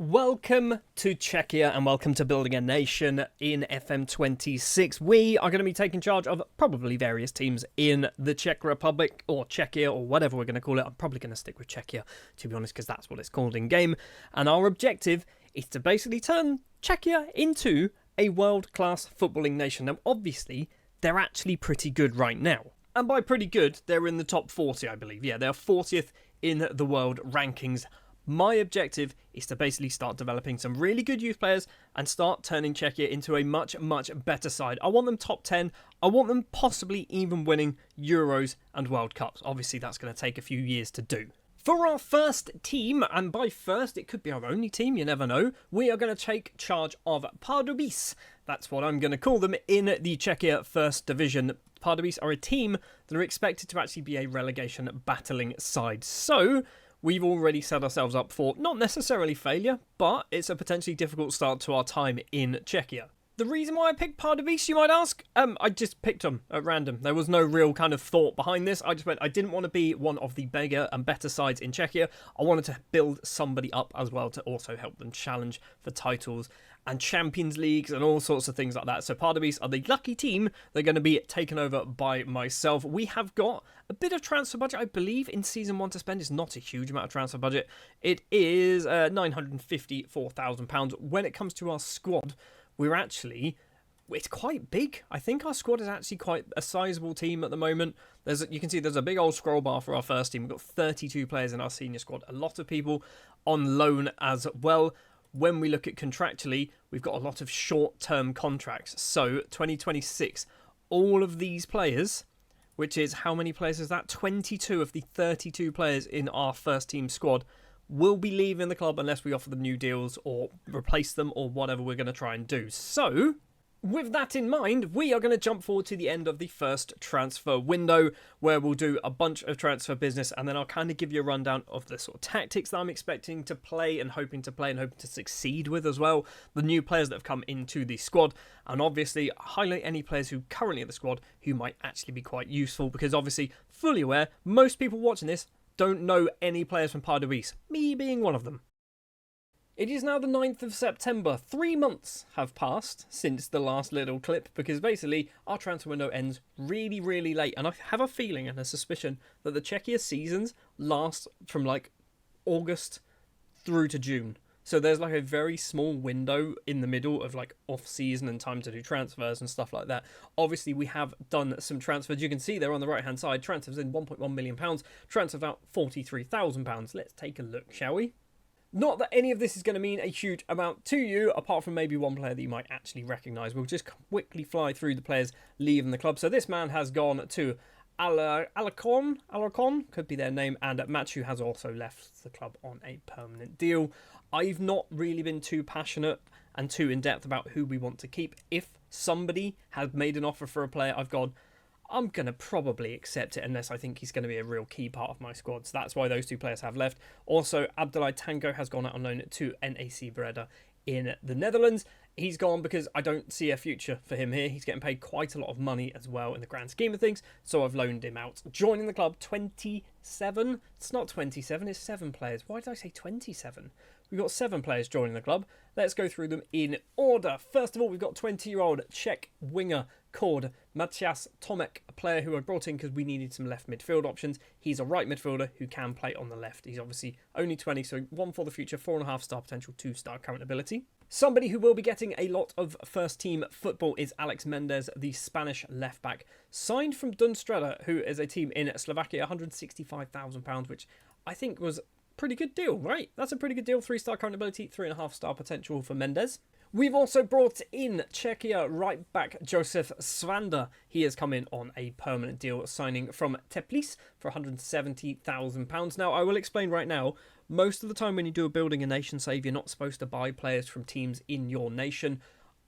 Welcome to Czechia and welcome to Building a Nation in FM26. We are going to be taking charge of probably various teams in the Czech Republic or Czechia or whatever we're going to call it. I'm probably going to stick with Czechia, to be honest, because that's what it's called in game. And our objective is to basically turn Czechia into a world-class footballing nation. Now, obviously, they're actually pretty good right now. And by pretty good, they're in the top 40, I believe. Yeah, they're 40th in the world rankings. My objective is to basically start developing some really good youth players and start turning Czechia into a much, much better side. I want them top 10. I want them possibly even winning Euros and World Cups. Obviously, that's going to take a few years to do. For our first team, and by first, it could be our only team, you never know, we are going to take charge of Pardubice. That's what I'm going to call them in the Czechia First Division. Pardubice are a team that are expected to actually be a relegation battling side. So we've already set ourselves up for not necessarily failure, but it's a potentially difficult start to our time in Czechia. The reason why I picked Pardubice, you might ask? I just picked them at random. There was no real kind of thought behind this. I didn't want to be one of the bigger and better sides in Czechia. I wanted to build somebody up as well to also help them challenge for titles and Champions Leagues and all sorts of things like that. So Pardubice are the lucky team. They're going to be taken over by myself. We have got a bit of transfer budget, I believe, in Season 1 to spend. It's not a huge amount of transfer budget. It is £954,000. When it comes to our squad, it's quite big. I think our squad is actually quite a sizable team at the moment. You can see there's a big old scroll bar for our first team. We've got 32 players in our senior squad. A lot of people on loan as well. When we look at contractually, we've got a lot of short-term contracts. So 2026, all of these players, which is how many players is that? 22 of the 32 players in our first team squad will be leaving the club unless we offer them new deals or replace them or whatever we're going to try and do. So with that in mind, we are going to jump forward to the end of the first transfer window where we'll do a bunch of transfer business, and then I'll kind of give you a rundown of the sort of tactics that I'm expecting to play and hoping to succeed with as well, the new players that have come into the squad, and obviously highlight any players who currently in the squad who might actually be quite useful, because obviously, fully aware, most people watching this don't know any players from Pardubice, me being one of them. It is now the 9th of September. 3 months have passed since the last little clip because basically our transfer window ends really, really late. And I have a feeling and a suspicion that the Czechia seasons last from like August through to June. So there's like a very small window in the middle of like off-season and time to do transfers and stuff like that. Obviously, we have done some transfers. You can see there on the right-hand side, transfers in £1.1 million, transfers out £43,000. Let's take a look, shall we? Not that any of this is going to mean a huge amount to you, apart from maybe one player that you might actually recognise. We'll just quickly fly through the players leaving the club. So this man has gone to Alarcon, could be their name, and Machu has also left the club on a permanent deal. I've not really been too passionate and too in-depth about who we want to keep. If somebody has made an offer for a player, I'm going to probably accept it unless I think he's going to be a real key part of my squad. So that's why those two players have left. Also, Abdoulaye Tango has gone out on loan to NAC Breda in the Netherlands. He's gone because I don't see a future for him here. He's getting paid quite a lot of money as well in the grand scheme of things. So I've loaned him out. Joining the club, 27. It's not 27, it's 7 players. Why did I say 27? We've got 7 players joining the club. Let's go through them in order. First of all, we've got 20-year-old Czech winger called Macias Tomek, a player who I brought in because we needed some left midfield options. He's a right midfielder who can play on the left. He's obviously only 20, so 1 for the future, 4.5 star potential, 2 star current ability. Somebody who will be getting a lot of first-team football is Alex Mendez, the Spanish left-back, signed from Dunstrada, who is a team in Slovakia, £165,000, which I think was pretty good deal, right? That's a pretty good deal. 3-star current ability, 3.5 star potential for Mendez. We've also brought in Czechia right back Josef Svander. He has come in on a permanent deal, signing from Teplice for £170,000. Now, I will explain right now, most of the time when you do a Building a Nation save, you're not supposed to buy players from teams in your nation.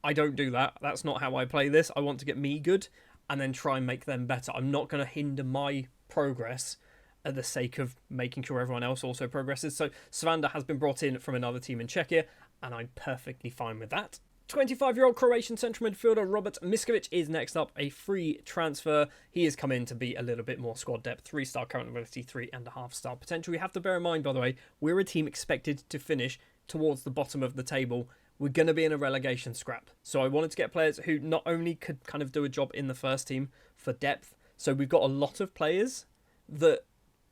I don't do that. That's not how I play this. I want to get me good and then try and make them better. I'm not going to hinder my progress at the sake of making sure everyone else also progresses. So Svander has been brought in from another team in Czechia, and I'm perfectly fine with that. 25-year-old Croatian central midfielder Robert Miskovic is next up, a free transfer. He has come in to be a little bit more squad depth, 3-star current ability, 3.5 star potential. We have to bear in mind, by the way, we're a team expected to finish towards the bottom of the table, we're going to be in a relegation scrap. So I wanted to get players who not only could kind of do a job in the first team for depth, so we've got a lot of players that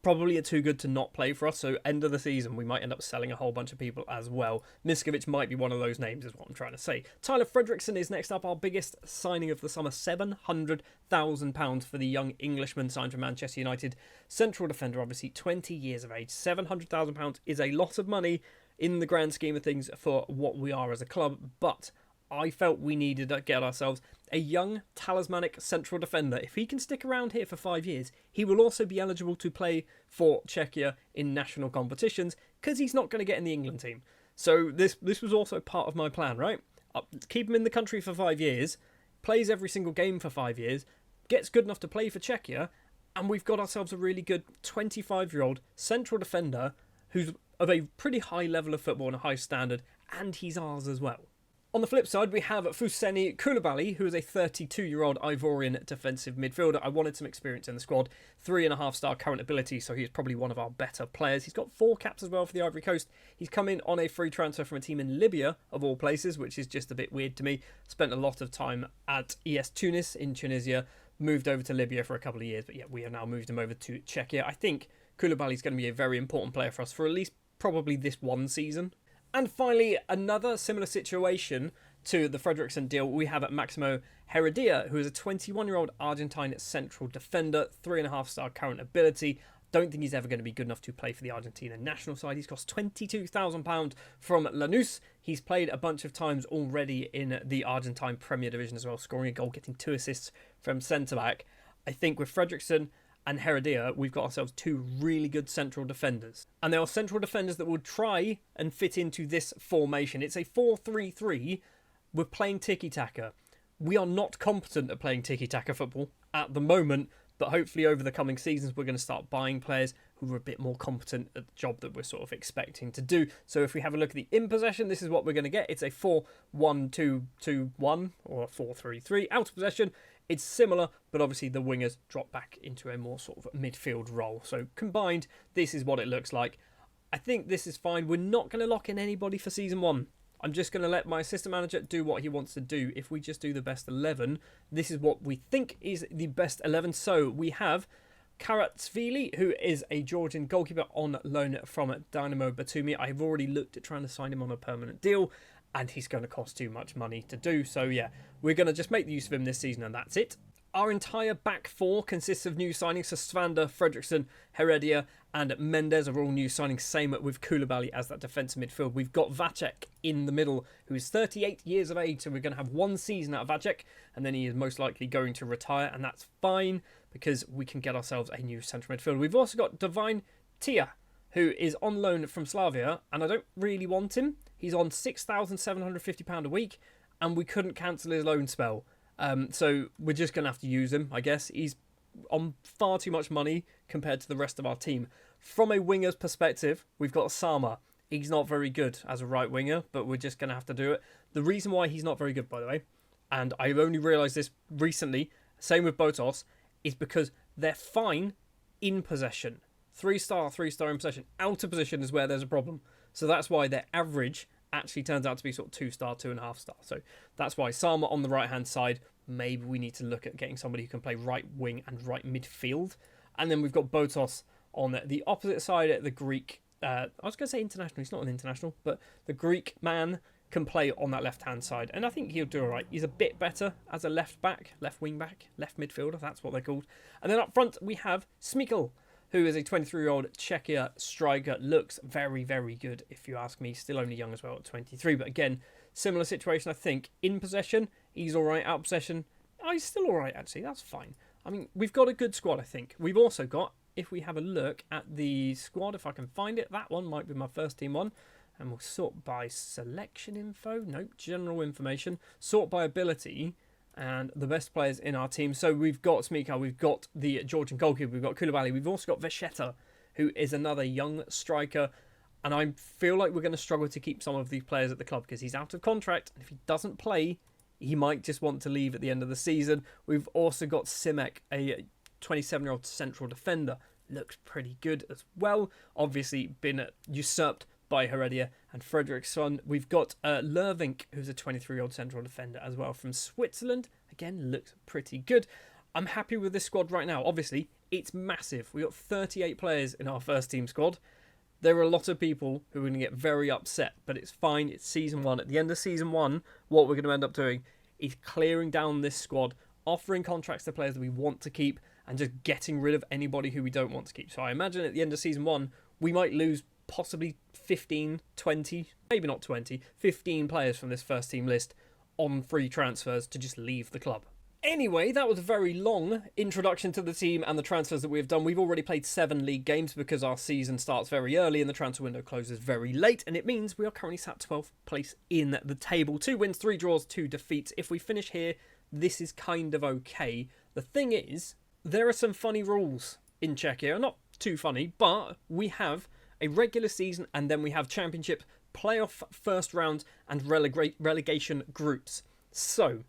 probably are too good to not play for us. So end of the season, we might end up selling a whole bunch of people as well. Miskovic might be one of those names, is what I'm trying to say. Tyler Fredrickson is next up, our biggest signing of the summer. £700,000 for the young Englishman signed from Manchester United. Central defender, obviously 20 years of age. £700,000 is a lot of money in the grand scheme of things for what we are as a club, but I felt we needed to get ourselves a young, talismanic central defender. If he can stick around here for 5 years, he will also be eligible to play for Czechia in national competitions, because he's not going to get in the England team. So this was also part of my plan, right? Keep him in the country for 5 years, plays every single game for 5 years, gets good enough to play for Czechia, and we've got ourselves a really good 25-year-old central defender who's of a pretty high level of football and a high standard, and he's ours as well. On the flip side, we have Fousseni Koulibaly, who is a 32-year-old Ivorian defensive midfielder. I wanted some experience in the squad. 3.5-star current ability, so he's probably one of our better players. He's got 4 caps as well for the Ivory Coast. He's come in on a free transfer from a team in Libya, of all places, which is just a bit weird to me. Spent a lot of time at ES Tunis in Tunisia, moved over to Libya for a couple of years, but yeah, we have now moved him over to Czechia. I think Koulibaly's going to be a very important player for us for at least probably this one season. And finally, another similar situation to the Fredrickson deal we have at Maximo Heredia, who is a 21-year-old Argentine central defender, 3.5-star current ability. Don't think he's ever going to be good enough to play for the Argentina national side. He's cost £22,000 from Lanús. He's played a bunch of times already in the Argentine Premier Division as well, scoring a goal, getting 2 assists from centre-back. I think with Fredrickson and Heredia, we've got ourselves 2 really good central defenders. And they are central defenders that will try and fit into this formation. It's a 4-3-3. We're playing tiki-taka. We are not competent at playing tiki-taka football at the moment, but hopefully over the coming seasons, we're going to start buying players who are a bit more competent at the job that we're sort of expecting to do. So if we have a look at the in possession, this is what we're going to get. It's a 4-1-2-2-1 or a 4-3-3. Out of possession, it's similar, but obviously the wingers drop back into a more sort of midfield role. So combined, this is what it looks like. I think this is fine. We're not going to lock in anybody for Season 1. I'm just going to let my assistant manager do what he wants to do. If we just do the best 11, this is what we think is the best 11. So we have Karatsvili, who is a Georgian goalkeeper on loan from Dynamo Batumi. I've already looked at trying to sign him on a permanent deal, and he's going to cost too much money to do. So yeah, we're going to just make use of him this season, and that's it. Our entire back 4 consists of new signings. So Svander, Fredrickson, Heredia and Mendes are all new signings. Same with Koulibaly as that defensive midfield. We've got Vacek in the middle, who is 38 years of age. So we're going to have 1 season out of Vacek, and then he is most likely going to retire. And that's fine, because we can get ourselves a new central midfielder. We've also got Divine Tia, who is on loan from Slavia, and I don't really want him. He's on £6,750 a week, and we couldn't cancel his loan spell. So we're just going to have to use him, I guess. He's on far too much money compared to the rest of our team. From a winger's perspective, we've got Sama. He's not very good as a right winger, but we're just going to have to do it. The reason why he's not very good, by the way, and I've only realised this recently, same with Botos, is because they're fine in possession. 3-star in possession. Out of position is where there's a problem. So that's why their average actually turns out to be sort of 2-star, 2.5-star. So that's why Sama on the right-hand side, maybe we need to look at getting somebody who can play right wing and right midfield. And then we've got Botos on the opposite side, the Greek, I was going to say international, he's not an international, but the Greek man can play on that left-hand side. And I think he'll do all right. He's a bit better as a left back, left wing back, left midfielder, that's what they're called. And then up front, we have Smikl, who is a 23-year-old Czechia striker. Looks very, very good, if you ask me. Still only young as well at 23. But again, similar situation, I think. In possession, he's all right. Out of possession, he's still all right, actually. That's fine. I mean, we've got a good squad, I think. We've also got, if we have a look at the squad, if I can find it, that one might be my first team one. And we'll sort by selection info. Nope, general information. Sort by ability. And the best players in our team. So we've got Smika, we've got the Georgian goalkeeper, we've got Koulibaly, we've also got Vesheta, who is another young striker. And I feel like we're going to struggle to keep some of these players at the club because he's out of contract. And if he doesn't play, he might just want to leave at the end of the season. We've also got Simek, a 27-year-old central defender. Looks pretty good as well. Obviously been usurped by Heredia and Fredriksson. We've got Lervink, who's a 23-year-old central defender as well from Switzerland. Again, looks pretty good. I'm happy with this squad right now. Obviously, it's massive. We've got 38 players in our first team squad. There are a lot of people who are going to get very upset, but it's fine. It's season 1. At the end of season 1, what we're going to end up doing is clearing down this squad, offering contracts to players that we want to keep, and just getting rid of anybody who we don't want to keep. So I imagine at the end of season 1, we might lose possibly 15, 20, maybe not 20, 15 players from this first team list on free transfers to just leave the club. Anyway, that was a very long introduction to the team and the transfers that we've done. We've already played 7 league games because our season starts very early and the transfer window closes very late, and it means we are currently sat 12th place in the table. 2 wins, 3 draws, 2 defeats. If we finish here, this is kind of okay. The thing is, there are some funny rules in Czechia. Not too funny, but we have a regular season and then we have championship, playoff, first round and relegation groups. So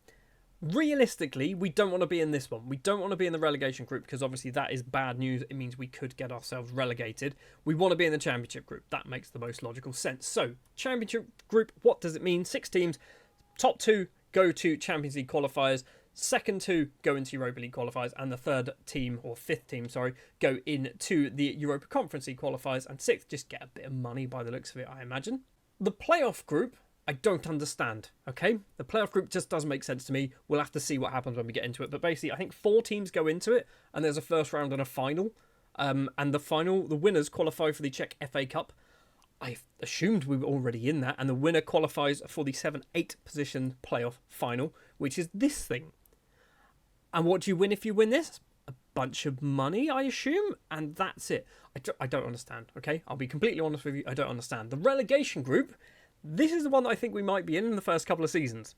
realistically, we don't want to be in this one. We don't want to be in the relegation group because obviously that is bad news. It means we could get ourselves relegated. We want to be in the championship group. That makes the most logical sense. So, championship group, what does it mean? 6 teams. Top 2 go to Champions League qualifiers. Second 2 go into Europa League qualifiers. And the third team, or 5th team, sorry, go into the Europa Conference League qualifiers. And 6th just get a bit of money by the looks of it, I imagine. The playoff group, I don't understand, okay? The playoff group just doesn't make sense to me. We'll have to see what happens when we get into it. But basically, I think 4 teams go into it, and there's a first round and a final. And the winners qualify for the Czech FA Cup. I assumed we were already in that. And the winner qualifies for the 7-8 position playoff final, which is this thing. And what do you win if you win this? A bunch of money, I assume? And that's it. I don't understand, okay? I'll be completely honest with you. I don't understand. The relegation group, this is the one that I think we might be in the first couple of seasons.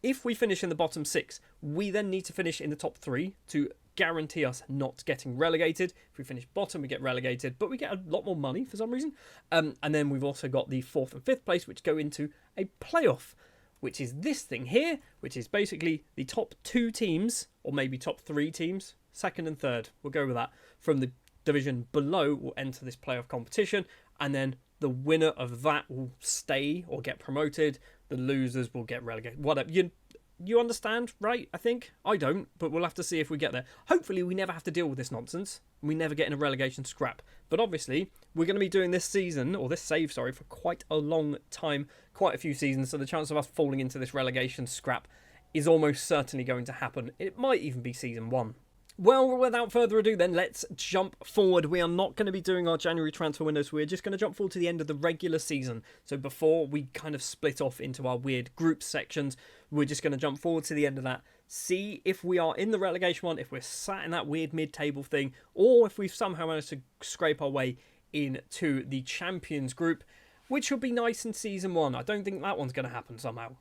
If we finish in the bottom 6, we then need to finish in the top 3 to guarantee us not getting relegated. If we finish bottom, we get relegated, but we get a lot more money for some reason. And then we've also got the 4th and 5th place, which go into a playoff, which is this thing here, which is basically the top 2 teams, or maybe top 3 teams, 2nd and 3rd, we'll go with that, from the division below will enter this playoff competition, and then the winner of that will stay or get promoted. The losers will get relegated. Whatever. You understand, right? I think. I don't, but we'll have to see if we get there. Hopefully we never have to deal with this nonsense. We never get in a relegation scrap. But obviously, we're going to be doing this season, or this save, sorry, for quite a long time, quite a few seasons, so the chance of us falling into this relegation scrap is almost certainly going to happen. It might even be season 1. Well, without further ado then, let's jump forward. We are not going to be doing our January transfer windows. We're just going to jump forward to the end of the regular season. So before we kind of split off into our weird group sections, we're just going to jump forward to the end of that, see if we are in the relegation one, if we're sat in that weird mid-table thing, or if we've somehow managed to scrape our way into the Champions group, which would be nice in Season 1. I don't think that one's going to happen somehow.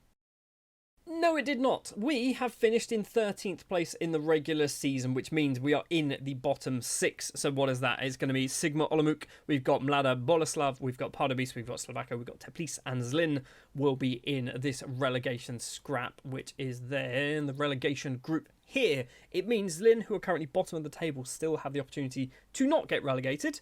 No, it did not. We have finished in 13th place in the regular season, which means we are in the bottom 6. So what is that? It's going to be Sigma Olomouc, we've got Mlada Boleslav, we've got Pardubice, we've got Slovakia, we've got Teplice, and Zlin will be in this relegation scrap, which is there in the relegation group here. It means Zlin, who are currently bottom of the table, still have the opportunity to not get relegated.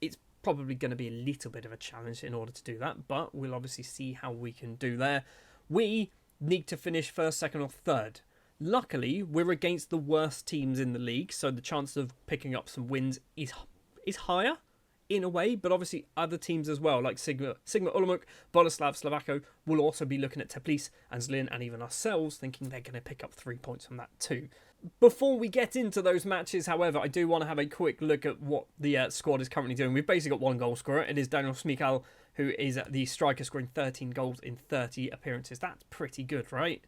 It's probably going to be a little bit of a challenge in order to do that, but we'll obviously see how we can do there. We need to finish first, second or third. Luckily, we're against the worst teams in the league, so the chance of picking up some wins is higher in a way, but obviously other teams as well, like Sigma Olomouc, Boleslav, Slovakia, will also be looking at Teplice and Zlin and even ourselves, thinking they're going to pick up 3 points from that too. Before we get into those matches, however, I do want to have a quick look at what the squad is currently doing. We've basically got one goal scorer. It is Daniel Smikal, who is the striker, scoring 13 goals in 30 appearances. That's pretty good, right?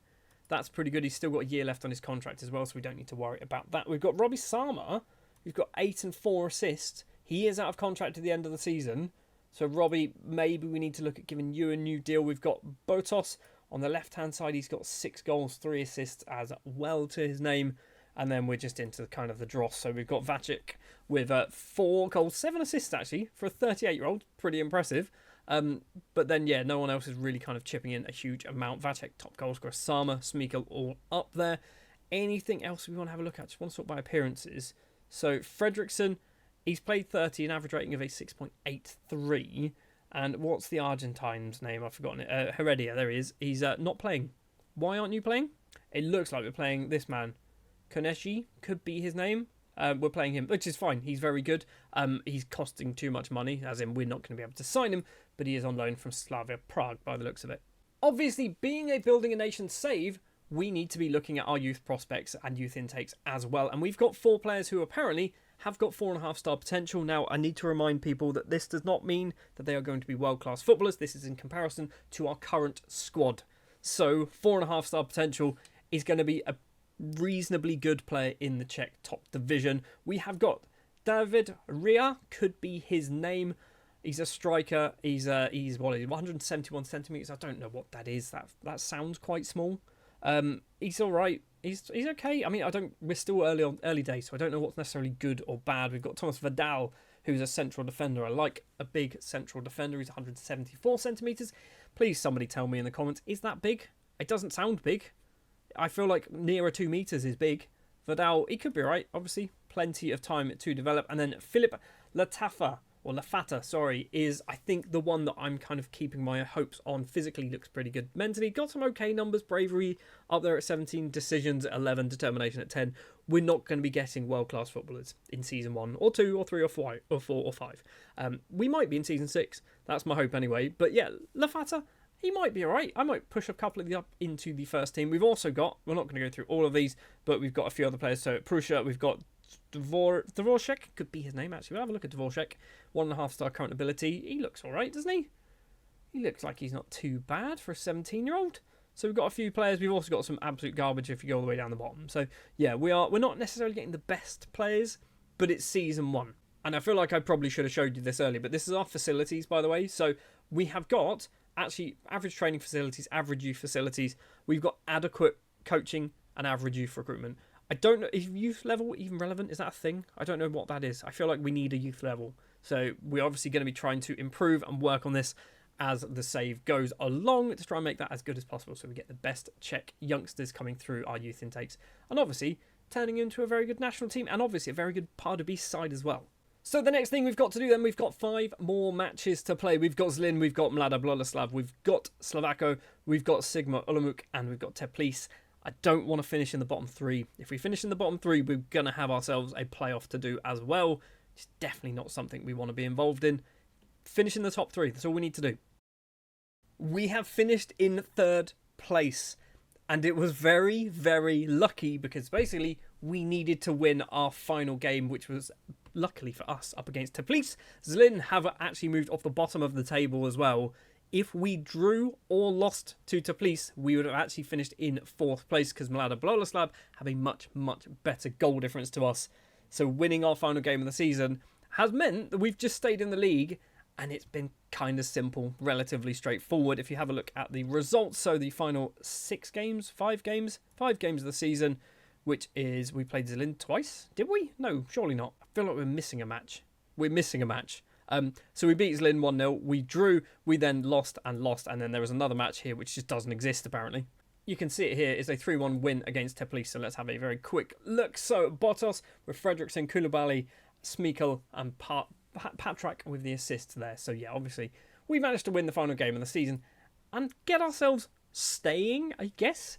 That's pretty good. He's still got a year left on his contract as well, so we don't need to worry about that. We've got Robbie Sama, who's got 8 and 4 assists. He is out of contract at the end of the season. So, Robbie, maybe we need to look at giving you a new deal. We've got Botos on the left-hand side. He's got 6 goals, 3 assists as well to his name. And then we're just into kind of the dross. So we've got Vacek with 4 goals, 7 assists actually, for a 38-year-old. Pretty impressive. But then, yeah, no one else is really kind of chipping in a huge amount. Vacek, top goal scorer. Sama, Smikal, all up there. Anything else we want to have a look at? Just want to sort by appearances. So Fredriksson, he's played 30, an average rating of a 6.83. And what's the Argentine's name? I've forgotten it. Heredia, there he is. He's not playing. Why aren't you playing? It looks like we're playing this man. Koneshi could be his name. We're playing him, which is fine. He's very good. He's costing too much money, as in we're not going to be able to sign him, but he is on loan from Slavia Prague by the looks of it. Obviously, being a Building a Nation save, we need to be looking at our youth prospects and youth intakes as well. And we've got 4 players who apparently have got 4.5-star potential. Now, I need to remind people that this does not mean that they are going to be world-class footballers. This is in comparison to our current squad. So, 4.5-star potential is going to be a reasonably good player in the Czech top division. We have got David Ria, could be his name. He's a striker. He's 171 centimeters. I don't know what that is. That sounds quite small. He's all right. He's okay. I mean, we're still early days, so I don't know what's necessarily good or bad. We've got Thomas Vidal, who's a central defender. I like a big central defender. He's 174 centimeters. Please, somebody tell me in the comments, is that big? It doesn't sound big. I feel like nearer 2 meters is big. Vidal, he could be right. Obviously, plenty of time to develop. And then Philip Lafata, is I think the one that I'm kind of keeping my hopes on. Physically looks pretty good. Mentally got some okay numbers. Bravery up there at 17, decisions at 11, determination at 10. We're not going to be getting world-class footballers in season 1 or 2 or 3 or 4 or 5. We might be in season 6. That's my hope anyway. But yeah, Lafata, he might be alright. I might push a couple of these up into the first team. We've also got, we're not going to go through all of these, but we've got a few other players. So at Prussia, we've got Dvorak, could be his name actually. We'll have a look at Dvorak. 1.5-star current ability. He looks alright, doesn't he? He looks like he's not too bad for a 17-year-old. So we've got a few players. We've also got some absolute garbage if you go all the way down the bottom. So yeah, we're not necessarily getting the best players, but it's season 1. And I feel like I probably should have showed you this earlier, but this is our facilities, by the way. So we have got actually average training facilities, average youth facilities. We've got adequate coaching and average youth recruitment. I don't know, is youth level even relevant? Is that a thing? I don't know what that is. I feel like we need a youth level. So we're obviously going to be trying to improve and work on this as the save goes along to try and make that as good as possible so we get the best Czech youngsters coming through our youth intakes. And obviously turning into a very good national team and obviously a very good Pardubice B side as well. So the next thing we've got to do then, we've got 5 more matches to play. We've got Zlin, we've got Mlada Boleslav, we've got Slovako, we've got Sigma Olomouc, and we've got Teplice. I don't want to finish in the bottom 3. If we finish in the bottom 3, we're going to have ourselves a playoff to do as well. It's definitely not something we want to be involved in. Finish in the top 3, that's all we need to do. We have finished in 3rd place. And it was very, very lucky because basically we needed to win our final game, which was luckily for us up against Teplice. Zlin have actually moved off the bottom of the table as well. If we drew or lost to Teplice, we would have actually finished in 4th place because Mlada Boleslav have a much, much better goal difference to us. So winning our final game of the season has meant that we've just stayed in the league and it's been kind of simple, relatively straightforward. If you have a look at the results, so the final 5 games of the season, which is we played Zlin twice. Did we? No, surely not. I feel like we're missing a match. So we beat Zlin 1-0. We drew. We then lost. And then there was another match here, which just doesn't exist, apparently. You can see it here is a 3-1 win against Teplice. So let's have a very quick look. So Botos with Fredriksson, Koulibaly, Smikel, and Patrak with the assists there. So yeah, obviously we managed to win the final game of the season and get ourselves staying, I guess,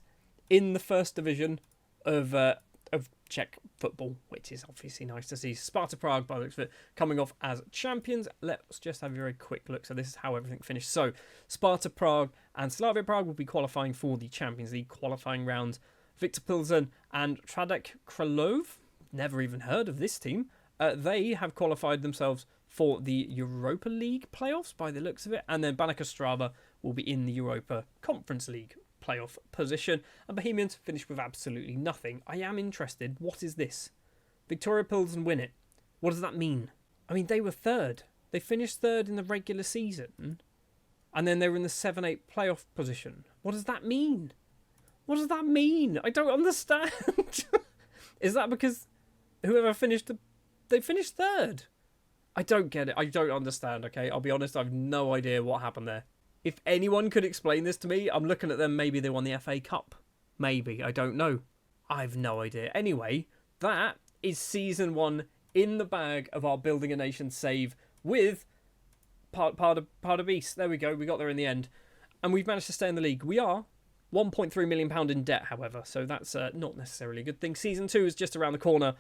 in the 1st division of Czech football, which is obviously nice to see. Sparta Prague, by the looks of it, coming off as champions. Let's just have a very quick look. So this is how everything finished. So Sparta Prague and Slavia Prague will be qualifying for the Champions League qualifying rounds. Viktor Pilsen and Tradek Kralov, never even heard of this team. They have qualified themselves for the Europa League playoffs by the looks of it. And then Banica Strava will be in the Europa Conference League playoff position. And Bohemians finished with absolutely nothing. I am interested. What is this? Victoria Pilsen win it. What does that mean? I mean, they were 3rd. They finished 3rd in the regular season. And then they were in the 7-8 playoff position. What does that mean? What does that mean? I don't understand. Is that because whoever finished they finished 3rd? I don't get it. I don't understand, okay? I'll be honest, I have no idea what happened there. If anyone could explain this to me, I'm looking at them, maybe they won the FA Cup. Maybe, I don't know. I have no idea. Anyway, that is season 1 in the bag of our Building a Nation save with Pardubice. There we go. We got there in the end. And we've managed to stay in the league. We are £1.3 million in debt, however. So that's not necessarily a good thing. Season 2 is just around the corner.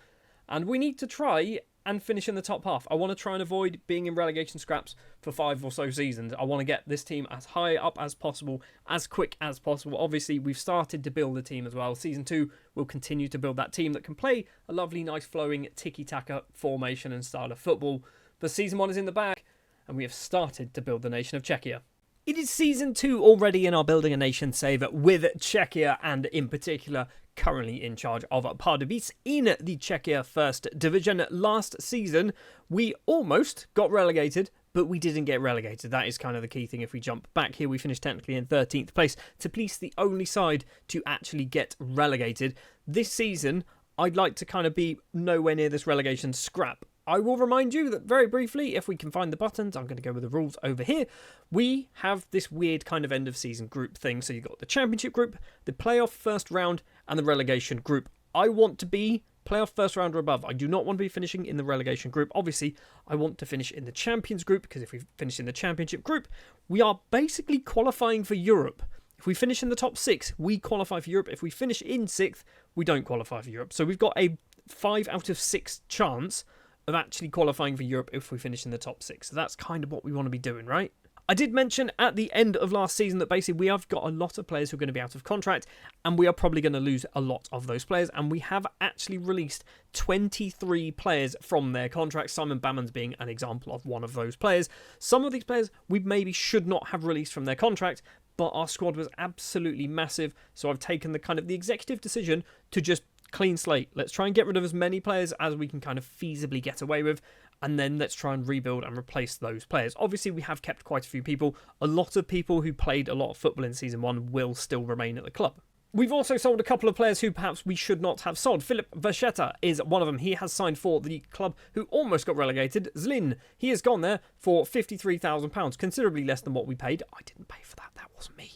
And we need to try and finish in the top half. I want to try and avoid being in relegation scraps for 5 or so seasons. I want to get this team as high up as possible, as quick as possible. Obviously, we've started to build the team as well. Season 2 will continue to build that team that can play a lovely, nice, flowing tiki-taka formation and style of football. But Season 1 is in the bag, and we have started to build the nation of Czechia. It is Season 2 already in our Building a Nation save with Czechia, and in particular currently in charge of Pardubice in the Czechia First Division. Last season, we almost got relegated, but we didn't get relegated. That is kind of the key thing. If we jump back here, we finished technically in 13th place. Tbilisi, the only side to actually get relegated. This season, I'd like to kind of be nowhere near this relegation scrap. I will remind you that very briefly, if we can find the buttons, I'm going to go with the rules over here. We have this weird kind of end of season group thing. So you've got the championship group, the playoff first round, and the relegation group. I want to be playoff first round or above. I do not want to be finishing in the relegation group. Obviously, I want to finish in the champions group, because if we finish in the championship group, we are basically qualifying for Europe. If we finish in the top 6, we qualify for Europe. If we finish in 6th, we don't qualify for Europe. So we've got a 5 out of 6 chance of actually qualifying for Europe if we finish in the top 6. So that's kind of what we want to be doing, right? I did mention at the end of last season that basically we have got a lot of players who are going to be out of contract, and we are probably going to lose a lot of those players, and we have actually released 23 players from their contracts, Simon Bammans being an example of one of those players. Some of these players we maybe should not have released from their contract, but our squad was absolutely massive, so I've taken the kind of the executive decision to just clean slate. Let's try and get rid of as many players as we can kind of feasibly get away with, and then let's try and rebuild and replace those players. Obviously, we have kept quite a few people. A lot of people who played a lot of football in Season 1 will still remain at the club. We've also sold a couple of players who perhaps we should not have sold. Filip Vacheta is one of them. He has signed for the club who almost got relegated, Zlin. He has gone there for £53,000, considerably less than what we paid. I didn't pay for that. That wasn't me.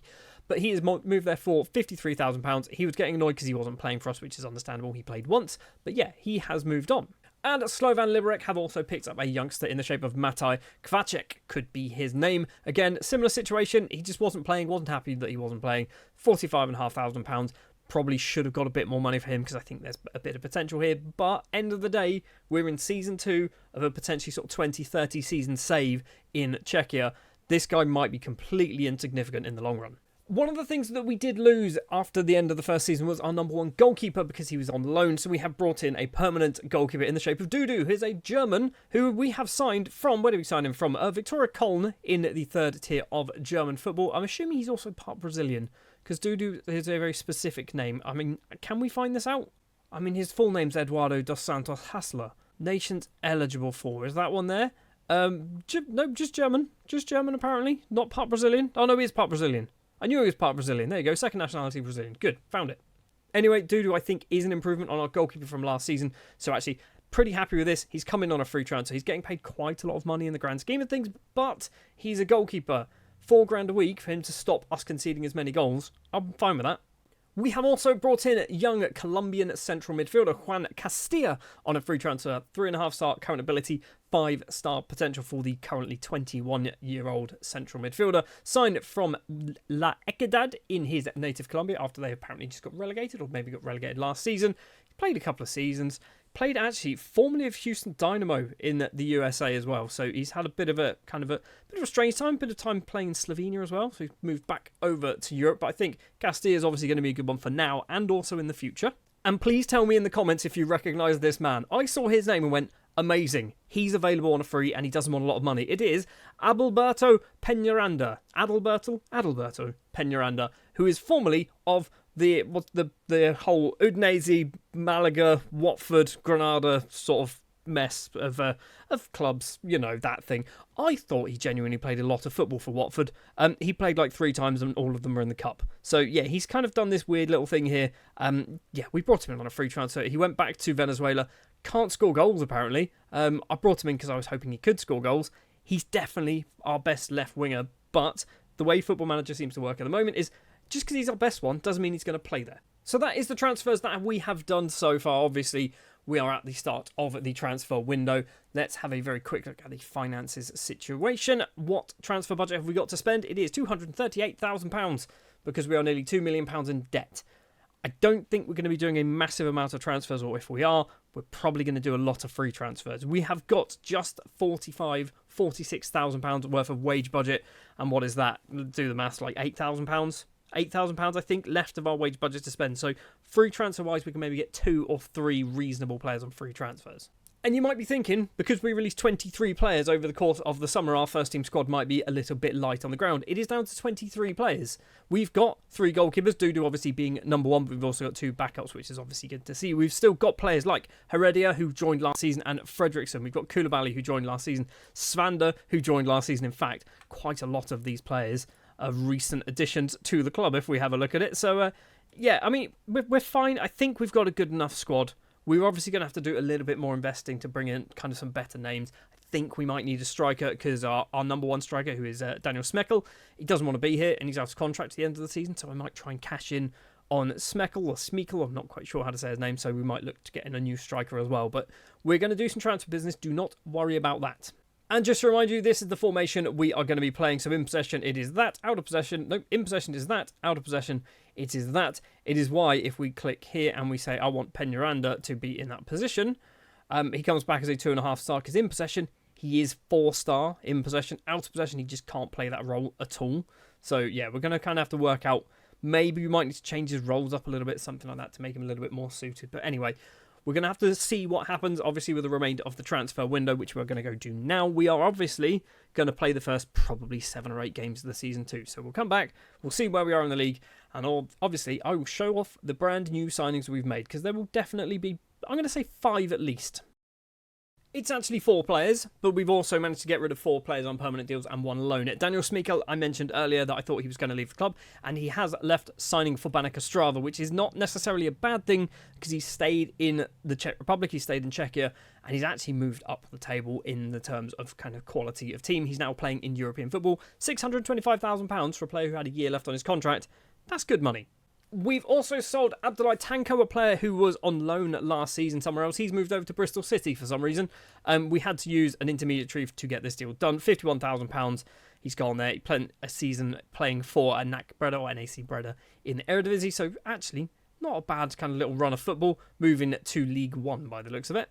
But he has moved there for £53,000. He was getting annoyed because he wasn't playing for us, which is understandable. He played once. But yeah, he has moved on. And Slovan Liberec have also picked up a youngster in the shape of Mataj Kvacek, could be his name. Again, similar situation. He just wasn't playing, wasn't happy that he wasn't playing. £45,500. Probably should have got a bit more money for him, because I think there's a bit of potential here. But end of the day, we're in Season 2 of a potentially sort of 20-30 season save in Czechia. This guy might be completely insignificant in the long run. One of the things that we did lose after the end of the first season was our number 1 goalkeeper, because he was on loan. So we have brought in a permanent goalkeeper in the shape of Dudu, who's a German who we have signed from, where did we sign him from? Victoria Köln in the 3rd tier of German football. I'm assuming he's also part Brazilian, because Dudu is a very specific name. I mean, can we find this out? I mean, his full name's Eduardo dos Santos Hassler. Nations eligible for. Is that one there? No, just German. Just German, apparently. Not part Brazilian. Oh, no, he is part Brazilian. I knew he was part Brazilian. There you go. Second nationality Brazilian. Good. Found it. Anyway, Dudu, I think, is an improvement on our goalkeeper from last season. So actually, pretty happy with this. He's coming on a free transfer. He's getting paid quite a lot of money in the grand scheme of things, but he's a goalkeeper. £4,000 a week for him to stop us conceding as many goals. I'm fine with that. We have also brought in young Colombian central midfielder Juan Castilla on a free transfer. 3.5-star current ability, 5-star potential for the currently 21-year-old central midfielder. Signed from La Equidad in his native Colombia after they apparently just got relegated, or maybe got relegated last season. He played a couple of seasons. Played actually formerly of Houston Dynamo in the USA as well. So he's had a bit of a strange time, bit of time playing in Slovenia as well. So he's moved back over to Europe. But I think Castilla is obviously going to be a good one for now and also in the future. And please tell me in the comments if you recognise this man. I saw his name and went, amazing. He's available on a free and he doesn't want a lot of money. It is Adalberto Peñaranda. Adalberto Peñaranda, who is formerly of the whole Udinese, Malaga, Watford, Granada sort of mess of clubs, you know, that thing. I thought he genuinely played a lot of football for Watford. He played like 3 times and all of them were in the cup. So yeah, he's kind of done this weird little thing here. We brought him in on a free transfer. He went back to Venezuela. Can't score goals apparently. I brought him in because I was hoping he could score goals. He's definitely our best left winger, but the way Football Manager seems to work at the moment is just because he's our best one doesn't mean he's going to play there. So that is the transfers that we have done so far. Obviously, we are at the start of the transfer window. Let's have a very quick look at the finances situation. What transfer budget have we got to spend? It is £238,000 because we are nearly £2 million in debt. I don't think we're going to be doing a massive amount of transfers, or if we are, we're probably going to do a lot of free transfers. We have got just £46,000 worth of wage budget, and what is that? Do the maths, like £8,000? £8,000, I think, left of our wage budget to spend. So free transfer-wise, we can maybe get 2 or 3 reasonable players on free transfers. And you might be thinking, because we released 23 players over the course of the summer, our first team squad might be a little bit light on the ground. It is down to 23 players. We've got 3 goalkeepers, Dudu obviously being number 1, but we've also got 2 backups, which is obviously good to see. We've still got players like Heredia, who joined last season, and Fredriksson. We've got Koulibaly, who joined last season, Svander, who joined last season. In fact, quite a lot of these players are recent additions to the club, if we have a look at it. So, yeah, I mean, we're fine. I think we've got a good enough squad. We're obviously going to have to do a little bit more investing to bring in kind of some better names. I think we might need a striker because our number 1 striker, who is Daniel Smekel, he doesn't want to be here and he's out of contract at the end of the season. So I might try and cash in on Smekel or Smekel. I'm not quite sure how to say his name. So we might look to get in a new striker as well. But we're going to do some transfer business. Do not worry about that. And just to remind you, this is the formation we are going to be playing. So in possession, it is that. Out of possession, no, in possession is that. Out of possession, it is that. It is why if we click here and we say, I want Peñaranda to be in that position, he comes back as a 2.5 star because in possession, he is 4 star in possession. Out of possession, he just can't play that role at all. So yeah, we're going to kind of have to work out. Maybe we might need to change his roles up a little bit, something like that to make him a little bit more suited. But anyway, we're going to have to see what happens, obviously, with the remainder of the transfer window, which we're going to go do now. We are obviously going to play the first probably 7 or 8 games of the season too. So we'll come back, we'll see where we are in the league, and obviously I will show off the brand new signings we've made, because there will definitely be, I'm going to say 5 at least. It's actually 4 players, but we've also managed to get rid of 4 players on permanent deals and 1 loan. Daniel Smekel, I mentioned earlier that I thought he was going to leave the club, and he has left, signing for Baník Ostrava, which is not necessarily a bad thing because he stayed in the Czech Republic, he stayed in Czechia, and he's actually moved up the table in the terms of kind of quality of team. He's now playing in European football. £625,000 for a player who had a year left on his contract. That's good money. We've also sold Abdullah Tanko, a player who was on loan last season somewhere else. He's moved over to Bristol City for some reason. We had to use an intermediary to get this deal done. £51,000. He's gone there. He spent a season playing for a NAC Breda or NAC Breda in the Eredivisie. So actually, not a bad kind of little run of football. Moving to League One by the looks of it.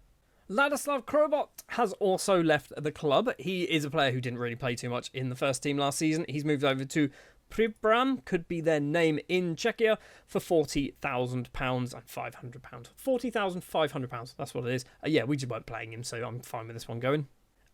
Ladislav Krobot has also left the club. He is a player who didn't really play too much in the first team last season. He's moved over to Pribram, could be their name, in Czechia for £40,000 and £500. £40,500, that's what it is. Yeah, we just weren't playing him, so I'm fine with this one going.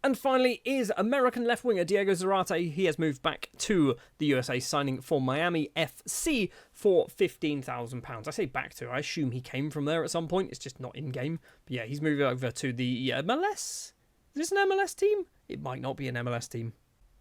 And finally is American left winger Diego Zarate. He has moved back to the USA, signing for Miami FC for £15,000. I say back to, I assume he came from there at some point. It's just not in-game. But yeah, he's moved over to the MLS. Is this an MLS team? It might not be an MLS team.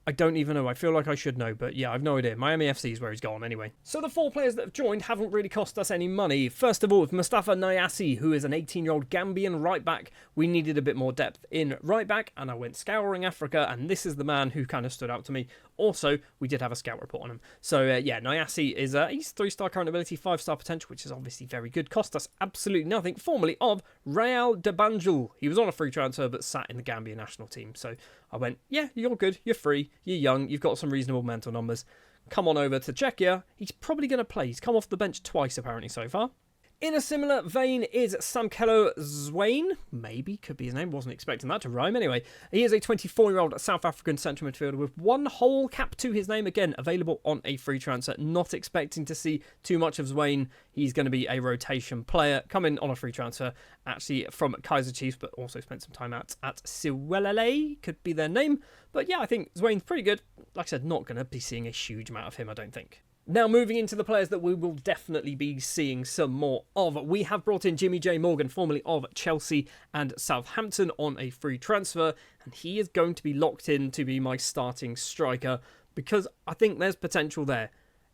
I don't even know. I feel like I should know, but yeah, I've no idea. Miami FC is where he's gone anyway. So the 4 players that have joined haven't really cost us any money. First of all, with Mustafa Nyasi, who is an 18-year-old Gambian right-back. We needed a bit more depth in right-back, and I went scouring Africa, and this is the man who kind of stood out to me. Also, we did have a scout report on him. So yeah, Nyasi is he's 3-star current ability, 5-star potential, which is obviously very good. Cost us absolutely nothing. Formerly of Real de Banjul. He was on a free transfer, but sat in the Gambia national team. So I went, yeah, you're good, you're free, you're young, you've got some reasonable mental numbers. Come on over to Czechia. He's probably going to play. He's come off the bench twice, apparently, so far. In a similar vein is Samkelo Zwain. Maybe, could be his name. Wasn't expecting that to rhyme. Anyway, he is a 24-year-old South African central midfielder with 1 whole cap to his name. Again, available on a free transfer. Not expecting to see too much of Zwain. He's going to be a rotation player. Coming on a free transfer, actually from Kaiser Chiefs, but also spent some time at Siwelele. Could be their name. But yeah, I think Zwain's pretty good. Like I said, not going to be seeing a huge amount of him, I don't think. Now, moving into the players that we will definitely be seeing some more of. We have brought in Jimmy J. Morgan, formerly of Chelsea and Southampton, on a free transfer. And he is going to be locked in to be my starting striker because I think there's potential there.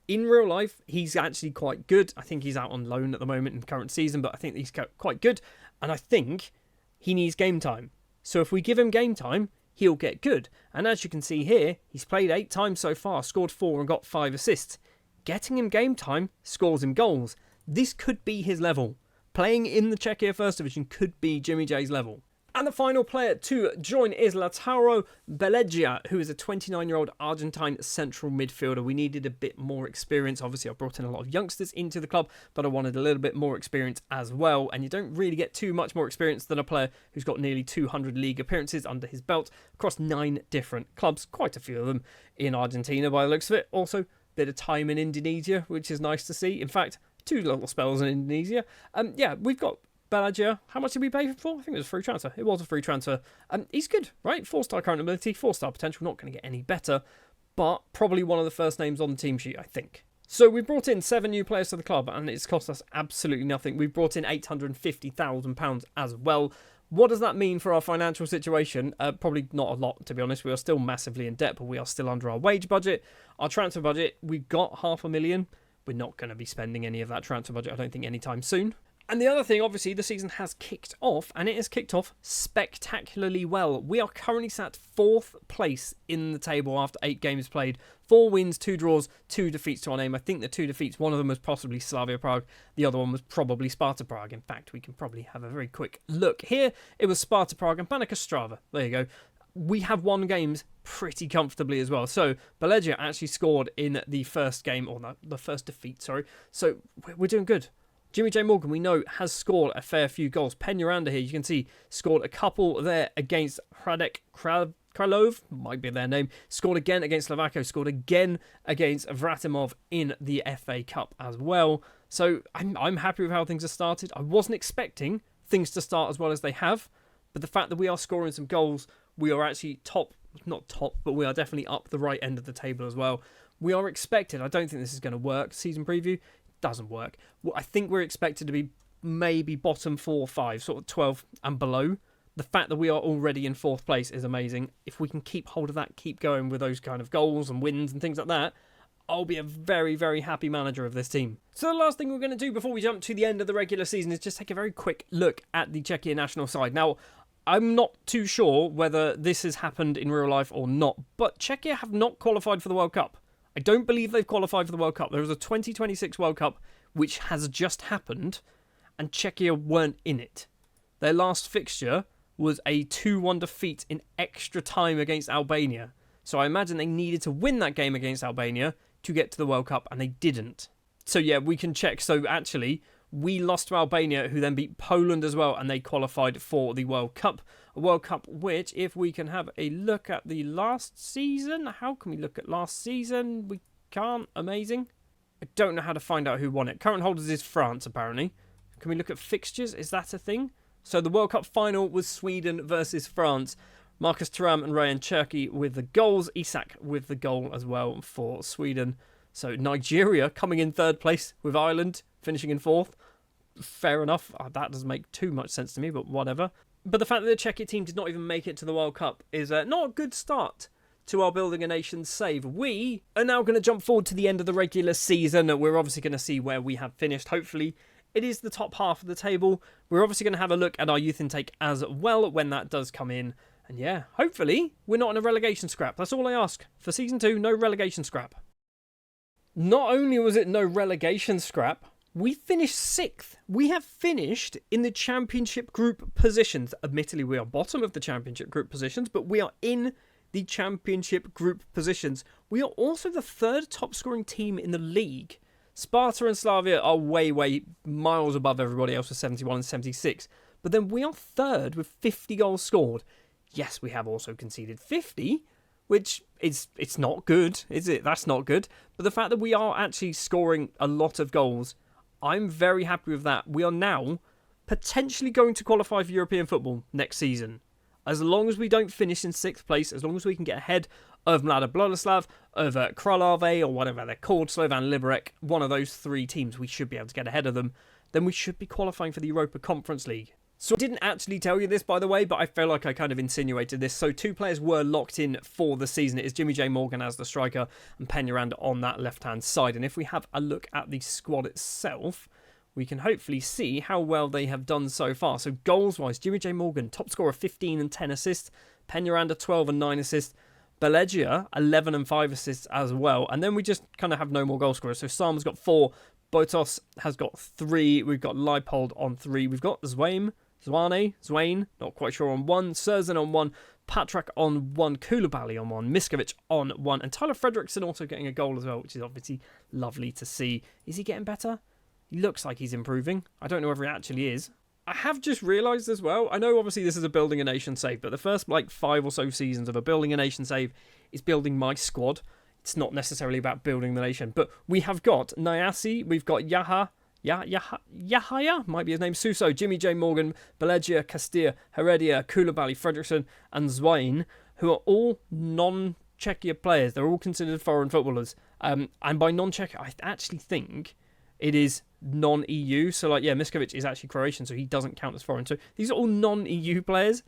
In real life, he's actually quite good. I think he's out on loan at the moment in the current season, but I think he's quite good. And I think he needs game time. So if we give him game time, he'll get good. And as you can see here, he's played 8 times so far, scored 4 and got 5 assists. Getting him game time scores him goals. This could be his level. playing in the Czechia First Division could be Jimmy J's level. And the final player to join is Lautaro Belegia, who is a 29-year-old Argentine central midfielder. We needed a bit more experience. Obviously, I brought in a lot of youngsters into the club, but I wanted a little bit more experience as well. And you don't really get too much more experience than a player who's got nearly 200 league appearances under his belt across 9 different clubs, quite a few of them in Argentina by the looks of it. Also, a bit of time in Indonesia, which is nice to see. In fact, 2 little spells in Indonesia. Yeah, we've got Balagia. How much did we pay for? I think it was a free transfer. It was a free transfer. He's good, right? 4-star current ability, 4-star potential. Not going to get any better, but probably one of the first names on the team sheet, I think. So we brought in 7 new players to the club, and it's cost us absolutely nothing. We brought in £850,000 as well. What does that mean for our financial situation? Probably not a lot, to be honest. We are still massively in debt, but we are still under our wage budget. Our transfer budget, we've got $500,000. We're not going to be spending any of that transfer budget, I don't think, anytime soon. And the other thing, obviously, the season has kicked off, and it has kicked off spectacularly well. We are currently sat 4th place in the table after 8 games played. 4 wins, 2 draws, 2 defeats to our name. I think the 2 defeats, one of them was possibly Slavia Prague. The other one was probably Sparta Prague. In fact, we can probably have a very quick look. Here, it was Sparta Prague and Panica Strava. There you go. We have won games pretty comfortably as well. So, Belegia actually scored in the first game, or no, the first defeat, sorry. So, we're doing good. Jimmy J Morgan, we know, has scored a fair few goals. Peñaranda here, you can see, scored a couple there against Hradec Kralov, might be their name. Scored again against Slovakia, scored again against Vratimov in the FA Cup as well. So I'm happy with how things have started. I wasn't expecting things to start as well as they have, but the fact that we are scoring some goals, we are actually not top, but we are definitely up the right end of the table as well. We are expected, I don't think this is going to work, season preview, doesn't work. Well, I think we're expected to be maybe bottom 4 or 5, sort of 12 and below. The fact that we are already in 4th place is amazing. If we can keep hold of that, keep going with those kind of goals and wins and things like that, I'll be a very, very happy manager of this team. So the last thing we're going to do before we jump to the end of the regular season is just take a very quick look at the Czechia national side. Now, I'm not too sure whether this has happened in real life or not, but Czechia have not qualified for the World Cup. I don't believe they've qualified for the World Cup. There was a 2026 World Cup which has just happened, and Czechia weren't in it. Their last fixture was a 2-1 defeat in extra time against Albania. So I imagine they needed to win that game against Albania to get to the World Cup, and they didn't. So yeah, we can check. So actually, we lost to Albania, who then beat Poland as well, and they qualified for the World Cup. A World Cup which, if we can have a look at the last season, how can we look at last season? We can't. Amazing. I don't know how to find out who won it. Current holders is France, apparently. Can we look at fixtures? Is that a thing? So the World Cup final was Sweden versus France. Marcus Thuram and Ryan Cherky with the goals. Isak with the goal as well for Sweden. So Nigeria coming in 3rd place with Ireland finishing in 4th. Fair enough. That doesn't make too much sense to me, but whatever. But the fact that the Czechia team did not even make it to the World Cup is not a good start to our Building a Nation save. We are now going to jump forward to the end of the regular season. We're obviously going to see where we have finished. Hopefully, it is the top half of the table. We're obviously going to have a look at our youth intake as well when that does come in. And yeah, hopefully, we're not in a relegation scrap. That's all I ask. For Season 2, no relegation scrap. Not only was it no relegation scrap, we finished 6th. We have finished in the championship group positions. Admittedly, we are bottom of the championship group positions, but we are in the championship group positions. We are also the 3rd top scoring team in the league. Sparta and Slavia are way miles above everybody else with 71 and 76. But then we are 3rd with 50 goals scored. Yes, we have also conceded 50, which it's not good, is it? That's not good. But the fact that we are actually scoring a lot of goals, I'm very happy with that. We are now potentially going to qualify for European football next season. As long as we don't finish in 6th place, as long as we can get ahead of Mlada Boleslav, of Kralove, or whatever they're called, Slovan Liberec, one of those 3 teams, we should be able to get ahead of them, then we should be qualifying for the Europa Conference League. So I didn't actually tell you this, by the way, but I feel like I kind of insinuated this. So 2 players were locked in for the season. It is Jimmy J Morgan as the striker and Peñaranda on that left-hand side. And if we have a look at the squad itself, we can hopefully see how well they have done so far. So goals-wise, Jimmy J Morgan, top scorer, 15 and 10 assists. Peñaranda, 12 and 9 assists. Belegia, 11 and 5 assists as well. And then we just kind of have no more goal scorers. So Sam's got 4, Botos has got 3. We've got Leipold on 3. We've got Zwain, not quite sure, on 1. Curzon on 1. Patrak on 1. Koulibaly on 1. Miskovic on 1. And Tyler Fredrickson also getting a goal as well, which is obviously lovely to see. Is he getting better? He looks like he's improving. I don't know whether he actually is. I have just realised as well, I know obviously this is a Building a Nation save, but the first 5 or so seasons of a Building a Nation save is building my squad. It's not necessarily about building the nation. But we have got Nyasi, we've got Yahya, might be his name, Suso, Jimmy J. Morgan, Belegia, Castilla, Heredia, Koulibaly, Fredrickson, and Zwain, who are all non-Czechia players. They're all considered foreign footballers. And by non-Czechia, I actually think it is non-EU. So, Miskovic is actually Croatian, so he doesn't count as foreign. So these are all non-EU players.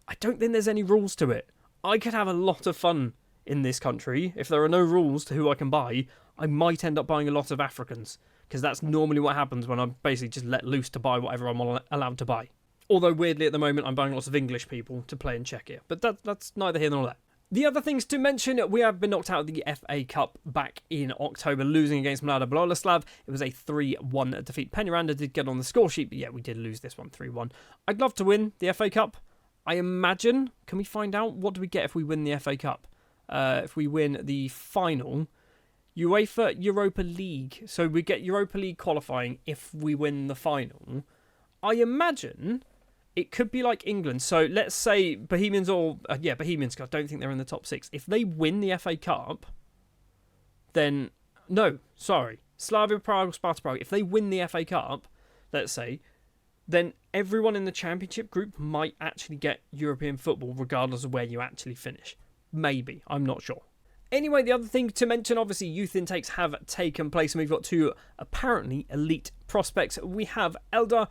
I don't think there's any rules to it. I could have a lot of fun in this country. If there are no rules to who I can buy, I might end up buying a lot of Africans, because that's normally what happens when I'm basically just let loose to buy whatever I'm allowed to buy. Although, weirdly, at the moment, I'm buying lots of English people to play in Czechia. But that's neither here nor there. The other things to mention, we have been knocked out of the FA Cup back in October, losing against Mlada Boleslav. It was a 3-1 defeat. Peñaranda did get on the score sheet, but yeah, we did lose this one 3-1. I'd love to win the FA Cup. I imagine, can we find out, what do we get if we win the FA Cup? If we win the final, UEFA Europa League. So we get Europa League qualifying if we win the final. I imagine it could be like England. So let's say Bohemians Bohemians, I don't think they're in the top 6. If they win the FA Cup, then... No, sorry. Slavia Prague or Sparta Prague. If they win the FA Cup, let's say, then everyone in the championship group might actually get European football regardless of where you actually finish. Maybe. I'm not sure. Anyway, the other thing to mention, obviously, youth intakes have taken place, and we've got 2 apparently elite prospects. We have Eldar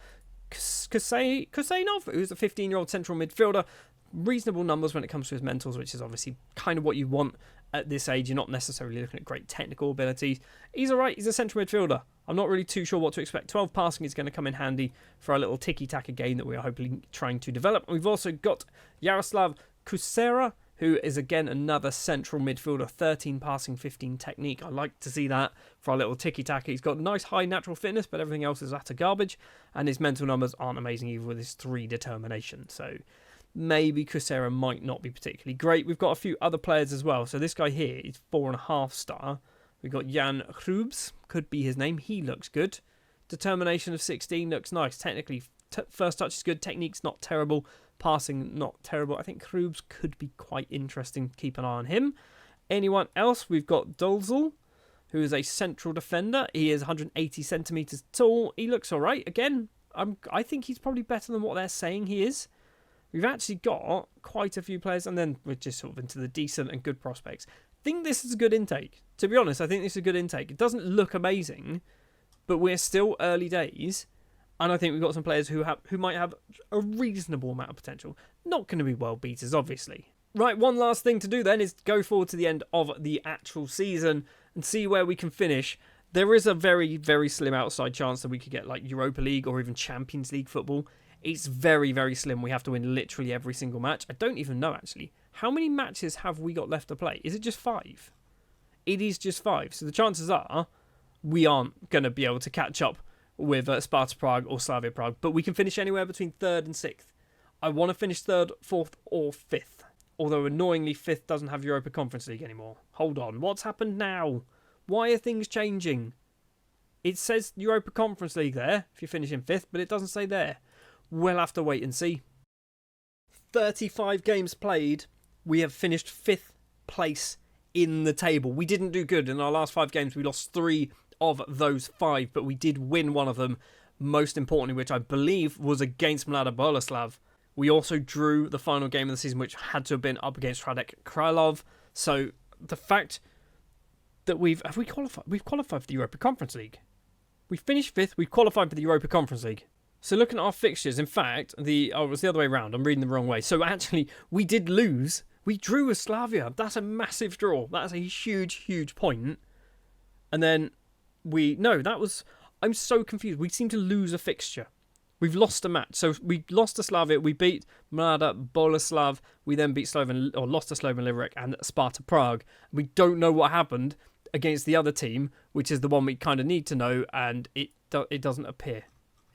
Kusainov, who's a 15-year-old central midfielder. Reasonable numbers when it comes to his mentals, which is obviously kind of what you want at this age. You're not necessarily looking at great technical abilities. He's all right. He's a central midfielder. I'm not really too sure what to expect. 12 passing is going to come in handy for our little tiki-taka game that we are hopefully trying to develop. We've also got Yaroslav Kusera, who is again another central midfielder, 13 passing, 15 technique. I like to see that for our little tiki-taka. He's got nice high natural fitness, but everything else is utter garbage, and his mental numbers aren't amazing either with his 3 determination. So maybe Kusera might not be particularly great. We've got a few other players as well. So this guy here is 4.5 star. We've got Jan Hrubs, could be his name. He looks good. Determination of 16 looks nice. Technically, first touch is good. Technique's not terrible. Passing, not terrible. I think Hrubs could be quite interesting. Keep an eye on him. Anyone else? We've got Dolzel, who is a central defender. He is 180 centimetres tall. He looks all right. Again, I think he's probably better than what they're saying he is. We've actually got quite a few players, and then we're just sort of into the decent and good prospects. I think this is a good intake. To be honest, I think this is a good intake. It doesn't look amazing, but we're still early days. And I think we've got some players who might have a reasonable amount of potential. Not going to be world beaters, obviously. Right, one last thing to do then is go forward to the end of the actual season and see where we can finish. There is a very, very slim outside chance that we could get Europa League or even Champions League football. It's very, very slim. We have to win literally every single match. I don't even know, actually. How many matches have we got left to play? Is it just 5? It is just 5. So the chances are we aren't going to be able to catch up with Sparta Prague or Slavia Prague, but we can finish anywhere between 3rd and 6th. I want to finish 3rd, 4th or 5th, although annoyingly 5th doesn't have Europa Conference League anymore. Hold on, what's happened now? Why are things changing? It says Europa Conference League there, if you finish in 5th, but it doesn't say there. We'll have to wait and see. 35 games played, we have finished 5th place in the table. We didn't do good in our last 5 games. We lost 3 of those 5, but we did win one of them, most importantly, which I believe was against Mlada Boleslav. We also drew the final game of the season, which had to have been up against Radek Krylov. So the fact that we've qualified for the Europa Conference League. We finished 5th, we've qualified for the Europa Conference League. So looking at our fixtures, in fact, it was the other way around. I'm reading the wrong way. So actually, we did lose. We drew with Slavia. That's a massive draw. That's a huge, huge point. And then I'm so confused. We seem to lose a fixture. We've lost a match. So we lost to Slavia. We beat Mlada Boleslav. We then beat lost to Slovan Liberec and Sparta Prague. We don't know what happened. against the other team, which is the one we kind of need to know, and it doesn't appear.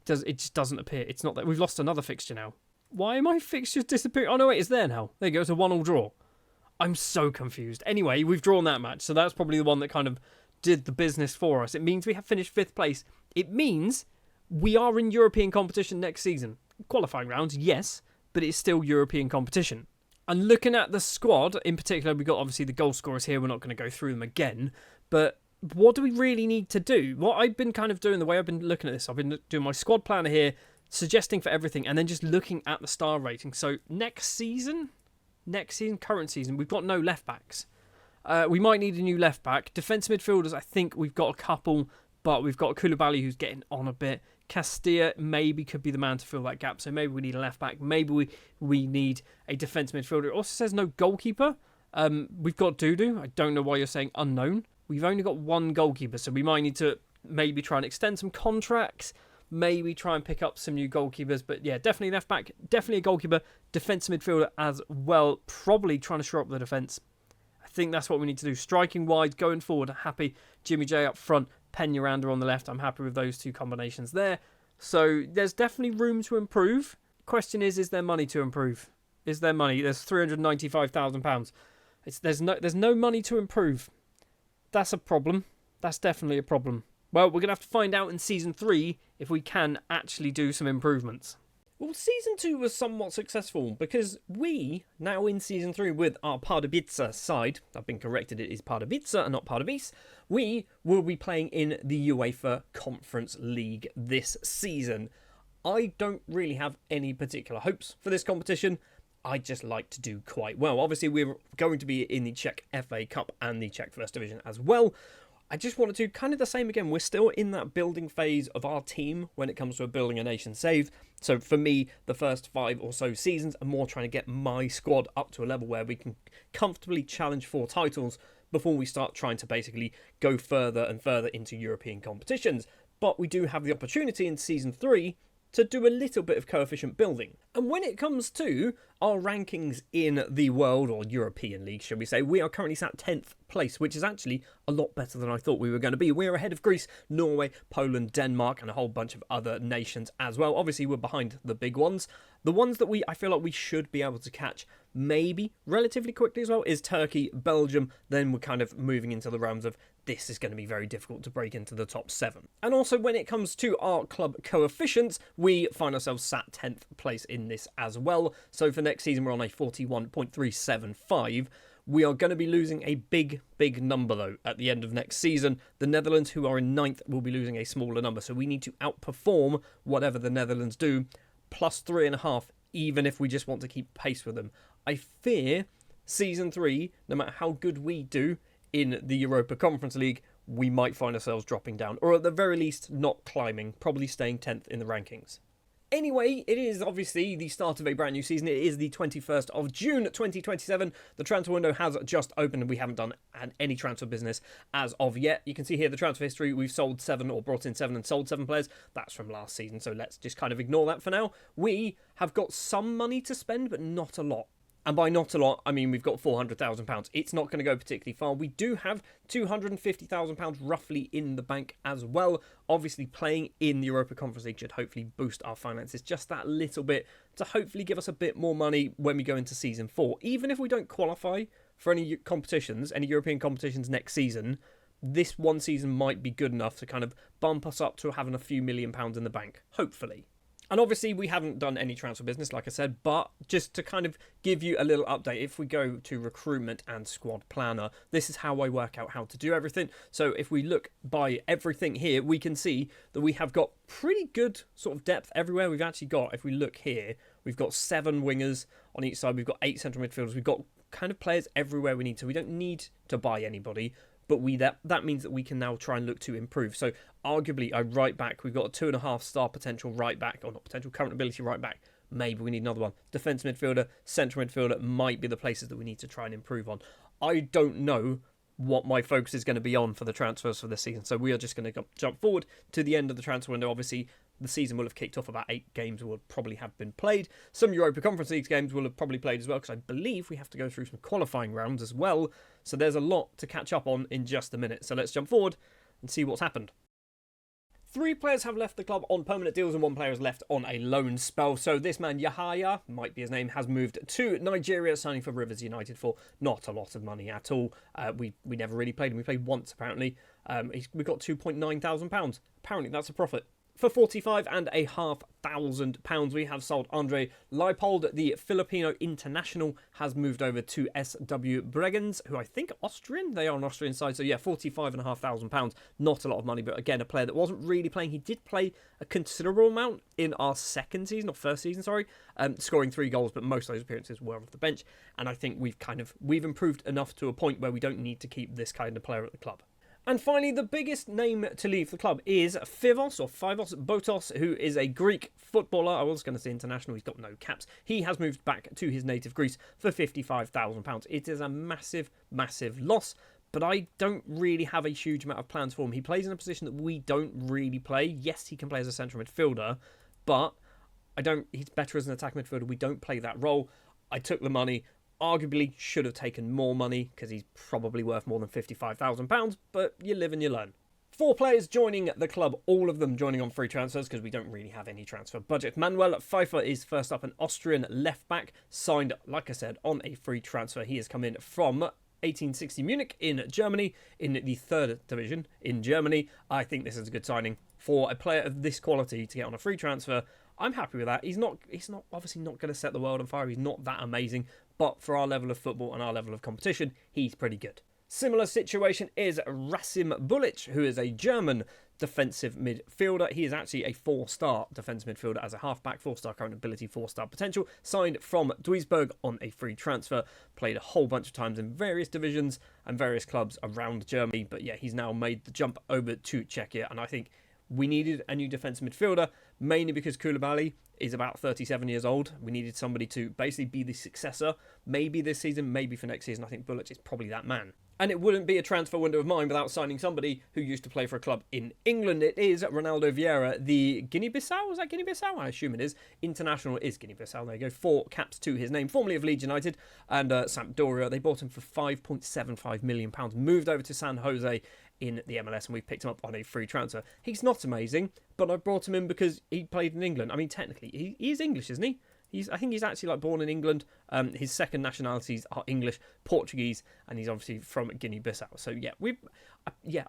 It just doesn't appear. It's not that we've lost another fixture now. Why are my fixtures disappearing? Oh no, wait, it's there now. There you go. It's a 1-1 draw. I'm so confused. Anyway, we've drawn that match, so that's probably the one that kind of did the business for us. It means we have finished 5th place. It means we are in European competition next season. Qualifying rounds, yes, but it's still European competition. And looking at the squad, in particular, we've got obviously the goal scorers here. We're not going to go through them again, but what do we really need to do? What I've been kind of doing, the way I've been looking at this, I've been doing my squad planner here, suggesting for everything, and then just looking at the star rating. So next season, current season, we've got no left backs. We might need a new left back. Defensive midfielders, I think we've got a couple, but we've got Koulibaly who's getting on a bit. Castilla maybe could be the man to fill that gap, so maybe we need a left back. Maybe we need a defensive midfielder. It also says no goalkeeper. We've got Dudu. I don't know why you're saying unknown. We've only got one goalkeeper, so we might need to maybe try and extend some contracts. Maybe try and pick up some new goalkeepers. But yeah, definitely left back, definitely a goalkeeper, defensive midfielder as well. Probably trying to shore up the defence. I think that's what we need to do. Striking wide, going forward, happy. Jimmy J up front, Peñaranda on the left. I'm happy with those two combinations there. So there's definitely room to improve. Question is there money to improve? Is there money? There's £395,000. There's no money to improve. That's a problem. That's definitely a problem. Well, we're going to have to find out in Season 3 if we can actually do some improvements. Well, Season 2 was somewhat successful because we, now in Season 3 with our Pardubice side, I've been corrected, it is Pardubice and not Pardubice, we will be playing in the UEFA Conference League this season. I don't really have any particular hopes for this competition. I just like to do quite well. Obviously, we're going to be in the Czech FA Cup and the Czech First Division as well. I just wanted to kind of the same again. We're still in that building phase of our team when it comes to building a nation save. So for me, the first 5 or so seasons are more trying to get my squad up to a level where we can comfortably challenge for titles before we start trying to basically go further and further into European competitions. But we do have the opportunity in Season 3 to do a little bit of coefficient building. And when it comes to our rankings in the World or European League, shall we say, we are currently sat 10th place, which is actually a lot better than I thought we were going to be. We're ahead of Greece, Norway, Poland, Denmark, and a whole bunch of other nations as well. Obviously, we're behind the big ones. The ones that I feel like we should be able to catch maybe relatively quickly as well is Turkey, Belgium. Then we're kind of moving into the realms of this is going to be very difficult to break into the top 7. And also when it comes to our club coefficients, we find ourselves sat 10th place in this as well. So for next season, we're on a 41.375. We are going to be losing a big number, though, at the end of next season. The Netherlands, who are in 9th, will be losing a smaller number. So we need to outperform whatever the Netherlands do, plus 3.5, even if we just want to keep pace with them. I fear Season 3, no matter how good we do in the Europa Conference League, we might find ourselves dropping down, or at the very least not climbing, probably staying 10th in the rankings. Anyway, it is obviously the start of a brand new season. It is the 21st of June 2027. The transfer window has just opened and we haven't done any transfer business as of yet. You can see here the transfer history. We've sold 7 or brought in 7 and sold 7 players. That's from last season, so let's just kind of ignore that for now. We have got some money to spend, but not a lot. And by not a lot, I mean we've got £400,000. It's not going to go particularly far. We do have £250,000 roughly in the bank as well. Obviously, playing in the Europa Conference League should hopefully boost our finances just that little bit to hopefully give us a bit more money when we go into Season 4. Even if we don't qualify for any competitions, any European competitions next season, this one season might be good enough to kind of bump us up to having a few £1,000,000 in the bank, hopefully. And obviously, we haven't done any transfer business, like I said, but just to kind of give you a little update, if we go to recruitment and squad planner, this is how I work out how to do everything. So if we look by everything here, we can see that we have got pretty good sort of depth everywhere. We've actually got, if we look here, we've got 7 wingers on each side. We've got 8 central midfielders. We've got kind of players everywhere we need to. We don't need to buy anybody. But that means that we can now try and look to improve. So arguably, a right back, we've got a 2.5-star potential right back, or not potential, current ability right back. Maybe we need another one. Defence midfielder, central midfielder might be the places that we need to try and improve on. I don't know what my focus is going to be on for the transfers for this season. So we are just going to jump forward to the end of the transfer window. Obviously, the season will have kicked off. About 8 games will probably have been played. Some Europa Conference League games will have probably played as well, because I believe we have to go through some qualifying rounds as well. So there's a lot to catch up on in just a minute. So let's jump forward and see what's happened. 3 players have left the club on permanent deals and 1 player has left on a loan spell. So this man, Yahaya, might be his name, has moved to Nigeria, signing for Rivers United for not a lot of money at all. We never really played him. We played once, apparently. We got £2,900. Apparently, that's a profit. For £45,500, we have sold Andre Leipold. The Filipino international has moved over to SW Bregenz, who I think are Austrian. They are an Austrian side. So yeah, £45,500. Not a lot of money, but again, a player that wasn't really playing. He did play a considerable amount in our first season, scoring 3 goals, but most of those appearances were off the bench. And I think we've improved enough to a point where we don't need to keep this kind of player at the club. And finally, the biggest name to leave the club is Fivos Botos, who is a Greek footballer. I was going to say international, he's got no caps. He has moved back to his native Greece for £55,000. It is a massive, massive loss, but I don't really have a huge amount of plans for him. He plays in a position that we don't really play. Yes, he can play as a central midfielder, but he's better as an attack midfielder. We don't play that role. I took the money. Arguably should have taken more money because he's probably worth more than £55,000, but you live and you learn. 4 players joining the club, all of them joining on free transfers because we don't really have any transfer budget. Manuel Pfeiffer is first up, an Austrian left-back, signed, like I said, on a free transfer. He has come in from 1860 Munich in Germany, in the 3rd division in Germany. I think this is a good signing for a player of this quality to get on a free transfer. I'm happy with that. He's not obviously not going to set the world on fire. He's not that amazing, but for our level of football and our level of competition, he's pretty good. Similar situation is Rasim Bulic, who is a German defensive midfielder. He is actually a 4-star defensive midfielder as a halfback, 4-star current ability, 4-star potential. Signed from Duisburg on a free transfer. Played a whole bunch of times in various divisions and various clubs around Germany. But yeah, he's now made the jump over to Czechia, and I think we needed a new defensive midfielder, mainly because Koulibaly is about 37 years old. We needed somebody to basically be the successor, maybe this season, maybe for next season. I think Bulic is probably that man. And it wouldn't be a transfer window of mine without signing somebody who used to play for a club in England. It is Ronaldo Vieira, the Guinea-Bissau. Is that Guinea-Bissau? I assume it is. International is Guinea-Bissau. There you go. 4 caps to his name. Formerly of Leeds United and Sampdoria. They bought him for £5.75 million. Moved over to San Jose in the MLS, and we picked him up on a free transfer. He's not amazing, but I brought him in because he played in England. I mean, technically, he is English, isn't he? I think he's actually born in England. His second nationalities are English, Portuguese, and he's obviously from Guinea-Bissau. So yeah,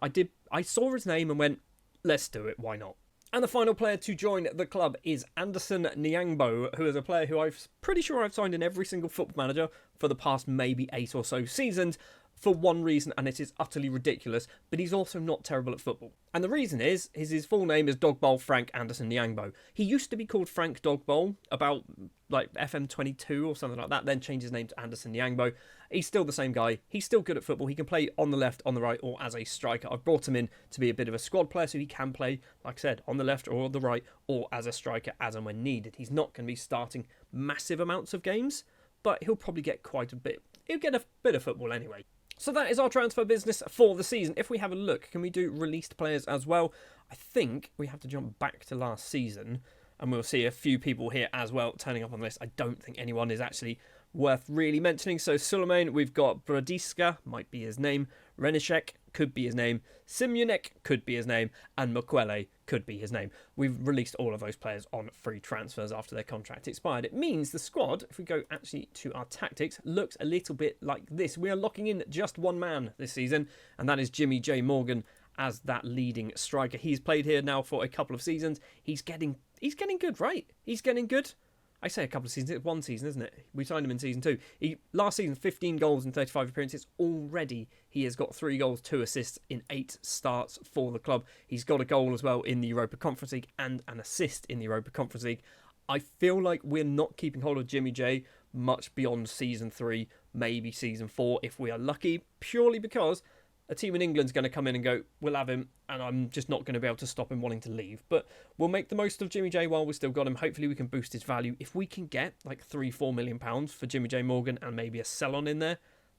I saw his name and went, let's do it. Why not? And the final player to join the club is Anderson Nyangbo, who is a player who I'm pretty sure I've signed in every single Football Manager for the past maybe 8 or so seasons. For one reason, and it is utterly ridiculous, but he's also not terrible at football. And the reason is his full name is Dogbowl Frank Anderson Nyangbo. He used to be called Frank Dogbowl about FM22 or something like that, then changed his name to Anderson Nyangbo. He's still the same guy. He's still good at football. He can play on the left, on the right, or as a striker. I've brought him in to be a bit of a squad player, so he can play, like I said, on the left or the right, or as a striker as and when needed. He's not going to be starting massive amounts of games, but he'll probably get quite a bit. He'll get a bit of football anyway. So that is our transfer business for the season. If we have a look, can we do released players as well? I think we have to jump back to last season, and we'll see a few people here as well turning up on the list. I don't think anyone is actually worth really mentioning. So Suleiman, we've got Bradiska, might be his name. Renishek could be his name. Simionek could be his name. And Mukwele could be his name. We've released all of those players on free transfers after their contract expired. It means the squad, if we go actually to our tactics, looks a little bit like this. We are locking in just one man this season, and that is Jimmy J. Morgan as that leading striker. He's played here now for a couple of seasons. He's getting good, right? He's getting good. I say a couple of seasons, it's one season, isn't it? We signed him in season 2. Last season, 15 goals and 35 appearances. Already, he has got 3 goals, 2 assists in 8 starts for the club. He's got a goal as well in the Europa Conference League and an assist in the Europa Conference League. I feel like we're not keeping hold of Jimmy J much beyond season 3, maybe season 4 if we are lucky, purely because a team in England's going to come in and go, we'll have him, and I'm just not going to be able to stop him wanting to leave. But we'll make the most of Jimmy J while we've still got him. Hopefully we can boost his value. If we can get like £3-4 million for Jimmy J Morgan and maybe a sell-on in there,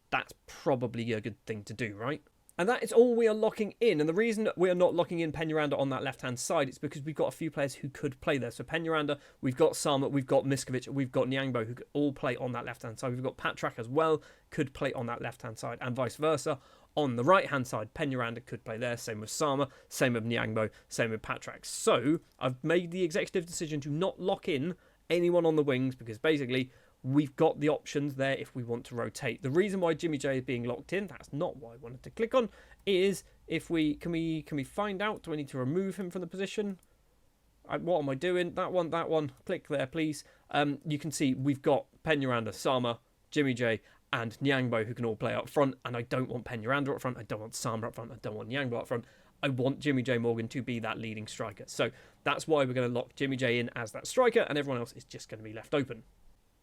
that's probably a good thing to do, right? And that is all we are locking in. And the reason we are not locking in Peñaranda on that left-hand side is because we've got a few players who could play there. So Peñaranda, we've got Sama, we've got Miskovic, we've got Nyangbo, who could all play on that left-hand side. We've got Patrak as well, could play on that left-hand side, and vice versa. On the right-hand side, Peñaranda could play there. Same with Sama, same with Nyangbo, same with Patrak. So I've made the executive decision to not lock in anyone on the wings because basically we've got the options there if we want to rotate. The reason why Jimmy J is being locked in, that's not what I wanted to click on, is if we can we find out, do I need to remove him from the position? What am I doing? That one. Click there, please. You can see we've got Peñaranda, Sama, Jimmy J, and Nyangbo who can all play up front. And I don't want Peñaranda up front. I don't want Sama up front. I don't want Nyangbo up front. I want Jimmy J Morgan to be that leading striker. So that's why we're going to lock Jimmy J in as that striker, and everyone else is just going to be left open.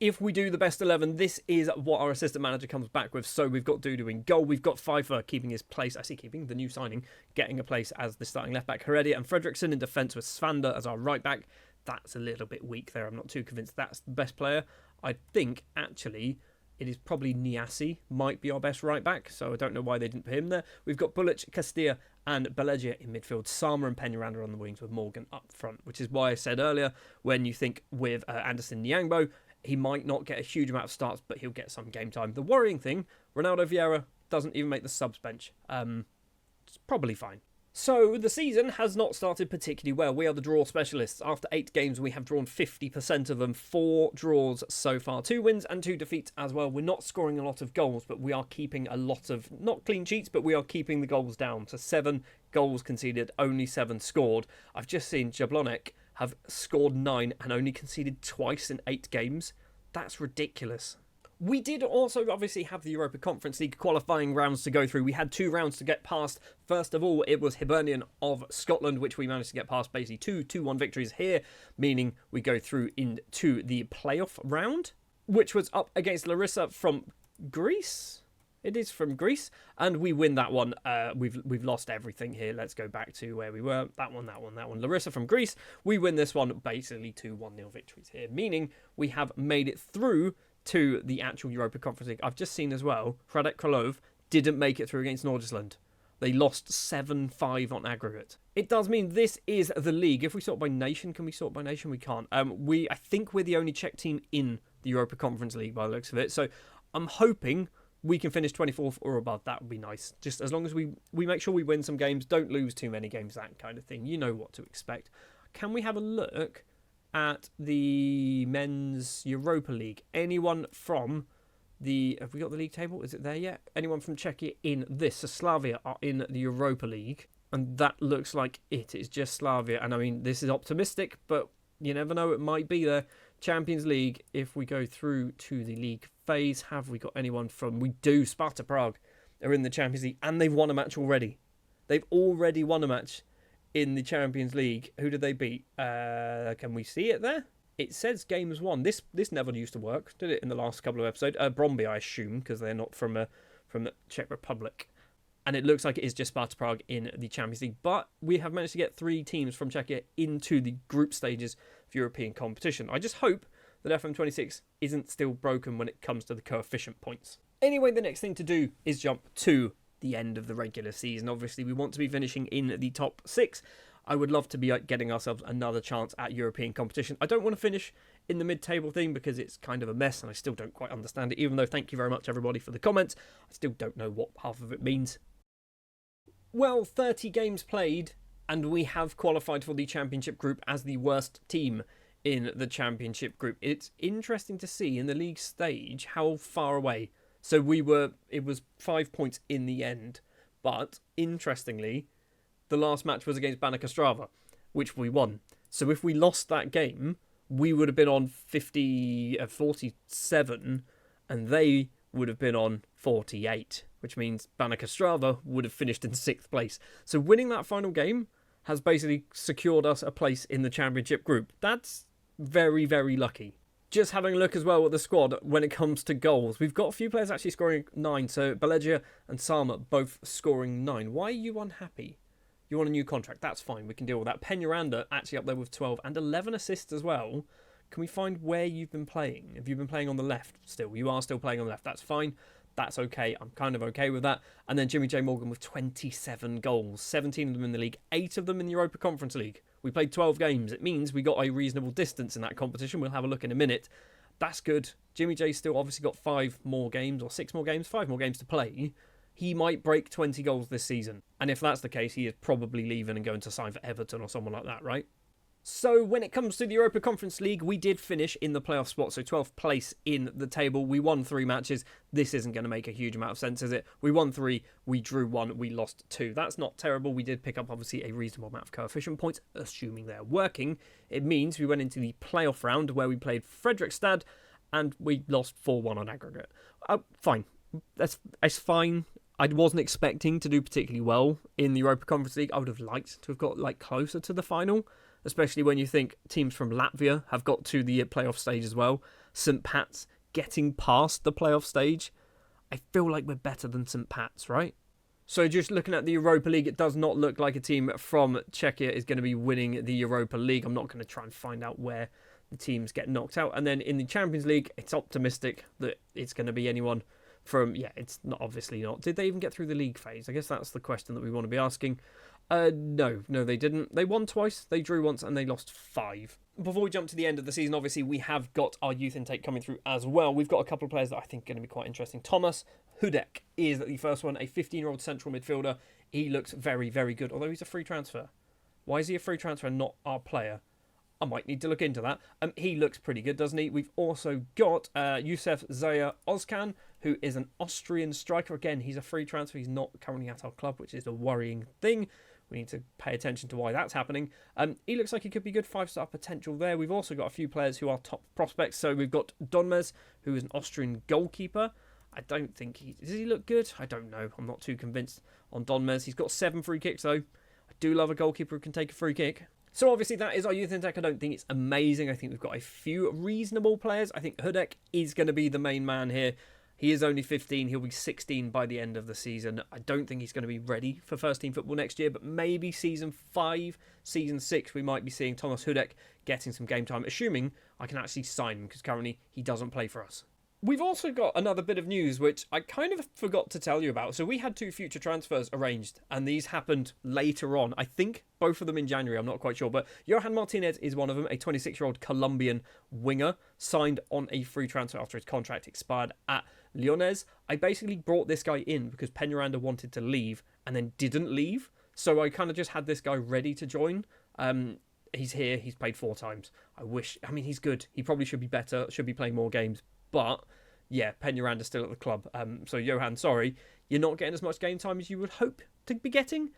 If we do the best 11, this is what our assistant manager comes back with. So we've got Dudu in goal. We've got Pfeiffer keeping his place. I see keeping the new signing, getting a place as the starting left back. Heredia and Fredriksson in defence with Svander as our right back. That's a little bit weak there. I'm not too convinced that's the best player. I think, actually, it is probably Niassi might be our best right back. So I don't know why they didn't put him there. We've got Bulic, Castilla and Belegia in midfield. Sama and Peñaranda on the wings with Morgan up front. Which is why I said earlier, when you think with Anderson Nyangbo, he might not get a huge amount of starts, but he'll get some game time. The worrying thing, Ronaldo Vieira doesn't even make the subs bench. It's probably fine. So the season has not started particularly well. We are the draw specialists. After 8 games, we have drawn 50% of them. 4 draws so far. 2 wins and 2 defeats as well. We're not scoring a lot of goals, but we are keeping a lot of, not clean sheets, but we are keeping the goals down. So 7 goals conceded, only 7 scored. I've just seen Jablonek have scored 9 and only conceded twice in 8 games. That's ridiculous. We did also obviously have the Europa Conference League qualifying rounds to go through. We had 2 rounds to get past. First of all, it was Hibernian of Scotland, which we managed to get past, basically 2-1 victories here, meaning we go through into the playoff round, which was up against Larissa from Greece. It is from Greece, and we win that one. We've lost everything here. Let's go back to where we were. That one. Larissa from Greece. We win this one, basically 2 1-0 victories here, meaning we have made it through to the actual Europa Conference League. I've just seen as well, Hradec Králové didn't make it through against Nordisland. They lost 7-5 on aggregate. It does mean this is the league. If we sort by nation, can we sort by nation? We can't. I think we're the only Czech team in the Europa Conference League by the looks of it. So I'm hoping we can finish 24th or above. That would be nice. Just as long as we make sure we win some games, don't lose too many games, that kind of thing. You know what to expect. Can we have a look at the men's Europa League? Anyone from the... Have we got the league table? Is it there yet? Anyone from Czechia in this? So Slavia are in the Europa League. And that looks like it is just Slavia. And I mean, this is optimistic, but you never know. It might be there. Champions League, if we go through to the league phase, have we got anyone from... We do. Sparta Prague are in the Champions League, and they've won a match already. They've already won a match in the Champions League. Who did they beat? Can we see it there? It says games won. This never used to work, did it, in the last couple of episodes? Bromby, I assume, because they're not from the Czech Republic. And it looks like it is just Sparta Prague in the Champions League. But we have managed to get 3 teams from Czechia into the group stages of European competition. I just hope that FM26 isn't still broken when it comes to the coefficient points. Anyway, the next thing to do is jump to the end of the regular season. Obviously, we want to be finishing in the top 6. I would love to be getting ourselves another chance at European competition. I don't want to finish in the mid-table thing because it's kind of a mess and I still don't quite understand it, even though thank you very much everybody for the comments. I still don't know what half of it means. Well, 30 games played and we have qualified for the championship group as the worst team in the championship group. It's interesting to see in the league stage how far away. So it was 5 points in the end, but interestingly, the last match was against Baník Ostrava, which we won. So if we lost that game, we would have been on 47, and they would have been on 48, which means Baník Ostrava would have finished in 6th place. So winning that final game has basically secured us a place in the championship group. That's very, very lucky. Just having a look as well at the squad when it comes to goals. We've got a few players actually scoring 9. So Belegia and Sama both scoring 9. Why are you unhappy? You want a new contract? That's fine. We can deal with that. Peñaranda actually up there with 12 and 11 assists as well. Can we find where you've been playing? Have you been playing on the left still? You are still playing on the left. That's fine. That's okay. I'm kind of okay with that. And then Jimmy J. Morgan with 27 goals, 17 of them in the league, 8 of them in the Europa Conference League. We played 12 games. It means we got a reasonable distance in that competition. We'll have a look in a minute. That's good. Jimmy J's still obviously got 5 more games, or 6 more games, 5 more games to play. He might break 20 goals this season. And if that's the case, he is probably leaving and going to sign for Everton or someone like that, right? So when it comes to the Europa Conference League, we did finish in the playoff spot, so 12th place in the table. We won 3 matches. This isn't going to make a huge amount of sense, is it? We won 3, we drew 1, we lost 2. That's not terrible. We did pick up, obviously, a reasonable amount of coefficient points, assuming they're working. It means we went into the playoff round where we played Fredrikstad, and we lost 4-1 on aggregate. Fine. That's fine. I wasn't expecting to do particularly well in the Europa Conference League. I would have liked to have got closer to the final, especially when you think teams from Latvia have got to the playoff stage as well. St. Pat's getting past the playoff stage. I feel like we're better than St. Pat's, right? So just looking at the Europa League, it does not look like a team from Czechia is going to be winning the Europa League. I'm not going to try and find out where the teams get knocked out. And then in the Champions League, it's optimistic that it's going to be anyone from... Yeah, it's not, obviously not. Did they even get through the league phase? I guess that's the question that we want to be asking. No, they didn't. They won twice, they drew once, and they lost 5. Before we jump to the end of the season, obviously, we have got our youth intake coming through as well. We've got a couple of players that I think are going to be quite interesting. Thomas Hudek is the first one, a 15-year-old central midfielder. He looks very, very good, although he's a free transfer. Why is he a free transfer and not our player? I might need to look into that. He looks pretty good, doesn't he? We've also got Youssef Zaya Ozkan, who is an Austrian striker. Again, he's a free transfer. He's not currently at our club, which is a worrying thing. We need to pay attention to why that's happening. He looks like he could be good 5-star potential there. We've also got a few players who are top prospects. So we've got Donmez, who is an Austrian goalkeeper. I don't think does he look good? I don't know. I'm not too convinced on Donmez. He's got 7 free kicks, though. I do love a goalkeeper who can take a free kick. So obviously that is our youth intake. I don't think it's amazing. I think we've got a few reasonable players. I think Hudek is going to be the main man here. He is only 15. He'll be 16 by the end of the season. I don't think he's going to be ready for first-team football next year, but maybe season 5, season 6, we might be seeing Thomas Hudek getting some game time, assuming I can actually sign him, because currently he doesn't play for us. We've also got another bit of news, which I kind of forgot to tell you about. So we had 2 future transfers arranged, and these happened later on. I think both of them in January, I'm not quite sure. But Johan Martinez is one of them, a 26-year-old Colombian winger, signed on a free transfer after his contract expired at Lyonès. I basically brought this guy in because Peñaranda wanted to leave and then didn't leave. So I kind of just had this guy ready to join. He's here. He's played 4 times. He's good. He probably should be better, should be playing more games. But, yeah, Peñaranda's still at the club. So, Johan, sorry, you're not getting as much game time as you would hope to be getting.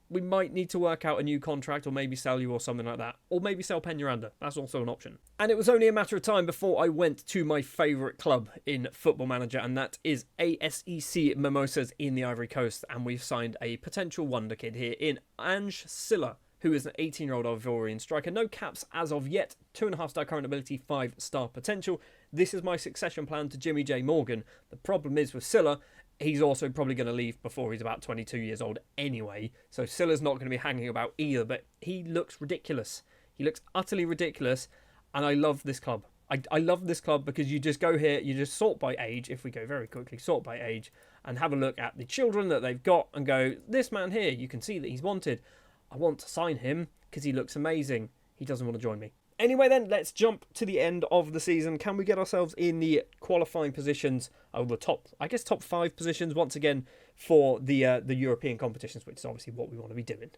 We might need to work out a new contract or maybe sell you or something like that. Or maybe sell Peñaranda. That's also an option. And it was only a matter of time before I went to my favourite club in Football Manager, and that is ASEC Mimosas in the Ivory Coast. And we've signed a potential wonder kid here in Ange Silla, who is an 18-year-old Ivorian striker. No caps as of yet. 2.5-star current ability, 5-star potential. This is my succession plan to Jimmy J. Morgan. The problem is with Silla, he's also probably going to leave before he's about 22 years old anyway. So Silla's not going to be hanging about either, but he looks ridiculous. He looks utterly ridiculous, and I love this club. I love this club because you just go here, you just sort by age, if we go very quickly, sort by age, and have a look at the children that they've got and go, this man here, you can see that he's wanted. I want to sign him because he looks amazing. He doesn't want to join me. Anyway then, let's jump to the end of the season. Can we get ourselves in the qualifying positions, the top 5 positions once again for the European competitions, which is obviously what we want to be doing.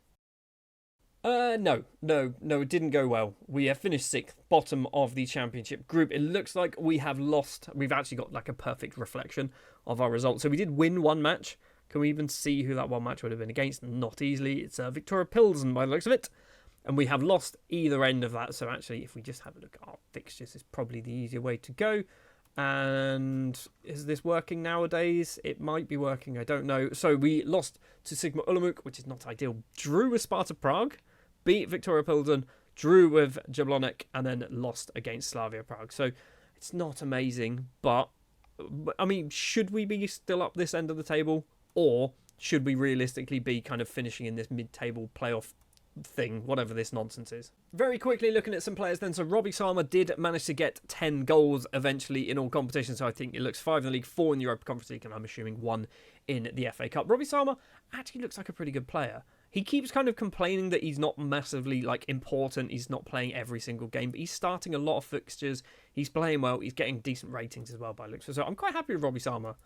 No, it didn't go well. We have finished 6th, bottom of the championship group. It looks like we have lost. We've actually got like a perfect reflection of our results. So we did win 1 match. Can we even see who that 1 match would have been against? Not easily. It's Victoria Pilsen by the looks of it. And we have lost either end of that. So actually, if we just have a look at our fixtures, it's probably the easier way to go. And is this working nowadays? It might be working. I don't know. So we lost to Sigma Olomouc, which is not ideal. Drew with Sparta Prague, beat Victoria Pilsen, drew with Jablonec, and then lost against Slavia Prague. So it's not amazing. But, I mean, should we be still up this end of the table? Or should we realistically be kind of finishing in this mid-table playoff thing, whatever this nonsense is. Very quickly looking at some players then. So Robbie Sarma did manage to get 10 goals eventually in all competitions. So I think it looks 5 in the league, 4 in the Europa Conference League, and I'm assuming 1 in the FA Cup. Robbie Sarma actually looks like a pretty good player. He keeps kind of complaining that he's not massively important. He's not playing every single game, but he's starting a lot of fixtures. He's playing well. He's getting decent ratings as well by looks. So I'm quite happy with Robbie Sarma.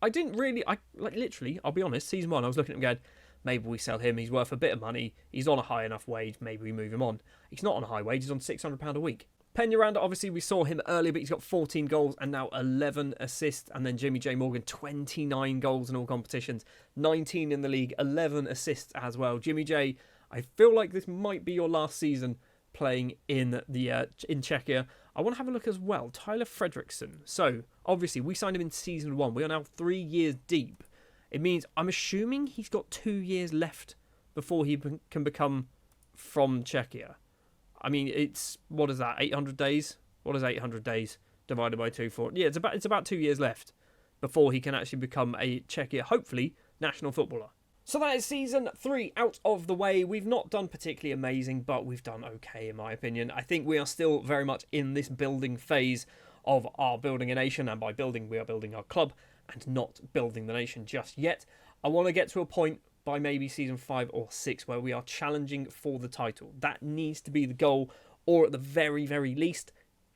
Literally, I'll be honest, season 1, I was looking at him going, maybe we sell him. He's worth a bit of money. He's on a high enough wage. Maybe we move him on. He's not on a high wage. He's on £600 a week. Peñaranda, obviously, we saw him earlier, but he's got 14 goals and now 11 assists. And then Jimmy J. Morgan, 29 goals in all competitions, 19 in the league, 11 assists as well. Jimmy J, I feel like this might be your last season playing in Czechia. I want to have a look as well. Tyler Fredriksson. So, obviously, we signed him in season 1. We are now 3 years deep. It means, I'm assuming he's got 2 years left before he can become from Czechia. I mean, what is that, 800 days? What is 800 days divided by 2 for? Yeah, it's about 2 years left before he can actually become a Czechia, hopefully, national footballer. So that is season 3 out of the way. We've not done particularly amazing, but we've done okay, in my opinion. I think we are still very much in this building phase of our building a nation, and by building, we are building our club and not building the nation just yet. I want to get to a point by maybe season 5 or 6 where we are challenging for the title. That needs to be the goal, or at the very, very least,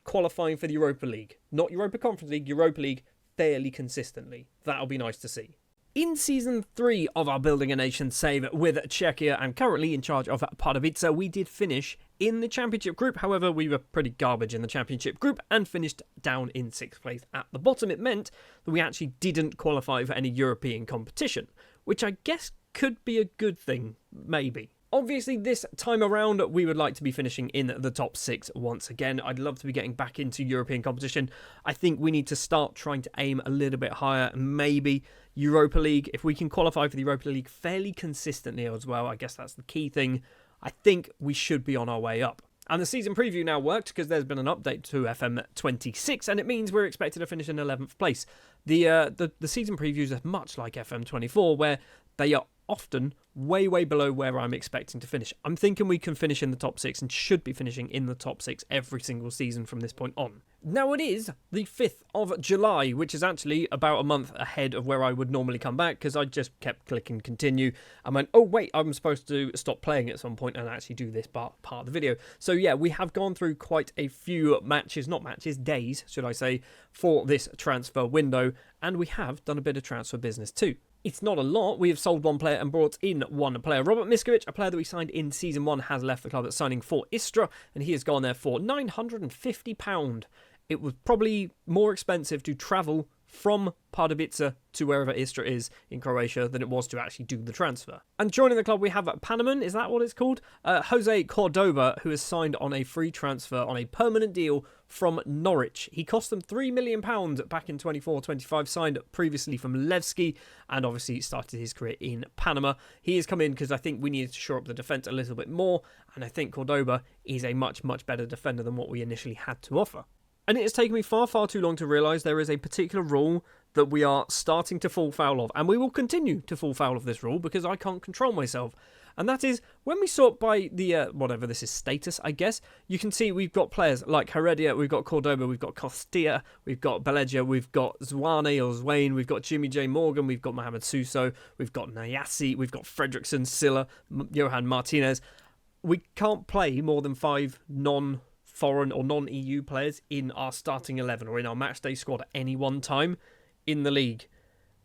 qualifying for the Europa League. Not Europa Conference League, Europa League fairly consistently. That'll be nice to see. In season 3 of our Building a Nation save with Czechia and currently in charge of Pardubice, we did finish in the championship group. However, we were pretty garbage in the championship group and finished down in 6th place at the bottom. It meant that we actually didn't qualify for any European competition, which I guess could be a good thing, maybe. Obviously, this time around, we would like to be finishing in the top 6 once again. I'd love to be getting back into European competition. I think we need to start trying to aim a little bit higher. Maybe Europa League. If we can qualify for the Europa League fairly consistently as well, I guess that's the key thing. I think we should be on our way up. And the season preview now worked because there's been an update to FM26, and it means we're expected to finish in 11th place. The season previews are much like FM24, where they are often way, way below where I'm expecting to finish. I'm thinking we can finish in the top 6 and should be finishing in the top 6 every single season from this point on. Now it is the 5th of July, which is actually about a month ahead of where I would normally come back because I just kept clicking continue and went, oh wait, I'm supposed to stop playing at some point and actually do this part of the video. So yeah, we have gone through quite a few days, should I say, for this transfer window, and we have done a bit of transfer business too. It's not a lot. We have sold one player and brought in one player. Robert Miskovic, a player that we signed in Season 1, has left the club at signing for Istra, and he has gone there for £950. It was probably more expensive to travel from Pardubice to wherever Istra is in Croatia than it was to actually do the transfer. And joining the club we have Panaman, is that what it's called? Jose Cordoba, who has signed on a free transfer on a permanent deal from Norwich. He cost them £3 million back in 24-25, signed previously from Levski, and obviously started his career in Panama. He has come in because I think we needed to shore up the defence a little bit more, and I think Cordoba is a much, much better defender than what we initially had to offer. And it has taken me far, far too long to realise there is a particular rule that we are starting to fall foul of. And we will continue to fall foul of this rule because I can't control myself. And that is, when we sort by the, whatever this is, status, I guess, you can see we've got players like Heredia, we've got Cordoba, we've got Costilla, we've got Belegia, we've got Zwane, we've got Jimmy J. Morgan, we've got Mohamed Suso, we've got Nayasi, we've got Fredriksson, Silla, Johan Martinez. We can't play more than 5 non-foreign or non-EU players in our starting 11 or in our matchday squad at any one time in the league,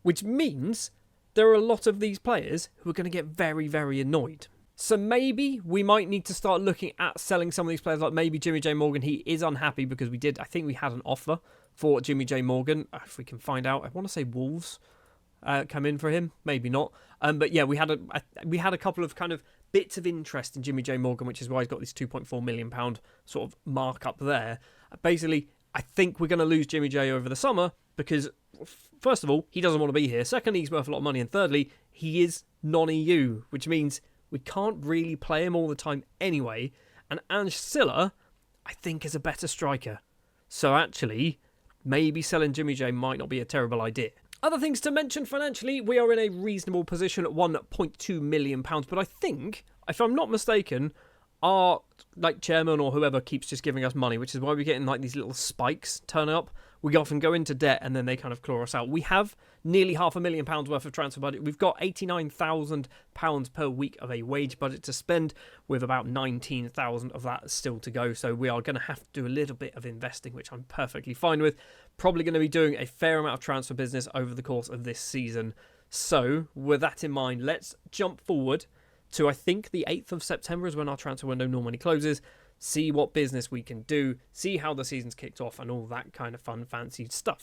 which means there are a lot of these players who are going to get very, very annoyed. So maybe we might need to start looking at selling some of these players, like maybe Jimmy J. Morgan. He is unhappy because I think we had an offer for Jimmy J. Morgan. If we can find out, I want to say Wolves come in for him, maybe not. But yeah, we had a couple of kind of bits of interest in Jimmy J. Morgan, which is why he's got this £2.4 million sort of markup there. Basically, I think we're going to lose Jimmy J over the summer because, first of all, he doesn't want to be here. Secondly, he's worth a lot of money. And thirdly, he is non-EU, which means we can't really play him all the time anyway. And Ange Silla, I think, is a better striker. So actually, maybe selling Jimmy J might not be a terrible idea. Other things to mention financially, we are in a reasonable position at £1.2 million, but I think if I'm not mistaken, our chairman or whoever keeps just giving us money, which is why we're getting these little spikes turn up. We often go into debt and then they kind of claw us out. We have nearly £500,000 worth of transfer budget. We've got £89,000 per week of a wage budget to spend, with about 19,000 of that still to go. So we are going to have to do a little bit of investing, which I'm perfectly fine with. Probably going to be doing a fair amount of transfer business over the course of this season. So with that in mind, let's jump forward to, I think, the 8th of September is when our transfer window normally closes. See what business we can do, see how the season's kicked off, and all that kind of fun, fancy stuff.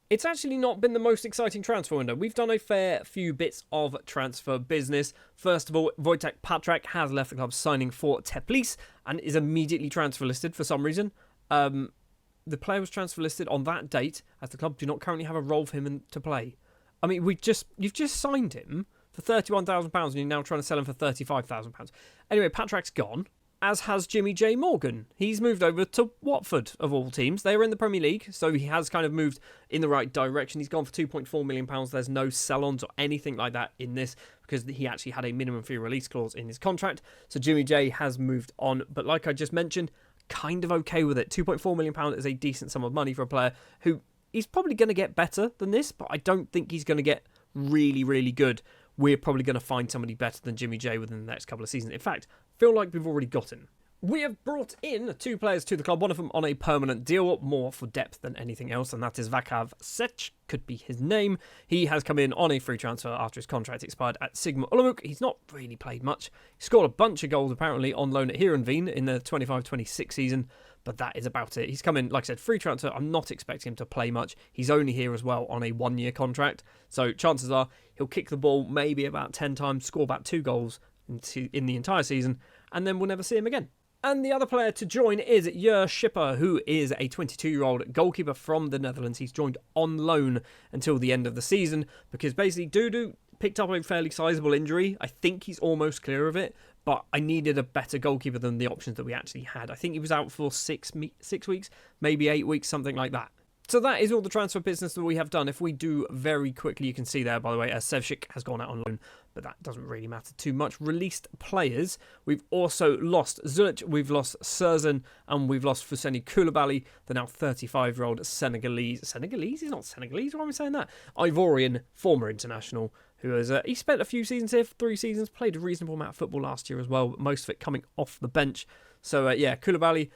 It's actually not been the most exciting transfer window. We've done a fair few bits of transfer business. First of all, Wojtek Patrak has left the club, signing for Teplice, and is immediately transfer listed for some reason. The player was transfer listed on that date, as the club do not currently have a role for him to play. I mean, you've just signed him for £31,000, and you're now trying to sell him for £35,000. Anyway, Patrak's gone, as has Jimmy J. Morgan. He's moved over to Watford, of all teams. They are in the Premier League, so he has kind of moved in the right direction. He's gone for £2.4 million. There's no sell-ons or anything like that in this, because he actually had a minimum fee release clause in his contract. So Jimmy J has moved on. But like I just mentioned, kind of okay with it. £2.4 million is a decent sum of money for a player who he's probably going to get better than this, but I don't think he's going to get really, really good. We're probably going to find somebody better than Jimmy J within the next couple of seasons. In fact, I feel like we've already got him. We have brought in 2 players to the club, one of them on a permanent deal, more for depth than anything else, and that is Vakav Sech, could be his name. He has come in on a free transfer after his contract expired at Sigma Olomouc. He's not really played much. He scored a bunch of goals, apparently, on loan at Heerenveen in the 25-26 season, but that is about it. He's come in, like I said, free transfer. I'm not expecting him to play much. He's only here as well on a 1-year contract, so chances are he'll kick the ball maybe about 10 times, score about 2 goals in the entire season, and then we'll never see him again. And the other player to join is Jur Schipper, who is a 22-year-old goalkeeper from the Netherlands. He's joined on loan until the end of the season because basically Dudu picked up a fairly sizable injury. I think he's almost clear of it, but I needed a better goalkeeper than the options that we actually had. I think he was out for 6 weeks, maybe 8 weeks, something like that. So that is all the transfer business that we have done. If we do very quickly, you can see there, by the way, Sevcik has gone out on loan, but that doesn't really matter too much. Released players, we've also lost Zulic, we've lost Serzan, and we've lost Fousseni Koulibaly, the now 35-year-old Senegalese. Senegalese? He's not Senegalese, why am I saying that? Ivorian former international, who has he spent a few seasons here, 3 seasons, played a reasonable amount of football last year as well, but most of it coming off the bench. So yeah, Koulibaly,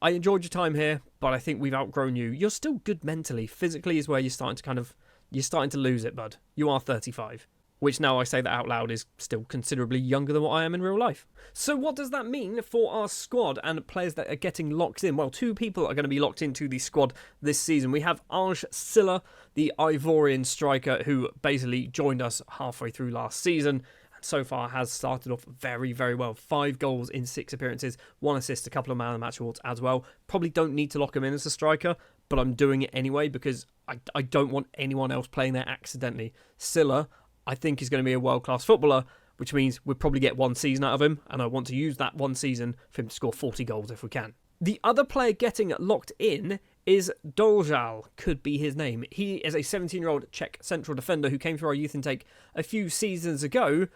I enjoyed your time here, but I think we've outgrown you. You're still good mentally. Physically is where you're starting to lose it, bud. You are 35, which now I say that out loud is still considerably younger than what I am in real life. So what does that mean for our squad and players that are getting locked in? Well, 2 people are going to be locked into the squad this season. We have Ange Silla, the Ivorian striker who basically joined us halfway through last season. So far has started off very, very well. 5 goals in 6 appearances, 1 assist, a couple of man of the match awards as well. Probably don't need to lock him in as a striker, but I'm doing it anyway because I don't want anyone else playing there accidentally. Silla, I think, is going to be a world-class footballer, which means we'll probably get 1 season out of him, and I want to use that 1 season for him to score 40 goals if we can. The other player getting locked in is Doljal, could be his name. He is a 17-year-old Czech central defender who came through our youth intake a few seasons ago,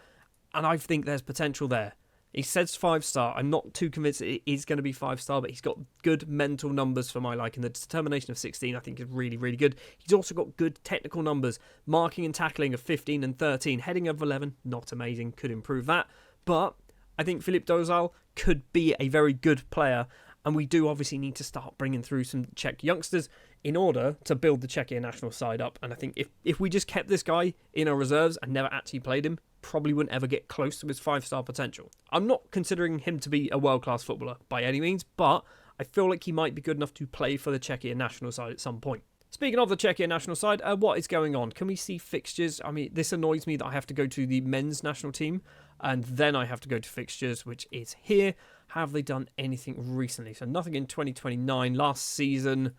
and I think there's potential there. He says 5-star. I'm not too convinced it is going to be 5-star, but he's got good mental numbers for my liking. The determination of 16, I think, is really, really good. He's also got good technical numbers. Marking and tackling of 15 and 13. Heading of 11, not amazing. Could improve that. But I think Filip Dozal could be a very good player. And we do obviously need to start bringing through some Czech youngsters in order to build the Czechia national side up. And I think if we just kept this guy in our reserves and never actually played him, probably wouldn't ever get close to his 5-star potential. I'm not considering him to be a world-class footballer by any means, but I feel like he might be good enough to play for the Czechia national side at some point. Speaking of the Czechia national side, what is going on? Can we see fixtures? I mean, this annoys me that I have to go to the men's national team and then I have to go to fixtures, which is here. Have they done anything recently? So nothing in 2029. Last season,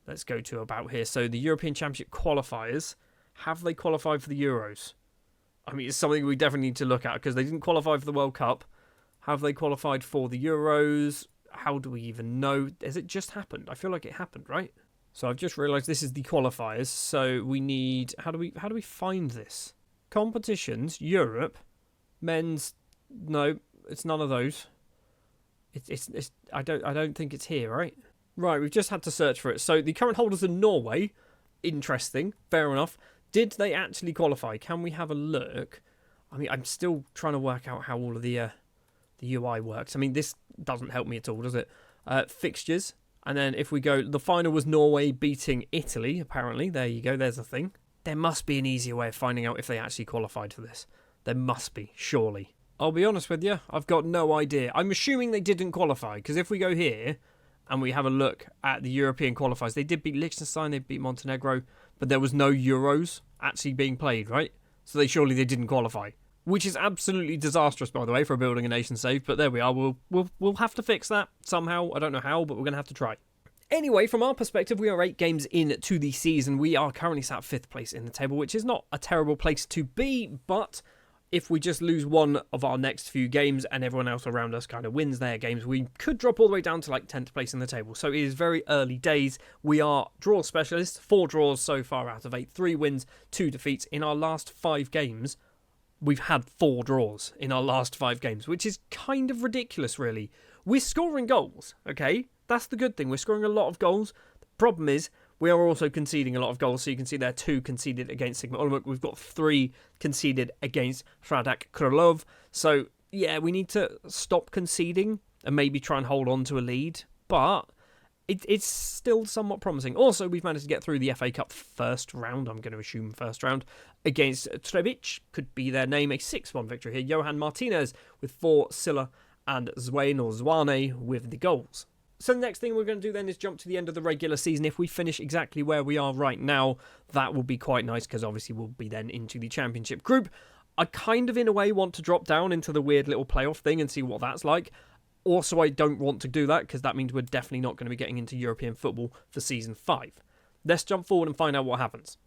let's go to about here. So the European Championship qualifiers, have they qualified for the Euros? I mean, it's something we definitely need to look at because they didn't qualify for the World Cup. Have they qualified for the Euros? How do we even know? Has it just happened? I feel like it happened, right? So I've just realised this is the qualifiers. So we need... How do we find this? Competitions, Europe, men's No, it's none of those. I don't think it's here, right? Right, we've just had to search for it. So the current holders in Norway, interesting, fair enough. Did they actually qualify? Can we have a look? I mean, I'm still trying to work out how all of the UI works. I mean, this doesn't help me at all, does it? Fixtures, and then if we go, the final was Norway beating Italy, apparently. There you go, there's a thing. There must be an easier way of finding out if they actually qualified for this. There must be, surely. I'll be honest with you, I've got no idea. I'm assuming they didn't qualify, because if we go here and we have a look at the European qualifiers, they did beat Liechtenstein, they beat Montenegro, but there was no Euros actually being played, right? So surely they didn't qualify, which is absolutely disastrous, by the way, for building a nation save. But there we are. We'll have to fix that somehow. I don't know how, but we're going to have to try. Anyway, from our perspective, we are 8 games into the season. We are currently sat 5th place in the table, which is not a terrible place to be, but if we just lose one of our next few games and everyone else around us kind of wins their games, we could drop all the way down to like 10th place in the table. So it is very early days. We are draw specialists, 4 draws so far out of 8, 3 wins, 2 defeats. In our last 5 games, we've had 4 draws in our last 5 games, which is kind of ridiculous, really. We're scoring goals, okay? That's the good thing. We're scoring a lot of goals. The problem is, we are also conceding a lot of goals. So you can see there 2 conceded against Sigma Olomouc. We've got 3 conceded against Hradec Krylov. So, yeah, we need to stop conceding and maybe try and hold on to a lead. But it's still somewhat promising. Also, we've managed to get through the FA Cup first round. I'm going to assume first round. Against Trebic, could be their name. A 6-1 victory here. Johan Martinez with 4, Silla and Zwane with the goals. So the next thing we're going to do then is jump to the end of the regular season. If we finish exactly where we are right now, that will be quite nice because obviously we'll be then into the championship group. I kind of in a way want to drop down into the weird little playoff thing and see what that's like. Also, I don't want to do that because that means we're definitely not going to be getting into European football for season 5. Let's jump forward and find out what happens.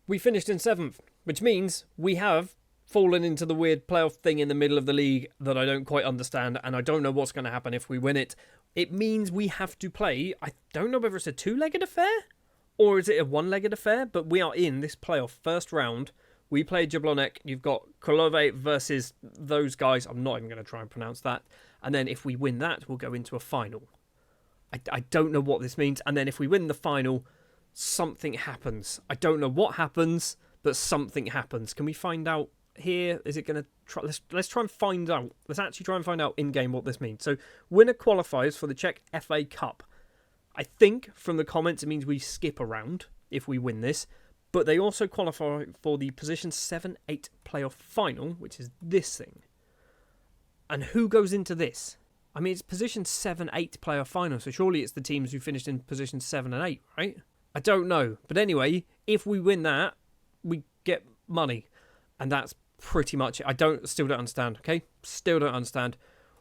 We finished in 7th, which means we have fallen into the weird playoff thing in the middle of the league that I don't quite understand, and I don't know what's going to happen if we win it. It means we have to play, I don't know whether it's a 2-legged affair or is it a 1-legged affair, but we are in this playoff first round. We play Jablonec, you've got Krylov versus those guys, I'm not even going to try and pronounce that, and then if we win that, we'll go into a final. I don't know what this means, and then if we win the final, something happens. I don't know what happens, but something happens. Can we find out here? Is it going to try? Let's try and find out. Let's actually try and find out in game what this means. So winner qualifies for the Czech FA Cup. I think from the comments it means we skip a round if we win this, but they also qualify for the position 7-8 playoff final, which is this thing. And who goes into this? I mean, it's position 7-8 playoff final, so surely it's the teams who finished in position 7 and 8, right? I don't know, but anyway, if we win that, we get money, and that's pretty much it. Still don't understand, okay? Still don't understand.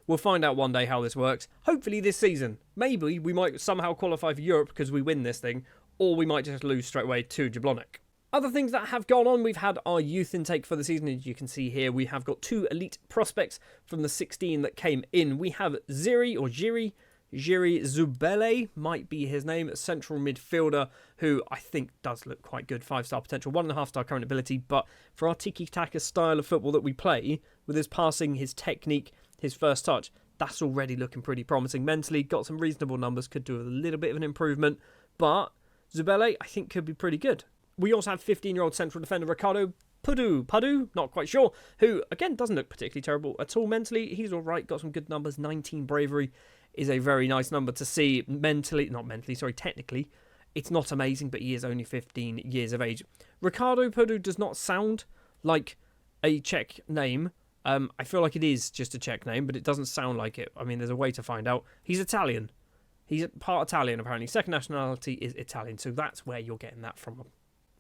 We'll find out one day how this works. Hopefully this season. Maybe we might somehow qualify for Europe because we win this thing, or we might just lose straight away to Jablonec. Other things that have gone on, we've had our youth intake for the season. As you can see here, we have got 2 elite prospects from the 16 that came in. We have Jiri Zubele, might be his name, a central midfielder who I think does look quite good. 5-star potential, 1.5-star current ability, but for our tiki-taka style of football that we play, with his passing, his technique, his first touch, that's already looking pretty promising. Mentally, got some reasonable numbers, could do a little bit of an improvement, but Zubele, I think, could be pretty good. We also have 15-year-old central defender Ricardo Padu, not quite sure, who, again, doesn't look particularly terrible at all mentally. He's all right, got some good numbers. 19 bravery is a very nice number to see. Technically, it's not amazing, but he is only 15 years of age. Ricardo Padu does not sound like a Czech name. I feel like it is just a Czech name, but it doesn't sound like it. I mean, there's a way to find out. He's Italian. He's part Italian, apparently. Second nationality is Italian, so that's where you're getting that from.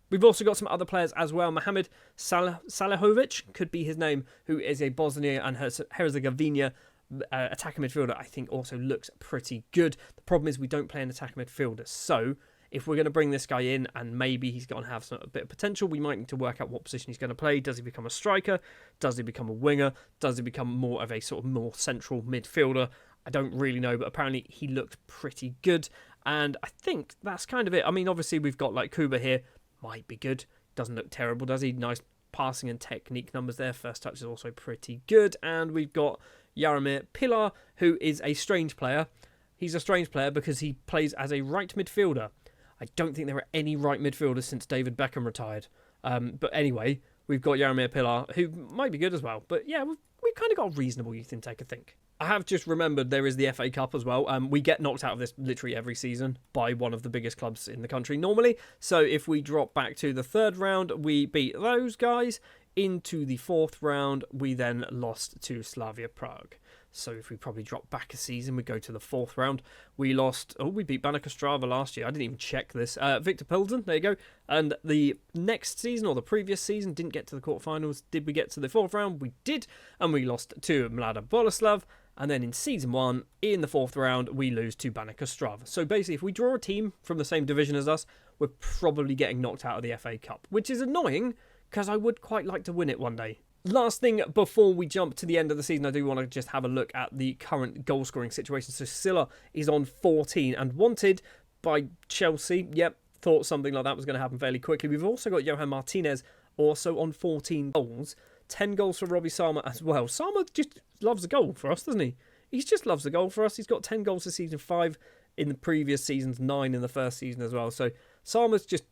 We've also got some other players as well. Mohamed Salahovic could be his name, who is a Bosnia and Herzegovina attacker midfielder. I think also looks pretty good. The problem is we don't play an attacker midfielder. So if we're going to bring this guy in and maybe he's going to have a bit of potential, we might need to work out what position he's going to play. Does he become a striker? Does he become a winger? Does he become more of a sort of more central midfielder? I don't really know, but apparently he looked pretty good. And I think that's kind of it. I mean, obviously we've got like Kuba here. Might be good. Doesn't look terrible, does he? Nice passing and technique numbers there. First touch is also pretty good. And we've got Jaromir Pilar, who is a strange player. He's a strange player because he plays as a right midfielder. I don't think there are any right midfielders since David Beckham retired. But anyway, we've got Jaromir Pilar, who might be good as well. But yeah, we've kind of got a reasonable youth intake, I think. I have just remembered there is the FA Cup as well. We get knocked out of this literally every season by one of the biggest clubs in the country normally. So if we drop back to the third round, we beat those guys. Into the fourth round, we then lost to Slavia Prague. So if we probably drop back a season, we go to the fourth round. We beat Banaka Strava last year. I didn't even check this. Victor Pilsen, there you go. And the next season, or the previous season, didn't get to the quarterfinals. Did we get to the fourth round? We did. And we lost to Mlada Boleslav. And then in season 1, in the fourth round, we lose to Banaka Strava. So basically, if we draw a team from the same division as us, we're probably getting knocked out of the FA Cup, which is annoying because I would quite like to win it one day. Last thing before we jump to the end of the season, I do want to just have a look at the current goal scoring situation. So Silla is on 14 and wanted by Chelsea. Yep, thought something like that was going to happen fairly quickly. We've also got Johan Martinez also on 14 goals. 10 goals for Robbie Sama as well. Sama just loves a goal for us, doesn't he? He just loves a goal for us. He's got 10 goals this season, 5 in the previous seasons, 9 in the first season as well. So Sama's just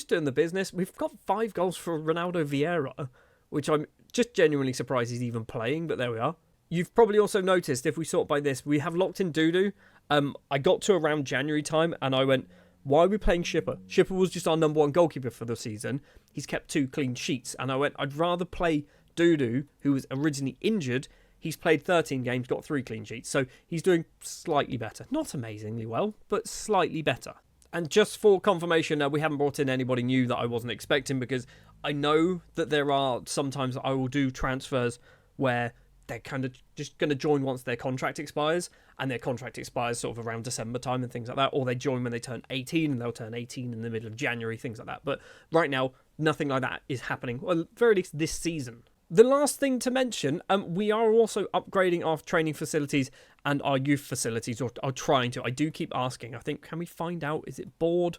doing the business. We've got 5 goals for Ronaldo Vieira, which I'm just genuinely surprised he's even playing, but there we are. You've probably also noticed, if we sort by this, we have locked in Dudu. I got to around January time and I went, why are we playing Schipper? Schipper was just our number 1 goalkeeper for the season. He's kept 2 clean sheets. And I went, I'd rather play Dudu, who was originally injured. He's played 13 games, got 3 clean sheets. So he's doing slightly better. Not amazingly well, but slightly better. And just for confirmation, we haven't brought in anybody new that I wasn't expecting, because I know that there are sometimes I will do transfers where they're kind of just going to join once their contract expires, and their contract expires sort of around December time and things like that, or they join when they turn 18 and they'll turn 18 in the middle of January, things like that. But right now, nothing like that is happening, well, at the very least this season. The last thing to mention, we are also upgrading our training facilities and our youth facilities, or are trying to. I do keep asking. I think, can we find out? Is it board?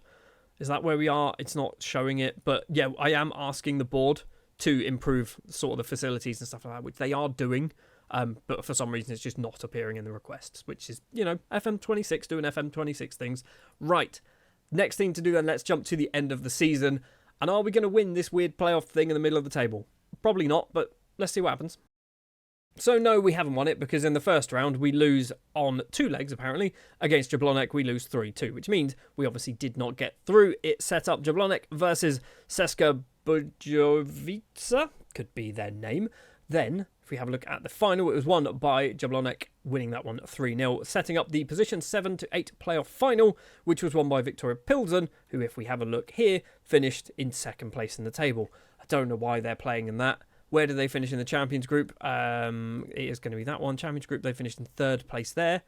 Is that where we are? It's not showing it. But yeah, I am asking the board to improve sort of the facilities and stuff like that, which they are doing. But for some reason, it's just not appearing in the requests, which is, FM26 doing FM26 things. Right. Next thing to do then, let's jump to the end of the season. And are we going to win this weird playoff thing in the middle of the table? Probably not, but let's see what happens. So no, we haven't won it, because in the first round we lose on 2 legs apparently. Against Jablonec we lose 3-2, which means we obviously did not get through. It set up Jablonec versus Ceska Bujovica, could be their name. Then, if we have a look at the final, it was won by Jablonec, winning that one 3-0, setting up the position 7 to 8 playoff final, which was won by Victoria Pilsen, who, if we have a look here, finished in second place in the table. I don't know why they're playing in that. Where did they finish in the Champions Group? It is going to be that one. Champions Group, they finished in third place there.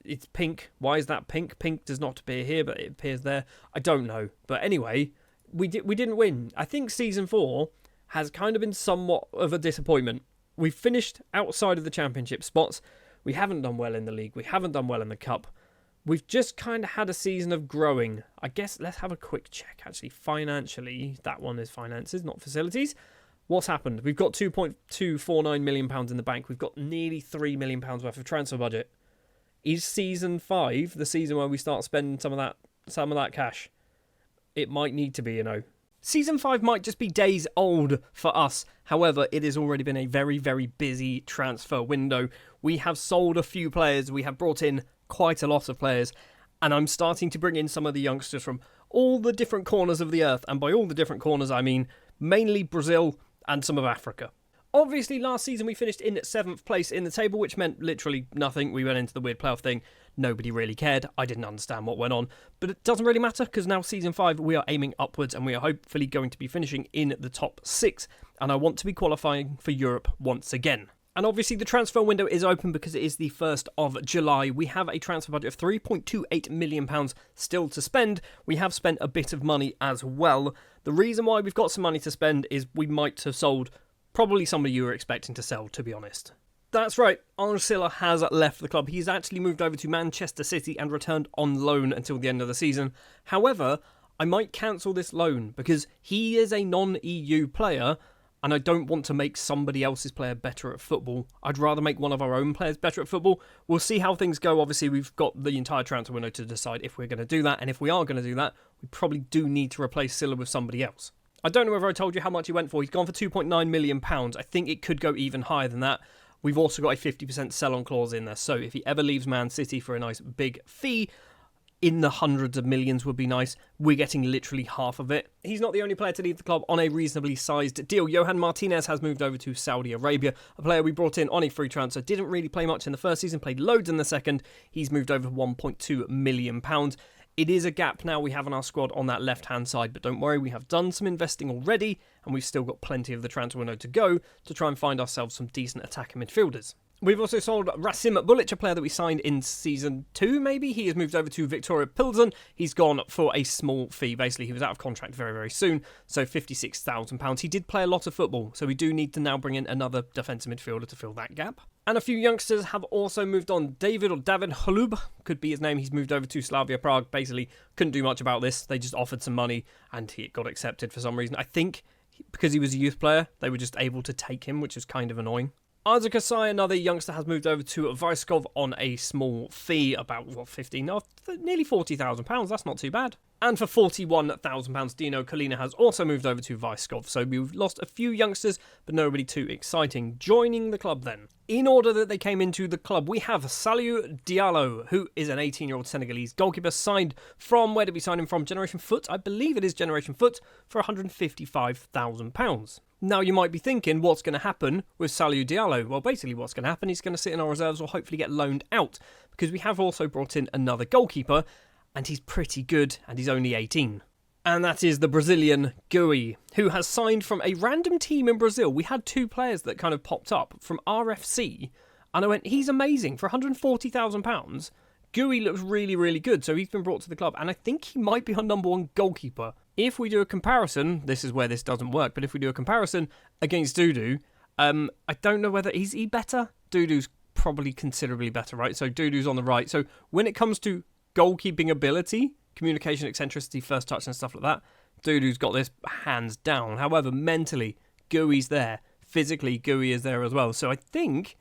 It's pink. Why is that pink? Pink does not appear here, but it appears there. I don't know. But anyway, we didn't win. I think Season 4 has kind of been somewhat of a disappointment. We finished outside of the Championship spots. We haven't done well in the league. We haven't done well in the Cup. We've just kind of had a season of growing. I guess let's have a quick check, actually. Financially, that one is finances, not facilities. What's happened? We've got £2.249 million in the bank. We've got nearly £3 million worth of transfer budget. Is Season 5 the season where we start spending some of that cash? It might need to be, Season 5 might just be days old for us. However, it has already been a very, very busy transfer window. We have sold a few players. We have brought in quite a lot of players. And I'm starting to bring in some of the youngsters from all the different corners of the earth. And by all the different corners, I mean mainly Brazil and some of Africa. Obviously, last season we finished in 7th place in the table, which meant literally nothing. We went into the weird playoff thing. Nobody really cared. I didn't understand what went on. But it doesn't really matter, because now Season 5, we are aiming upwards, and we are hopefully going to be finishing in the top 6. And I want to be qualifying for Europe once again. And obviously the transfer window is open because it is the 1st of July. We have a transfer budget of £3.28 million still to spend. We have spent a bit of money as well. The reason why we've got some money to spend is we might have sold probably somebody you were expecting to sell, to be honest. That's right, Arne Silla has left the club. He's actually moved over to Manchester City and returned on loan until the end of the season. However, I might cancel this loan because he is a non-EU player and I don't want to make somebody else's player better at football. I'd rather make one of our own players better at football. We'll see how things go. Obviously, we've got the entire transfer window to decide if we're going to do that, and if we are going to do that, we probably do need to replace Silla with somebody else. I don't know whether I told you how much he went for. He's gone for £2.9 million. I think it could go even higher than that. We've also got a 50% sell-on clause in there, so if he ever leaves Man City for a nice big fee, in the hundreds of millions would be nice. We're getting literally half of it. He's not the only player to leave the club on a reasonably sized deal. Johan Martinez has moved over to Saudi Arabia, a player we brought in on a free transfer. Didn't really play much in the first season, played loads in the second. He's moved over for £1.2 million. It is a gap now we have on our squad on that left-hand side, but don't worry, we have done some investing already, and we've still got plenty of the transfer window to go to try and find ourselves some decent attacking midfielders. We've also sold Rasim Bulic, a player that we signed in Season 2, maybe. He has moved over to Victoria Pilsen. He's gone for a small fee. Basically, he was out of contract very, very soon, so £56,000. He did play a lot of football, so we do need to now bring in another defensive midfielder to fill that gap. And a few youngsters have also moved on. David Holub could be his name. He's moved over to Slavia Prague. Basically, couldn't do much about this. They just offered some money, and he got accepted for some reason. I think because he was a youth player, they were just able to take him, which is kind of annoying. Isaac Asai, another youngster, has moved over to Vyskov on a small fee, about, nearly £40,000. That's not too bad. And for £41,000, Dino Kalina has also moved over to Vyskov. So we've lost a few youngsters, but nobody too exciting. Joining the club then. In order that they came into the club, we have Saliou Diallo, who is an 18-year-old Senegalese goalkeeper, signed from, where did we sign him from? Generation Foot? I believe it is Generation Foot, for £155,000. Now, you might be thinking, what's going to happen with Saliou Diallo? Well, basically what's going to happen, he's going to sit in our reserves or hopefully get loaned out, because we have also brought in another goalkeeper, and he's pretty good, and he's only 18. And that is the Brazilian Gui, who has signed from a random team in Brazil. We had two players that kind of popped up from RFC, and I went, he's amazing. For £140,000, Gui looks really, really good, so he's been brought to the club, and I think he might be our number one goalkeeper. If we do a comparison, this is where this doesn't work, but if we do a comparison against Dudu, I don't know whether is he better? Dudu's probably considerably better, right? So Dudu's on the right. So when it comes to goalkeeping ability, communication, eccentricity, first touch and stuff like that, Dudu's got this hands down. However, mentally, Gui's there. Physically, Gui is there as well. So I think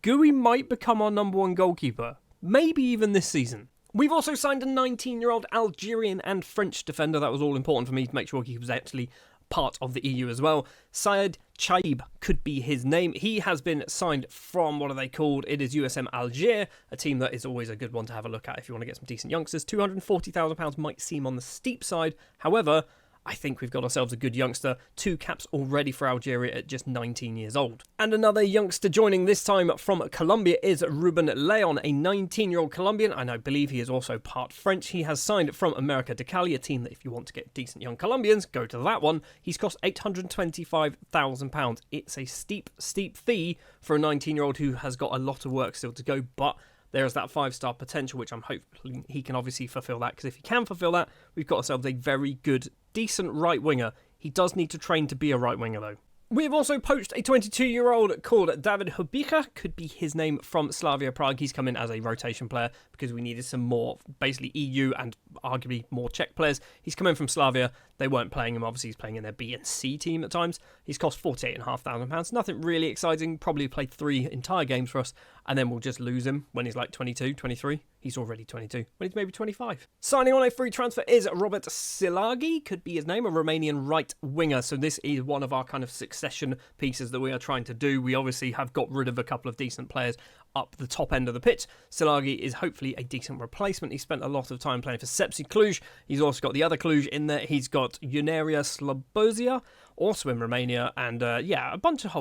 Gui might become our number one goalkeeper, maybe even this season. We've also signed a 19-year-old Algerian and French defender. That was all important for me to make sure he was actually part of the EU as well. Syed Chaib could be his name. He has been signed from, what are they called? It is USM Alger, a team that is always a good one to have a look at if you want to get some decent youngsters. £240,000 might seem on the steep side. However, I think we've got ourselves a good youngster. 2 caps already for Algeria at just 19 years old. And another youngster joining this time from Colombia is Ruben Leon, a 19-year-old Colombian, and I believe he is also part French. He has signed from America de Cali, a team that if you want to get decent young Colombians, go to that one. He's cost £825,000. It's a steep fee for a 19-year-old who has got a lot of work still to go, but there's that 5-star potential, which I'm hoping he can obviously fulfill that, because if he can fulfill that, we've got ourselves a very good, decent right winger. He does need to train to be a right winger, though. We have also poached a 22-year-old called David Hubika, could be his name, from Slavia Prague. He's come in as a rotation player because we needed some more, basically EU and arguably more Czech players. He's come in from Slavia. They weren't playing him. Obviously, he's playing in their B and C team at times. He's cost £48,500. Nothing really exciting. Probably played 3 entire games for us, and then we'll just lose him when he's like 22, 23. He's already 22. When he's maybe 25. Signing on a free transfer is Robert Silagi, could be his name, a Romanian right winger. So this is one of our kind of succession pieces that we are trying to do. We obviously have got rid of a couple of decent players up the top end of the pitch. Silagi is hopefully a decent replacement. He spent a lot of time playing for Sepsi Cluj. He's also got the other Cluj in there. He's got Uneria Slobozia, also in Romania, and a bunch of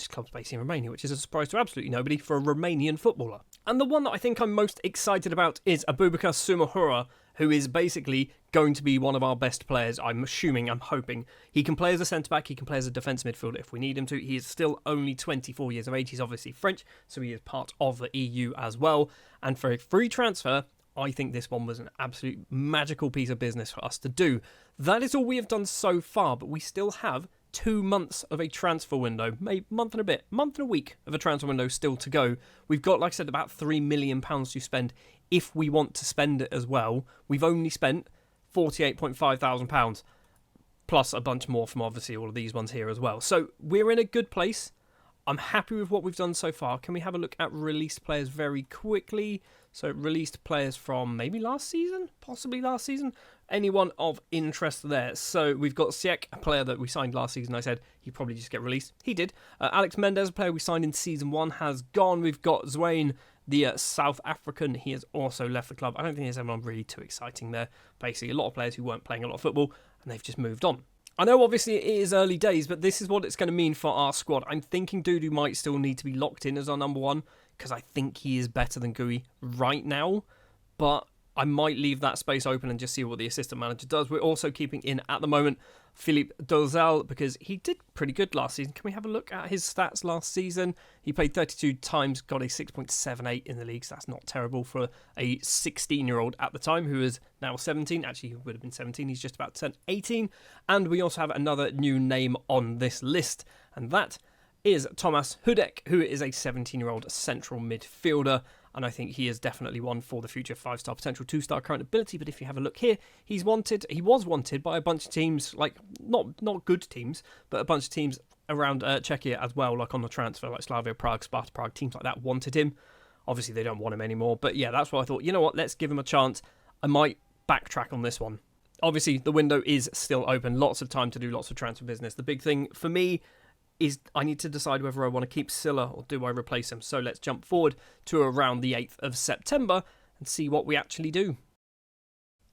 clubs based in Romania, which is a surprise to absolutely nobody for a Romanian footballer. And the one that I think I'm most excited about is Abubakar Sumahura, who is basically going to be one of our best players. I'm hoping. He can play as a centre-back, he can play as a defensive midfielder if we need him to. He is still only 24 years of age. He's obviously French, so he is part of the EU as well. And for a free transfer, I think this one was an absolute magical piece of business for us to do. That is all we have done so far, but we still have 2 months of a transfer window, maybe month and a week of a transfer window still to go. We've got, like I said, about £3 million to spend if we want to spend it as well. We've only spent £48,500. plus a bunch more from obviously all of these ones here as well. So we're in a good place. I'm happy with what we've done so far. Can we have a look at released players very quickly? So released players from maybe last season, possibly last season. Anyone of interest there? So we've got Siek, a player that we signed last season. I said he'd probably just get released. He did. Alex Mendez, a player we signed in season 1, has gone. We've got Zwain, the South African. He has also left the club. I don't think there's anyone really too exciting there. Basically, a lot of players who weren't playing a lot of football, and they've just moved on. I know obviously it is early days, but this is what it's going to mean for our squad. I'm thinking Dudu might still need to be locked in as our number 1, because I think he is better than Gui right now, but I might leave that space open and just see what the assistant manager does. We're also keeping in, at the moment, Philippe Dozal, because he did pretty good last season. Can we have a look at his stats last season? He played 32 times, got a 6.78 in the league, so that's not terrible for a 16-year-old at the time, who is now 17. Actually, he would have been 17. He's just about to turn 18. And we also have another new name on this list, and that is Thomas Hudek, who is a 17-year-old central midfielder. And I think he is definitely one for the future. 5-star potential, 2-star current ability. But if you have a look here, he was wanted by a bunch of teams, like not good teams, but a bunch of teams around Czechia as well, like on the transfer, like Slavia Prague, Sparta Prague, teams like that wanted him. Obviously, they don't want him anymore. But yeah, that's why I thought, you know what, let's give him a chance. I might backtrack on this one. Obviously, the window is still open. Lots of time to do lots of transfer business. The big thing for me is I need to decide whether I want to keep Silla or do I replace him. So let's jump forward to around the 8th of September and see what we actually do.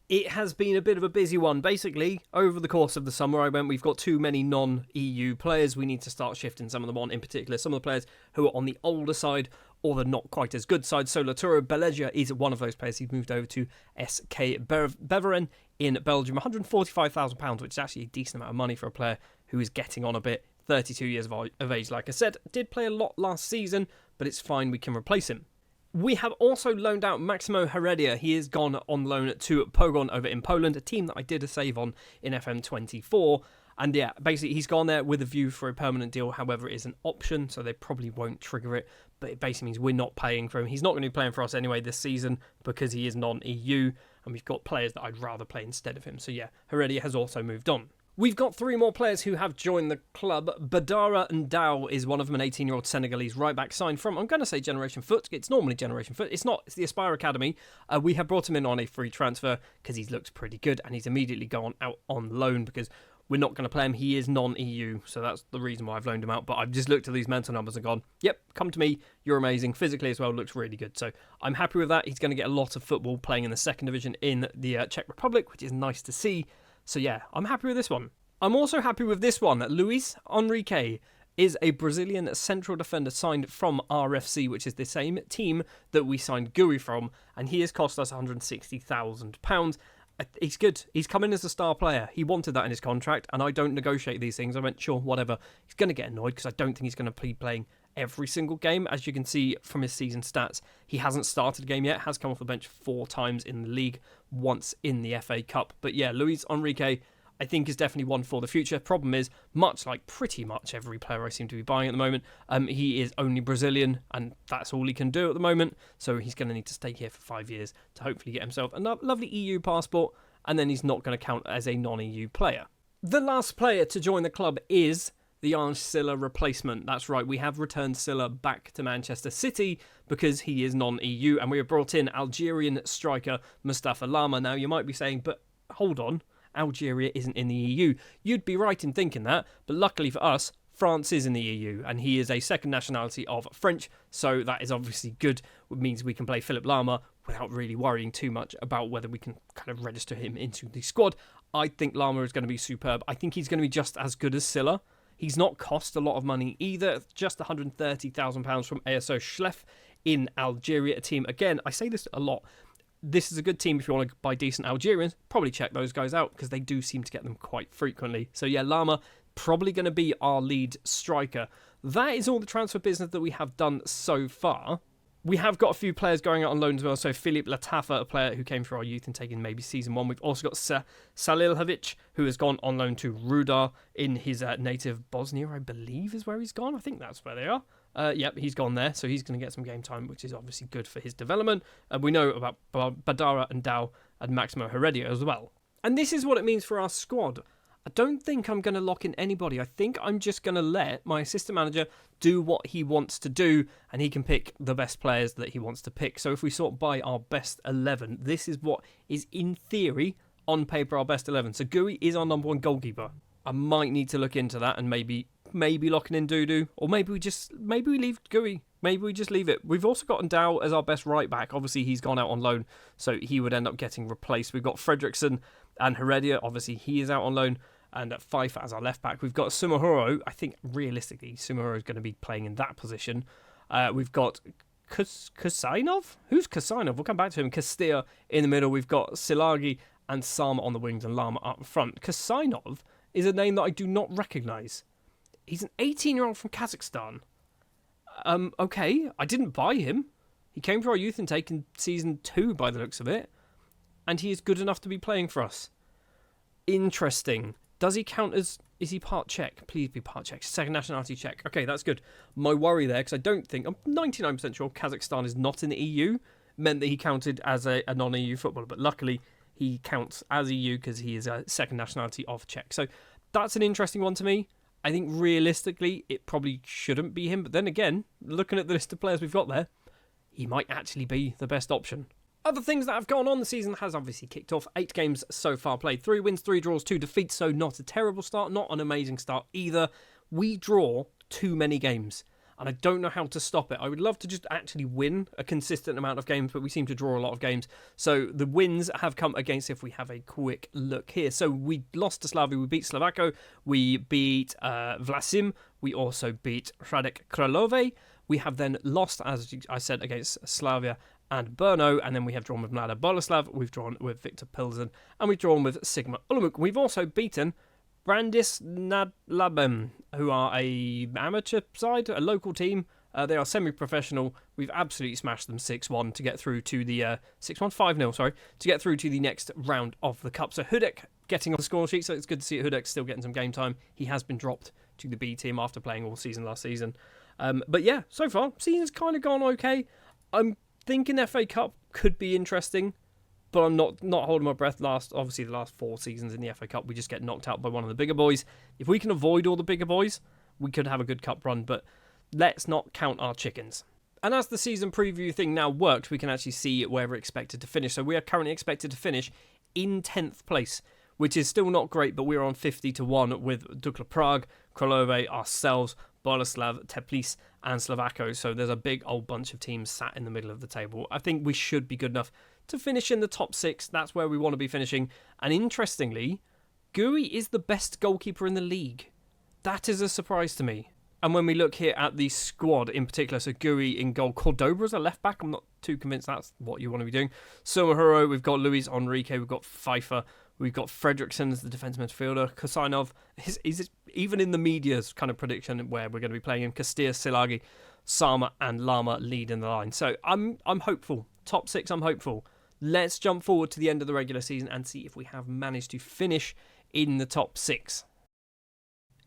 It has been a bit of a busy one. Basically, over the course of the summer, we've got too many non-EU players. We need to start shifting some of them on, in particular some of the players who are on the older side or the not quite as good side. So Laturo Belegia is one of those players. He's moved over to SK Beveren in Belgium. £145,000, which is actually a decent amount of money for a player who is getting on a bit. 32 years of age, like I said. Did play a lot last season, but it's fine, we can replace him. We have also loaned out Maximo Heredia. He has gone on loan to Pogoń over in Poland, a team that I did a save on in FM24. And yeah, basically he's gone there with a view for a permanent deal. However, it is an option, so they probably won't trigger it. But it basically means we're not paying for him. He's not going to be playing for us anyway this season because he is non-EU. And we've got players that I'd rather play instead of him. So yeah, Heredia has also moved on. We've got 3 more players who have joined the club. Badara Ndao is one of them, an 18-year-old Senegalese right-back signed from, I'm going to say Generation Foot. It's normally Generation Foot. It's not. It's the Aspire Academy. We have brought him in on a free transfer because he's looked pretty good and he's immediately gone out on loan because we're not going to play him. He is non-EU, so that's the reason why I've loaned him out. But I've just looked at these mental numbers and gone, yep, come to me. You're amazing. Physically as well, looks really good. So I'm happy with that. He's going to get a lot of football playing in the 2nd division in the Czech Republic, which is nice to see. So yeah, I'm happy with this one. I'm also happy with this one. Luis Enrique is a Brazilian central defender signed from RFC, which is the same team that we signed Gui from, and he has cost us £160,000. He's good. He's come in as a star player. He wanted that in his contract, and I don't negotiate these things. I went, sure, whatever. He's going to get annoyed because I don't think he's going to be playing every single game. As you can see from his season stats, he hasn't started a game yet, has come off the bench 4 times in the league, once in the FA Cup. But yeah, Luis Enrique, I think, is definitely one for the future. Problem is, much like pretty much every player I seem to be buying at the moment, he is only Brazilian, and that's all he can do at the moment. So he's going to need to stay here for 5 years to hopefully get himself a lovely EU passport, and then he's not going to count as a non-EU player. The last player to join the club is the Ange Silla replacement. That's right, we have returned Silla back to Manchester City because he is non-EU, and we have brought in Algerian striker Mustafa Lama. Now, you might be saying, but hold on, Algeria isn't in the EU. You'd be right in thinking that, but luckily for us, France is in the EU, and he is a second nationality of French, so that is obviously good. It means we can play Philipp Lahm without really worrying too much about whether we can kind of register him into the squad. I think Lahm is going to be superb. I think he's going to be just as good as Silla. He's not cost a lot of money either, just £130,000 from ASO Schlef in Algeria, a team, again, I say this a lot, this is a good team if you want to buy decent Algerians. Probably check those guys out because they do seem to get them quite frequently. So yeah, Lama probably going to be our lead striker. That is all the transfer business that we have done so far. We have got a few players going out on loan as well. So Filip Latafa, a player who came through our youth and taken maybe season 1. We've also got Salilhovic, who has gone on loan to Rudar in his native Bosnia, I believe is where he's gone. I think that's where they are. Yep, he's gone there, so he's going to get some game time, which is obviously good for his development. And we know about Badara and Ndao and Maximo Heredia as well. And this is what it means for our squad. I don't think I'm going to lock in anybody. I think I'm just going to let my assistant manager do what he wants to do, and he can pick the best players that he wants to pick. So if we sort by our best 11, this is what is, in theory, on paper, our best 11. So Gui is our number one goalkeeper. I might need to look into that and maybe locking in Dudu, or maybe we leave Gui. Maybe we just leave it. We've also got Ndao as our best right back. Obviously, he's gone out on loan, so he would end up getting replaced. We've got Fredrickson and Heredia. Obviously, he is out on loan. And at Pfeiffer as our left back. We've got Sumahuro. I think realistically, Sumahuro is going to be playing in that position. We've got Kusainov? Who's Kusainov? We'll come back to him. Castilla in the middle. We've got Silagi and Sama on the wings and Lama up front. Kusainov is a name that I do not recognise. He's an 18-year-old from Kazakhstan. Okay, I didn't buy him. He came for our youth intake in Season 2 by the looks of it. And he is good enough to be playing for us. Interesting. Does he count as... Is he part Czech? Please be part Czech. Second nationality Czech. Okay, that's good. My worry there, because I don't think... I'm 99% sure Kazakhstan is not in the EU, meant that he counted as a non-EU footballer. But luckily, he counts as EU because he is a second nationality of Czech. So that's an interesting one to me. I think realistically, it probably shouldn't be him. But then again, looking at the list of players we've got there, he might actually be the best option. Other things that have gone on, the season has obviously kicked off. 8 games so far played. 3 wins, 3 draws, 2 defeats. So not a terrible start, not an amazing start either. We draw too many games, and I don't know how to stop it. I would love to just actually win a consistent amount of games, but we seem to draw a lot of games. So the wins have come against, if we have a quick look here. So we lost to Slavia, we beat Slovako, we beat Vlasim, we also beat Hradec Kralove. We have then lost, as I said, against Slavia and Brno, and then we have drawn with Mlada Boleslav, we've drawn with Victor Pilsen, and we've drawn with Sigma Olomouc. We've also beaten Brandis Nadlabem, who are a amateur side, a local team. They are semi-professional. We've absolutely smashed them 6-1 to get through to the 6-1, 5-0, sorry, to get through to the next round of the cup. So Hudek getting on the score sheet, so it's good to see Hudek still getting some game time. He has been dropped to the B team after playing all season last season. But yeah, so far, season's kind of gone okay. I'm thinking FA Cup could be interesting, but I'm not holding my breath. Obviously, the last 4 seasons in the FA Cup, we just get knocked out by one of the bigger boys. If we can avoid all the bigger boys, we could have a good cup run, but let's not count our chickens. And as the season preview thing now works, we can actually see where we're expected to finish. So we are currently expected to finish in 10th place, which is still not great, but we're on 50-1 with Dukla Prague, Kralove, ourselves, Boleslav, Teplice, and Slovako. So there's a big old bunch of teams sat in the middle of the table. I think we should be good enough to finish in the top 6. That's where we want to be finishing. And interestingly, Gui is the best goalkeeper in the league. That is a surprise to me. And when we look here at the squad in particular, so Gui in goal, Cordoba's a left back. I'm not too convinced that's what you want to be doing. Sumahuro, we've got Luis Enrique, we've got Pfeiffer, we've got Fredrickson as the defensive midfielder. Kusainov is even in the media's kind of prediction where we're going to be playing him. Castilla, Silagi, Sama, and Lama lead in the line. So I'm hopeful. Top 6, I'm hopeful. Let's jump forward to the end of the regular season and see if we have managed to finish in the top 6.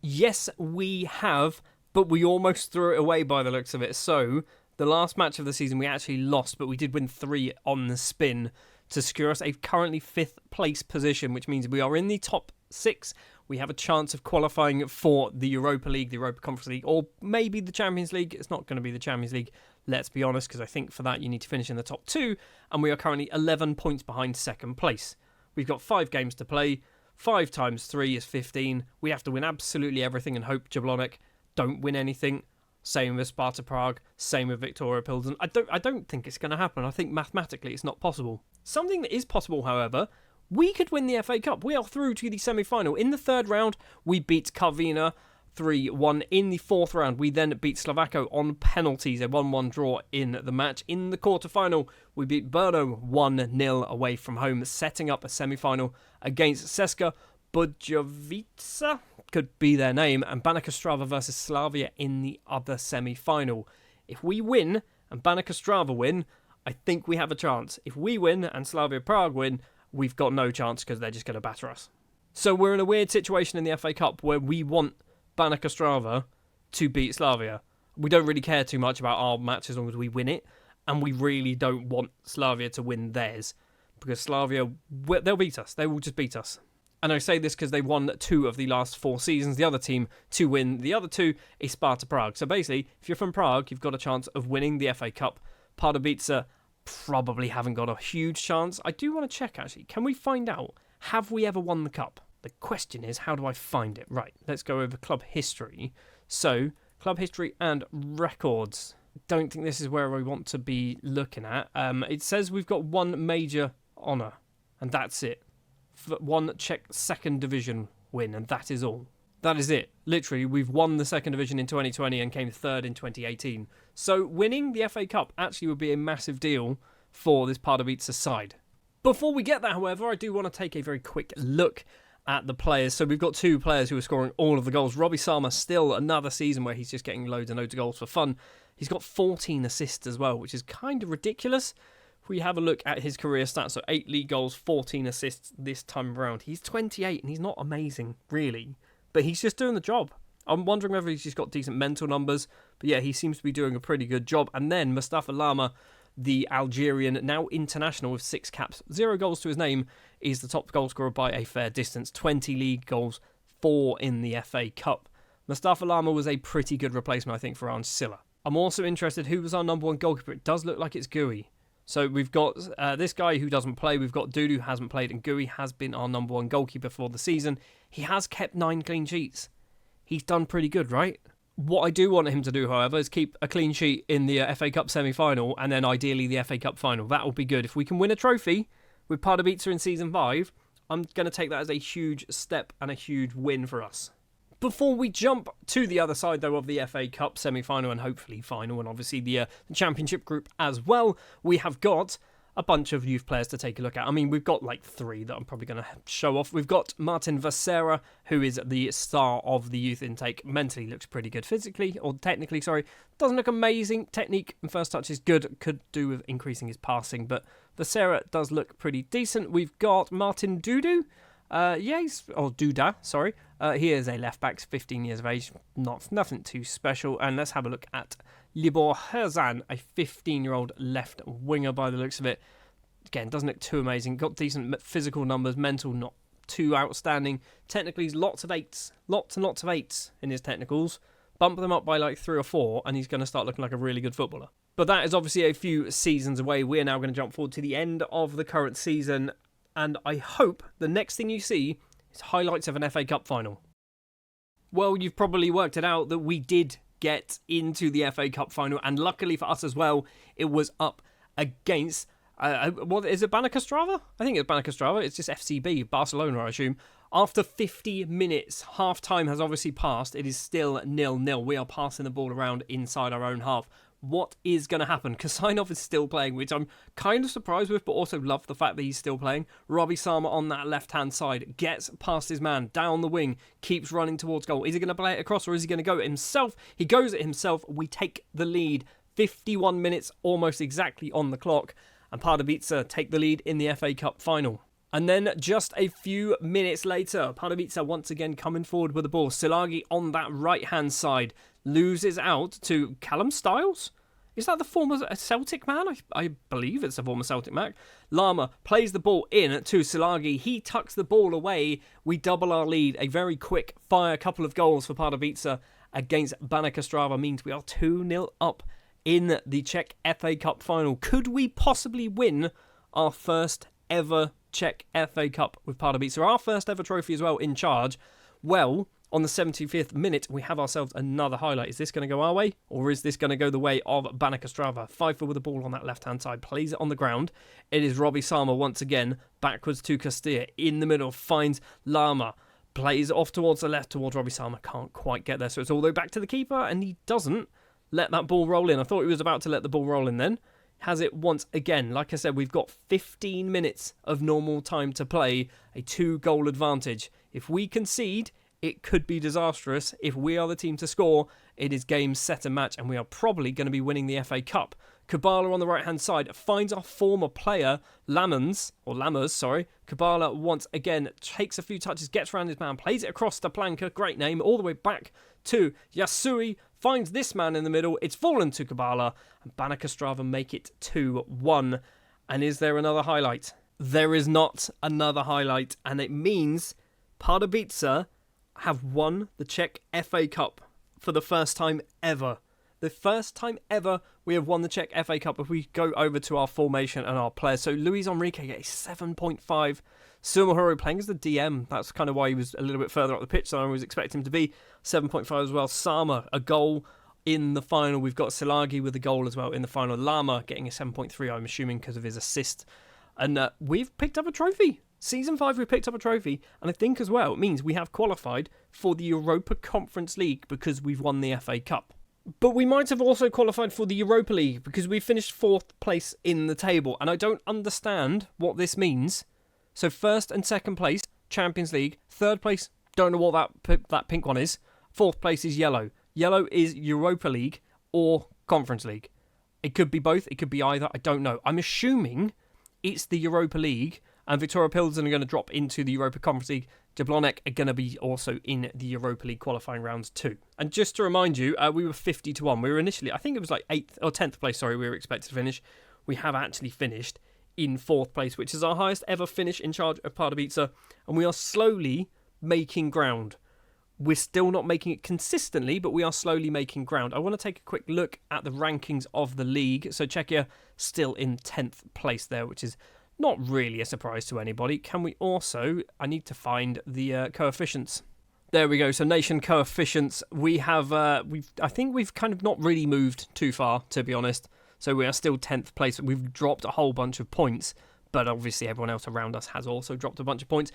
Yes, we have, but we almost threw it away by the looks of it. So the last match of the season we actually lost, but we did win 3 on the spin to secure us a currently 5th place position, which means we are in the top 6. We have a chance of qualifying for the Europa League, the Europa Conference League, or maybe the Champions League. It's not going to be the Champions League, let's be honest, because I think for that you need to finish in the top 2, and we are currently 11 points behind 2nd place. We've got 5 games to play. 5 times 3 is 15. We have to win absolutely everything and hope Jablonec don't win anything. Same with Sparta Prague, same with Victoria Pilsen. I don't think it's going to happen. I think mathematically it's not possible. Something that is possible, however, we could win the FA Cup. We are through to the semi-final. In the 3rd round, we beat Karvina 3-1. In the 4th round, we then beat Slovako on penalties, a 1-1 draw in the match. In the quarter-final, we beat Brno 1-0 away from home, setting up a semi-final against Ceska Budjovica, could be their name, and Banaka Strava versus Slavia in the other semi-final. If we win and Banaka Strava win, I think we have a chance. If we win and Slavia Prague win, we've got no chance because they're just going to batter us. So we're in a weird situation in the FA Cup where we want Banaka Strava to beat Slavia. We don't really care too much about our match as long as we win it, and we really don't want Slavia to win theirs because Slavia, they'll beat us. They will just beat us. And I say this because they won 2 of the last 4 seasons. The other team to win the other 2 is Sparta Prague. So basically, if you're from Prague, you've got a chance of winning the FA Cup. Pardubice probably haven't got a huge chance. I do want to check, actually. Can we find out, have we ever won the cup? The question is, how do I find it? Right, let's go over club history. So, club history and records. Don't think this is where we want to be looking at. It says we've got 1 major honour, and that's it. 1 Czech second division win, and that is all. That is it. Literally, we've won the second division in 2020 and came 3rd in 2018. So winning the FA Cup actually would be a massive deal for this Pardubice side. Before we get there, however, I do want to take a very quick look at the players. So we've got 2 players who are scoring all of the goals. Robbie Sama, still another season where he's just getting loads and loads of goals for fun. He's got 14 assists as well, which is kind of ridiculous. If we have a look at his career stats, so 8 league goals, 14 assists this time around. He's 28 and he's not amazing, really, but he's just doing the job. I'm wondering whether he's just got decent mental numbers, but yeah, he seems to be doing a pretty good job. And then Mustafa Lama, the Algerian, now international with 6 caps, 0 goals to his name, is the top goal scorer by a fair distance. 20 league goals, 4 in the FA Cup. Mustafa Lama was a pretty good replacement, I think, for Arne Silla. I'm also interested, who was our number 1 goalkeeper? It does look like it's Gui. So we've got this guy who doesn't play, we've got Dudu who hasn't played, and Gui has been our number 1 goalkeeper for the season. He has kept 9 clean sheets. He's done pretty good, right? What I do want him to do, however, is keep a clean sheet in the FA Cup semi-final, and then ideally the FA Cup final. That will be good. If we can win a trophy with Pardubice in Season 5, I'm going to take that as a huge step and a huge win for us. Before we jump to the other side, though, of the FA Cup semi-final and hopefully final, and obviously the Championship group as well, we have got a bunch of youth players to take a look at. I mean, we've got like 3 that I'm probably going to show off. We've got Martin Vasera, who is the star of the youth intake. Mentally looks pretty good. Physically, or technically, sorry, doesn't look amazing. Technique and first touch is good. Could do with increasing his passing, but Vasera does look pretty decent. We've got Martin Dudu. Duda, sorry. He is a left-back, 15 years of age, nothing too special. And let's have a look at Libor Herzan, a 15-year-old left winger by the looks of it. Again, doesn't look too amazing. Got decent physical numbers, mental not too outstanding. Technically, he's lots and lots of 8s in his technicals. Bump them up by like 3 or 4, and he's going to start looking like a really good footballer. But that is obviously a few seasons away. We're now going to jump forward to the end of the current season, and I hope the next thing you see is highlights of an FA Cup final. Well, you've probably worked it out that we did get into the FA Cup final, and luckily for us as well, it was up against, what is it, Banca Strava? I think it's Banca Strava. It's just FCB, Barcelona, I assume. After 50 minutes, half-time has obviously passed. It is still 0-0. We are passing the ball around inside our own half. What is going to happen? Kasainov is still playing, which I'm kind of surprised with, but also love the fact that he's still playing. Robbie Sama on that left-hand side gets past his man, down the wing, keeps running towards goal. Is he going to play it across, or is he going to go it himself? He goes it himself. We take the lead. 51 minutes almost exactly on the clock, and Pardubice take the lead in the FA Cup final. And then just a few minutes later, Pardubice once again coming forward with the ball. Silagi on that right-hand side loses out to Callum Stiles. Is that the former Celtic man? I believe it's the former Celtic man. Lama plays the ball in to Silagi. He tucks the ball away. We double our lead. A very quick fire couple of goals for Pardubice against Banca Strava means we are 2-0 up in the Czech FA Cup final. Could we possibly win our first ever Czech FA Cup with Pardubice? Our first ever trophy as well in charge. Well, on the 75th minute, we have ourselves another highlight. Is this going to go our way, or is this going to go the way of Banca Strava? Pfeiffer with the ball on that left-hand side, plays it on the ground. It is Robbie Sama once again, backwards to Castilla, in the middle, finds Lama, plays it off towards the left, towards Robbie Sama, can't quite get there, so it's all the way back to the keeper, and he doesn't let that ball roll in. I thought he was about to let the ball roll in then. Has it once again. Like I said, we've got 15 minutes of normal time to play, a 2-goal advantage. If we concede, it could be disastrous. If we are the team to score, it is game, set and match, and we are probably going to be winning the FA Cup. Kabala on the right-hand side finds our former player, Lammers. Kabala once again takes a few touches, gets around his man, plays it across the Planka, great name, all the way back to Yasui, finds this man in the middle, it's fallen to Kabala, and Banca Strava make it 2-1. And is there another highlight? There is not another highlight, and it means Pardubice have won the Czech FA Cup for the first time ever. The first time ever we have won the Czech FA Cup if we go over to our formation and our players. So Luis Enrique gets 7.5. Sumahoro playing as the DM. That's kind of why he was a little bit further up the pitch than I was expecting him to be. 7.5 as well. Sama, a goal in the final. We've got Silagi with a goal as well in the final. Lama getting a 7.3, I'm assuming, because of his assist. And we've picked up a trophy. Season 5, we picked up a trophy. And I think as well, it means we have qualified for the Europa Conference League because we've won the FA Cup. But we might have also qualified for the Europa League because we finished 4th place in the table. And I don't understand what this means. So 1st and 2nd place, Champions League. 3rd place, don't know what that pink one is. 4th place is yellow. Yellow is Europa League or Conference League. It could be both. It could be either. I don't know. I'm assuming it's the Europa League and Victoria Pilsen are going to drop into the Europa Conference League. Jablonec are going to be also in the Europa League qualifying rounds too. And just to remind you, we were 50-1. We were initially, I think it was like 8th or 10th place, we were expected to finish. We have actually finished in 4th place, which is our highest ever finish in charge of Pardubice. And we are slowly making ground. We're still not making it consistently, but we are slowly making ground. I want to take a quick look at the rankings of the league. So Czechia still in 10th place there, which is not really a surprise to anybody. Can we also... I need to find the coefficients. There we go. So nation coefficients. We have... I think we've kind of not really moved too far, to be honest. So we are still 10th place. We've dropped a whole bunch of points. But obviously everyone else around us has also dropped a bunch of points.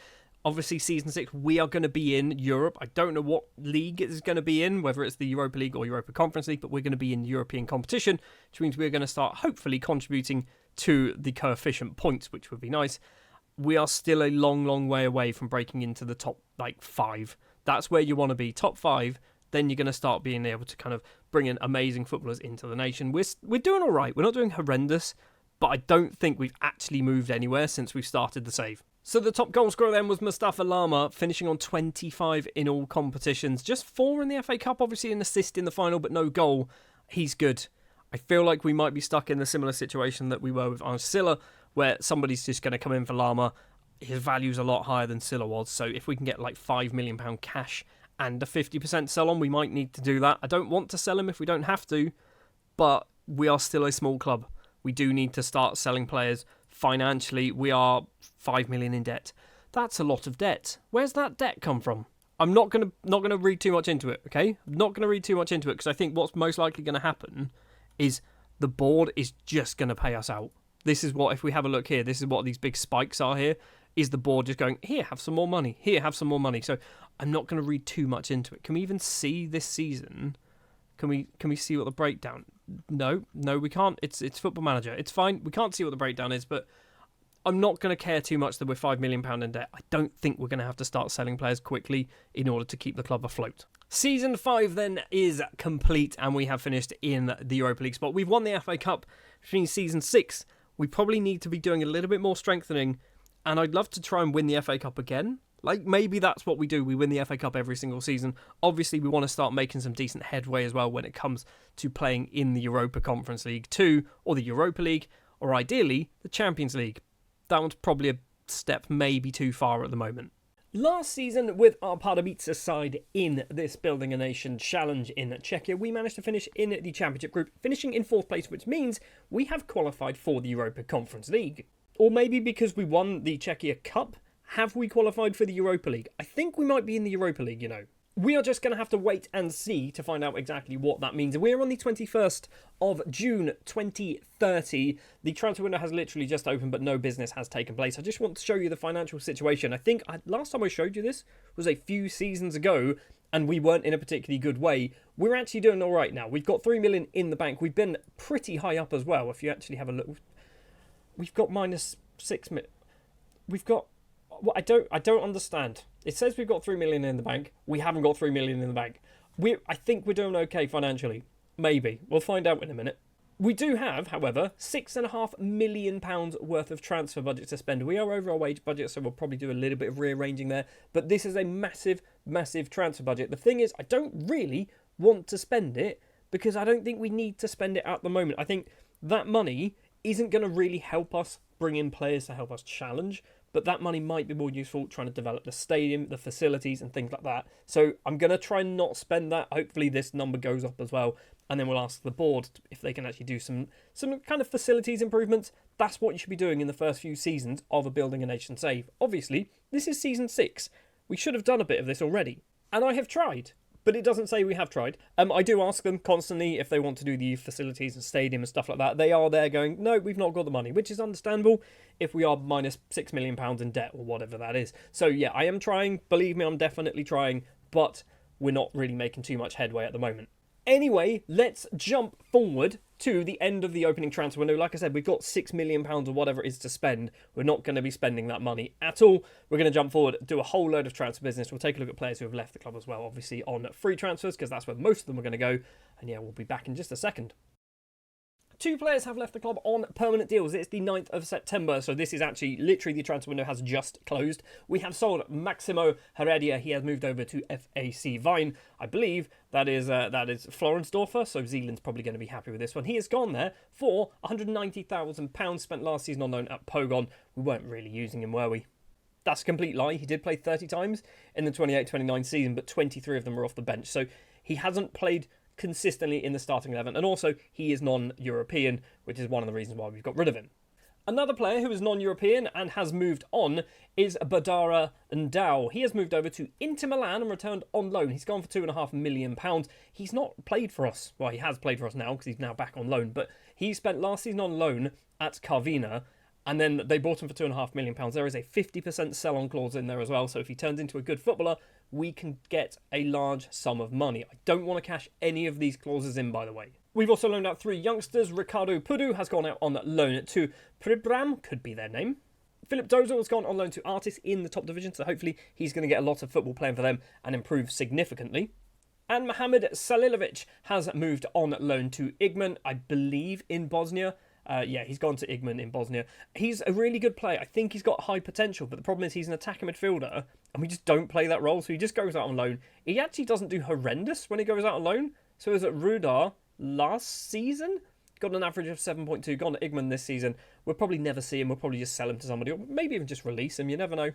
Obviously, Season 6, we are going to be in Europe. I don't know what league it is going to be in, whether it's the Europa League or Europa Conference League, but we're going to be in European competition, which means we're going to start hopefully contributing to the coefficient points, which would be nice. We are still a long, long way away from breaking into the top, 5. That's where you want to be, top 5. Then you're going to start being able to kind of bring in amazing footballers into the nation. We're doing all right. We're not doing horrendous, but I don't think we've actually moved anywhere since we've started the save. So the top goal scorer then was Mustafa Lama, finishing on 25 in all competitions. Just 4 in the FA Cup, obviously an assist in the final, but no goal. He's good. I feel like we might be stuck in a similar situation that we were with Silla, where somebody's just going to come in for Lama. His value's a lot higher than Silla was, so if we can get like £5 million cash and a 50% sell-on, we might need to do that. I don't want to sell him if we don't have to, but we are still a small club. We do need to start selling players. Financially, we are 5 million in debt. That's a lot of debt. Where's that debt come from? I'm not gonna read too much into it, okay? I'm not gonna read too much into it because I think what's most likely going to happen is the board is just going to pay us out. This is what, if we have a look here, this is what these big spikes are here. Is the board just going, here, have some more money. Here, have some more money. So I'm not going to read too much into it. Can we even see this season? Can we see what the breakdown? No, we can't. It's Football Manager. It's fine. We can't see what the breakdown is, but I'm not going to care too much that we're £5 million in debt. I don't think we're going to have to start selling players quickly in order to keep the club afloat. Season 5 then is complete and we have finished in the Europa League spot. We've won the FA Cup, which means Season 6, we probably need to be doing a little bit more strengthening, and I'd love to try and win the FA Cup again. Like, maybe that's what we do. We win the FA Cup every single season. Obviously, we want to start making some decent headway as well when it comes to playing in the Europa Conference League 2 or the Europa League, or ideally, the Champions League. That one's probably a step maybe too far at the moment. Last season, with our Pardubice side in this Building a Nation challenge in Czechia, we managed to finish in the Championship group, finishing in 4th place, which means we have qualified for the Europa Conference League. Or maybe because we won the Czechia Cup, have we qualified for the Europa League? I think we might be in the Europa League, you know. We are just going to have to wait and see to find out exactly what that means. We're on the 21st of June 2030. The transfer window has literally just opened, but no business has taken place. I just want to show you the financial situation. I think last time I showed you this was a few seasons ago, and we weren't in a particularly good way. We're actually doing all right now. We've got 3 million in the bank. We've been pretty high up as well. If you actually have a look, we've got -6 million. We've got... Well, I don't understand. It says we've got 3 million in the bank. We haven't got 3 million in the bank. I think we're doing okay financially. Maybe. We'll find out in a minute. We do have, however, £6.5 million worth of transfer budget to spend. We are over our wage budget, so we'll probably do a little bit of rearranging there. But this is a massive, massive transfer budget. The thing is, I don't really want to spend it because I don't think we need to spend it at the moment. I think that money isn't going to really help us bring in players to help us challenge. but that money might be more useful trying to develop the stadium, the facilities and things like that. So I'm going to try and not spend that. Hopefully this number goes up as well. And then we'll ask the board if they can actually do some kind of facilities improvements. That's what you should be doing in the first few seasons of a Building a Nation save. Obviously, this is season 6. We should have done a bit of this already. And I have tried. But it doesn't say we have tried. I do ask them constantly if they want to do the facilities and stadium and stuff like that. They are there going, no, we've not got the money, which is understandable if we are minus £6 million in debt or whatever that is. So yeah, I am trying. Believe me, I'm definitely trying, but we're not really making too much headway at the moment. Anyway, let's jump forward to the end of the opening transfer window. Like I said, we've got £6 million or whatever it is to spend. We're not going to be spending that money at all. We're going to jump forward, do a whole load of transfer business. We'll take a look at players who have left the club as well, obviously on free transfers, because that's where most of them are going to go. And yeah, we'll be back in just a second. 2 players have left the club on permanent deals. It's the 9th of September, so this is actually literally the transfer window has just closed. We have sold Maximo Heredia. He has moved over to FAC Vine. I believe that is Florensdorfer, so Zealand's probably going to be happy with this one. He has gone there for £190,000, spent last season on loan at Pogon. We weren't really using him, were we? That's a complete lie. He did play 30 times in the 28-29 season, but 23 of them were off the bench, so he hasn't played consistently in the starting 11, and also he is non-European, which is one of the reasons why we've got rid of him. Another player who is non-European and has moved on is Badara Ndao. He has moved over to Inter Milan and returned on loan. He's gone for £2.5 million. He's not played for us. Well, he has played for us now because he's now back on loan, but he spent last season on loan at Carvina, and then they bought him for £2.5 million. There is a 50% sell-on clause in there as well, so if he turns into a good footballer, we can get a large sum of money. I don't want to cash any of these clauses in, by the way. We've also loaned out 3 youngsters. Ricardo Pudu has gone out on loan to Pribram, could be their name. Philip Dozel has gone on loan to Artis in the top division, so hopefully he's going to get a lot of football playing for them and improve significantly. And Mohamed Salilovic has moved on loan to Igman, I believe, in Bosnia. Yeah, he's gone to Igman in Bosnia. He's a really good player. I think he's got high potential, but the problem is he's an attacking midfielder, and we just don't play that role, so he just goes out on loan. He actually doesn't do horrendous when he goes out on loan. So he was at Rudar last season, got an average of 7.2, gone to Igman this season. We'll probably never see him. We'll probably just sell him to somebody, or maybe even just release him. You never know.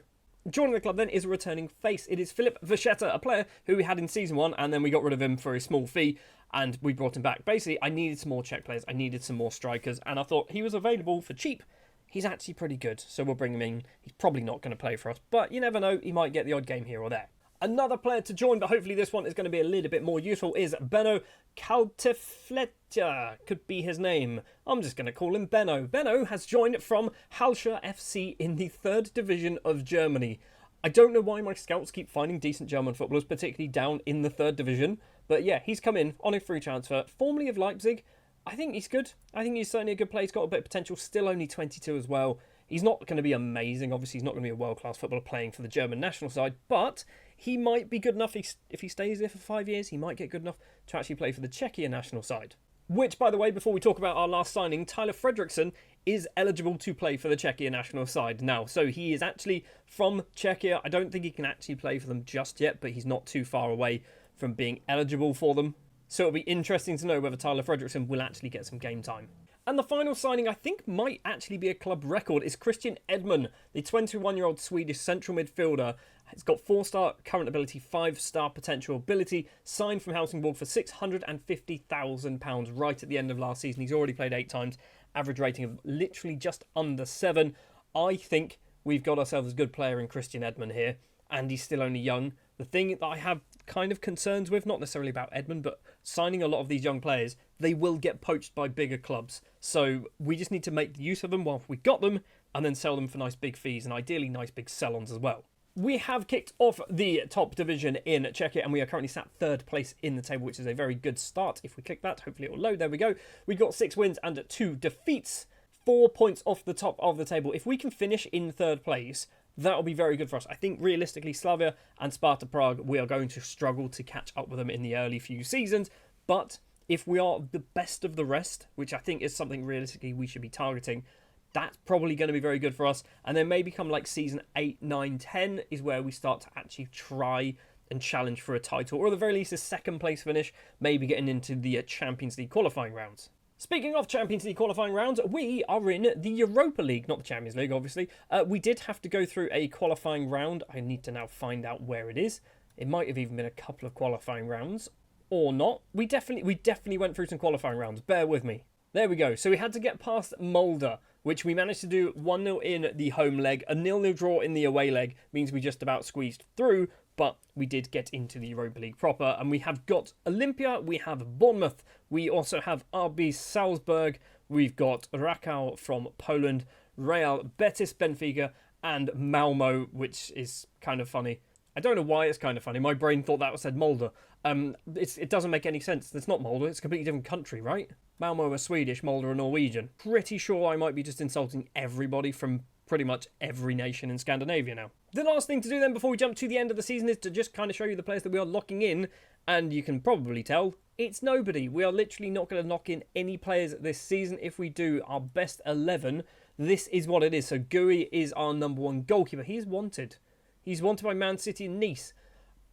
Joining the club then is a returning face. It is Philip Vachetta, a player who we had in Season 1, and then we got rid of him for a small fee, and we brought him back. Basically, I needed some more Czech players. I needed some more strikers, and I thought he was available for cheap. He's actually pretty good, so we'll bring him in. He's probably not going to play for us, but you never know. He might get the odd game here or there. Another player to join, but hopefully this one is going to be a little bit more useful, is Benno Kaltefletter, could be his name. I'm just going to call him Benno. Benno has joined from Halscher FC in the 3rd division of Germany. I don't know why my scouts keep finding decent German footballers, particularly down in the 3rd division. But yeah, he's come in on a free transfer, formerly of Leipzig. I think he's good. I think he's certainly a good player. He's got a bit of potential, still only 22 as well. He's not going to be amazing. Obviously, he's not going to be a world-class footballer playing for the German national side, but he might be good enough. If he stays there for 5 years, he might get good enough to actually play for the Czechia national side. Which, by the way, before we talk about our last signing, Tyler Fredriksson is eligible to play for the Czechia national side now. So he is actually from Czechia. I don't think he can actually play for them just yet, but he's not too far away from being eligible for them. So it'll be interesting to know whether Tyler Fredriksson will actually get some game time. And the final signing I think might actually be a club record is Christian Edman, the 21-year-old Swedish central midfielder. He's got 4-star current ability, 5-star potential ability, signed from Helsingborg for £650,000 right at the end of last season. He's already played 8 times, average rating of literally just under 7. I think we've got ourselves a good player in Christian Edman here, and he's still only young. The thing that I have kind of concerns with, not necessarily about Edman, but signing a lot of these young players, they will get poached by bigger clubs. So we just need to make use of them while we got them, and then sell them for nice big fees, and ideally nice big sell-ons as well. We have kicked off the top division in Czechia, and we are currently sat 3rd place in the table, which is a very good start. If we click that, hopefully it will load. There we go. We got 6 wins and 2 defeats, 4 points off the top of the table. If we can finish in 3rd place, that'll be very good for us. I think realistically, Slavia and Sparta Prague, we are going to struggle to catch up with them in the early few seasons. But if we are the best of the rest, which I think is something realistically we should be targeting, that's probably going to be very good for us. And then maybe come like season 8, 9, 10 is where we start to actually try and challenge for a title, or at the very least a 2nd place finish, maybe getting into the Champions League qualifying rounds. Speaking of Champions League qualifying rounds, we are in the Europa League, not the Champions League, obviously. We did have to go through a qualifying round. I need to now find out where it is. It might have even been a couple of qualifying rounds, or not. We definitely went through some qualifying rounds. Bear with me. There we go. So we had to get past Mulder, which we managed to do 1-0 in the home leg. A 0-0 draw in the away leg means we just about squeezed through, but we did get into the Europa League proper. And we have got Olympia, we have Bournemouth, we also have RB Salzburg, we've got Rakow from Poland, Real Betis Benfica, and Malmo, which is kind of funny. I don't know why it's kind of funny. My brain thought that said Mulder. It doesn't make any sense. It's not Mulder. It's a completely different country, right? Malmo are Swedish, Mulder are Norwegian. Pretty sure I might be just insulting everybody from pretty much every nation in Scandinavia now. The last thing to do then before we jump to the end of the season is to just kind of show you the players that we are locking in. And you can probably tell it's nobody. We are literally not going to lock in any players this season. If we do our best 11, this is what it is. So Gui is our number one goalkeeper. He's wanted. He's wanted by Man City and Nice.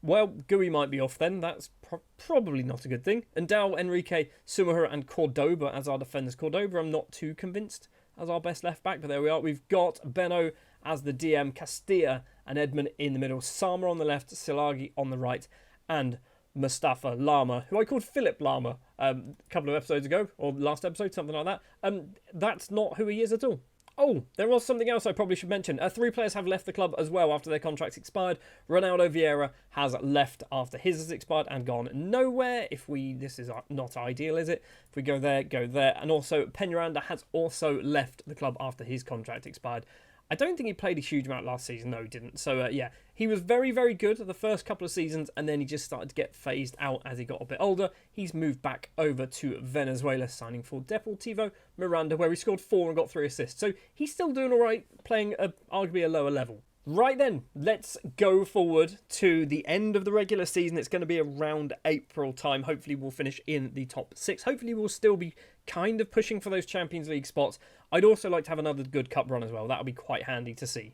Well, Gui might be off then. That's probably not a good thing. And Dow, Enrique, Sumahura and Cordoba as our defenders. Cordoba, I'm not too convinced as our best left back, but there we are. We've got Benno as the DM, Castilla and Edmund in the middle, Sama on the left, Silagi on the right, and Mustafa Lama, who I called Philip Lama a couple of episodes ago, or last episode, something like that. That's not who he is at all. Oh, there was something else I probably should mention. 3 players have left the club as well after their contracts expired. Ronaldo Vieira has left after his has expired and gone nowhere. This is not ideal, is it? If we go there, go there. And also, Peñaranda has also left the club after his contract expired. I don't think he played a huge amount last season. No, he didn't. So, yeah, he was very, very good the first couple of seasons, and then he just started to get phased out as he got a bit older. He's moved back over to Venezuela, signing for Deportivo Miranda, where he scored 4 and got 3 assists. So he's still doing all right, playing arguably a lower level. Right then, let's go forward to the end of the regular season. It's going to be around April time. Hopefully we'll finish in the top 6. Hopefully we'll still be kind of pushing for those Champions League spots. I'd also like to have another good cup run as well. That would be quite handy to see.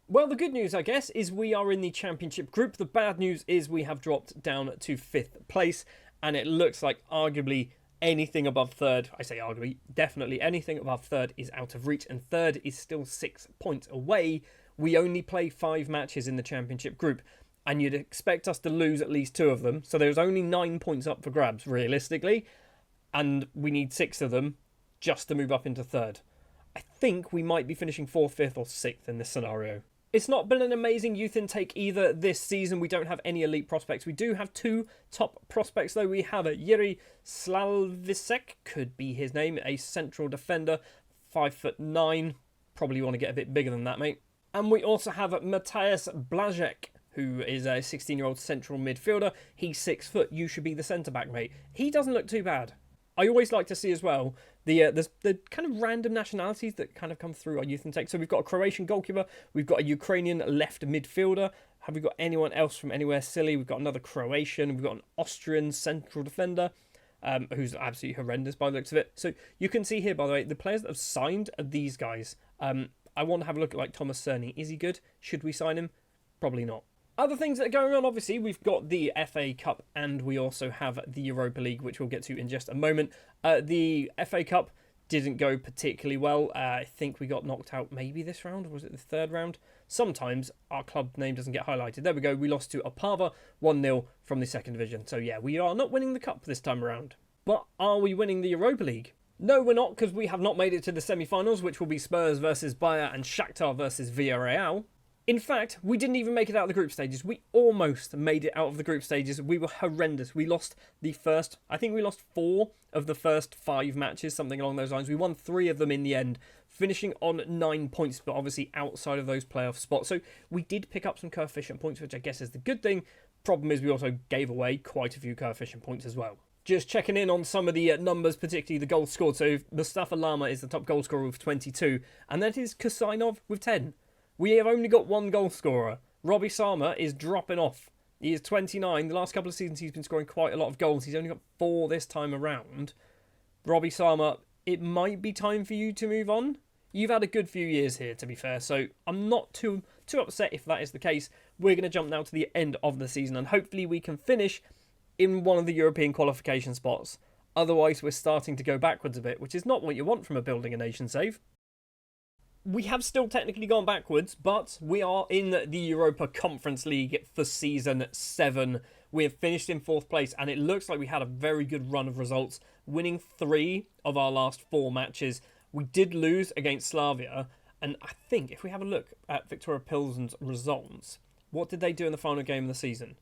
Well, the good news, I guess, is we are in the Championship group. The bad news is we have dropped down to 5th place, and it looks like arguably anything above 3rd, I say arguably, definitely anything above 3rd is out of reach, and 3rd is still 6 points away. We only play 5 matches in the Championship group, and you'd expect us to lose at least 2 of them, so there's only 9 points up for grabs, realistically, and we need 6 of them just to move up into 3rd. I think we might be finishing 4th, 5th or 6th in this scenario. It's not been an amazing youth intake either this season. We don't have any elite prospects. We do have 2 top prospects, though. We have Jiri Slavisek, could be his name, a central defender, 5'9". Probably want to get a bit bigger than that, mate. And we also have Matthias Blazek, who is a 16-year-old central midfielder. He's 6 foot. You should be the centre-back, mate. He doesn't look too bad. I always like to see as well the kind of random nationalities that kind of come through our youth intake. So we've got a Croatian goalkeeper. We've got a Ukrainian left midfielder. Have we got anyone else from anywhere silly? We've got another Croatian. We've got an Austrian central defender who's absolutely horrendous by the looks of it. So you can see here, by the way, the players that have signed are these guys. I want to have a look at like Thomas Cerny. Is he good? Should we sign him? Probably not. Other things that are going on, obviously, we've got the FA Cup and we also have the Europa League, which we'll get to in just a moment. The FA Cup didn't go particularly well. I think we got knocked out maybe this round, or was it the 3rd round? Sometimes our club name doesn't get highlighted. There we go. We lost to Opava 1-0 from the 2nd division. So yeah, we are not winning the cup this time around. But are we winning the Europa League? No, we're not, because we have not made it to the semi-finals, which will be Spurs versus Bayer and Shakhtar versus Villarreal. In fact, we didn't even make it out of the group stages. We almost made it out of the group stages. We were horrendous. We lost I think we lost 4 of the first 5 matches, something along those lines. We won 3 of them in the end, finishing on 9 points, but obviously outside of those playoff spots. So we did pick up some coefficient points, which I guess is the good thing. Problem is we also gave away quite a few coefficient points as well. Just checking in on some of the numbers, particularly the goals scored. So Mustafa Lama is the top goal scorer with 22, and that is Kusainov with 10. We have only got 1 goal scorer. Robbie Sama is dropping off. He is 29. The last couple of seasons he's been scoring quite a lot of goals. He's only got 4 this time around. Robbie Sama, it might be time for you to move on. You've had a good few years here, to be fair, so I'm not too upset if that is the case. We're going to jump now to the end of the season, and hopefully we can finish in one of the European qualification spots. Otherwise, we're starting to go backwards a bit, which is not what you want from a building a nation save. We have still technically gone backwards, but we are in the Europa Conference League for Season 7. We have finished in 4th place, and it looks like we had a very good run of results, winning 3 of our last 4 matches. We did lose against Slavia, and I think if we have a look at Victoria Pilsen's results, what did they do in the final game of the season?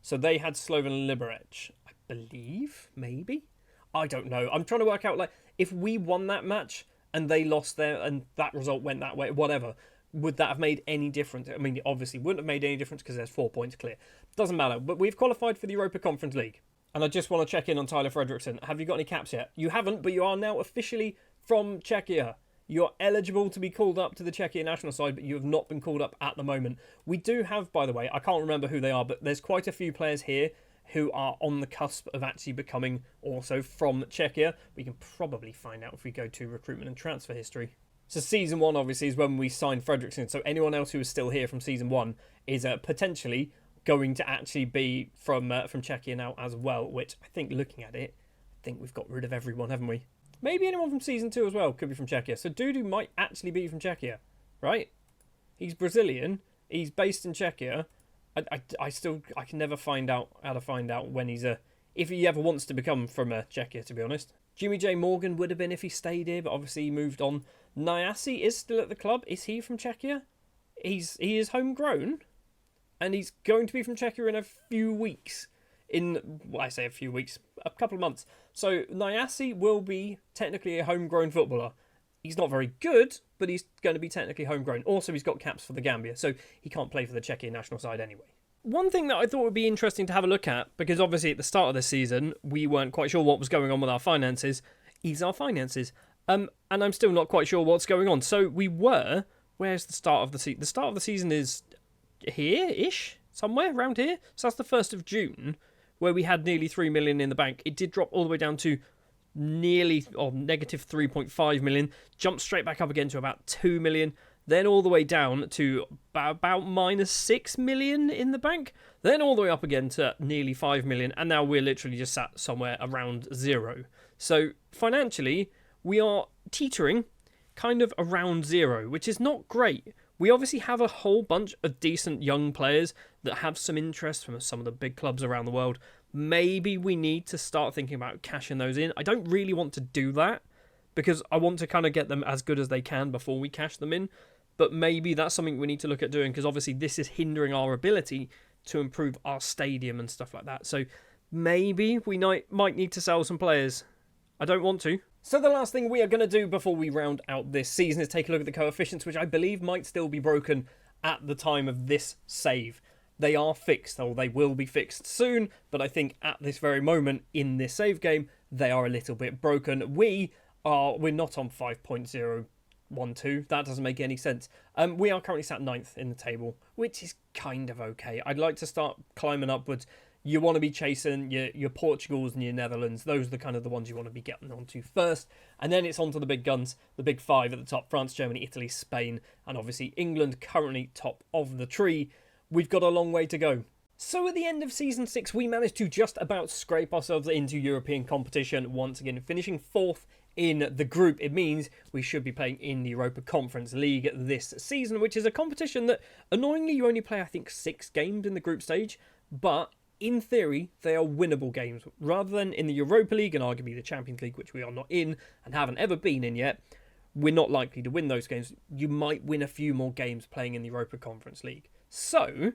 So they had Slovan Liberec, I believe, maybe? I don't know. I'm trying to work out, like, if we won that match and they lost there and that result went that way, whatever, would that have made any difference? I mean, it obviously wouldn't have made any difference because there's 4 points clear. Doesn't matter. But we've qualified for the Europa Conference League. And I just want to check in on Tyler Fredriksson. Have you got any caps yet? You haven't, but you are now officially from Czechia. You're eligible to be called up to the Czechia national side, but you have not been called up at the moment. We do have, by the way, I can't remember who they are, but there's quite a few players here who are on the cusp of actually becoming also from Czechia. We can probably find out if we go to recruitment and transfer history. So Season 1, obviously, is when we signed Fredriksson. So anyone else who is still here from Season 1 is potentially going to actually be from Czechia now as well, which I think, looking at it, I think we've got rid of everyone, haven't we? Maybe anyone from Season 2 as well could be from Czechia. So Dudu might actually be from Czechia, right? He's Brazilian. He's based in Czechia. I can never find out how to find out when he's if he ever wants to become from Czechia, to be honest. Jimmy J. Morgan would have been if he stayed here, but obviously he moved on. Nyasi is still at the club. Is he from Czechia? He is homegrown, and he's going to be from Czechia in a few weeks. I say a few weeks, a couple of months. So Nyasi will be technically a homegrown footballer. He's not very good, but he's going to be technically homegrown. Also, he's got caps for the Gambia, so he can't play for the Czechia national side anyway. One thing that I thought would be interesting to have a look at, because obviously at the start of the season, we weren't quite sure what was going on with our finances, is our finances. And I'm still not quite sure what's going on. So where's the start of the season? The start of the season is here-ish, somewhere around here. So that's the 1st of June, where we had nearly 3 million in the bank. It did drop all the way down to negative 3.5 million, jumped straight back up again to about 2 million, then all the way down to about minus 6 million in the bank, then all the way up again to nearly 5 million, and now we're literally just sat somewhere around 0. So financially, we are teetering kind of around 0, which is not great. We obviously have a whole bunch of decent young players that have some interest from some of the big clubs around the world. Maybe we need to start thinking about cashing those in. I don't really want to do that because I want to kind of get them as good as they can before we cash them in. But maybe that's something we need to look at doing because obviously this is hindering our ability to improve our stadium and stuff like that. So maybe we might need to sell some players. I don't want to. So the last thing we are going to do before we round out this season is take a look at the coefficients, which I believe might still be broken at the time of this save. They are fixed, or they will be fixed soon, but I think at this very moment in this save game, they are a little bit broken. We're not on 5.012. That doesn't make any sense. We are currently sat 9th in the table, which is kind of okay. I'd like to start climbing upwards. You want to be chasing your Portugals and your Netherlands. Those are the ones you want to be getting onto first. And then it's onto the big guns, the big 5 at the top. France, Germany, Italy, Spain, and obviously England currently top of the tree. We've got a long way to go. So at the end of Season 6, we managed to just about scrape ourselves into European competition once again, finishing 4th in the group. It means we should be playing in the Europa Conference League this season, which is a competition that, annoyingly, you only play, I think, 6 games in the group stage, but in theory, they are winnable games. Rather than in the Europa League and arguably the Champions League, which we are not in and haven't ever been in yet, we're not likely to win those games. You might win a few more games playing in the Europa Conference League. So,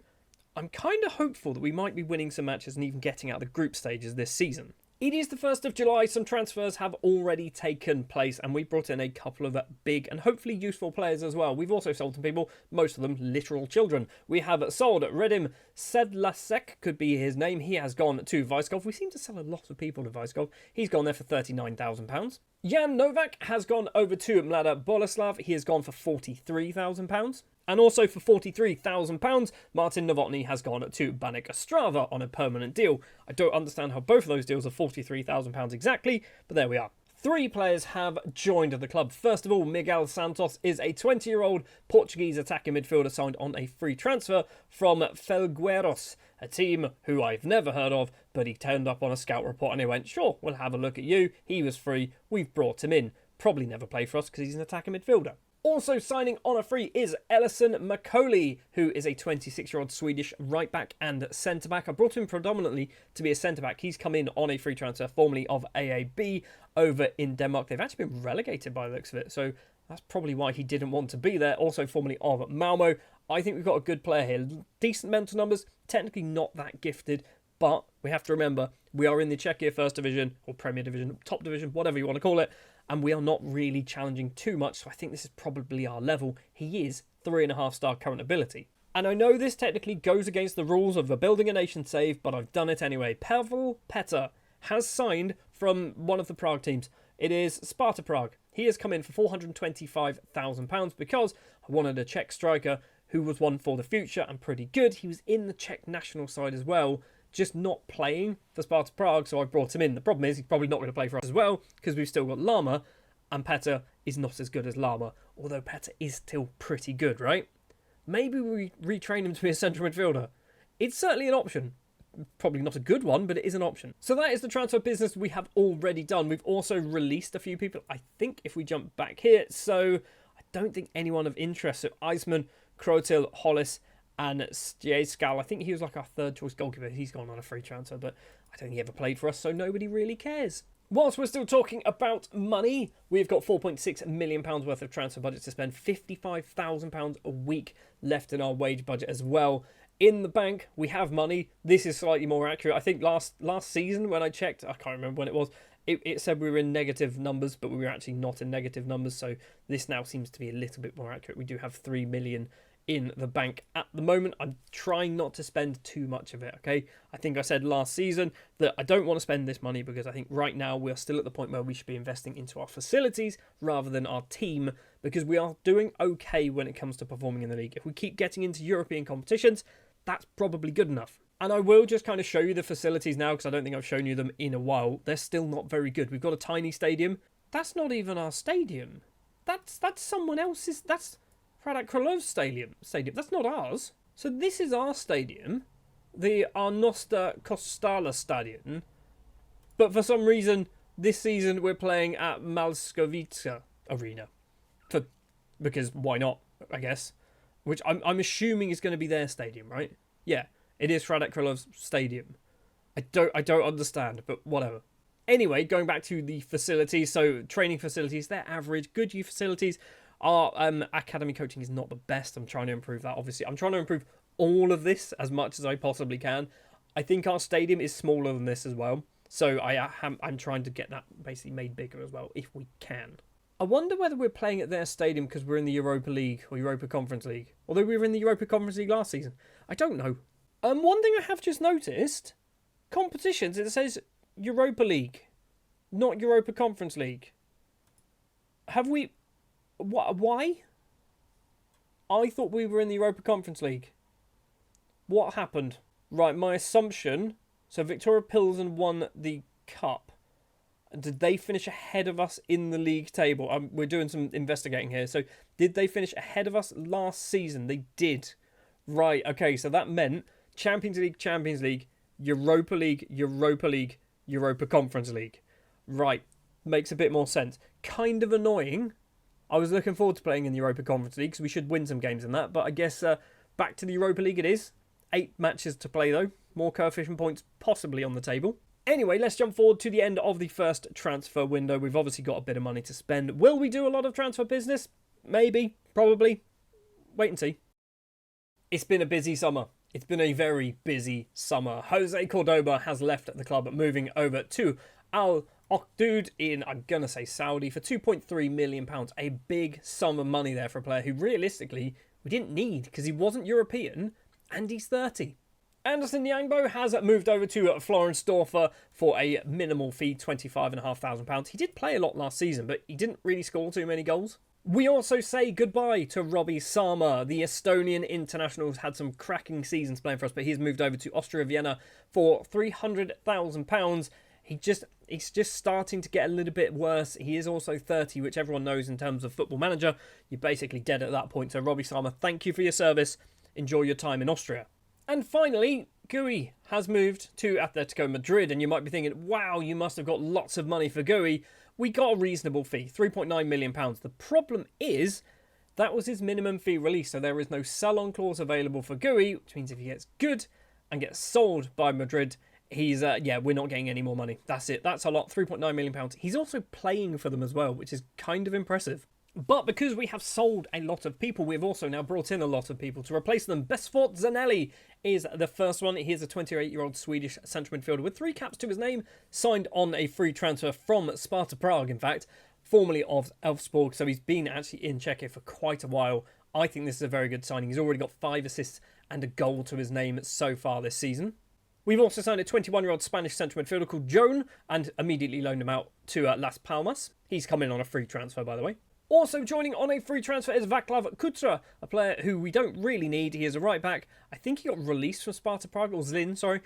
I'm kind of hopeful that we might be winning some matches and even getting out of the group stages this season. It is the 1st of July, some transfers have already taken place, and we brought in a couple of big and hopefully useful players as well. We've also sold some people, most of them literal children. We have sold Redim Sedlasek, could be his name. He has gone to Vyskov. We seem to sell a lot of people to Vyskov. He's gone there for £39,000. Jan Novak has gone over to Mlada Boleslav. He has gone for £43,000. And also for £43,000, Martin Novotny has gone to Banik Ostrava on a permanent deal. I don't understand how both of those deals are £43,000 exactly, but there we are. 3 players have joined the club. First of all, Miguel Santos is a 20-year-old Portuguese attacking midfielder signed on a free transfer from Felgueiros, a team who I've never heard of, but he turned up on a scout report and they went, sure, we'll have a look at you. He was free. We've brought him in. Probably never play for us because he's an attacking midfielder. Also signing on a free is Ellison McCauley, who is a 26-year-old Swedish right-back and centre-back. I brought him predominantly to be a centre-back. He's come in on a free transfer, formerly of AAB, over in Denmark. They've actually been relegated by the looks of it, so that's probably why he didn't want to be there. Also formerly of Malmo. I think we've got a good player here. Decent mental numbers, technically not that gifted, but we have to remember we are in the Czechia First Division, or Premier Division, Top Division, whatever you want to call it, and we are not really challenging too much, so I think this is probably our level. He is 3.5-star current ability. And I know this technically goes against the rules of the Building a Nation save, but I've done it anyway. Pavel Petr has signed from one of the Prague teams. It is Sparta Prague. He has come in for £425,000 because I wanted a Czech striker who was one for the future and pretty good. He was in the Czech national side as well, just not playing for Sparta Prague, so I brought him in. The problem is he's probably not going to play for us as well, because we've still got Lama, and Petr is not as good as Lama, although Petr is still pretty good, right? Maybe we retrain him to be a central midfielder. It's certainly an option. Probably not a good one, but it is an option. So that is the transfer business we have already done. We've also released a few people, I think, if we jump back here. So I don't think anyone of interest. So Eisman, Krotil, Hollis, and Stieskal. I think he was like our third choice goalkeeper. He's gone on a free transfer, but I don't think he ever played for us, so nobody really cares. Whilst we're still talking about money, we've got £4.6 million worth of transfer budget to spend, £55,000 a week left in our wage budget as well. In the bank, we have money. This is slightly more accurate. I think last season when I checked, I can't remember when it was, it said we were in negative numbers, but we were actually not in negative numbers, so this now seems to be a little bit more accurate. We do have £3 million in the bank at the moment. I'm trying not to spend too much of it, okay? I think I said last season that I don't want to spend this money because I think right now we're still at the point where we should be investing into our facilities rather than our team, because we are doing okay when it comes to performing in the league. If we keep getting into European competitions, that's probably good enough. And I will just kind of show you the facilities now because I don't think I've shown you them in a while. They're still not very good. We've got a tiny stadium. That's not even our stadium. That's someone else's. That's Radek Krylov's stadium. That's not ours. So this is our stadium, the Arnosta Kostala Stadion. But for some reason, this season we're playing at Malskovica Arena. Because why not, I guess. Which I'm assuming is going to be their stadium, right? Yeah, it is Radek Krylov's stadium. I don't understand, but whatever. Anyway, going back to the facilities. So training facilities, they're average. Good youth facilities. Our academy coaching is not the best. I'm trying to improve that, obviously. I'm trying to improve all of this as much as I possibly can. I think our stadium is smaller than this as well. So I'm trying to get that basically made bigger as well, if we can. I wonder whether we're playing at their stadium because we're in the Europa League or Europa Conference League. Although we were in the Europa Conference League last season. I don't know. One thing I have just noticed, competitions, it says Europa League, not Europa Conference League. Have we... Why? I thought we were in the Europa Conference League. What happened? Right, my assumption... So Victoria Pilsen won the cup. Did they finish ahead of us in the league table? We're doing some investigating here. So did they finish ahead of us last season? They did. Right, okay, so that meant Champions League, Europa League, Europa Conference League. Right, makes a bit more sense. Kind of annoying. I was looking forward to playing in the Europa Conference League because we should win some games in that. But I guess back to the Europa League it is. 8 matches to play though. More coefficient points possibly on the table. Anyway, let's jump forward to the end of the first transfer window. We've obviously got a bit of money to spend. Will we do a lot of transfer business? Maybe. Probably. Wait and see. It's been a busy summer. It's been a very busy summer. Jose Cordoba has left the club, moving over to Al Okdud in, I'm going to say Saudi, for £2.3 million. A big sum of money there for a player who realistically we didn't need because he wasn't European and he's 30. Anderson Yangbo has moved over to Florence Dorfer for a minimal fee, £25,500. He did play a lot last season, but he didn't really score too many goals. We also say goodbye to Robbie Sama. The Estonian international had some cracking seasons playing for us, but he's moved over to Austria Vienna for £300,000. He's just starting to get a little bit worse. He is also 30, which everyone knows in terms of Football Manager. You're basically dead at that point. So Robbie Sama, thank you for your service. Enjoy your time in Austria. And finally, Gui has moved to Atletico Madrid, and you might be thinking, wow, you must have got lots of money for Gui. We got a reasonable fee, £3.9 million. The problem is that was his minimum fee release, so there is no sell-on clause available for Gui, which means if he gets good and gets sold by Madrid, he's, we're not getting any more money. That's it. That's a lot, £3.9 million. He's also playing for them as well, which is kind of impressive. But because we have sold a lot of people, we've also now brought in a lot of people to replace them. Besfort Zanelli is the first one. He is a 28-year-old Swedish central midfielder with 3 caps to his name, signed on a free transfer from Sparta Prague, in fact, formerly of Elfsborg. So he's been actually in Czechia for quite a while. I think this is a very good signing. He's already got 5 assists and a goal to his name so far this season. We've also signed a 21-year-old Spanish central midfielder called Joan and immediately loaned him out to Las Palmas. He's come in on a free transfer, by the way. Also joining on a free transfer is Václav Kutra, a player who we don't really need. He is a right back. I think he got released from Sparta Prague, or Zlin, sorry.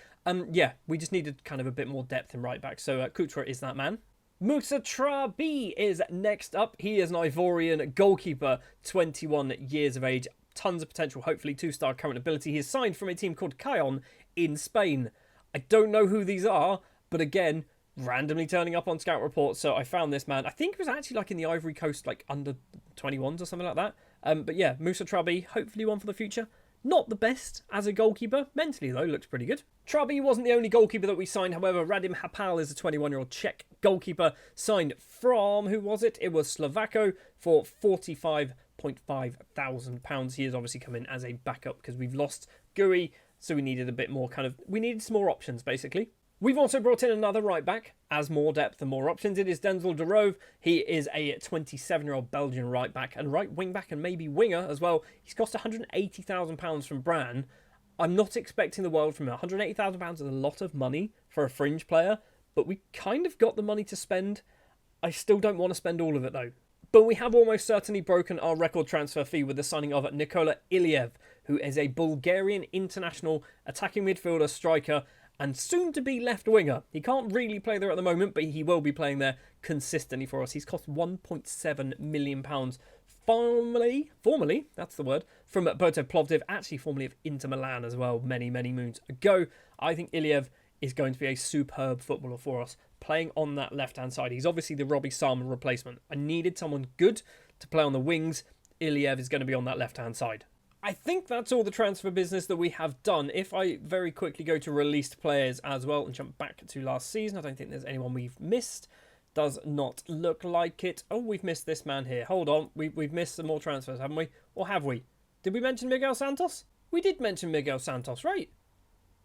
We just needed kind of a bit more depth in right back, so Kutra is that man. Musa Trabi is next up. He is an Ivorian goalkeeper, 21 years of age, tons of potential, hopefully 2-star current ability. He is signed from a team called Cajon in Spain. I don't know who these are, but again, randomly turning up on scout reports, so I found this man. I think it was actually like in the Ivory Coast, like under 21s or something like that. But yeah, Musa Trabi, hopefully one for the future. Not the best as a goalkeeper. Mentally, though, looks pretty good. Trabi wasn't the only goalkeeper that we signed. However, Radim Hapal is a 21-year-old Czech goalkeeper signed from, who was it? It was Slovako for £45.5 thousand. He has obviously come in as a backup because we've lost Gui, so we needed a bit more we needed some more options, basically. We've also brought in another right back, as more depth and more options. It is Denzel de Rove. He is a 27-year-old Belgian right back and right wing back and maybe winger as well. He's cost £180,000 from Bran. I'm not expecting the world from him. £180,000 is a lot of money for a fringe player, but we kind of got the money to spend. I still don't want to spend all of it though. But we have almost certainly broken our record transfer fee with the signing of Nikola Iliev, who is a Bulgarian international attacking midfielder, striker, and soon to be left winger. He can't really play there at the moment, but he will be playing there consistently for us. He's cost £1.7 million. Formerly, that's the word, from Botev Plovdiv, actually formerly of Inter Milan as well, many moons ago. I think Iliev is going to be a superb footballer for us, playing on that left-hand side. He's obviously the Robbie Salmon replacement. I needed someone good to play on the wings. Iliev is going to be on that left-hand side. I think that's all the transfer business that we have done. If I very quickly go to released players as well and jump back to last season, I don't think there's anyone we've missed. Does not look like it. Oh, we've missed this man here. Hold on. We've missed some more transfers, haven't we? Or have we? Did we mention Miguel Santos? We did mention Miguel Santos, right?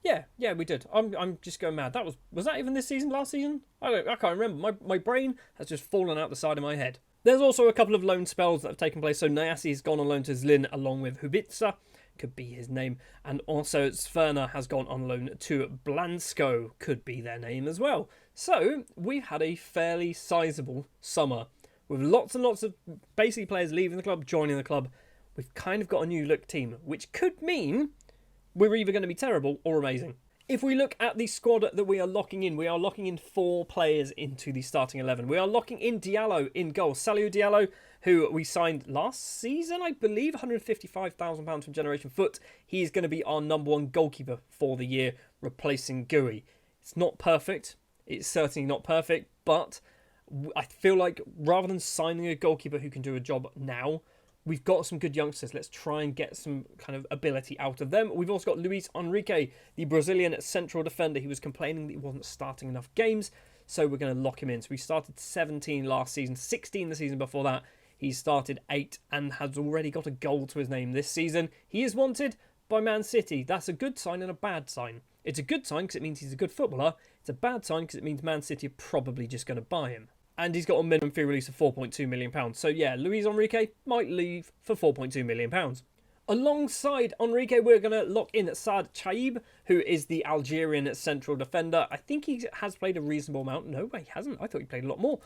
Yeah, we did. I'm just going mad. Was that even this season? Last season? I can't remember. My brain has just fallen out the side of my head. There's also a couple of loan spells that have taken place. So Nyasi has gone on loan to Zlin along with Hubitsa, could be his name. And also Sverna has gone on loan to Blansko, could be their name as well. So we've had a fairly sizable summer with lots and lots of basically players leaving the club, joining the club. We've kind of got a new look team, which could mean we're either going to be terrible or amazing. If we look at the squad that we are locking in 4 players into the starting 11. We are locking in Diallo in goal. Salou Diallo, who we signed last season, I believe, £155,000 from Generation Foot. He's going to be our number 1 goalkeeper for the year, replacing Gui. It's not perfect. It's certainly not perfect, but I feel like rather than signing a goalkeeper who can do a job now, we've got some good youngsters. Let's try and get some kind of ability out of them. We've also got Luis Enrique, the Brazilian central defender. He was complaining that he wasn't starting enough games, so we're going to lock him in. So we started 17 last season, 16 the season before that. He started 8 and has already got a goal to his name this season. He is wanted by Man City. That's a good sign and a bad sign. It's a good sign because it means he's a good footballer. It's a bad sign because it means Man City are probably just going to buy him. And he's got a minimum fee release of £4.2 million. So yeah, Luis Enrique might leave for £4.2 million. Alongside Enrique, we're going to lock in Saad Chaib, who is the Algerian central defender. I think he has played a reasonable amount. No, he hasn't. I thought he played a lot more.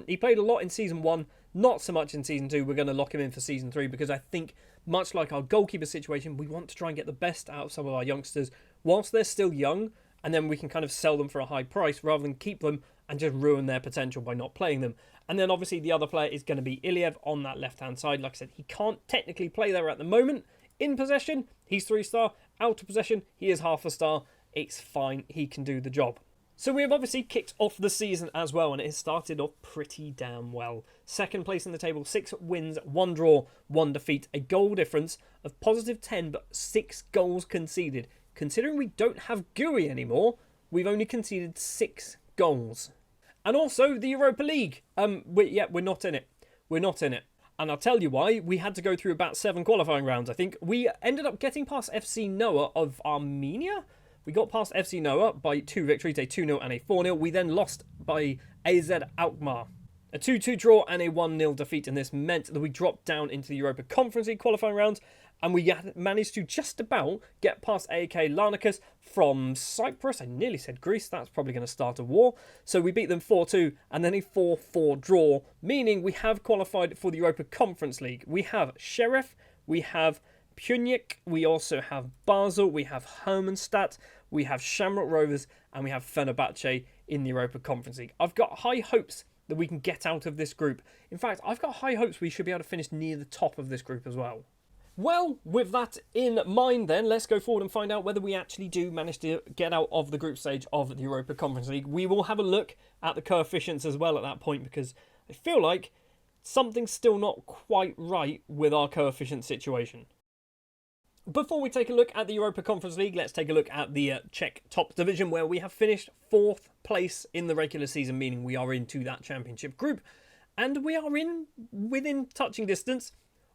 He played a lot in Season 1, not so much in Season 2. We're going to lock him in for Season 3 because I think, much like our goalkeeper situation, we want to try and get the best out of some of our youngsters whilst they're still young, and then we can kind of sell them for a high price rather than keep them and just ruin their potential by not playing them. And then obviously the other player is going to be Iliev on that left-hand side. Like I said, he can't technically play there at the moment. In possession, he's 3-star. Out of possession, he is half a star. It's fine. He can do the job. So we have obviously kicked off the season as well, and it has started off pretty damn well. Second place in the table, 6 wins, 1 draw, 1 defeat, a goal difference of positive 10, but 6 goals conceded. Considering we don't have GUI anymore, we've only conceded 6 goals. And also the Europa League. We're not in it. We're not in it. And I'll tell you why. We had to go through about 7 qualifying rounds, I think. We ended up getting past FC Noah of Armenia. We got past FC Noah by 2 victories, a 2-0 and a 4-0. We then lost by AZ Alkmaar. A 2-2 draw and a 1-0 defeat, and this meant that we dropped down into the Europa Conference League qualifying rounds, and we managed to just about get past AEK Larnakas from Cyprus. I nearly said Greece. That's probably going to start a war. So we beat them 4-2 and then a 4-4 draw, meaning we have qualified for the Europa Conference League. We have Sheriff, we have Punic, we also have Basel, we have Hermannstadt, we have Shamrock Rovers, and we have Fenerbahce in the Europa Conference League. I've got high hopes that we can get out of this group. In fact, I've got high hopes we should be able to finish near the top of this group as well. Well, with that in mind then, let's go forward and find out whether we actually do manage to get out of the group stage of the Europa Conference League. We will have a look at the coefficients as well at that point, because I feel like something's still not quite right with our coefficient situation. Before we take a look at the Europa Conference League, let's take a look at the Czech top division, where we have finished 4th place in the regular season, meaning we are into that championship group. And we are within touching distance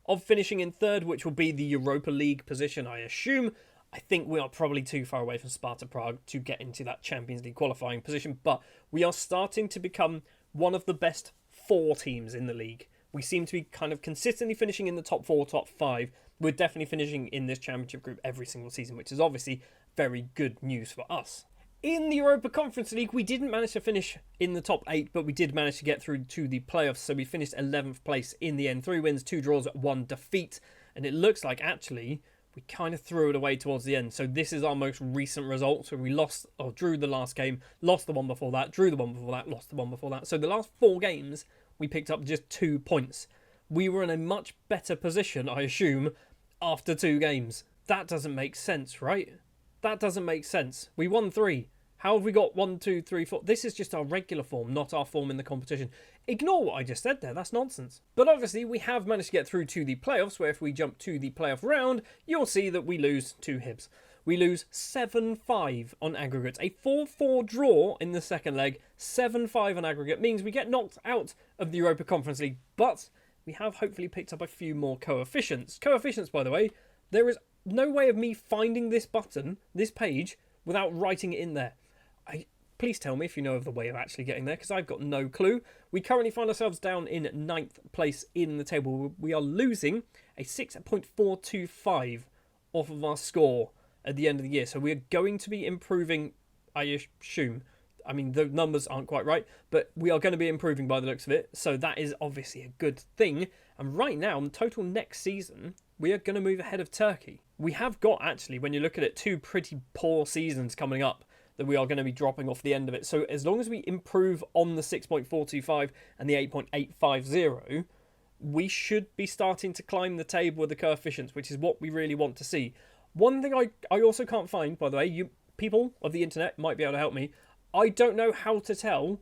of finishing in 3rd, which will be the Europa League position, I assume. I think we are probably too far away from Sparta Prague to get into that Champions League qualifying position, but we are starting to become one of the best 4 teams in the league. We seem to be kind of consistently finishing in the top 4, top 5. We're definitely finishing in this championship group every single season, which is obviously very good news for us. In the Europa Conference League, we didn't manage to finish in the top 8, but we did manage to get through to the playoffs. So we finished 11th place in the end. 3 wins, 2 draws, 1 defeat. And it looks like, actually, we kind of threw it away towards the end. So this is our most recent result. So we lost, or drew the last game, lost the one before that, drew the one before that, lost the one before that. So the last 4 games, we picked up just 2 points. We were in a much better position, I assume, after 2 games. That doesn't make sense, right? That doesn't make sense. We won 3. How have we got 1, 2, 3, 4? This is just our regular form, not our form in the competition. Ignore what I just said there, that's nonsense. But obviously we have managed to get through to the playoffs, where if we jump to the playoff round, you'll see that we lose to Hibs. We lose 7-5 on aggregate. A 4-4 draw in the second leg, 7-5 on aggregate, means we get knocked out of the Europa Conference League, but we have hopefully picked up a few more coefficients. Coefficients, by the way, there is no way of me finding this button, this page, without writing it in there. Please tell me if you know of the way of actually getting there, because I've got no clue. We currently find ourselves down in 9th place in the table. We are losing a 6.425 off of our score at the end of the year. So we are going to be improving, I assume. I mean, the numbers aren't quite right, but we are going to be improving by the looks of it. So that is obviously a good thing. And right now, in total next season, we are going to move ahead of Turkey. We have got, actually, when you look at it, 2 pretty poor seasons coming up that we are going to be dropping off the end of it. So as long as we improve on the 6.425 and the 8.850, we should be starting to climb the table with the coefficients, which is what we really want to see. One thing I also can't find, by the way, you people of the internet might be able to help me. I don't know how to tell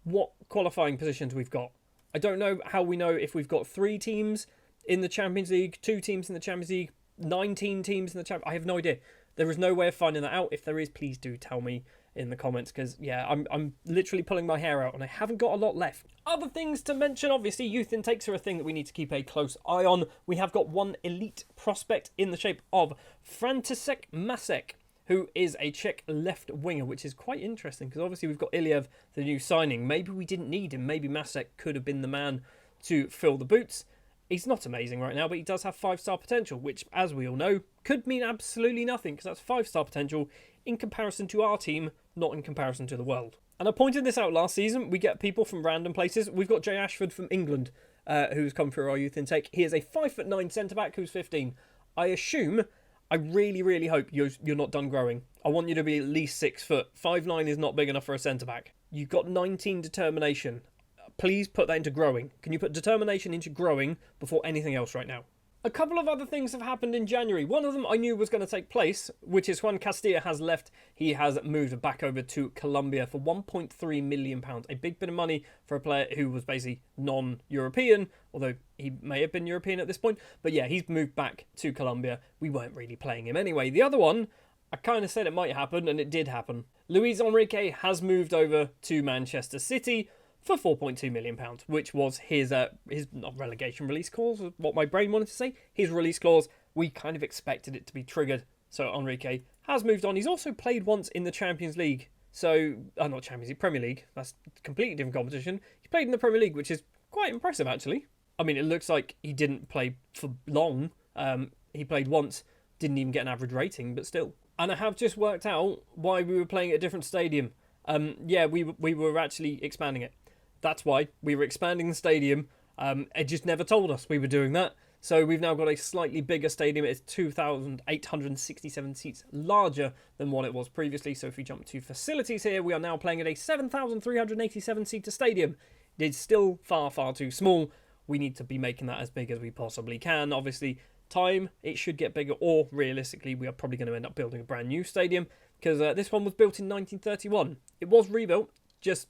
what qualifying positions we've got. I don't know how we know if we've got 3 teams in the Champions League, 2 teams in the Champions League, 19 teams in the Champions League. I have no idea. There is no way of finding that out. If there is, please do tell me in the comments, because, yeah, I'm literally pulling my hair out and I haven't got a lot left. Other things to mention, obviously, youth intakes are a thing that we need to keep a close eye on. We have got 1 elite prospect in the shape of František Masek, who is a Czech left winger, which is quite interesting, because obviously we've got Iliev, the new signing. Maybe we didn't need him. Maybe Masek could have been the man to fill the boots. He's not amazing right now, but he does have 5-star potential, which, as we all know, could mean absolutely nothing, because that's 5-star potential in comparison to our team, not in comparison to the world. And I pointed this out last season. We get people from random places. We've got Jay Ashford from England, who's come through our youth intake. He is a 5'9" centre-back who's 15. I assume, I really, really hope you're not done growing. I want you to be at least 6 foot. 5'9" is not big enough for a centre-back. You've got 19 determination. Please put that into growing. Can you put determination into growing before anything else right now? A couple of other things have happened in January. One of them I knew was going to take place, which is Juan Castilla has left. He has moved back over to Colombia for £1.3 million. A big bit of money for a player who was basically non-European, although he may have been European at this point. But yeah, he's moved back to Colombia. We weren't really playing him anyway. The other one, I kind of said it might happen, and it did happen. Luis Enrique has moved over to Manchester City for £4.2 million, which was his not relegation release clause, what my brain wanted to say. His release clause, we kind of expected it to be triggered. So Enrique has moved on. He's also played once in the Champions League. So, not Champions League, Premier League. That's a completely different competition. He played in the Premier League, which is quite impressive, actually. I mean, it looks like he didn't play for long. He played once, didn't even get an average rating, but still. And I have just worked out why we were playing at a different stadium. We were actually expanding it. That's why we were expanding the stadium. It just never told us we were doing that. So we've now got a slightly bigger stadium. It's 2,867 seats larger than what it was previously. So if we jump to facilities here, we are now playing at a 7,387 seater stadium. It's still far, far too small. We need to be making that as big as we possibly can. Obviously, time, it should get bigger, or realistically, we are probably going to end up building a brand new stadium, because this one was built in 1931. It was rebuilt just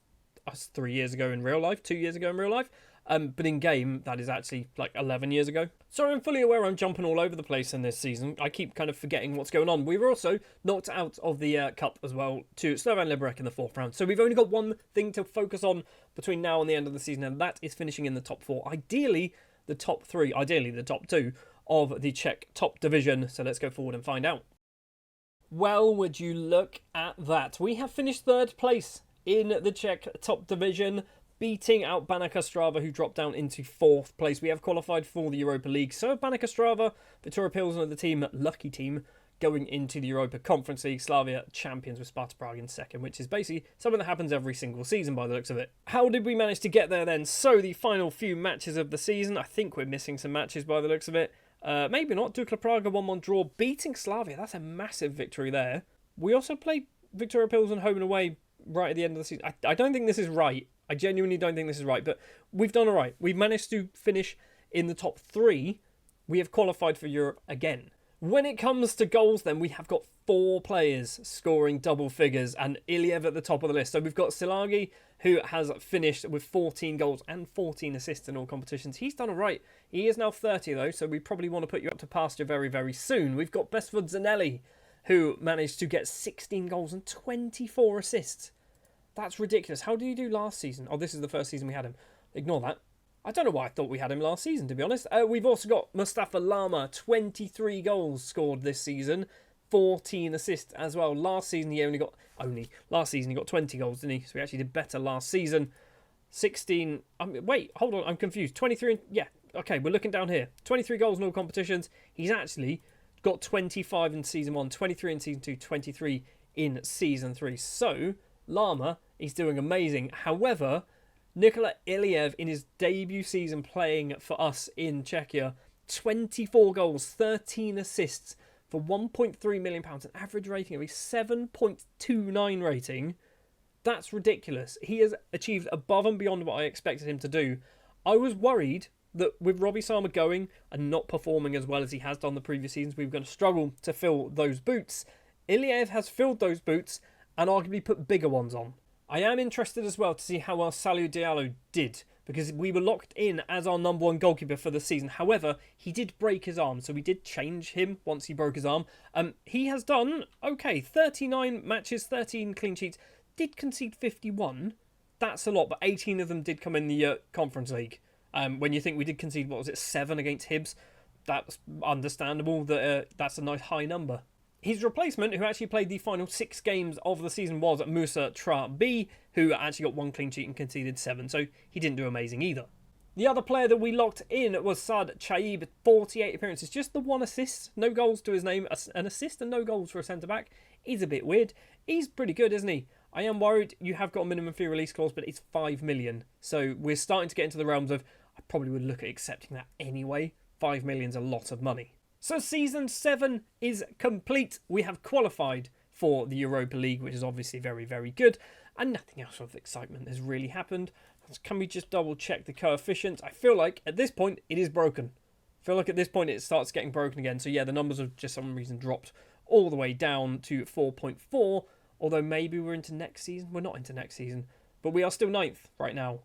3 years ago in real life, 2 years ago in real life, but in game, that is actually like 11 years ago. So I'm fully aware I'm jumping all over the place in this season. I keep kind of forgetting what's going on. We were also knocked out of the Cup as well to Slovan Liberec in the 4th round. So we've only got one thing to focus on between now and the end of the season, and that is finishing in the top 4. Ideally, the top 3, ideally the top 2 of the Czech top division. So let's go forward and find out. Well, would you look at that? We have finished 3rd place in the Czech top division, beating out Baník Ostrava, who dropped down into 4th place. We have qualified for the Europa League. So Baník Ostrava, Viktoria Pilsen, the team, lucky team, going into the Europa Conference League. Slavia champions with Sparta Prague in 2nd, which is basically something that happens every single season by the looks of it. How did we manage to get there then? So the final few matches of the season, I think we're missing some matches by the looks of it. Maybe not. Dukla Prague, a 1-1 draw, beating Slavia. That's a massive victory there. We also played Viktoria Pilsen home and away right at the end of the season. I don't think this is right. I genuinely don't think this is right, but we've done all right. We've managed to finish in the top 3. We have qualified for Europe again. When it comes to goals, then, we have got 4 players scoring double figures, and Iliev at the top of the list. So we've got Silagi, who has finished with 14 goals and 14 assists in all competitions. He's done all right. He is now 30, though, so we probably want to put you up to pasture very, very soon. We've got Besford Zanelli, who managed to get 16 goals and 24 assists. That's ridiculous. How did he do last season? Oh, this is the first season we had him. Ignore that. I don't know why I thought we had him last season, to be honest. We've also got Mustafa Lama, 23 goals scored this season, 14 assists as well. Last season he last season he got 20 goals, didn't he? So he actually did better last season. 16. Wait, hold on, I'm confused. 23. Yeah, okay, we're looking down here. 23 goals in all competitions. He's actually got 25 in season 1, 23 in season 2, 23 in season 3. So Lama is doing amazing. However, Nikola Iliev, in his debut season playing for us in Czechia, 24 goals, 13 assists for £1.3 million, an average rating of a 7.29 rating. That's ridiculous. He has achieved above and beyond what I expected him to do. I was worried that with Robbie Sama going and not performing as well as he has done the previous seasons, we were going to struggle to fill those boots. Iliev has filled those boots and arguably put bigger ones on. I am interested as well to see how well Salou Diallo did, because we were locked in as our number 1 goalkeeper for the season. However, he did break his arm, so we did change him once he broke his arm. He has done okay, 39 matches, 13 clean sheets, did concede 51. That's a lot, but 18 of them did come in the Conference League. When you think we did concede, 7 against Hibs, that's understandable. That's a nice high number. His replacement, who actually played the final 6 games of the season, was Musa Trabi, who actually got 1 clean sheet and conceded 7, so he didn't do amazing either. The other player that we locked in was Sad Chaib, 48 appearances, just the 1 assist, no goals to his name. An assist and no goals for a centre-back is a bit weird. He's pretty good, isn't he? I am worried you have got a minimum fee release clause, but it's 5 million, so we're starting to get into the realms of, I probably would look at accepting that anyway. 5 million's a lot of money. So season 7 is complete. We have qualified for the Europa League, which is obviously very, very good. And nothing else of excitement has really happened. Can we just double check the coefficients? I feel like at this point it is broken. feel like at this point it starts getting broken again. So yeah, the numbers have just some reason dropped all the way down to 4.4. Although maybe we're into next season. We're not into next season. But we are still 9th right now.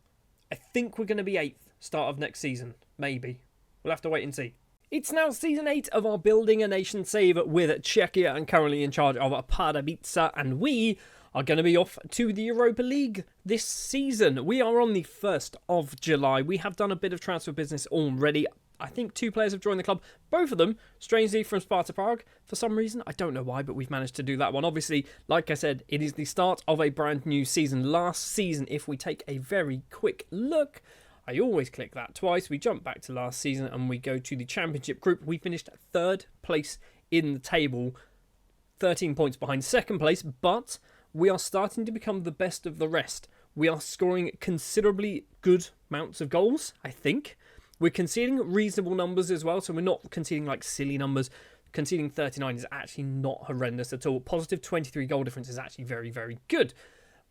I think we're going to be 8th start of next season. Maybe. We'll have to wait and see. It's now season 8 of our Building a Nation save with Czechia and currently in charge of Pardubice, and we are going to be off to the Europa League this season. We are on the 1st of July. We have done a bit of transfer business already. I think 2 players have joined the club, both of them, strangely, from Sparta Prague. For some reason, I don't know why, but we've managed to do that one. Obviously, like I said, it is the start of a brand new season. Last season, if we take a very quick look, I always click that twice. We jump back to last season and we go to the Championship group. We finished 3rd place in the table, 13 points behind 2nd place, but we are starting to become the best of the rest. We are scoring considerably good amounts of goals, I think. We're conceding reasonable numbers as well, so we're not conceding like silly numbers. Conceding 39 is actually not horrendous at all. Positive 23 goal difference is actually very, very good.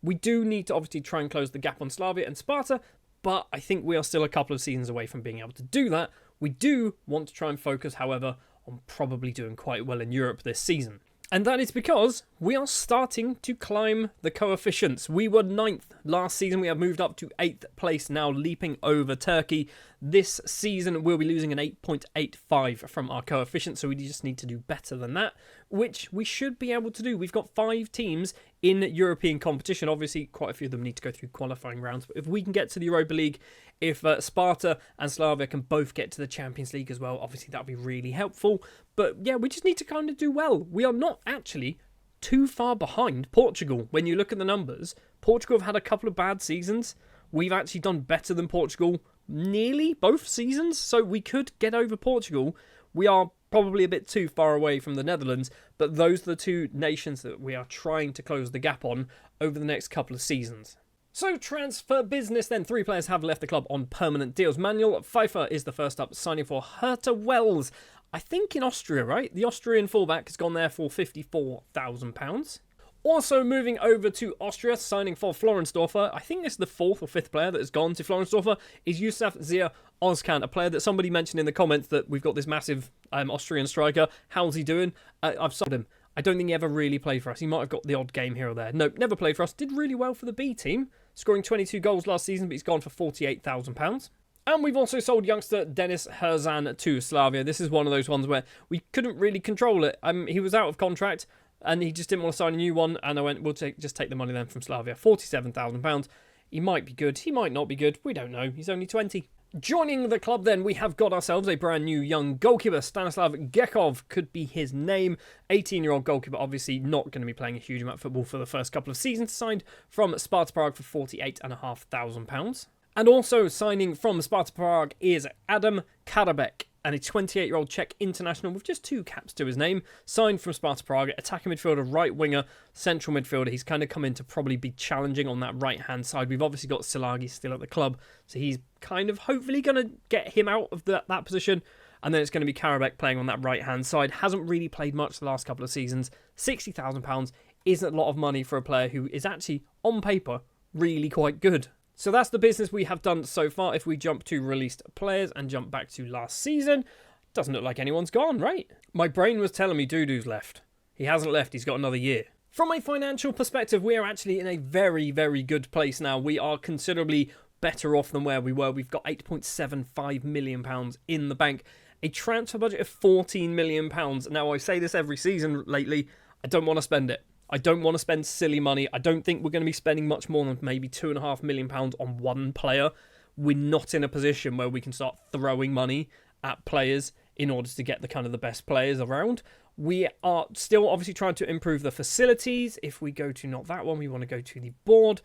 We do need to obviously try and close the gap on Slavia and Sparta, but I think we are still a couple of seasons away from being able to do that. We do want to try and focus, however, on probably doing quite well in Europe this season. And that is because we are starting to climb the coefficients. We were 9th last season. We have moved up to 8th place now, leaping over Turkey. This season, we'll be losing an 8.85 from our coefficient, so we just need to do better than that, which we should be able to do. We've got 5 teams in European competition. Obviously, quite a few of them need to go through qualifying rounds, but if we can get to the Europa League, if Sparta and Slavia can both get to the Champions League as well, obviously that would be really helpful. But yeah, we just need to kind of do well. We are not actually too far behind Portugal. When you look at the numbers, Portugal have had a couple of bad seasons. We've actually done better than Portugal nearly both seasons, so we could get over Portugal. We are probably a bit too far away from the Netherlands, but those are the 2 nations that we are trying to close the gap on over the next couple of seasons. So transfer business then. 3 players have left the club on permanent deals. Manuel Pfeiffer is the first up, signing for Hertha Wels. I think in Austria, right? The Austrian fullback has gone there for £54,000. Also moving over to Austria, signing for Florensdorfer. I think this is the 4th or 5th player that has gone to Florensdorfer, is Yusuf Zia Ozkan, a player that somebody mentioned in the comments that we've got this massive Austrian striker. How's he doing? I've sold him. I don't think he ever really played for us. He might have got the odd game here or there. Nope, never played for us. Did really well for the B team, scoring 22 goals last season, but he's gone for £48,000. And we've also sold youngster Dennis Herzan to Slavia. This is one of those ones where we couldn't really control it. He was out of contract, and he just didn't want to sign a new one, and I went, we'll just take the money then from Slavia. £47,000. He might be good. He might not be good. We don't know. He's only 20. Joining the club then, we have got ourselves a brand new young goalkeeper. Stanislav Gekov could be his name. 18-year-old goalkeeper, obviously not going to be playing a huge amount of football for the first couple of seasons. Signed from Sparta Prague for £48,500. And also signing from Sparta Prague is Adam Karabek, and a 28-year-old Czech international with just 2 caps to his name, signed from Sparta Prague, attacking midfielder, right winger, central midfielder. He's kind of come in to probably be challenging on that right-hand side. We've obviously got Silagi still at the club, so he's kind of hopefully going to get him out of that position, and then it's going to be Karabek playing on that right-hand side. Hasn't really played much the last couple of seasons. £60,000 isn't a lot of money for a player who is actually, on paper, really quite good. So that's the business we have done so far. If we jump to released players and jump back to last season, doesn't look like anyone's gone, right? My brain was telling me Dudu's left. He hasn't left, he's got another year. From a financial perspective, we are actually in a very, very good place now. We are considerably better off than where we were. We've got £8.75 million in the bank. A transfer budget of £14 million. Now, I say this every season lately, I don't want to spend it. I don't want to spend silly money. I don't think we're going to be spending much more than maybe £2.5 million on one player. We're not in a position where we can start throwing money at players in order to get the kind of the best players around. We are still obviously trying to improve the facilities. If we go to not that one, we want to go to the board.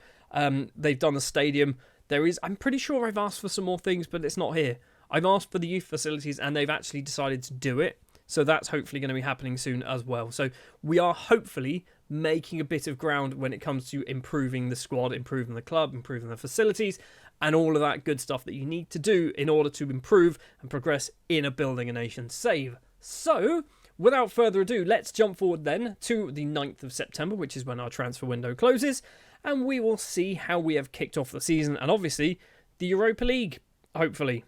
They've done the stadium. I'm pretty sure I've asked for some more things, but it's not here. I've asked for the youth facilities and they've actually decided to do it. So that's hopefully going to be happening soon as well. So we are hopefully making a bit of ground when it comes to improving the squad, improving the club, improving the facilities, and all of that good stuff that you need to do in order to improve and progress in a Building a Nation save. So, without further ado, let's jump forward then to the 9th of September, which is when our transfer window closes, and we will see how we have kicked off the season, and obviously, the Europa League, hopefully.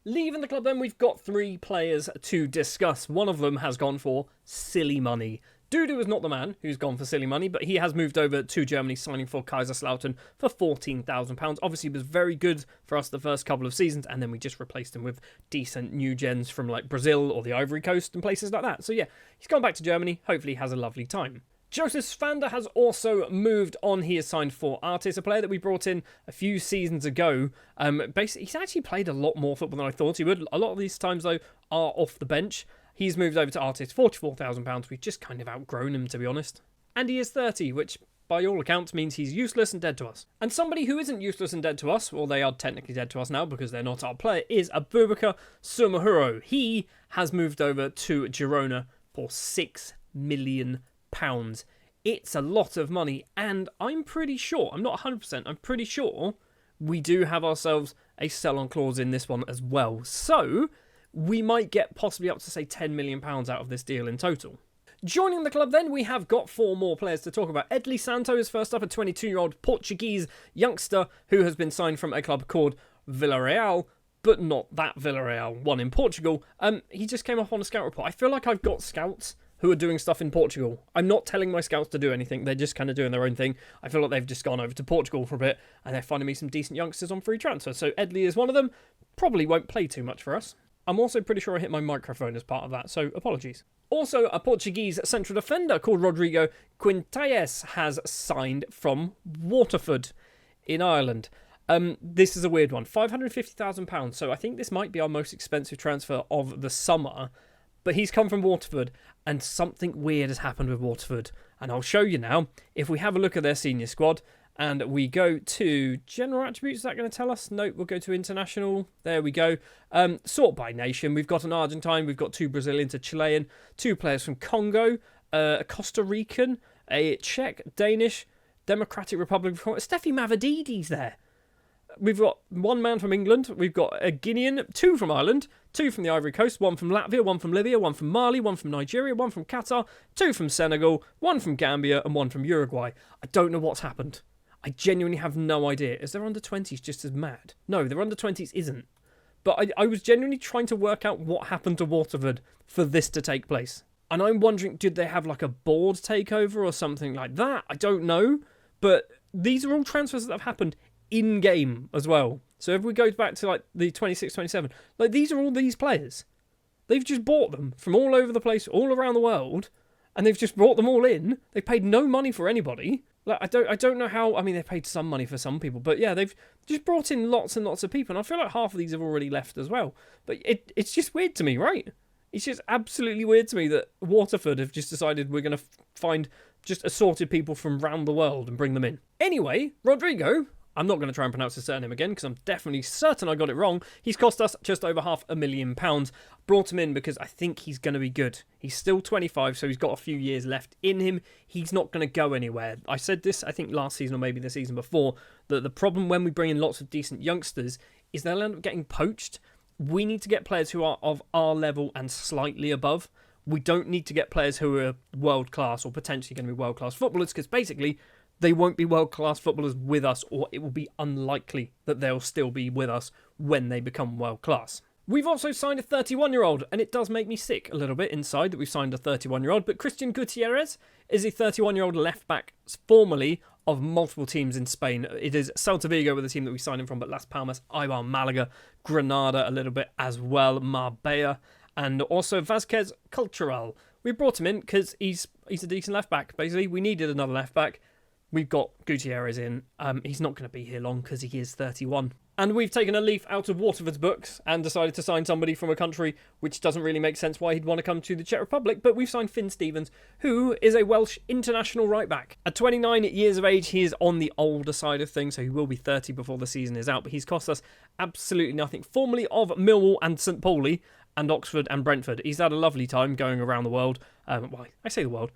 Leaving the club then, we've got 3 players to discuss. One of them has gone for silly money. Dudu is not the man who's gone for silly money, but he has moved over to Germany, signing for Kaiserslautern for £14,000. Obviously, he was very good for us the first couple of seasons, and then we just replaced him with decent new gens from like Brazil or the Ivory Coast and places like that. So yeah, he's gone back to Germany. Hopefully, he has a lovely time. Joseph Svander has also moved on. He is signed for Artis, a player that we brought in a few seasons ago. Basically, he's actually played a lot more football than I thought he would. A lot of these times, though, are off the bench. He's moved over to Artis, £44,000. We've just kind of outgrown him, to be honest. And he is 30, which, by all accounts, means he's useless and dead to us. And somebody who isn't useless and dead to us, well, they are technically dead to us now because they're not our player, is Abubakar Sumahuro. He has moved over to Girona for £6 million. It's a lot of money, and I'm pretty sure, I'm not 100%, I'm pretty sure we do have ourselves a sell-on clause in this one as well. So we might get possibly up to, say, £10 million out of this deal in total. Joining the club then, we have got 4 more players to talk about. Edley Santo is first up, a 22-year-old Portuguese youngster who has been signed from a club called Villarreal, but not that Villarreal, one in Portugal. He just came up on a scout report. I feel like I've got scouts who are doing stuff in Portugal. I'm not telling my scouts to do anything. They're just kind of doing their own thing. I feel like they've just gone over to Portugal for a bit and they're finding me some decent youngsters on free transfer. So Edley is one of them. Probably won't play too much for us. I'm also pretty sure I hit my microphone as part of that, so apologies. Also, a Portuguese central defender called Rodrigo Quintais has signed from Waterford in Ireland. This is a weird one. £550,000. So I think this might be our most expensive transfer of the summer. But he's come from Waterford, and something weird has happened with Waterford. And I'll show you now. If we have a look at their senior squad, and we go to general attributes, is that going to tell us? Nope, we'll go to international. There we go. Sort by nation. We've got an Argentine, we've got 2 Brazilians, a Chilean, 2 players from Congo, a Costa Rican, a Czech, Danish, Democratic Republic of Congo. Steffi Mavrodides there. We've got 1 man from England, we've got a Guinean, 2 from Ireland, 2 from the Ivory Coast, 1 from Latvia, 1 from Libya, 1 from Mali, 1 from Nigeria, 1 from Qatar, 2 from Senegal, 1 from Gambia, and 1 from Uruguay. I don't know what's happened. I genuinely have no idea. Is their under-20s just as mad? No, their under-20s isn't. But I was genuinely trying to work out what happened to Waterford for this to take place. And I'm wondering, did they have like a board takeover or something like that? I don't know. But these are all transfers that have happened in-game as well. So if we go back to like the 26-27, like these are all these players. They've just bought them from all over the place, all around the world, and they've just brought them all in. They paid no money for anybody. Like I don't know how. I mean, they paid some money for some people, but yeah, they've just brought in lots and lots of people, and I feel like half of these have already left as well. But it's just weird to me, right? It's just absolutely weird to me that Waterford have just decided we're going to find just assorted people from around the world and bring them in. Anyway, Rodrigo, I'm not going to try and pronounce his surname again because I'm definitely certain I got it wrong. He's cost us just over £500,000. Brought him in because I think he's going to be good. He's still 25, so he's got a few years left in him. He's not going to go anywhere. I said this, I think, last season or maybe the season before, that the problem when we bring in lots of decent youngsters is they'll end up getting poached. We need to get players who are of our level and slightly above. We don't need to get players who are world-class or potentially going to be world-class footballers because basically they won't be world-class footballers with us, or it will be unlikely that they'll still be with us when they become world-class. We've also signed a 31-year-old, and it does make me sick a little bit inside that we've signed a 31-year-old, but Christian Gutierrez is a 31-year-old left-back, formerly of multiple teams in Spain. It is Celta Vigo with the team that we signed him from, but Las Palmas, Eibar, Malaga, Granada a little bit as well, Marbella, and also Vázquez Cultural. We brought him in because he's a decent left-back. Basically, we needed another left-back. We've got Gutierrez in. He's not going to be here long because he is 31. And we've taken a leaf out of Waterford's books and decided to sign somebody from a country which doesn't really make sense why he'd want to come to the Czech Republic, but we've signed Finn Stevens, who is a Welsh international right-back. At 29 years of age, he is on the older side of things, so he will be 30 before the season is out, but he's cost us absolutely nothing. Formerly of Millwall and St Pauli and Oxford and Brentford. He's had a lovely time going around the world. Well, I say the world.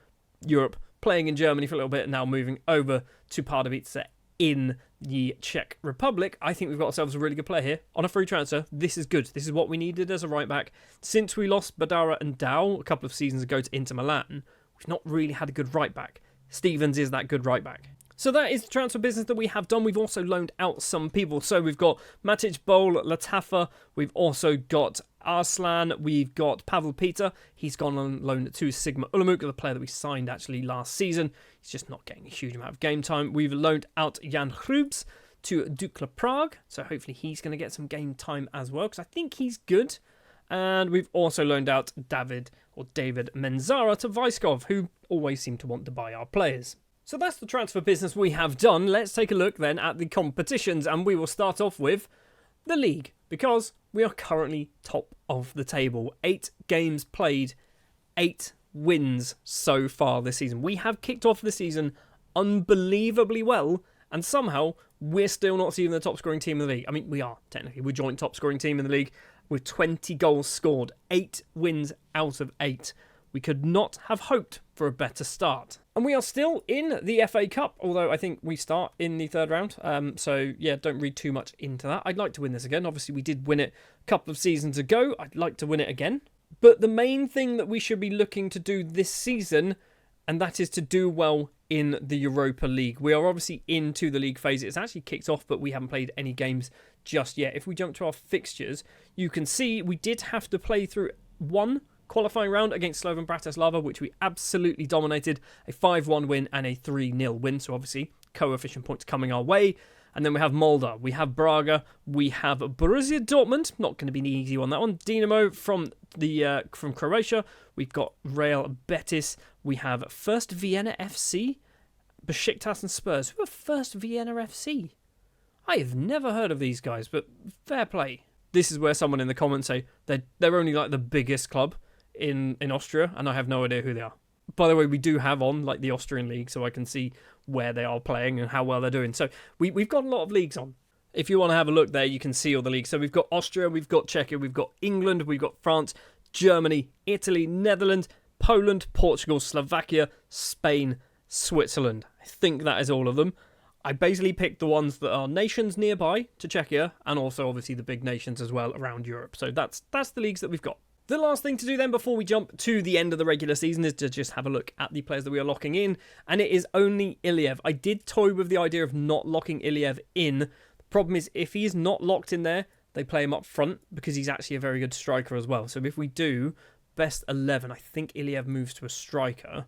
Europe. Playing in Germany for a little bit and now moving over to Pardubice in the Czech Republic. I think we've got ourselves a really good player here. On a free transfer, this is good. This is what we needed as a right-back. Since we lost Badara and Dow a couple of seasons ago to Inter Milan, we've not really had a good right-back. Stevens is that good right-back. So that is the transfer business that we have done. We've also loaned out some people. So we've got Matic, Bol, Latafa. We've also got Arslan. We've got Pavel Peter. He's gone on loan to Sigma Ulamuk, the player that we signed actually last season. He's just not getting a huge amount of game time. We've loaned out Jan Hrubs to Dukla Prague. So hopefully he's going to get some game time as well, because I think he's good. And we've also loaned out David Menzara to Vyskov, who always seem to want to buy our players. So that's the transfer business we have done. Let's take a look then at the competitions, and we will start off with the league, because we are currently top of the table. 8 games played, 8 wins so far this season. We have kicked off the season unbelievably well, and somehow we're still not even the top scoring team in the league. I mean, we are technically. We're joint top scoring team in the league with 20 goals scored, 8 wins out of 8. We could not have hoped for a better start. And we are still in the FA Cup, although I think we start in the third round. So, yeah, don't read too much into that. I'd like to win this again. Obviously, we did win it a couple of seasons ago. I'd like to win it again. But the main thing that we should be looking to do this season, and that is to do well in the Europa League. We are obviously into the league phase. It's actually kicked off, but we haven't played any games just yet. If we jump to our fixtures, you can see we did have to play through one qualifying round against Slovan Bratislava, which we absolutely dominated. A 5-1 win and a 3-0 win. So obviously, coefficient points coming our way. And then we have Molde, we have Braga, we have Borussia Dortmund. Not going to be an easy one, that one. Dinamo from Croatia. We've got Real Betis. We have First Vienna FC, Besiktas and Spurs. Who are First Vienna FC? I have never heard of these guys, but fair play. This is where someone in the comments say they're only like the biggest club in Austria, and I have no idea who they are. By the way, we do have on like the Austrian league, so I can see where they are playing and how well they're doing. So we've got a lot of leagues on. If you want to have a look there, you can see all the leagues. So we've got Austria, we've got Czechia, we've got England, we've got France, Germany, Italy, Netherlands, Poland, Portugal, Slovakia, Spain, Switzerland. I think that is all of them. I basically picked the ones that are nations nearby to Czechia, and also obviously the big nations as well around Europe. So that's the leagues that we've got. The last thing to do then before we jump to the end of the regular season is to just have a look at the players that we are locking in, and it is only Iliev. I did toy with the idea of not locking Iliev in. The problem is if he is not locked in there, they play him up front because he's actually a very good striker as well. So if we do best 11, I think Iliev moves to a striker.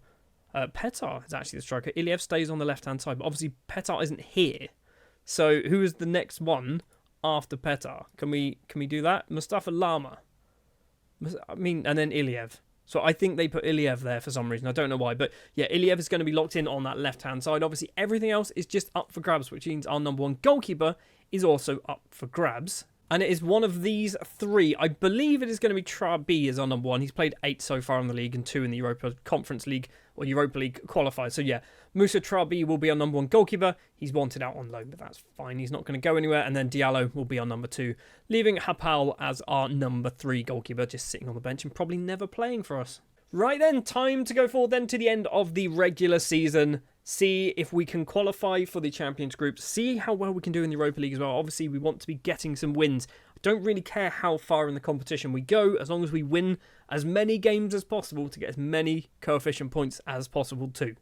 Petar is actually the striker. Iliev stays on the left-hand side, but obviously Petar isn't here. So who is the next one after Petar? Can we do that? Mustafa Lama. I mean, and then Iliev. So I think they put Iliev there for some reason. I don't know why. But yeah, Iliev is going to be locked in on that left-hand side. Obviously, everything else is just up for grabs, which means our number one goalkeeper is also up for grabs. And it is one of these 3. I believe it is going to be Trabi as our number 1. He's played 8 so far in the league and 2 in the Europa Conference League or Europa League qualifiers. So yeah, Musa Trabi will be our number 1 goalkeeper. He's wanted out on loan, but that's fine. He's not going to go anywhere. And then Diallo will be our number 2, leaving Hapal as our number 3 goalkeeper, just sitting on the bench and probably never playing for us. Right then, time to go forward then to the end of the regular season. See if we can qualify for the Champions Group. See how well we can do in the Europa League as well. Obviously, we want to be getting some wins. I don't really care how far in the competition we go, as long as we win as many games as possible to get as many coefficient points as possible too.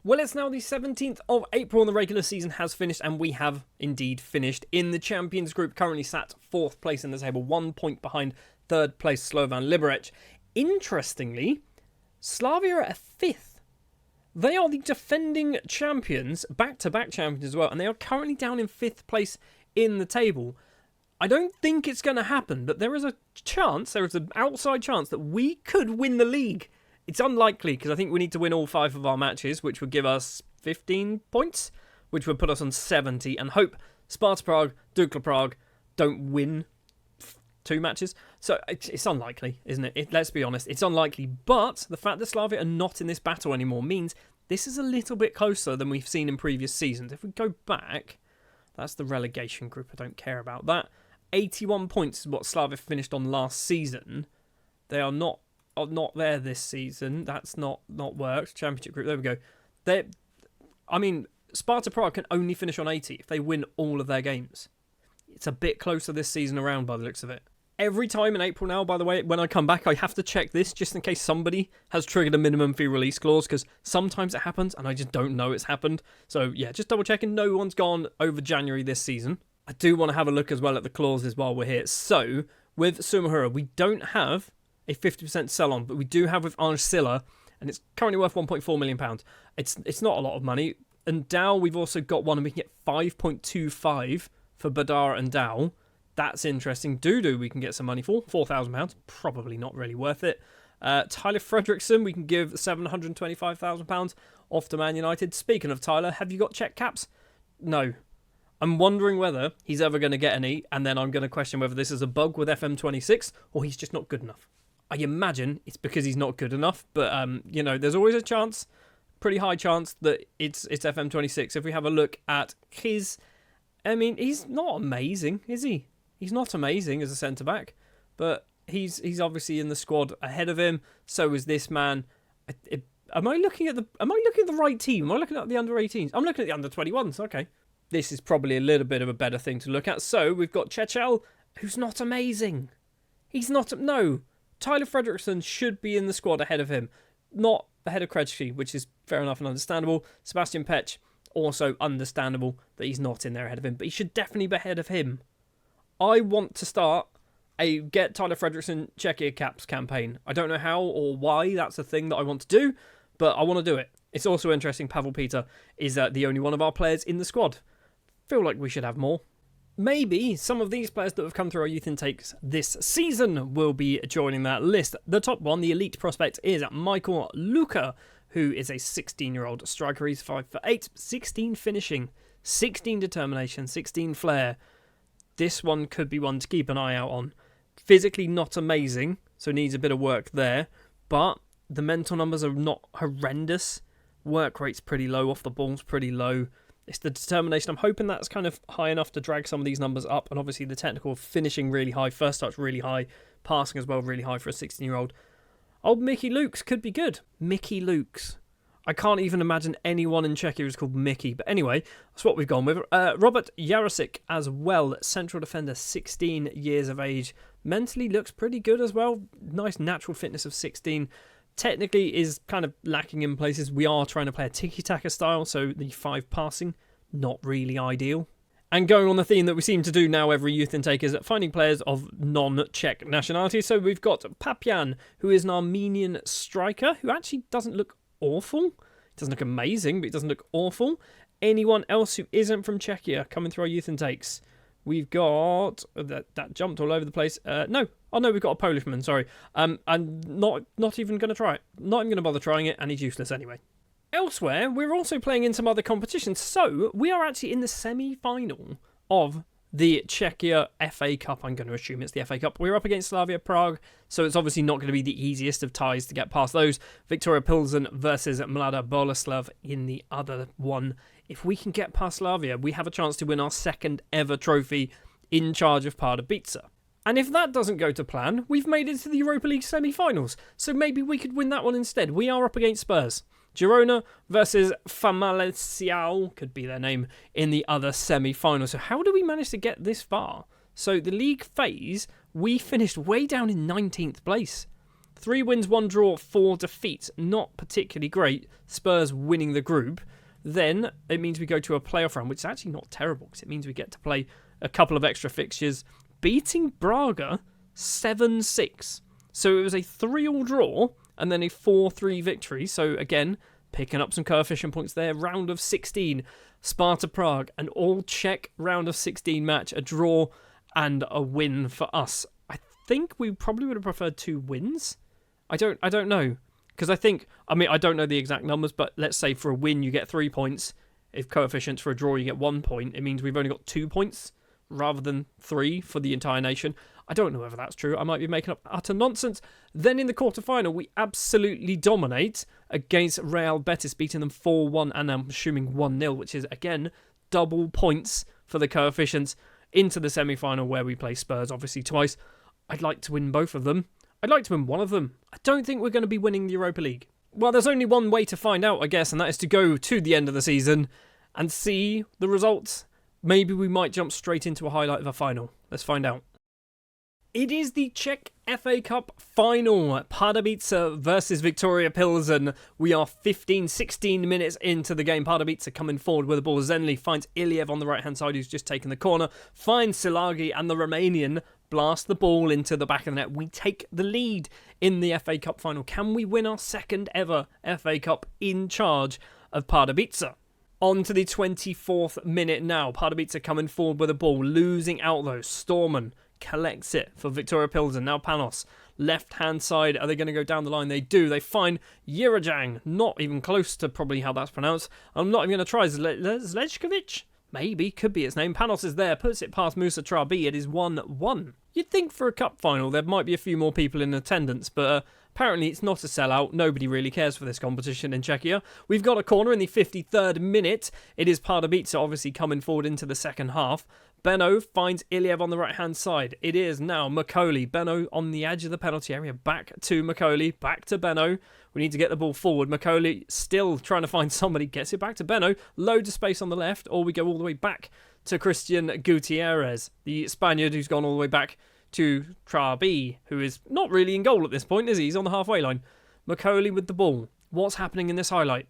Well, it's now the 17th of April and the regular season has finished, and we have indeed finished in the Champions Group, currently sat 4th place in the table, 1 point behind 3rd place Slovan Liberec. Interestingly, Slavia are at 5th. They are the defending champions, back-to-back champions as well, and they are currently down in 5th place in the table. I don't think it's going to happen, but there is a chance, there is an outside chance that we could win the league. It's unlikely, because I think we need to win all 5 of our matches, which would give us 15 points, which would put us on 70, and hope Sparta Prague, Dukla Prague don't win 2 matches. So it's unlikely, isn't it? Let's be honest, it's unlikely. But the fact that Slavia are not in this battle anymore means this is a little bit closer than we've seen in previous seasons. If we go back, that's the relegation group. I don't care about that. 81 points is what Slavia finished on last season. They are not there this season. That's not worked. Championship group, there we go. I mean, Sparta Prague can only finish on 80 if they win all of their games. It's a bit closer this season around by the looks of it. Every time in April now, by the way, when I come back, I have to check this just in case somebody has triggered a minimum fee release clause, because sometimes it happens and I just don't know it's happened. So yeah, just double checking no one's gone over January this season. I do want to have a look as well at the clauses while we're here. So with Sumahura, we don't have a 50% sell on, but we do have with Arcilla, and it's currently worth £1.4 million. It's not a lot of money. And Dow, we've also got one, and we can get 5.25 for Badar and Dow. That's interesting. Dudu, we can get some money for £4,000. Probably not really worth it. Tyler Fredrickson, we can give £725,000 off to Man United. Speaking of Tyler, have you got check caps? No. I'm wondering whether he's ever going to get any, and then I'm going to question whether this is a bug with FM26 or he's just not good enough. I imagine it's because he's not good enough, but there's always a chance, pretty high chance, that it's FM26. If we have a look at his, he's not amazing, is he? He's not amazing as a centre-back, but he's obviously in the squad ahead of him. So is this man. Am I looking at the right team? Am I looking at the under-18s? I'm looking at the under-21s, okay. This is probably a little bit of a better thing to look at. So we've got Chechel, who's not amazing. No. Tyler Fredrickson should be in the squad ahead of him. Not ahead of Krejci, which is fair enough and understandable. Sebastian Pech, also understandable that he's not in there ahead of him. But he should definitely be ahead of him. I want to start a Get Tyler Fredrickson Czechia Caps campaign. I don't know how or why that's a thing that I want to do, but I want to do it. It's also interesting Pavel Peter is the only one of our players in the squad. Feel like we should have more. Maybe some of these players that have come through our youth intakes this season will be joining that list. The top one, the elite prospect, is Michael Luka, who is a 16-year-old striker. He's 5'8", 16 finishing, 16 determination, 16 flair. This one could be one to keep an eye out on. Physically not amazing, so needs a bit of work there, but the mental numbers are not horrendous. Work rate's pretty low, off the ball's pretty low. It's the determination. I'm hoping that's kind of high enough to drag some of these numbers up, and obviously the technical finishing really high, first touch really high, passing as well really high for a 16-year-old. Old Mickey Lukes could be good. Mickey Lukes. I can't even imagine anyone in Czechia who's called Mickey. But anyway, that's what we've gone with. Robert Jarosik as well. Central defender, 16 years of age. Mentally looks pretty good as well. Nice natural fitness of 16. Technically is kind of lacking in places. We are trying to play a tiki-taka style, so the 5 passing, not really ideal. And going on the theme that we seem to do now every youth intake is finding players of non-Czech nationality. So we've got Papian, who is an Armenian striker, who actually doesn't look awful. It doesn't look amazing, but it doesn't look awful. Anyone else who isn't from Czechia coming through our youth intakes? We've got that jumped all over the place. No, we've got a Polishman. Sorry, I'm not even going to try it. Not even going to bother trying it, and he's useless anyway. Elsewhere, we're also playing in some other competitions. So we are actually in the semi-final of the Czechia FA Cup. I'm going to assume it's the FA Cup. We're up against Slavia Prague, so it's obviously not going to be the easiest of ties to get past those. Victoria Pilsen versus Mlada Boleslav in the other one. If we can get past Slavia, we have a chance to win our second ever trophy in charge of Pardubice. And if that doesn't go to plan, we've made it to the Europa League semi-finals, so maybe we could win that one instead. We are up against Spurs. Girona versus Famalicão could be their name in the other semi-final. So how do we manage to get this far? So the league phase, we finished way down in 19th place. 3 wins, 1 draw, 4 defeats. Not particularly great. Spurs winning the group. Then it means we go to a playoff round, which is actually not terrible because it means we get to play a couple of extra fixtures. Beating Braga 7-6. So it was a 3-3 draw and then a 4-3 victory. So again, picking up some coefficient points there. Round of 16, Sparta Prague, an all-Czech round of 16 match, a draw and a win for us. I think we probably would have preferred 2 wins. I don't know. Because I don't know the exact numbers, but let's say for a win you get 3 points. If coefficients for a draw you get 1 point, it means we've only got 2 points rather than 3 for the entire nation. I don't know whether that's true. I might be making up utter nonsense. Then in the quarterfinal, we absolutely dominate against Real Betis, beating them 4-1 and I'm assuming 1-0, which is, again, double points for the coefficients into the semi-final where we play Spurs, obviously, twice. I'd like to win both of them. I'd like to win one of them. I don't think we're going to be winning the Europa League. Well, there's only one way to find out, I guess, and that is to go to the end of the season and see the results. Maybe we might jump straight into a highlight of a final. Let's find out. It is the Czech FA Cup final. Pardubice versus Victoria Pilsen. We are 16 minutes into the game. Pardubice coming forward with the ball. Zenli finds Iliev on the right-hand side, who's just taken the corner. Finds Silagi, and the Romanian blast the ball into the back of the net. We take the lead in the FA Cup final. Can we win our second ever FA Cup in charge of Pardubice? On to the 24th minute now. Pardubice coming forward with the ball. Losing out though. Storman collects it for Victoria Pilsen. Now Panos, left-hand side. Are they going to go down the line? They do. They find Jirajang. Not even close to probably how that's pronounced. I'm not even going to try. Zlechkovic? Maybe. Could be its name. Panos is there. Puts it past Musa Trabi. It is 1-1. You'd think for a cup final there might be a few more people in attendance, but apparently it's not a sellout. Nobody really cares for this competition in Czechia. We've got a corner in the 53rd minute. It is Pardubice obviously coming forward into the second half. Benno finds Iliev on the right-hand side. It is now Macaulay. Benno on the edge of the penalty area. Back to Macaulay. Back to Benno. We need to get the ball forward. Macaulay still trying to find somebody. Gets it back to Benno. Loads of space on the left. Or we go all the way back to Christian Gutierrez, the Spaniard who's gone all the way back to Trabi, who is not really in goal at this point, is he? He's on the halfway line. Macaulay with the ball. What's happening in this highlight?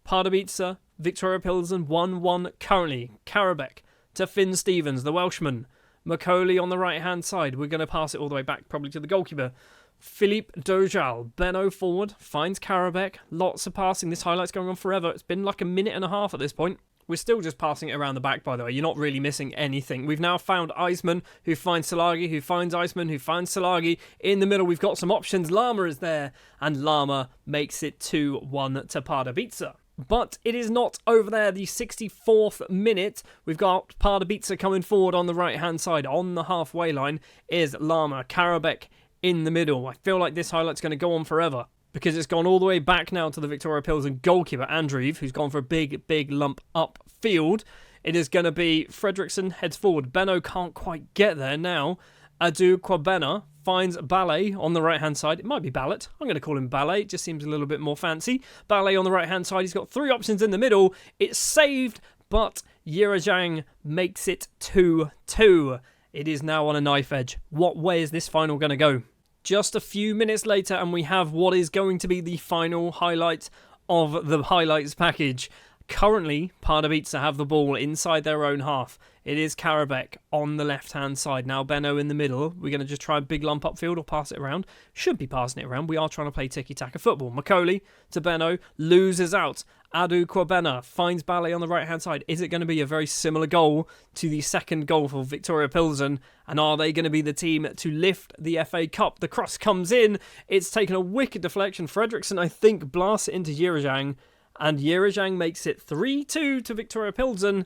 Pardubice, Victoria Pilsen 1-1 currently. Karabek to Finn Stevens, the Welshman. Macaulay on the right-hand side. We're going to pass it all the way back, probably to the goalkeeper. Philippe Dojal. Benno forward, finds Karabek. Lots of passing. This highlight's going on forever. It's been like a minute and a half at this point. We're still just passing it around the back, by the way. You're not really missing anything. We've now found Eisman, who finds Silagi, who finds Eisman, who finds Silagi. In the middle, we've got some options. Lama is there, and Lama makes it 2-1 to Pardubice. But it is not over there. The 64th minute, we've got Pardubice coming forward on the right-hand side. On the halfway line is Lama. Karabek in the middle. I feel like this highlight's going to go on forever, because it's gone all the way back now to the Victoria Pilsen goalkeeper, Andreev, who's gone for a big lump upfield. It is going to be Fredriksson heads forward. Benno can't quite get there now. Adu Kwabena finds Ballet on the right-hand side. It might be Ballet. I'm going to call him Ballet. It just seems a little bit more fancy. Ballet on the right-hand side. He's got three options in the middle. It's saved, but Jirajang makes it 2-2. It is now on a knife edge. What way is this final going to go? Just a few minutes later, and we have what is going to be the final highlight of the highlights package. Currently, Pardubice have the ball inside their own half. It is Karabek on the left-hand side. Now Benno in the middle. We're going to just try a big lump upfield or pass it around. Should be passing it around. We are trying to play tiki-taka football. Macaulay to Benno. Loses out. Adu Kwabena finds Ballet on the right-hand side. Is it going to be a very similar goal to the second goal for Victoria Pilsen? And are they going to be the team to lift the FA Cup? The cross comes in. It's taken a wicked deflection. Fredriksson, I think, blasts it into Jirajang. And Jirajang makes it 3-2 to Victoria Pilsen.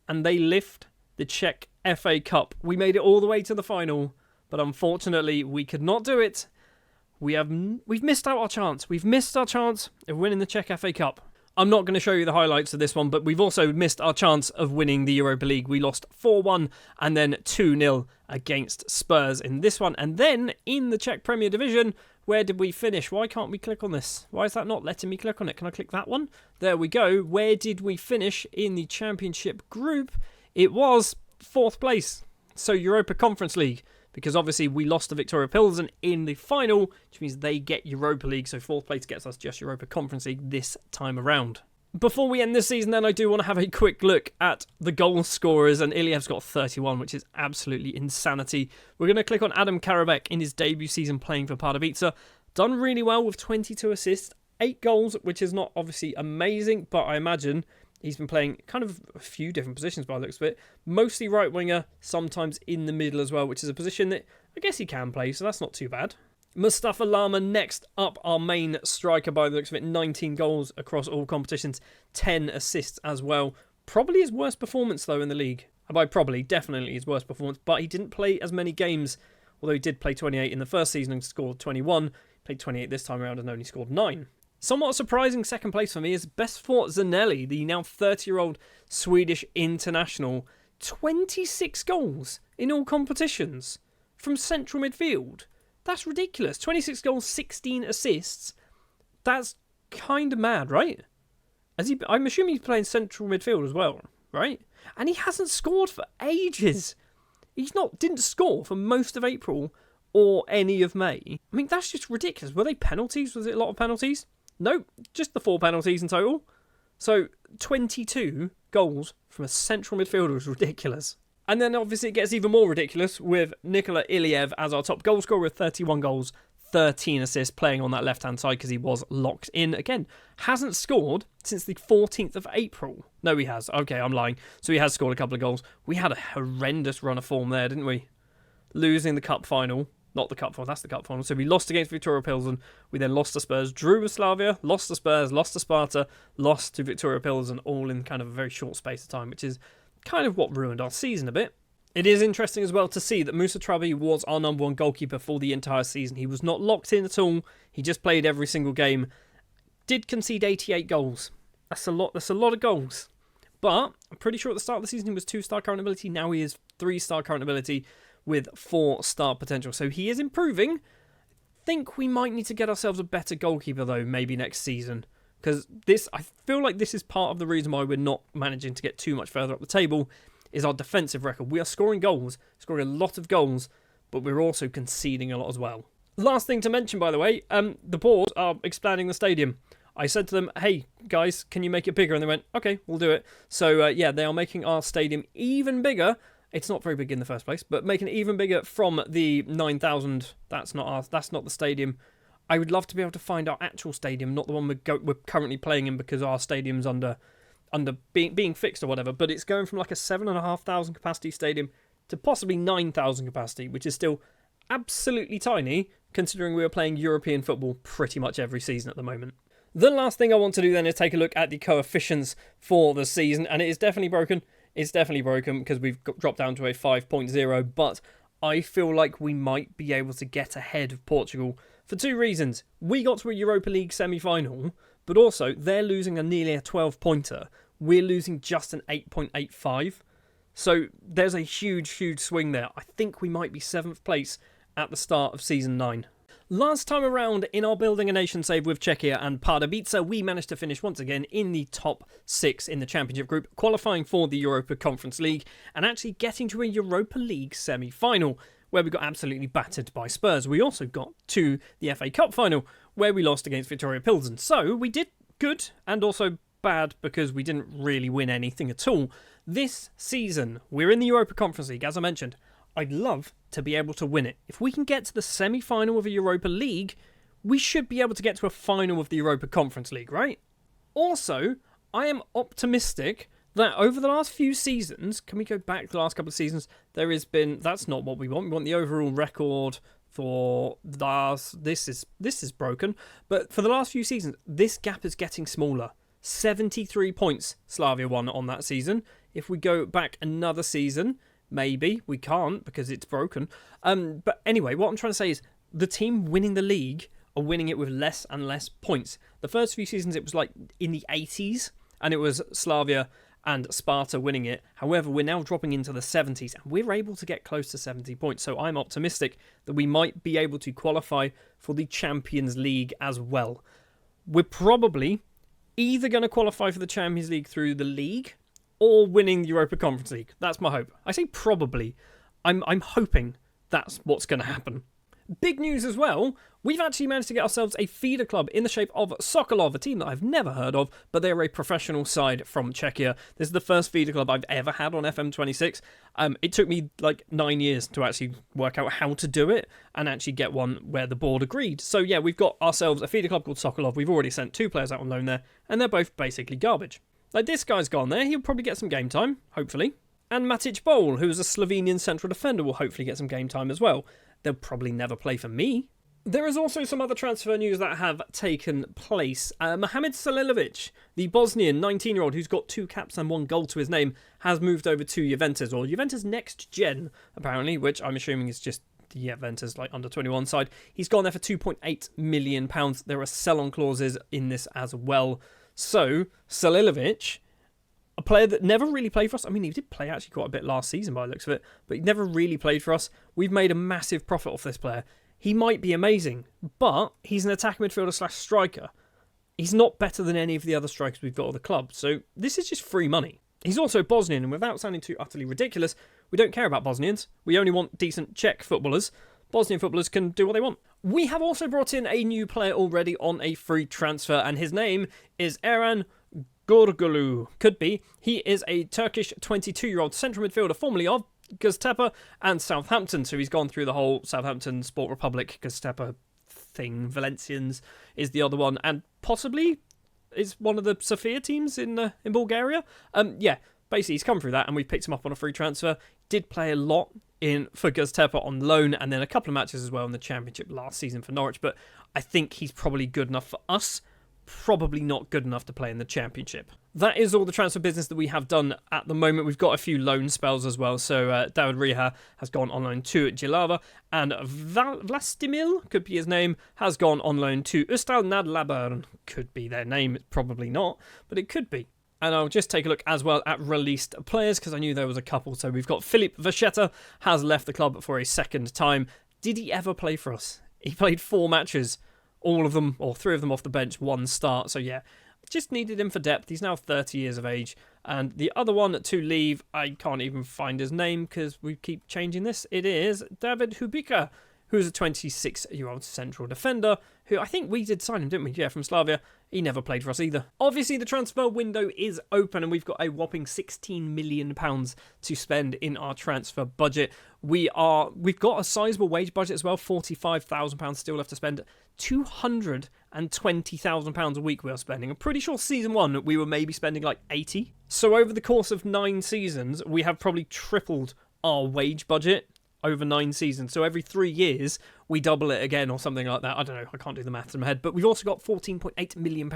And they lift the Czech FA Cup. We made it all the way to the final. But unfortunately, we could not do it. We've missed out our chance. We've missed our chance of winning the Czech FA Cup. I'm not going to show you the highlights of this one, but we've also missed our chance of winning the Europa League. We lost 4-1 and then 2-0 against Spurs in this one. And then in the Czech Premier Division, where did we finish? Why can't we click on this? Why is that not letting me click on it? Can I click that one? There we go. Where did we finish in the Championship group? It was 4th place. So Europa Conference League. Because obviously we lost to Victoria Pilsen in the final, which means they get Europa League. So 4th place gets us just Europa Conference League this time around. Before we end this season, then, I do want to have a quick look at the goal scorers. And Iliev's got 31, which is absolutely insanity. We're going to click on Adam Karabek in his debut season playing for Pardubice. Done really well with 22 assists, 8 goals, which is not obviously amazing, but I imagine he's been playing kind of a few different positions by the looks of it. Mostly right winger, sometimes in the middle as well, which is a position that I guess he can play, so that's not too bad. Mustafa Lama next up, our main striker by the looks of it. 19 goals across all competitions, 10 assists as well. Probably his worst performance though in the league. And by probably, definitely his worst performance, but he didn't play as many games, although he did play 28 in the first season and scored 21. Played 28 this time around and only scored 9. Somewhat surprising second place for me is Besfort Zanelli, the now 30-year-old Swedish international. 26 goals in all competitions from central midfield. That's ridiculous. 26 goals, 16 assists. That's kind of mad, right? I'm assuming he's playing central midfield as well, right? And he hasn't scored for ages. Didn't score for most of April or any of May. I mean, that's just ridiculous. Were they penalties? Was it a lot of penalties? Nope, just the 4 penalties in total. So 22 goals from a central midfielder is ridiculous. And then obviously it gets even more ridiculous with Nikola Iliev as our top goal scorer with 31 goals, 13 assists, playing on that left-hand side because he was locked in. Again, hasn't scored since the 14th of April. No, he has. Okay, I'm lying. So he has scored a couple of goals. We had a horrendous run of form there, didn't we? Losing the cup final. Not the cup final, that's the cup final. So we lost against Viktoria Pilsen. We then lost to Spurs, drew with Slavia, lost to Spurs, lost to Sparta, lost to Viktoria Pilsen, all in kind of a very short space of time, which is kind of what ruined our season a bit. It is interesting as well to see that Musa Trabi was our number 1 goalkeeper for the entire season. He was not locked in at all. He just played every single game. Did concede 88 goals. That's a lot of goals. But I'm pretty sure at the start of the season he was 2-star current ability. Now he is 3-star current ability with 4-star potential. So he is improving. I think we might need to get ourselves a better goalkeeper though, maybe next season. Because I feel like this is part of the reason why we're not managing to get too much further up the table, is our defensive record. We are scoring goals, scoring a lot of goals, but we're also conceding a lot as well. Last thing to mention, by the way, the board are expanding the stadium. I said to them, hey, guys, can you make it bigger? And they went, okay, we'll do it. So, yeah, they are making our stadium even bigger. It's not very big in the first place, but making it even bigger from the 9,000. That's not the stadium. I would love to be able to find our actual stadium, not the one we're currently playing in because our stadium's under being fixed or whatever. But it's going from like a 7,500 capacity stadium to possibly 9,000 capacity, which is still absolutely tiny considering we are playing European football pretty much every season at the moment. The last thing I want to do then is take a look at the coefficients for the season, and it is definitely broken. It's definitely broken because we've dropped down to a 5.0, but I feel like we might be able to get ahead of Portugal for 2 reasons. We got to a Europa League semi-final, but also they're losing nearly a 12-pointer. We're losing just an 8.85. So there's a huge, huge swing there. I think we might be 7th place at the start of Season 9. Last time around in our Building a Nation save with Czechia and Pardubice, we managed to finish once again in the top 6 in the Championship group, qualifying for the Europa Conference League and actually getting to a Europa League semi-final, where we got absolutely battered by Spurs. We also got to the FA Cup final, where we lost against Viktoria Pilsen. So we did good and also bad because we didn't really win anything at all. This season, we're in the Europa Conference League, as I mentioned. I'd love to be able to win it. If we can get to the semi-final of a Europa League, we should be able to get to a final of the Europa Conference League, right? Also, I am optimistic that over the last few seasons, can we go back the last couple of seasons, there has been, that's not what we want. We want the overall record for this is broken, but for the last few seasons, this gap is getting smaller. 73 points Slavia won on that season. If we go back another season, maybe. We can't because it's broken. But anyway, what I'm trying to say is the team winning the league are winning it with less and less points. The first few seasons it was like in the 80s and it was Slavia and Sparta winning it. However, we're now dropping into the 70s and we're able to get close to 70 points. So I'm optimistic that we might be able to qualify for the Champions League as well. We're probably either going to qualify for the Champions League through the league or winning the Europa Conference League. That's my hope. I say probably. I'm hoping that's what's going to happen. Big news as well, we've actually managed to get ourselves a feeder club in the shape of Sokolov, a team that I've never heard of, but they're a professional side from Czechia. This is the first feeder club I've ever had on FM26. It took me like 9 years to actually work out how to do it and actually get one where the board agreed. So yeah, we've got ourselves a feeder club called Sokolov. We've already sent 2 players out on loan there, and they're both basically garbage. Like this guy's gone there, he'll probably get some game time, hopefully. And Matic Bol, who's a Slovenian central defender, will hopefully get some game time as well. They'll probably never play for me. There is also some other transfer news that have taken place. Mohamed Salilovic, the Bosnian 19-year-old who's got 2 caps and 1 goal to his name, has moved over to Juventus, or Juventus Next Gen, apparently, which I'm assuming is just the Juventus like under 21 side. He's gone there for £2.8 million. There are sell-on clauses in this as well. So, Salilovic, a player that never really played for us. I mean, he did play actually quite a bit last season by the looks of it, but he never really played for us. We've made a massive profit off this player. He might be amazing, but he's an attacking midfielder / striker. He's not better than any of the other strikers we've got at the club, so this is just free money. He's also Bosnian, and without sounding too utterly ridiculous, we don't care about Bosnians. We only want decent Czech footballers. Bosnian footballers can do what they want. We have also brought in a new player already on a free transfer, and his name is Eren Gorgulu. Could be. He is a Turkish 22-year-old central midfielder, formerly of Göztepe and Southampton. So he's gone through the whole Southampton, Sport Republic, Göztepe thing. Valencians is the other one, and possibly is one of the Sofia teams in Bulgaria. Basically he's come through that, and we've picked him up on a free transfer. Did play a lot for Göztepe on loan, and then a couple of matches as well in the Championship last season for Norwich. But I think he's probably good enough for us. Probably not good enough to play in the Championship. That is all the transfer business that we have done at the moment. We've got a few loan spells as well. So David Rija has gone on loan to Jihlava, and Vlastimil, could be his name, has gone on loan to Ustal Nadlaburn. Could be their name, it's probably not, but it could be. And I'll just take a look as well at released players, because I knew there was a couple. So we've got Filip Vacheta has left the club for a second time. Did he ever play for us? He played 4 matches. All of them, or 3 of them off the bench, 1 start. So yeah, just needed him for depth. He's now 30 years of age. And the other one to leave, I can't even find his name because we keep changing this. It is David Hubika, who's a 26-year-old central defender, who I think we did sign him, didn't we? Yeah, from Slavia. He never played for us either. Obviously, the transfer window is open, and we've got a whopping £16 million to spend in our transfer budget. We've got a sizable wage budget as well, £45,000 still left to spend. £220,000 a week we are spending. I'm pretty sure season 1 we were maybe spending like 80. So over the course of 9 seasons, we have probably tripled our wage budget over 9 seasons. So every 3 years, we double it again or something like that. I don't know. I can't do the maths in my head. But we've also got £14.8 million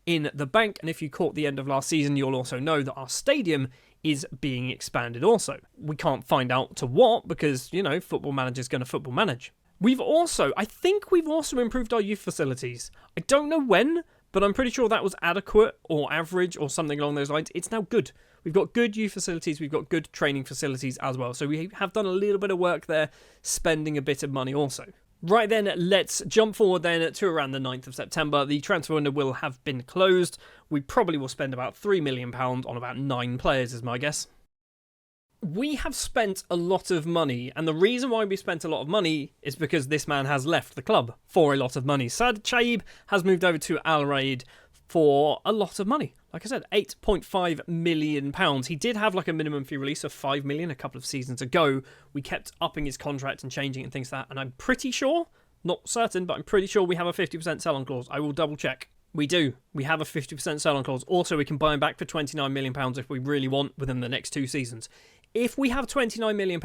in the bank. And if you caught the end of last season, you'll also know that our stadium is being expanded also. We can't find out to what because, Football Manager's going to football manage. I think we've also improved our youth facilities. I don't know when, but I'm pretty sure that was adequate or average or something along those lines. It's now good. We've got good youth facilities. We've got good training facilities as well. So we have done a little bit of work there, spending a bit of money also. Right then, let's jump forward then to around the 9th of September. The transfer window will have been closed. We probably will spend about £3 million on about 9 players is my guess. We have spent a lot of money, and the reason why we spent a lot of money is because this man has left the club for a lot of money. Saad Chaib has moved over to Al Raid for a lot of money. Like I said, £8.5 million. He did have like a minimum fee release of $5 million a couple of seasons ago. We kept upping his contract and changing it and things like that, and I'm pretty sure, not certain, but I'm pretty sure we have a 50% sell-on clause. I will double check. We do. We have a 50% sell-on clause. Also, we can buy him back for £29 million if we really want within the next 2 seasons. If we have £29 million,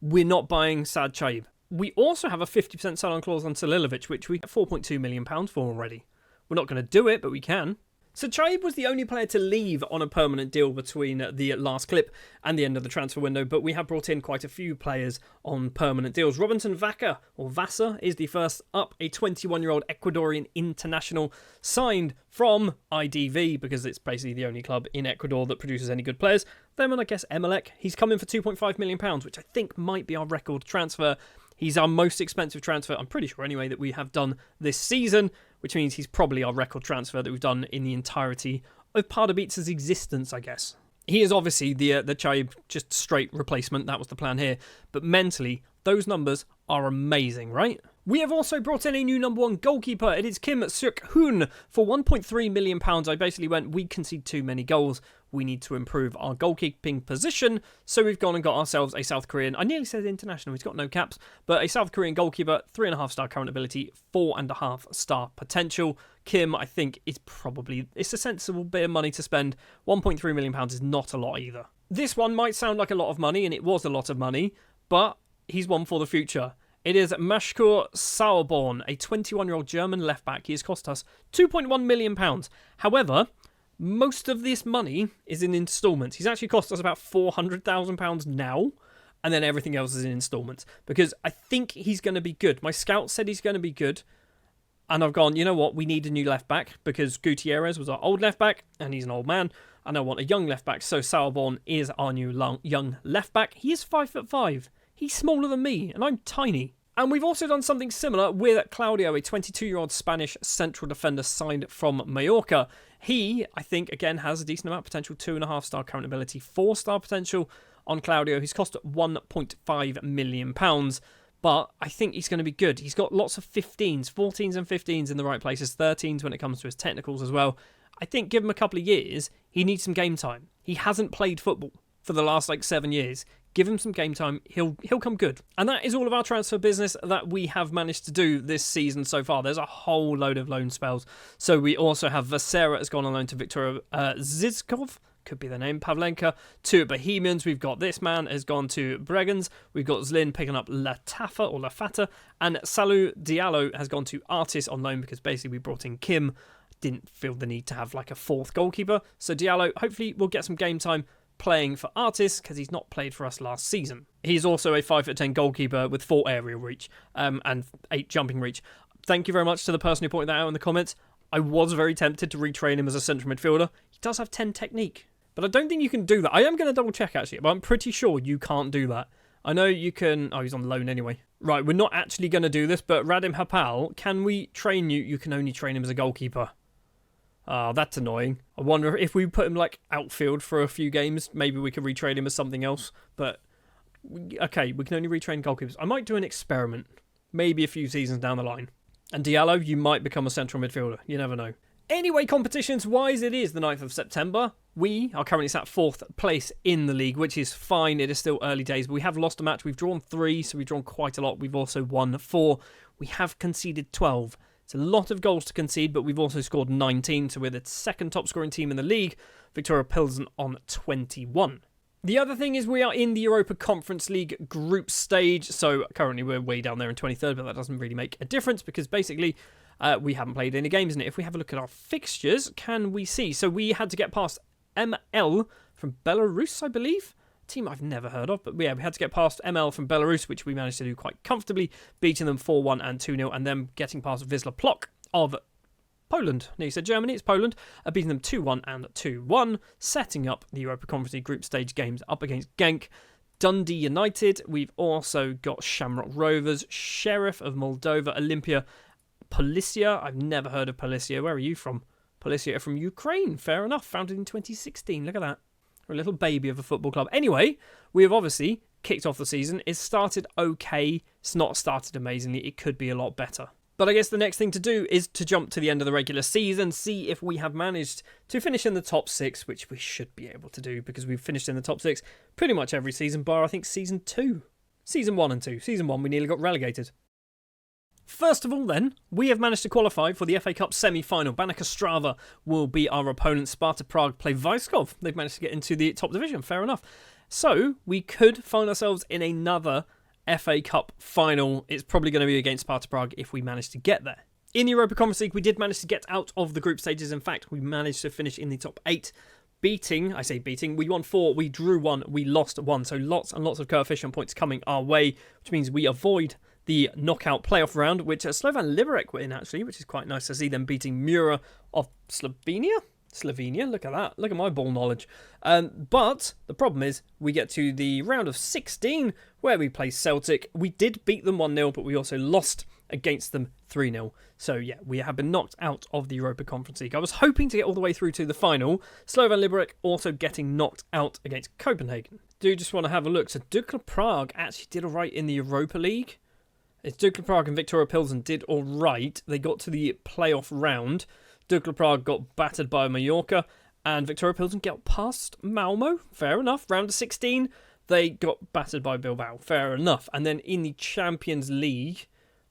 we're not buying Saad Chaib. We also have a 50% sell-on clause on Salilovic, which we get £4.2 million for already. We're not going to do it, but we can. So Chaib was the only player to leave on a permanent deal between the last clip and the end of the transfer window, but we have brought in quite a few players on permanent deals. Robinson Vaca, or Vasa, is the first up, a 21-year-old Ecuadorian international signed from IDV, because it's basically the only club in Ecuador that produces any good players. Then, I guess, Emelec. He's come in for £2.5 million, which I think might be our record transfer. He's our most expensive transfer, I'm pretty sure anyway, that we have done this season, which means he's probably our record transfer that we've done in the entirety of Pardubic's existence, I guess. He is obviously the Chaib just straight replacement, that was the plan here, but mentally, those numbers are amazing, right? We have also brought in a new number 1 goalkeeper. It is Kim Suk-hoon for £1.3 million. I basically went, we concede too many goals. We need to improve our goalkeeping position. So we've gone and got ourselves a South Korean, I nearly said international, he's got no caps, but a South Korean goalkeeper, 3.5-star current ability, 4.5-star potential. Kim, I think, it's a sensible bit of money to spend. £1.3 million is not a lot either. This one might sound like a lot of money, and it was a lot of money, but he's one for the future. It is Mashkur Sauerborn, a 21-year-old German left-back. He has cost us £2.1 million. However, most of this money is in instalments. He's actually cost us about £400,000 now, and then everything else is in instalments, because I think he's going to be good. My scout said he's going to be good, and I've gone, you know what, we need a new left-back, because Gutierrez was our old left-back, and he's an old man, and I want a young left-back, so Sauerborn is our new young left-back. He is 5'5". He's smaller than me, and I'm tiny. And we've also done something similar with Claudio, a 22-year-old Spanish central defender signed from Mallorca. He, I think, again, has a decent amount of potential, 2.5-star current ability, 4-star potential on Claudio. He's cost £1.5 million. but I think he's going to be good. He's got lots of 15s, 14s and 15s in the right places, 13s when it comes to his technicals as well. I think give him a couple of years, he needs some game time. He hasn't played football for the last 7 years. Give him some game time, he'll come good. And that is all of our transfer business that we have managed to do this season so far. There's a whole load of loan spells. So we also have Vasera has gone on loan to Victoria Zizkov, could be the name, Pavlenka, to Bohemians. We've got this man has gone to Bregenz. We've got Zlin picking up Lafata, and Salou Diallo has gone to Artis on loan because basically we brought in Kim. Didn't feel the need to have a fourth goalkeeper. So Diallo, hopefully we'll get some game time playing for Artis because he's not played for us last season. He's also a 5'10" goalkeeper with 4 aerial reach and 8 jumping reach. Thank you very much to the person who pointed that out in the comments. I was very tempted to retrain him as a central midfielder. He does have 10 technique, but I don't think you can do that. I am going to double check actually, but I'm pretty sure you can't do that. I know you can... Oh, he's on loan anyway. Right, we're not actually going to do this, but Radim Hapal, can we train you? You can only train him as a goalkeeper. Oh, that's annoying. I wonder if we put him outfield for a few games, maybe we could retrain him as something else. But, okay, we can only retrain goalkeepers. I might do an experiment, maybe a few seasons down the line. And Diallo, you might become a central midfielder. You never know. Anyway, competitions-wise, it is the 9th of September. We are currently sat 4th place in the league, which is fine. It is still early days, but we have lost a match. We've drawn 3, so we've drawn quite a lot. We've also won 4. We have conceded 12. It's a lot of goals to concede, but we've also scored 19, so we're the second top scoring team in the league. Victoria Pilsen on 21. The other thing is we are in the Europa Conference League group stage, so currently we're way down there in 23rd, but that doesn't really make a difference because basically we haven't played any games in it. If we have a look at our fixtures, can we see? So we had to get past ML from Belarus, I believe. Team I've never heard of, but yeah, we had to get past ML from Belarus, which we managed to do quite comfortably, beating them 4-1 and 2-0, and then getting past Wisla Plock of Poland. No, you said Germany, it's Poland, beating them 2-1 and 2-1, setting up the Europa Conference League group stage games up against Genk, Dundee United. We've also got Shamrock Rovers, Sheriff of Moldova, Olympia, Policia. I've never heard of Policia. Where are you from? Policia are from Ukraine. Fair enough. Founded in 2016. Look at that. We're a little baby of a football club. Anyway, we have obviously kicked off the season. It started okay. It's not started amazingly. It could be a lot better. But I guess the next thing to do is to jump to the end of the regular season, see if we have managed to finish in the top 6, which we should be able to do because we've finished in the top 6 pretty much every season, bar I think season 2. Season 1 and 2. Season 1 we nearly got relegated. First of all then, we have managed to qualify for the FA Cup semi-final. Banica Strava will be our opponent. Sparta Prague play Vyskov. They've managed to get into the top division, fair enough. So, we could find ourselves in another FA Cup final. It's probably going to be against Sparta Prague if we manage to get there. In the Europa Conference League, we did manage to get out of the group stages. In fact, we managed to finish in the top 8. We won 4, we drew 1, we lost 1. So lots and lots of coefficient points coming our way, which means we avoid the knockout playoff round, which Slovan Liberec were in actually, which is quite nice to see them beating Mura of Slovenia. Look at that. Look at my ball knowledge. But the problem is we get to the round of 16 where we play Celtic. We did beat them 1-0, but we also lost against them 3-0. So yeah, we have been knocked out of the Europa Conference League. I was hoping to get all the way through to the final. Slovan Liberec also getting knocked out against Copenhagen. Do just want to have a look. So Dukla Prague actually did alright in the Europa League. It's Dukla Prague and Victoria Pilsen did alright. They got to the playoff round. Dukla Prague got battered by Mallorca, and Victoria Pilsen got past Malmo. Fair enough. Round of 16, they got battered by Bilbao. Fair enough. And then in the Champions League,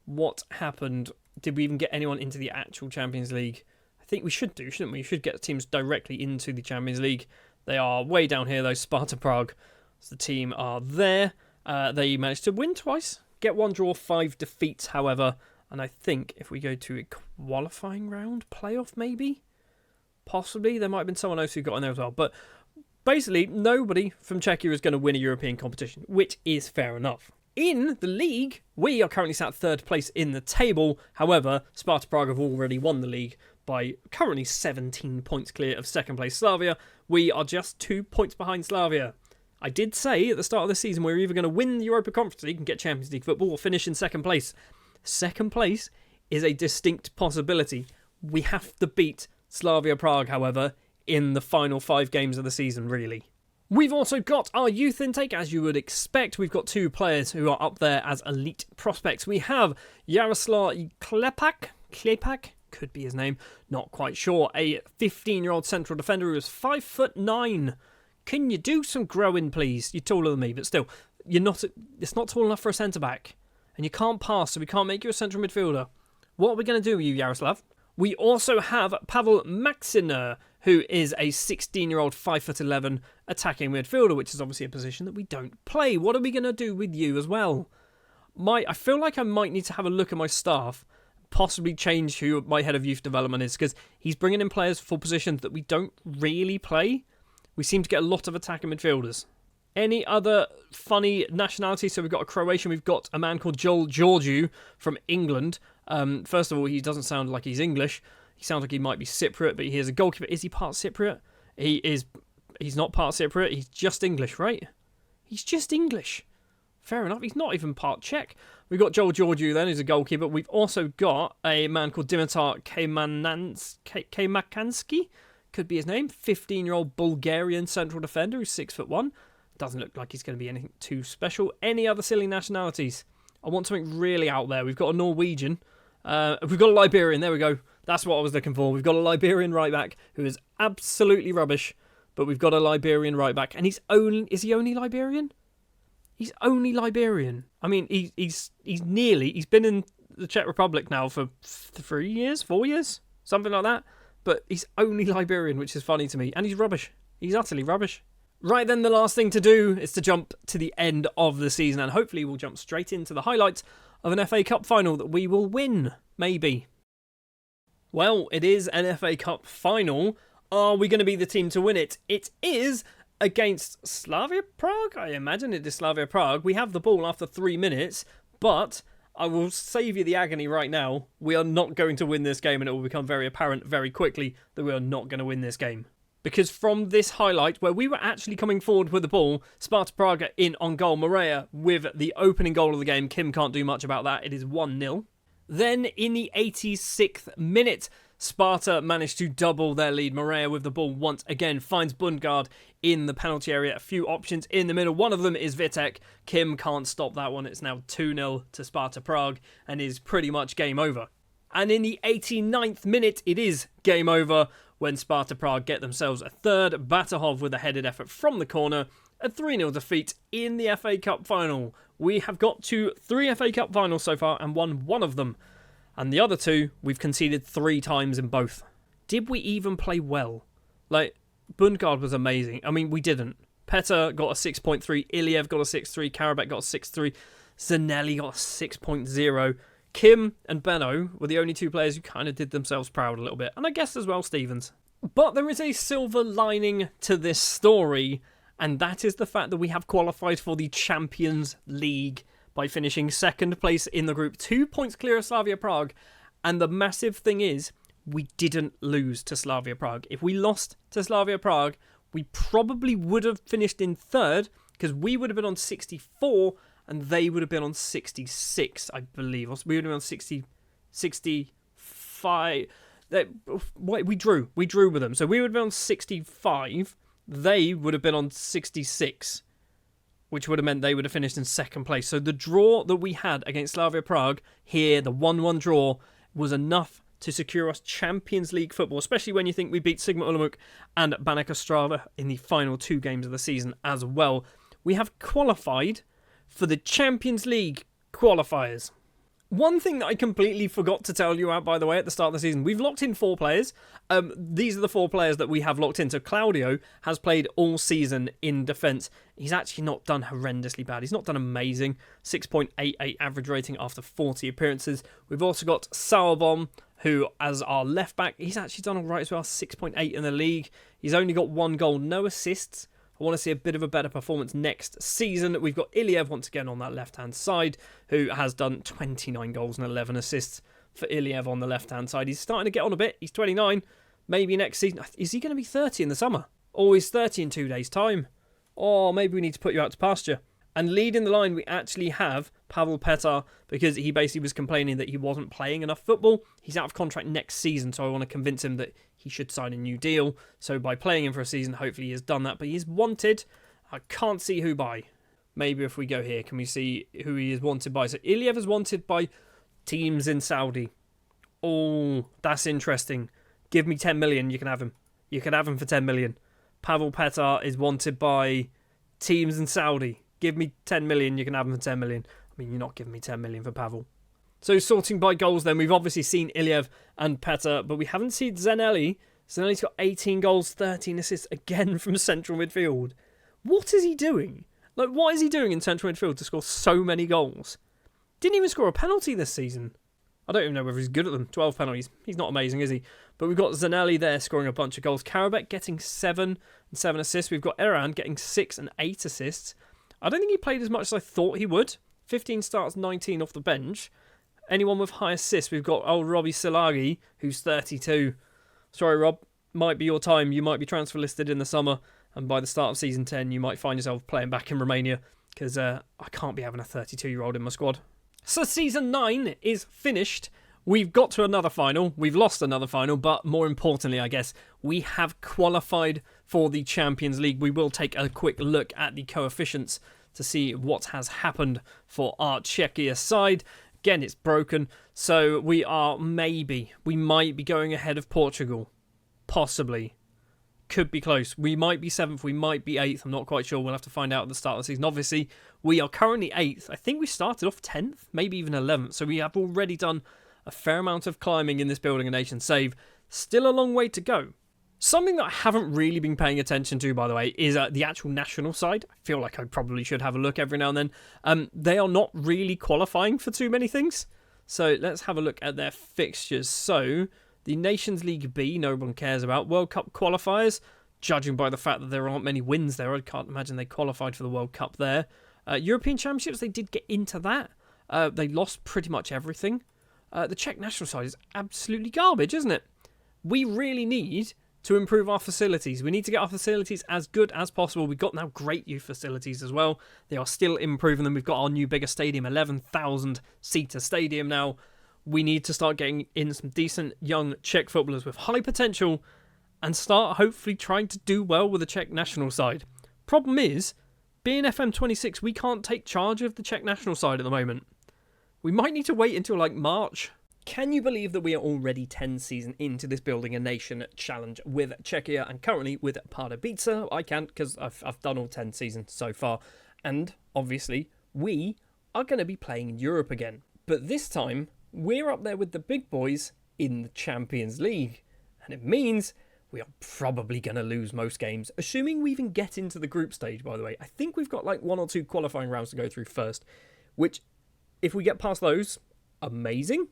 what happened? Did we even get anyone into the actual Champions League? I think we should do, shouldn't we? We should get teams directly into the Champions League. They are way down here, though. Sparta Prague, the team are there. They managed to win twice. Get 1 draw, 5 defeats, however. And I think if we go to a qualifying round, playoff maybe? Possibly. There might have been someone else who got in there as well. But basically, nobody from Czechia is going to win a European competition, which is fair enough. In the league, we are currently sat 3rd place in the table. However, Sparta Prague have already won the league by currently 17 points clear of 2nd place Slavia. We are just 2 points behind Slavia. I did say at the start of the season we're either going to win the Europa Conference League and get Champions League football or finish in 2nd place. 2nd place is a distinct possibility. We have to beat Slavia Prague, however, in the final 5 games of the season, really. We've also got our youth intake, as you would expect. We've got 2 players who are up there as elite prospects. We have Jaroslav Klepak, could be his name, not quite sure. A 15-year-old central defender who is 5'9". Can you do some growing, please? You're taller than me, but still, it's not tall enough for a centre-back. And you can't pass, so we can't make you a central midfielder. What are we going to do with you, Jaroslav? We also have Pavel Maxiner, who is a 16-year-old 5'11" attacking midfielder, which is obviously a position that we don't play. What are we going to do with you as well? I feel like I might need to have a look at my staff, possibly change who my head of youth development is, because he's bringing in players for positions that we don't really play. We seem to get a lot of attacking midfielders. Any other funny nationalities? So we've got a Croatian, we've got a man called Joel Georgiou from England. First of all, he doesn't sound like he's English. He sounds like he might be Cypriot, but he is a goalkeeper. Is he part Cypriot? He's not part Cypriot. He's just English, right? He's just English. Fair enough. He's not even part Czech. We've got Joel Georgiou then, who's a goalkeeper. We've also got a man called Dimitar Kaymakanski, could be his name. 15-year-old Bulgarian central defender who's 6'1". Doesn't look like he's going to be anything too special. Any other silly nationalities? I want something really out there. We've got a Norwegian. We've got a Liberian. There we go. That's what I was looking for. We've got a Liberian right back who is absolutely rubbish, but we've got a Liberian right back, and is he only Liberian? He's only Liberian. I mean, he's been in the Czech Republic now for 4 years, something like that. But he's only Liberian, which is funny to me, and he's rubbish. He's utterly rubbish. Right then, the last thing to do is to jump to the end of the season, and hopefully we'll jump straight into the highlights of an FA Cup final that we will win, maybe. Well, it is an FA Cup final. Are we going to be the team to win it? It is against Slavia Prague. I imagine it is Slavia Prague. We have the ball after 3 minutes, but I will save you the agony right now. We are not going to win this game, and it will become very apparent very quickly that we are not going to win this game. Because from this highlight, where we were actually coming forward with the ball, Sparta Prague in on goal, Morea with the opening goal of the game. Kim can't do much about that. It is 1-0. Then in the 86th minute, Sparta managed to double their lead. Morea with the ball once again finds Bundgaard in the penalty area. A few options in the middle. One of them is Vitek. Kim can't stop that one. It's now 2-0 to Sparta Prague and is pretty much game over. And in the 89th minute, it is game over when Sparta Prague get themselves a third. Batahov with a headed effort from the corner. A 3-0 defeat in the FA Cup final. We have got to 3 FA Cup finals so far and won one of them. And the other 2, we've conceded 3 times in both. Did we even play well? Bundgaard was amazing. I mean, we didn't. Petr got a 6.3. Iliev got a 6.3. Karabek got a 6.3. Zanelli got a 6.0. Kim and Benno were the only 2 players who kind of did themselves proud a little bit. And I guess as well Stevens. But there is a silver lining to this story, and that is the fact that we have qualified for the Champions League by finishing 2nd place in the group, 2 points clear of Slavia Prague. And the massive thing is, we didn't lose to Slavia Prague. If we lost to Slavia Prague, we probably would have finished in 3rd, because we would have been on 64 and they would have been on 66, I believe. We would have been on 65. We drew with them. So we would have been on 65. They would have been on 66, which would have meant they would have finished in 2nd place. So the draw that we had against Slavia Prague here, the 1-1 draw, was enough to secure us Champions League football, especially when you think we beat Sigma Olomouc and Banek Ostrava in the final 2 games of the season as well. We have qualified for the Champions League qualifiers. One thing that I completely forgot to tell you about, by the way, at the start of the season, we've locked in 4 players. These are the 4 players that we have locked in. So Claudio has played all season in defence. He's actually not done horrendously bad. He's not done amazing. 6.88 average rating after 40 appearances. We've also got Sauerbom, who, as our left back, he's actually done all right as well. 6.8 in the league. He's only got 1 goal, no assists. I want to see a bit of a better performance next season. We've got Iliev once again on that left-hand side, who has done 29 goals and 11 assists for Iliev on the left-hand side. He's starting to get on a bit. He's 29. Maybe next season. Is he going to be 30 in the summer? Or he's 30 in 2 days' time? Or maybe we need to put you out to pasture. And leading the line, we actually have Pavel Petar, because he basically was complaining that he wasn't playing enough football. He's out of contract next season, so I want to convince him that he should sign a new deal. So by playing him for a season, hopefully he has done that. But he's wanted. I can't see who by. Maybe if we go here, can we see who he is wanted by? So Iliev is wanted by teams in Saudi. Oh, that's interesting. Give me 10 million, you can have him. You can have him for 10 million. Pavel Petar is wanted by teams in Saudi. Give me 10 million, you can have him for 10 million. I mean, you're not giving me 10 million for Pavel. So sorting by goals then, we've obviously seen Iliev and Petar, but we haven't seen Zanelli. Zanelli's got 18 goals, 13 assists, again from central midfield. What is he doing? Like, what is he doing in central midfield to score so many goals? Didn't even score a penalty this season. I don't even know whether he's good at them. 12 penalties. He's not amazing, is he? But we've got Zanelli there scoring a bunch of goals. Karabek getting 7 and 7 assists. We've got Eran getting 6 and 8 assists. I don't think he played as much as I thought he would. 15 starts, 19 off the bench. Anyone with high assists? We've got old Robbie Solari, who's 32. Sorry, Rob. Might be your time. You might be transfer listed in the summer. And by the start of season 10, you might find yourself playing back in Romania. Because I can't be having a 32-year-old in my squad. So season 9 is finished. We've got to another final. We've lost another final. But more importantly, I guess, we have qualified for the Champions League. We will take a quick look at the coefficients to see what has happened for our Czechia side. Again, it's broken. So we might be going ahead of Portugal. Possibly. Could be close. We might be 7th. We might be 8th. I'm not quite sure. We'll have to find out at the start of the season. Obviously, we are currently 8th. I think we started off 10th, maybe even 11th. So we have already done a fair amount of climbing in this Building a Nation save. Still a long way to go. Something that I haven't really been paying attention to, by the way, is the actual national side. I feel like I probably should have a look every now and then. They are not really qualifying for too many things. So let's have a look at their fixtures. So the Nations League B, no one cares about. World Cup qualifiers, judging by the fact that there aren't many wins there, I can't imagine they qualified for the World Cup there. European Championships, they did get into that. They lost pretty much everything. The Czech national side is absolutely garbage, isn't it? We really need to improve our facilities. We need to get our facilities as good as possible. We've got now great youth facilities as well. They are still improving them. We've got our new bigger stadium, 11,000 seater stadium now. We need to start getting in some decent young Czech footballers with high potential and start hopefully trying to do well with the Czech national side. Problem is, being FM26, we can't take charge of the Czech national side at the moment. We might need to wait until like March. Can you believe that we are already 10 seasons into this Building a Nation challenge with Czechia and currently with Pardubice? I can't because I've done all 10 seasons so far. And obviously, we are going to be playing in Europe again. But this time, we're up there with the big boys in the Champions League. And it means we are probably going to lose most games, assuming we even get into the group stage, by the way. I think we've got like 1 or 2 qualifying rounds to go through first, which, if we get past those, amazing.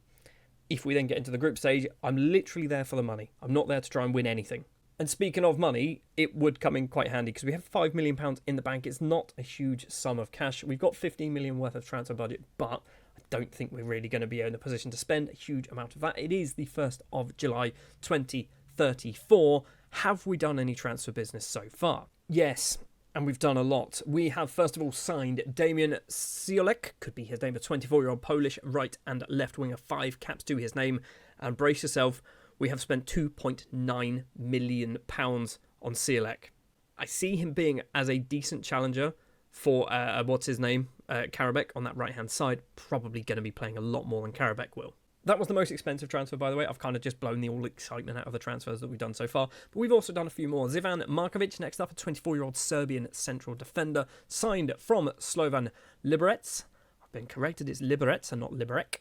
If we then get into the group stage, I'm literally there for the money. I'm not there to try and win anything. And speaking of money, it would come in quite handy because we have £5 million in the bank. It's not a huge sum of cash. We've got 15 million worth of transfer budget, but I don't think we're really going to be in a position to spend a huge amount of that. It is the 1st of July 2034. Have we done any transfer business so far? Yes. And we've done a lot. We have, first of all, signed Damian Ciolek, could be his name, a 24-year-old Polish right and left winger, 5 caps to his name. And brace yourself, we have spent £2.9 million on Ciolek. I see him being as a decent challenger for, Karabek on that right-hand side. Probably going to be playing a lot more than Karabek will. That was the most expensive transfer, by the way. I've kind of just blown the all excitement out of the transfers that we've done so far. But we've also done a few more. Zivan Markovic, next up, a 24-year-old Serbian central defender, signed from Slovan Liberec. I've been corrected, it's Liberec and not Liberec.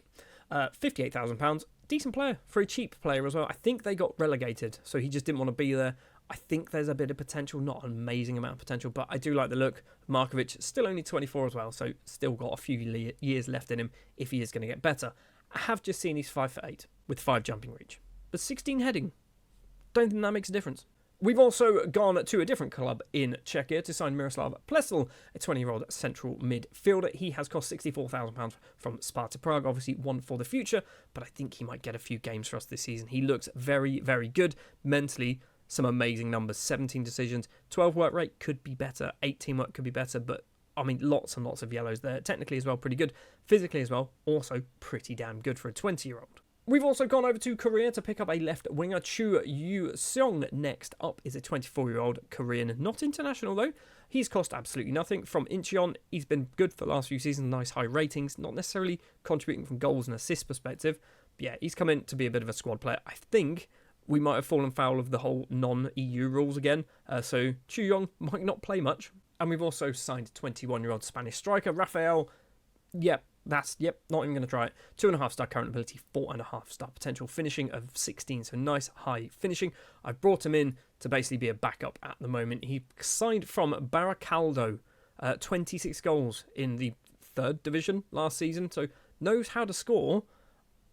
£58,000. Decent player for a cheap player as well. I think they got relegated, so he just didn't want to be there. I think there's a bit of potential, not an amazing amount of potential, but I do like the look. Markovic, still only 24 as well, so still got a few years left in him if he is going to get better. I have just seen he's 5'8", with 5 jumping reach, but 16 heading. Don't think that makes a difference. We've also gone to a different club in Czechia to sign Miroslav Plesl, a 20-year-old central midfielder. He has cost £64,000 from Sparta Prague, obviously one for the future, but I think he might get a few games for us this season. He looks very, very good. Mentally, some amazing numbers. 17 decisions, 12 work rate could be better, 8 teamwork could be better, but I mean, lots and lots of yellows there. Technically as well, pretty good. Physically as well, also pretty damn good for a 20-year-old. We've also gone over to Korea to pick up a left winger, Chu Yu-seong. Next up is a 24-year-old Korean, not international though. He's cost absolutely nothing. From Incheon, he's been good for the last few seasons, nice high ratings, not necessarily contributing from goals and assist perspective. But yeah, he's come in to be a bit of a squad player. I think we might have fallen foul of the whole non-EU rules again, so Chu Yong might not play much. And we've also signed a 21-year-old Spanish striker, Rafael. Not even going to try it. 2.5 star current ability, 4.5 star potential, finishing of 16, so nice high finishing. I've brought him in to basically be a backup at the moment. He signed from Baracaldo, 26 goals in the 3rd division last season, so knows how to score.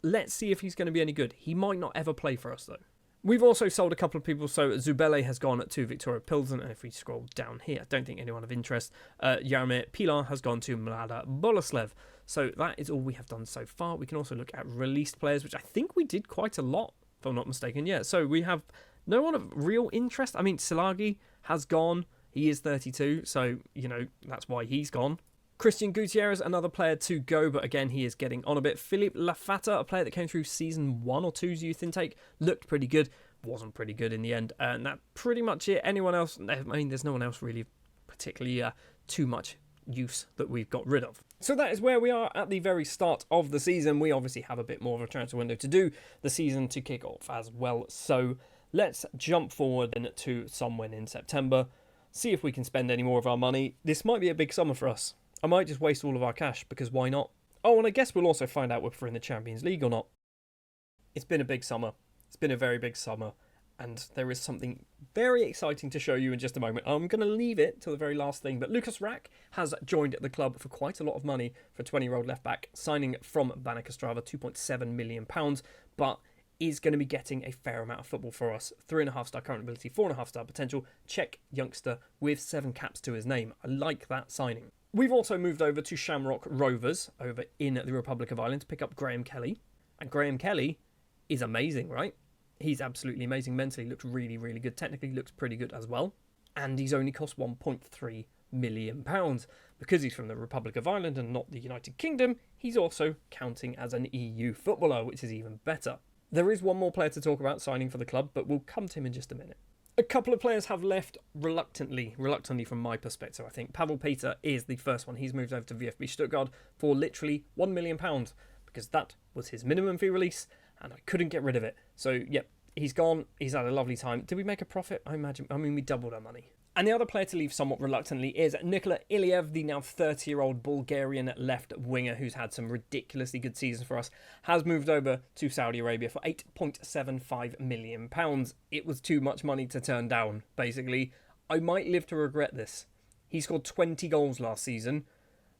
Let's see if he's going to be any good. He might not ever play for us though. We've also sold a couple of people, so Zubele has gone to Victoria Pilsen, and if we scroll down here, I don't think anyone of interest. Jaromir Pilar has gone to Mlada Boleslav. So that is all we have done so far. We can also look at released players, which I think we did quite a lot, if I'm not mistaken. Yeah, so we have no one of real interest. I mean, Silagi has gone. He is 32, so, that's why he's gone. Christian Gutierrez, another player to go, but again, he is getting on a bit. Philippe Lafata, a player that came through Season 1 or 2's youth intake, looked pretty good. Wasn't pretty good in the end. And that's pretty much it. Anyone else? I mean, there's no one else really particularly too much use that we've got rid of. So that is where we are at the very start of the season. We obviously have a bit more of a transfer window to do the season to kick off as well. So let's jump forward to somewhere in September, see if we can spend any more of our money. This might be a big summer for us. I might just waste all of our cash, because why not? Oh, and I guess we'll also find out if we're in the Champions League or not. It's been a big summer. It's been a very big summer. And there is something very exciting to show you in just a moment. I'm going to leave it till the very last thing. But Lucas Rack has joined the club for quite a lot of money for a 20-year-old left-back, signing from Baník Ostrava, £2.7 million. But is going to be getting a fair amount of football for us. 3.5 star current ability, 4.5 star potential. Czech youngster with 7 caps to his name. I like that signing. We've also moved over to Shamrock Rovers over in the Republic of Ireland to pick up Graham Kelly. And Graham Kelly is amazing, right? He's absolutely amazing. Mentally looks really, really good. Technically looks pretty good as well. And he's only cost £1.3 million. Because he's from the Republic of Ireland and not the United Kingdom, he's also counting as an EU footballer, which is even better. There is one more player to talk about signing for the club, but we'll come to him in just a minute. A couple of players have left reluctantly from my perspective, I think. Pavel Peter is the first one. He's moved over to VfB Stuttgart for literally £1 million, because that was his minimum fee release, and I couldn't get rid of it. So, yep, he's gone. He's had a lovely time. Did we make a profit? I mean, we doubled our money. And the other player to leave somewhat reluctantly is Nikola Iliev, the now 30-year-old Bulgarian left winger who's had some ridiculously good seasons for us, has moved over to Saudi Arabia for £8.75 million. It was too much money to turn down, basically. I might live to regret this. He scored 20 goals last season.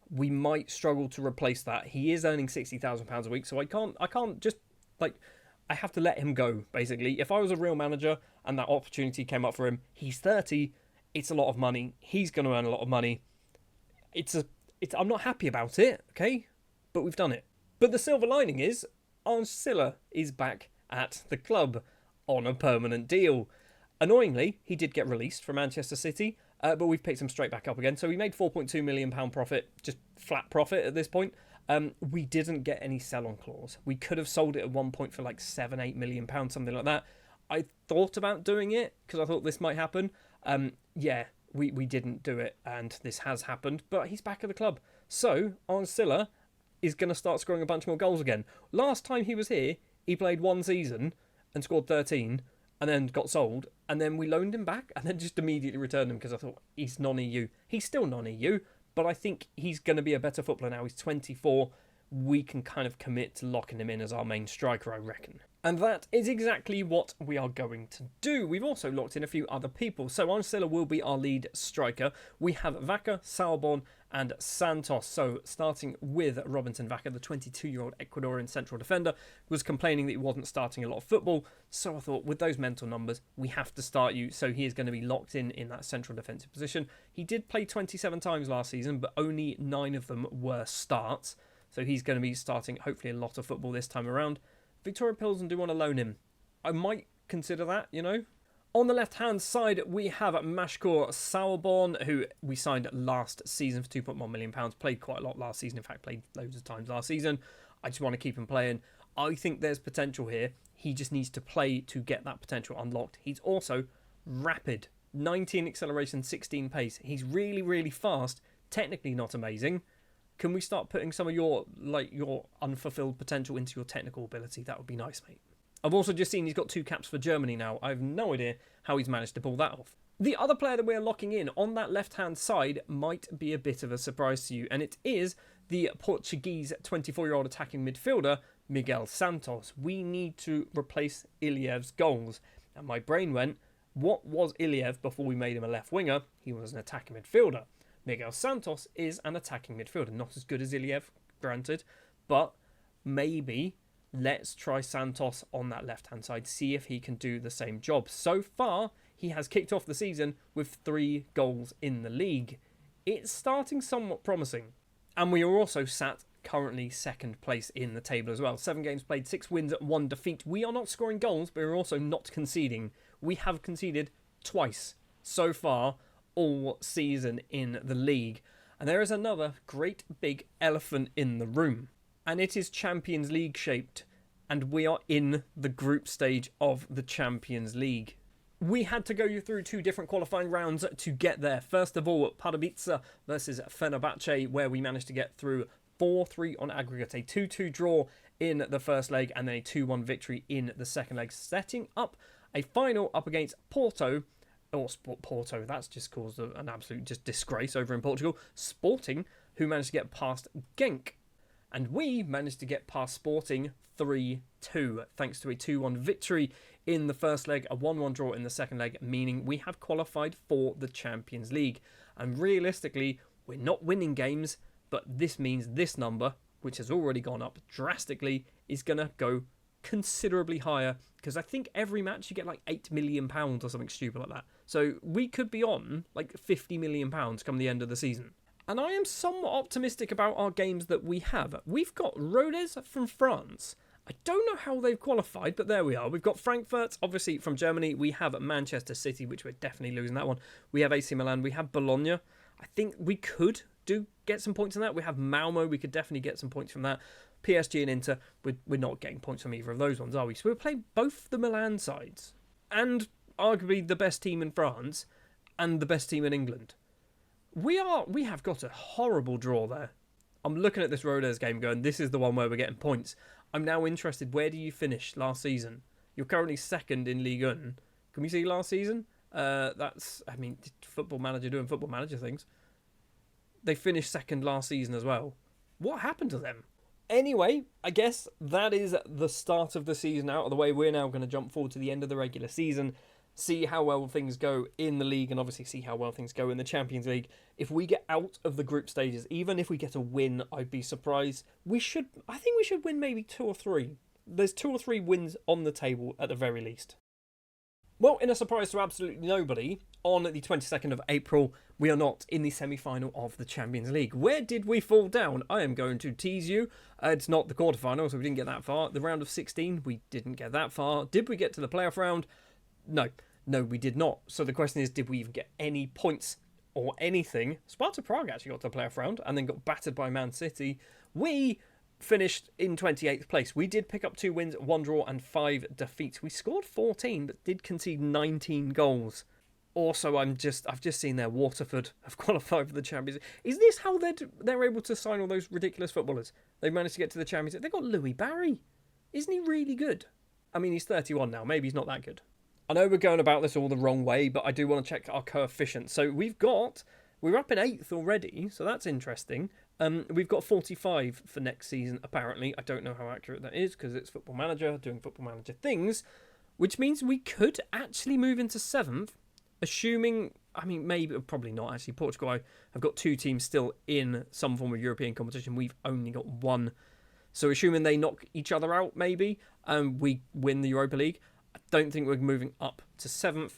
We might struggle to replace that. He is earning £60,000 a week, so I can't just, I have to let him go, basically. If I was a real manager and that opportunity came up for him, he's 30, it's a lot of money. He's going to earn a lot of money. I'm not happy about it, okay? But we've done it. But the silver lining is, Arne Silla is back at the club on a permanent deal. Annoyingly, he did get released from Manchester City, but we've picked him straight back up again. So we made £4.2 million profit, just flat profit at this point. We didn't get any sell-on clause. We could have sold it at one point for like £7-8 million, something like that. I thought about doing it because I thought this might happen. We didn't do it, and this has happened, but he's back at the club. So, Arne Silla is going to start scoring a bunch more goals again. Last time he was here, he played one season and scored 13, and then got sold, and then we loaned him back, and then just immediately returned him because I thought, he's non-EU. He's still non-EU, but I think he's going to be a better footballer now. He's 24. We can kind of commit to locking him in as our main striker, I reckon. And that is exactly what we are going to do. We've also locked in a few other people. So Arne Silla will be our lead striker. We have Vaca, Salbon and Santos. So starting with Robinson Vaca, the 22-year-old Ecuadorian central defender, was complaining that he wasn't starting a lot of football. So I thought, with those mental numbers, we have to start you. So he is going to be locked in that central defensive position. He did play 27 times last season, but only 9 of them were starts. So he's going to be starting, hopefully, a lot of football this time around. Victoria Pilsen do want to loan him. I might consider that, On the left-hand side, we have Mashkur Sauerborn, who we signed last season for £2.1 million. Played quite a lot last season. In fact, played loads of times last season. I just want to keep him playing. I think there's potential here. He just needs to play to get that potential unlocked. He's also rapid. 19 acceleration, 16 pace. He's really, really fast. Technically not amazing. Can we start putting some of your unfulfilled potential into your technical ability? That would be nice, mate. I've also just seen he's got 2 caps for Germany now. I have no idea how he's managed to pull that off. The other player that we're locking in on that left-hand side might be a bit of a surprise to you, and it is the Portuguese 24-year-old attacking midfielder, Miguel Santos. We need to replace Iliev's goals. And my brain went, what was Iliev before we made him a left winger? He was an attacking midfielder. Miguel Santos is an attacking midfielder. Not as good as Iliev, granted, but maybe let's try Santos on that left-hand side, see if he can do the same job. So far, he has kicked off the season with 3 goals in the league. It's starting somewhat promising. And we are also sat currently second place in the table as well. 7 games played, 6 wins, 1 defeat. We are not scoring goals, but we're also not conceding. We have conceded twice so far all season in the league. And there is another great big elephant in the room. And it is Champions League shaped. And we are in the group stage of the Champions League. We had to go through 2 different qualifying rounds to get there. First of all, Pardubice versus Fenerbahce, where we managed to get through 4-3 on aggregate. A 2-2 draw in the first leg and then a 2-1 victory in the second leg, setting up a final up against Porto. Porto, that's just caused an absolute disgrace over in Portugal. Sporting, who managed to get past Genk. And we managed to get past Sporting 3-2, thanks to a 2-1 victory in the first leg, a 1-1 draw in the second leg, meaning we have qualified for the Champions League. And realistically, we're not winning games, but this means this number, which has already gone up drastically, is going to go considerably higher, because I think every match you get like £8 million or something stupid like that. So we could be on like £50 million come the end of the season. And I am somewhat optimistic about our games that we have. We've got Rodez from France. I don't know how they've qualified, but there we are. We've got Frankfurt, obviously, from Germany. We have Manchester City, which we're definitely losing that one. We have AC Milan. We have Bologna. I think we could get some points on that. We have Malmo. We could definitely get some points from that. PSG and Inter, we're not getting points from either of those ones, are we? So we'll play both the Milan sides. And arguably the best team in France and the best team in England. We have got a horrible draw there. I'm looking at this Rodez game going, this is the one where we're getting points. I'm now interested, where do you finish last season? You're currently second in Ligue 1. Can we see last season? Football Manager doing Football Manager things. They finished second last season as well. What happened to them? Anyway, I guess that is the start of the season out of the way. We're now going to jump forward to the end of the regular season, see how well things go in the league, and obviously see how well things go in the Champions League. If we get out of the group stages, even if we get a win, I'd be surprised. I think we should win maybe 2 or 3. There's 2 or 3 wins on the table at the very least. Well, in a surprise to absolutely nobody, on the 22nd of April, we are not in the semi-final of the Champions League. Where did we fall down? I am going to tease you. It's not the quarterfinals, so we didn't get that far. The round of 16, we didn't get that far. Did we get to the playoff round? No, we did not. So the question is, did we even get any points or anything? Sparta Prague actually got to the playoff round and then got battered by Man City. We finished in 28th place. We did pick up 2 wins, 1 draw and 5 defeats. We scored 14 but did concede 19 goals. Also, I've just seen there Waterford have qualified for the Champions League. Is this how they're able to sign all those ridiculous footballers? They've managed to get to the Champions League. They've got Louis Barry. Isn't he really good? I mean, he's 31 now. Maybe he's not that good. I know we're going about this all the wrong way, but I do want to check our coefficients. So we're up in 8th already, so that's interesting. We've got 45 for next season, apparently. I don't know how accurate that is, because it's Football Manager doing Football Manager things, which means we could actually move into 7th, assuming, probably not actually. Portugal, I have got 2 teams still in some form of European competition. We've only got 1. So assuming they knock each other out, maybe, we win the Europa League. I don't think we're moving up to 7th,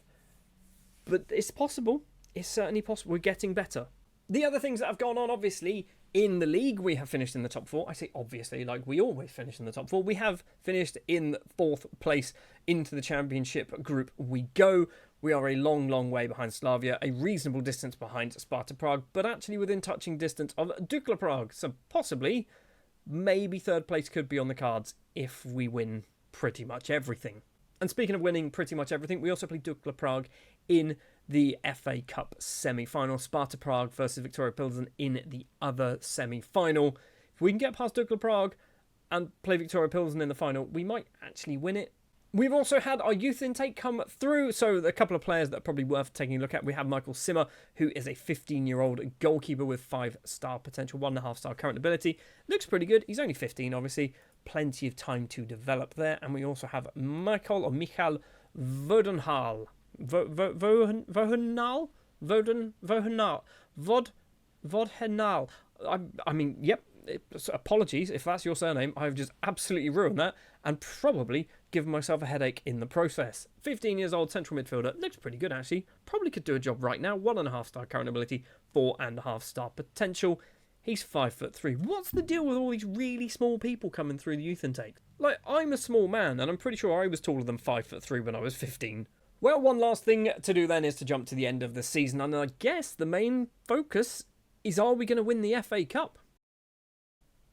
but it's possible. It's certainly possible. We're getting better. The other things that have gone on, obviously, In the league, we have finished in the top 4. I say obviously, like we always finish in the top 4. We have finished in 4th place. Into the championship group we go. We are a long, long way behind Slavia, a reasonable distance behind Sparta Prague, but actually within touching distance of Dukla Prague. So possibly, maybe 3rd place could be on the cards if we win pretty much everything. And speaking of winning pretty much everything, we also play Dukla Prague in the FA Cup semi-final. Sparta Prague versus Victoria Pilsen in the other semi-final. If we can get past Dukla Prague and play Victoria Pilsen in the final, we might actually win it. We've also had our youth intake come through, so a couple of players that are probably worth taking a look at. We have Michael Simmer, who is a 15-year-old goalkeeper with 5-star potential, 1.5-star current ability. Looks pretty good. He's only 15, obviously. Plenty of time to develop there. And we also have Michael Vodenhal. Vodhenal. I mean, yep. Apologies if that's your surname. I've just absolutely ruined that and probably given myself a headache in the process. 15 years old, central midfielder. Looks pretty good, actually. Probably could do a job right now. 1.5-star current ability, 4.5-star potential. He's 5'3". What's the deal with all these really small people coming through the youth intake? Like, I'm a small man, and I'm pretty sure I was taller than 5'3" when I was 15. Well, one last thing to do then is to jump to the end of the season, and I guess the main focus is, are we going to win the FA Cup?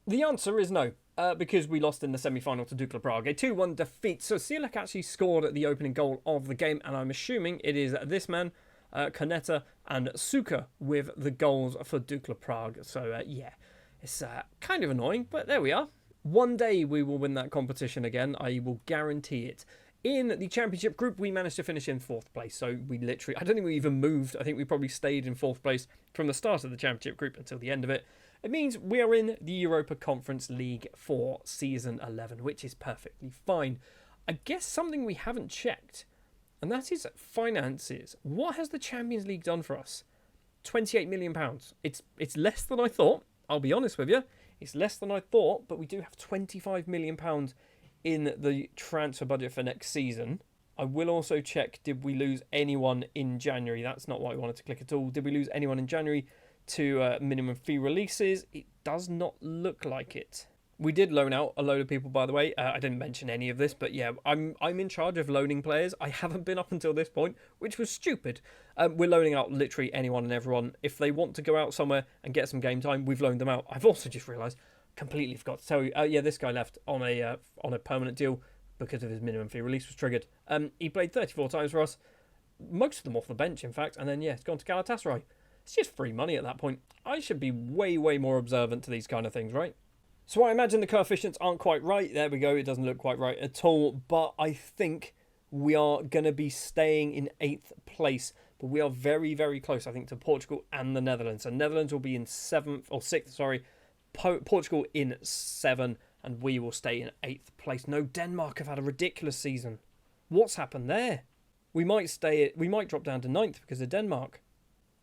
The answer is no, because we lost in the semi-final to Dukla Prague, a 2-1 defeat. So Sielek actually scored the opening goal of the game, and I'm assuming it is this man, Kaneta and Suka, with the goals for Dukla Prague. So yeah, it's kind of annoying, but there we are. One day we will win that competition again, I will guarantee it. In the championship group, we managed to finish in 4th place. So we literally, I don't think we even moved. I think we probably stayed in 4th place from the start of the championship group until the end of it. It means we are in the Europa Conference League for Season 11, which is perfectly fine. I guess something we haven't checked, and that is finances. What has the Champions League done for us? £28 million. It's less than I thought, I'll be honest with you. It's less than I thought, but we do have £25 million in the transfer budget for next season. I will also check, did we lose anyone in January? That's not what I wanted to click at all. Did we lose anyone in January to minimum fee releases? It does not look like it. We did loan out a load of people, by the way. I didn't mention any of this, but yeah, I'm in charge of loaning players. I haven't been up until this point, which was stupid. We're loaning out literally anyone and everyone. If they want to go out somewhere and get some game time, we've loaned them out. I've also just realised, completely forgot to tell you, yeah, this guy left on a permanent deal because of his minimum fee release was triggered. He played 34 times for us, most of them off the bench, in fact, and then yeah, it's gone to Galatasaray. It's just free money at that point. I should be way, way more observant to these kind of things, right? So I imagine the coefficients aren't quite right. There we go. It doesn't look quite right at all. But I think we are going to be staying in 8th place. But we are very, very close, I think, to Portugal and the Netherlands. So Netherlands will be in 7th, or 6th, sorry. Portugal in 7th, and we will stay in 8th place. No, Denmark have had a ridiculous season. What's happened there? We might drop down to 9th because of Denmark.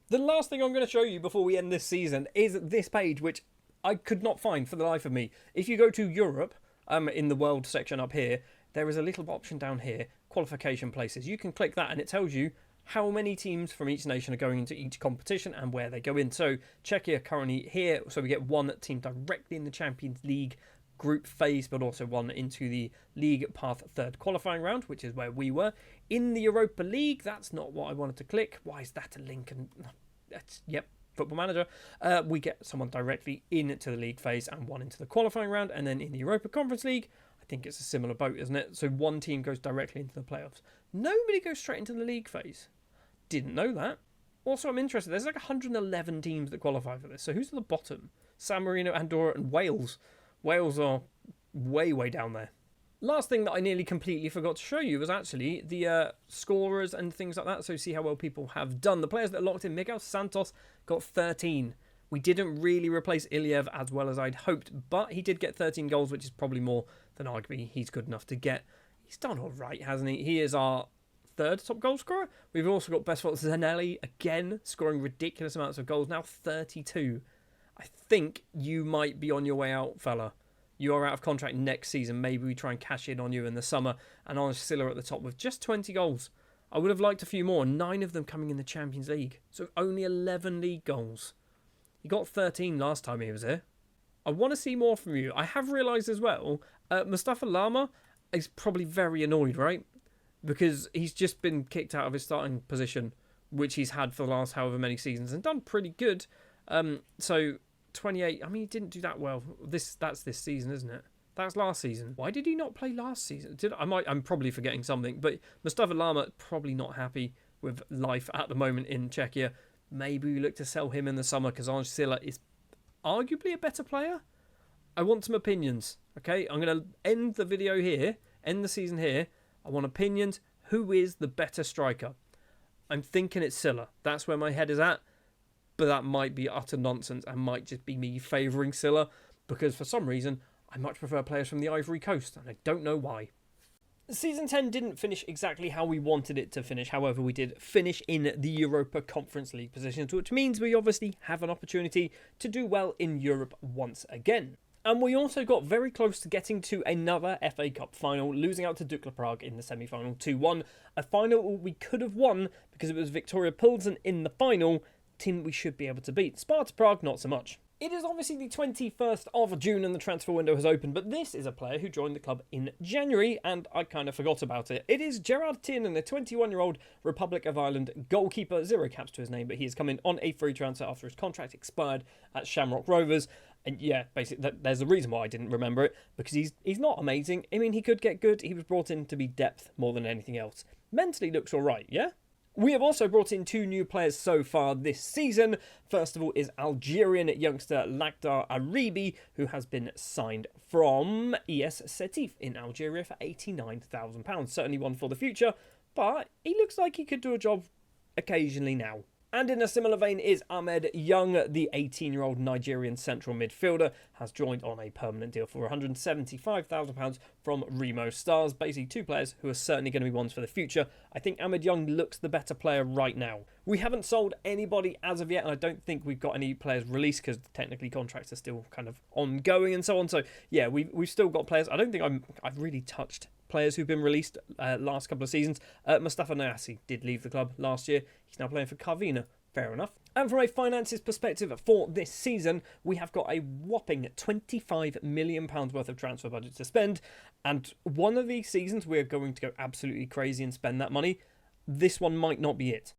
The last thing I'm going to show you before we end this season is this page, which I could not find for the life of me. If you go to Europe, in the world section up here, there is a little option down here, qualification places. You can click that and it tells you how many teams from each nation are going into each competition and where they go in. So Czechia currently here, so we get one team directly in the Champions League group phase, but also one into the League Path 3rd qualifying round, which is where we were. In the Europa League, that's not what I wanted to click. Why is that a link? And that's, yep, Football Manager. We get someone directly into the league phase and one into the qualifying round. And then in the Europa Conference League, I think it's a similar boat, isn't it? So one team goes directly into the playoffs. Nobody goes straight into the league phase. Didn't know that. Also, I'm interested. There's like 111 teams that qualify for this. So who's at the bottom? San Marino, Andorra, and Wales. Wales are way, way down there. Last thing that I nearly completely forgot to show you was actually the scorers and things like that. So see how well people have done. The players that are locked in, Miguel Santos got 13. We didn't really replace Iliev as well as I'd hoped, but he did get 13 goals, which is probably more than arguably he's good enough to get. He's done all right, hasn't he? He is our 3rd top goal scorer. We've also got Besfort Zanelli, again, scoring ridiculous amounts of goals, now 32. I think you might be on your way out, fella. You are out of contract next season. Maybe we try and cash in on you in the summer. And Honor Silla at the top with just 20 goals. I would have liked a few more. 9 of them coming in the Champions League. So only 11 league goals. He got 13 last time he was here. I want to see more from you. I have realised as well, Mustafa Lama is probably very annoyed, right? Because he's just been kicked out of his starting position, which he's had for the last however many seasons, and done pretty good. So 28, I mean, he didn't do that well. That's this season, isn't it? That's last season. Why did he not play last season? I'm probably forgetting something, but Mustafa Lama probably not happy with life at the moment in Czechia. Maybe we look to sell him in the summer because Ange Silla is arguably a better player. I want some opinions, okay? I'm going to end the video here, end the season here. I want opinions. Who is the better striker? I'm thinking it's Silla. That's where my head is at. But that might be utter nonsense and might just be me favouring Silla because for some reason I much prefer players from the Ivory Coast and I don't know why. Season 10 didn't finish exactly how we wanted it to finish. However, we did finish in the Europa Conference League positions, which means we obviously have an opportunity to do well in Europe once again. And we also got very close to getting to another FA Cup final, losing out to Dukla Prague in the semi-final 2-1. A final we could have won because it was Victoria Pilsen in the final, team we should be able to beat. Sparta Prague, not so much. It is obviously the 21st of June and the transfer window has opened, but this is a player who joined the club in January, and I kind of forgot about it. It is Gerard Tiernan, the 21-year-old Republic of Ireland goalkeeper. 0 caps to his name, but he has come in on a free transfer after his contract expired at Shamrock Rovers. And yeah, basically, there's a reason why I didn't remember it, because he's not amazing. I mean, he could get good. He was brought in to be depth more than anything else. Mentally looks all right, yeah? We have also brought in 2 new players so far this season. First of all is Algerian youngster Lakhdar Aribi, who has been signed from ES Setif in Algeria for £89,000. Certainly one for the future, but he looks like he could do a job occasionally now. And in a similar vein is Ahmed Young, the 18-year-old Nigerian central midfielder, has joined on a permanent deal for £175,000 from Remo Stars. Basically 2 players who are certainly going to be ones for the future. I think Ahmed Young looks the better player right now. We haven't sold anybody as of yet, and I don't think we've got any players released because technically contracts are still kind of ongoing and so on. So yeah, we've still got players. I don't think I've really touched players who've been released last couple of seasons. Mustafa Nayasi did leave the club last year. He's now playing for Carvina. Fair enough. And from a finances perspective for this season, we have got a whopping £25 million worth of transfer budget to spend. And one of these seasons, we're going to go absolutely crazy and spend that money. This one might not be it.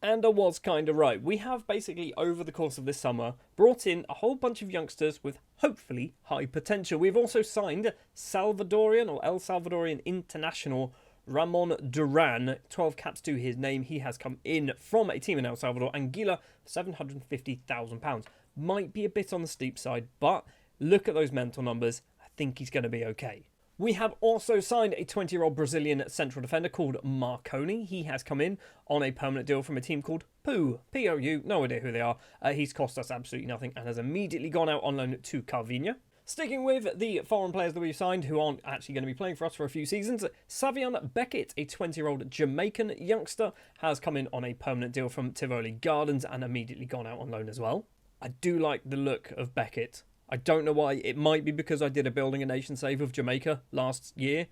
And I was kind of right. We have basically, over the course of this summer, brought in a whole bunch of youngsters with hopefully high potential. We've also signed Salvadorian or El Salvadorian international Ramon Duran, 12 caps to his name. He has come in from a team in El Salvador, Anguilla, £750,000. Might be a bit on the steep side, but look at those mental numbers. I think he's going to be okay. We have also signed a 20-year-old Brazilian central defender called Marconi. He has come in on a permanent deal from a team called Pou, P-O-U, no idea who they are. He's cost us absolutely nothing and has immediately gone out on loan to Carvina. Sticking with the foreign players that we've signed who aren't actually going to be playing for us for a few seasons, Savion Beckett, a 20-year-old Jamaican youngster, has come in on a permanent deal from Tivoli Gardens and immediately gone out on loan as well. I do like the look of Beckett. I don't know why. It might be because I did a Building a Nation save of Jamaica last year,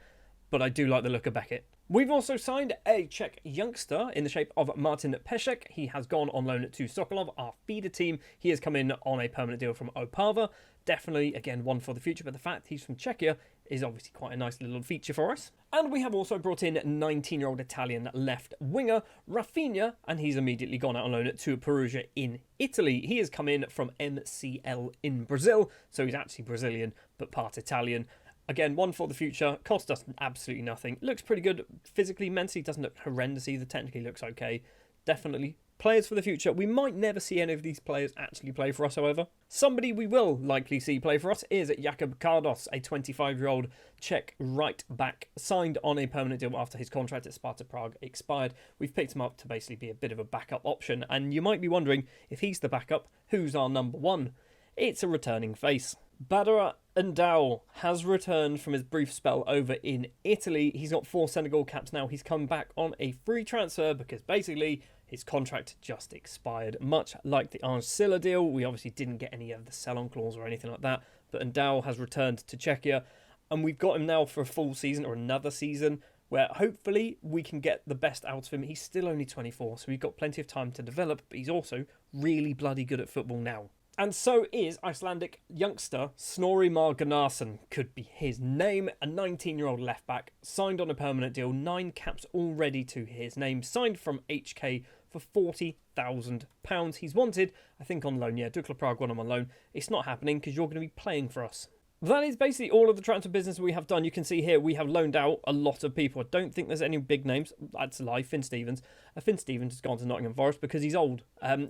but I do like the look of Beckett. We've also signed a Czech youngster in the shape of Martin Pešek. He has gone on loan to Sokolov, our feeder team. He has come in on a permanent deal from Opava. Definitely, again, one for the future, but the fact he's from Czechia is obviously quite a nice little feature for us. And we have also brought in 19-year-old Italian left winger Rafinha, and he's immediately gone out on loan to Perugia in Italy. He has come in from MCL in Brazil, so he's actually Brazilian, but part Italian. Again, one for the future, cost us absolutely nothing. Looks pretty good physically, mentally doesn't look horrendous either, technically looks okay. Definitely players for the future. We might never see any of these players actually play for us, however. Somebody we will likely see play for us is Jakub Kardos, a 25-year-old Czech right-back, signed on a permanent deal after his contract at Sparta Prague expired. We've picked him up to basically be a bit of a backup option, and you might be wondering, if he's the backup, who's our number one? It's a returning face. Badara Ndao has returned from his brief spell over in Italy. He's got 4 Senegal caps now. He's come back on a free transfer because basically his contract just expired. Much like the Ange Silla deal, we obviously didn't get any of the sell-on clause or anything like that, but Ndao has returned to Czechia, and we've got him now for a full season or another season where hopefully we can get the best out of him. He's still only 24, so we've got plenty of time to develop, but he's also really bloody good at football now. And so is Icelandic youngster Snorri Mar Gunnarsson, could be his name, a 19-year-old left-back, signed on a permanent deal, 9 caps already to his name, signed from HK for £40,000. He's wanted, I think, on loan. Yeah, Dukla Prague want him on loan. It's not happening because you're going to be playing for us. That is basically all of the transfer business we have done. You can see here we have loaned out a lot of people. I don't think there's any big names. That's a lie. Finn Stevens. Finn Stevens has gone to Nottingham Forest because he's old.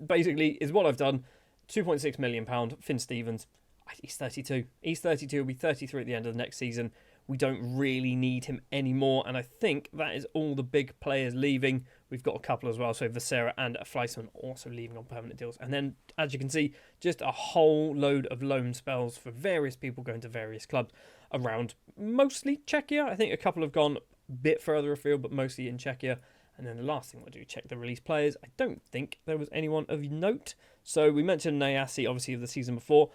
Basically, is what I've done. £2.6 million. Finn Stevens. He's 32. He's 32. He'll be 33 at the end of the next season. We don't really need him anymore. And I think that is all the big players leaving. We've got a couple as well. So Vasera and Fleissman also leaving on permanent deals. And then, as you can see, just a whole load of loan spells for various people going to various clubs around mostly Czechia. I think a couple have gone a bit further afield, but mostly in Czechia. And then the last thing we'll do, check the release players. I don't think there was anyone of note. So we mentioned Nayasi, obviously, of the season before.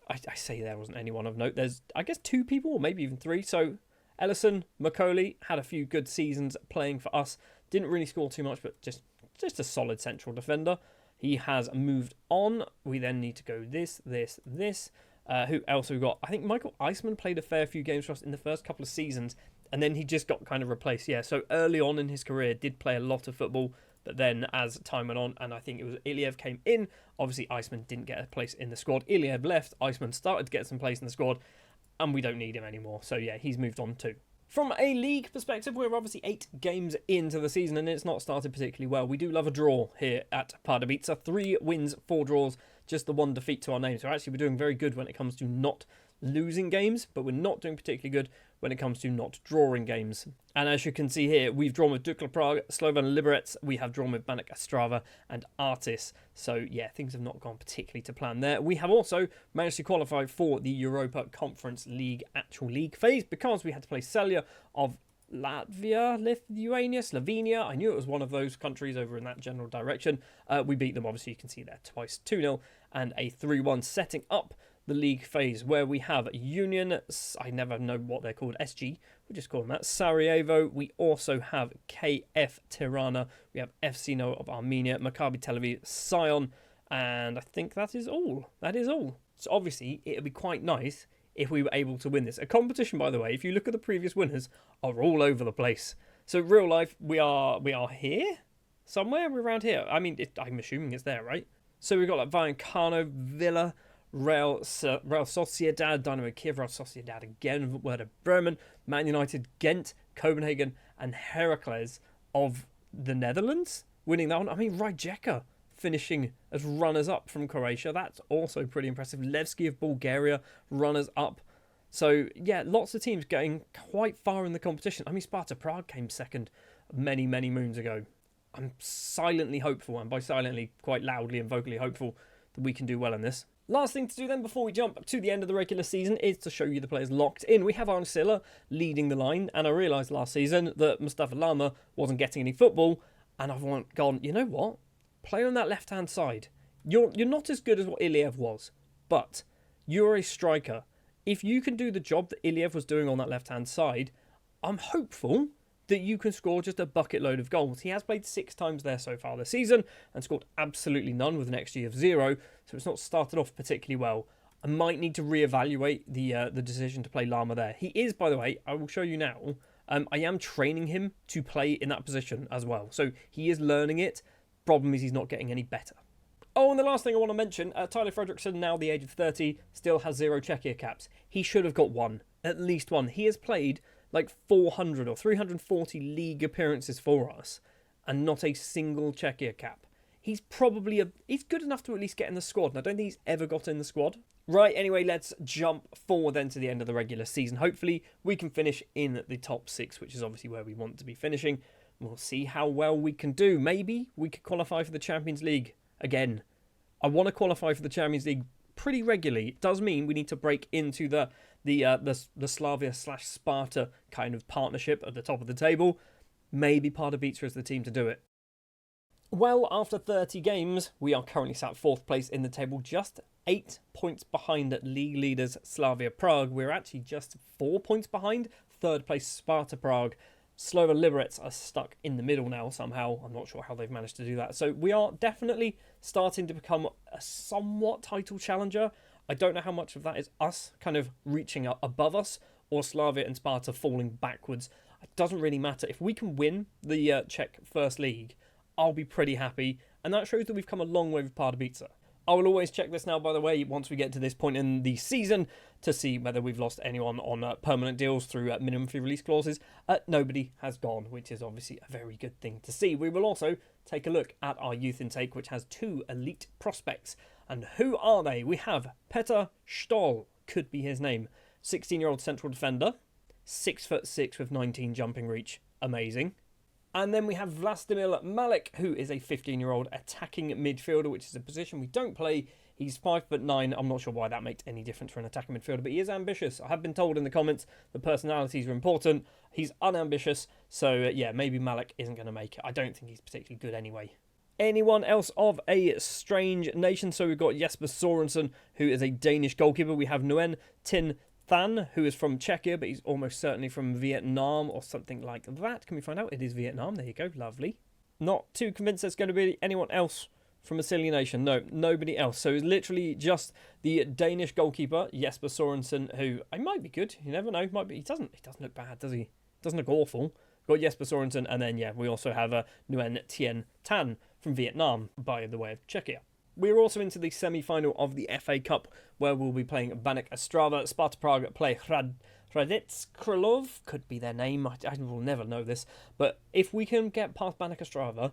I say there wasn't anyone of note. There's, I guess, 2 people, or maybe even 3. So Ellison, Macaulay had a few good seasons playing for us. Didn't really score too much, but just a solid central defender. He has moved on. We then need to go this. Who else have we got? I think Michael Eisman played a fair few games for us in the first couple of seasons, and then he just got kind of replaced. Yeah, so early on in his career, did play a lot of football, but then as time went on, and I think it was Iliev came in, obviously Eisman didn't get a place in the squad. Iliev left, Eisman started to get some place in the squad, and we don't need him anymore. So yeah, he's moved on too. From a league perspective, we're obviously 8 games into the season, and it's not started particularly well. We do love a draw here at Pardubice. 3 wins, 4 draws, just the 1 defeat to our name. So actually we're doing very good when it comes to not losing games, but we're not doing particularly good when it comes to not drawing games. And as you can see here, we've drawn with Dukla Prague, Slovan Liberec, we have drawn with Banik Ostrava and Artis. So yeah, things have not gone particularly to plan there. We have also managed to qualify for the Europa Conference League actual league phase because we had to play Celje of Latvia, Lithuania, Slovenia. I knew it was one of those countries over in that general direction. We beat them, obviously you can see there, twice 2-0 and a 3-1, setting up the league phase where we have Union, I never know what they're called, SG, we'll just call them that, Sarajevo. We also have KF Tirana, we have FC No of Armenia, Maccabi Tel Aviv, Sion, and I think that is all. So obviously it would be quite nice if we were able to win this. A competition, by the way, if you look at the previous winners, are all over the place. So real life, we are here? Somewhere? We're around here. I mean, I'm assuming it's there, right? So we've got like Vallecano, Villa, Real Sociedad, Dynamo Kiev, Real Sociedad again, Werder Bremen, Man United, Ghent, Copenhagen, and Heracles of the Netherlands winning that one. I mean, Rijeka finishing as runners-up from Croatia. That's also pretty impressive. Levski of Bulgaria, runners-up. So, yeah, lots of teams getting quite far in the competition. I mean, Sparta Prague came second many, many moons ago. I'm silently hopeful, and by silently, quite loudly and vocally hopeful, that we can do well in this. Last thing to do then before we jump to the end of the regular season is to show you the players locked in. We have Arne Silla leading the line, and I realised last season that Mustafa Lama wasn't getting any football, and I've gone, you know what? Play on that left-hand side. You're not as good as what Iliev was, but you're a striker. If you can do the job that Iliev was doing on that left-hand side, I'm hopeful that you can score just a bucket load of goals. He has played 6 times there so far this season and scored absolutely none with an XG of 0, so it's not started off particularly well. I might need to reevaluate the decision to play Lama there. He is, by the way, I will show you now, I am training him to play in that position as well. So he is learning it. Problem is he's not getting any better. Oh, and the last thing I want to mention, Tyler Fredrickson, now the age of 30, still has 0 Czechia caps. He should have got 1, at least 1. He has played like 400 or 340 league appearances for us and not a single Czechia cap. He's probably he's good enough to at least get in the squad, and I don't think he's ever got in the squad. Right, anyway, let's jump forward then to the end of the regular season. Hopefully we can finish in the top 6, which is obviously where we want to be finishing. We'll see how well we can do. Maybe we could qualify for the Champions League again. I want to qualify for the Champions League pretty regularly. It does mean we need to break into the Slavia/Sparta kind of partnership at the top of the table. Maybe Pardubice is the team to do it. Well, after 30 games, we are currently sat 4th place in the table, just 8 points behind league leaders Slavia Prague. We're actually just 4 points behind 3rd place Sparta Prague. Slovan Liberec are stuck in the middle now somehow. I'm not sure how they've managed to do that. So we are definitely starting to become a somewhat title challenger. I don't know how much of that is us kind of reaching up above us or Slavia and Sparta falling backwards. It doesn't really matter. If we can win the Czech First League, I'll be pretty happy. And that shows that we've come a long way with Pardubice. I will always check this now, by the way, once we get to this point in the season to see whether we've lost anyone on permanent deals through minimum fee release clauses. Nobody has gone, which is obviously a very good thing to see. We will also take a look at our youth intake, which has 2 elite prospects. And who are they? We have Petr Stoll, could be his name, 16-year-old central defender, 6'6" with 19 jumping reach, amazing. And then we have Vlastimil Malik, who is a 15-year-old attacking midfielder, which is a position we don't play. He's 5'9". I'm not sure why that makes any difference for an attacking midfielder, but he is ambitious. I have been told in the comments the personalities are important. He's unambitious, so yeah, maybe Malik isn't going to make it. I don't think he's particularly good anyway. Anyone else of a strange nation? So we've got Jesper Sorensen, who is a Danish goalkeeper. We have Nguyen Tin Than, who is from Czechia, but he's almost certainly from Vietnam or something like that. Can we find out? It is Vietnam. There you go. Lovely. Not too convinced there's going to be anyone else from a silly nation. No, nobody else. So it's literally just the Danish goalkeeper, Jesper Sorensen, who I might be good. You never know. Might be. He doesn't look bad, does he? Doesn't look awful. Got Jesper Sorensen, and then, yeah, we also have Nguyen Tien Tan from Vietnam, by the way of Czechia. We're also into the semi-final of the FA Cup, where we'll be playing Baník Ostrava. Sparta Prague play Hradec Králové, could be their name. I will never know this. But if we can get past Baník Ostrava,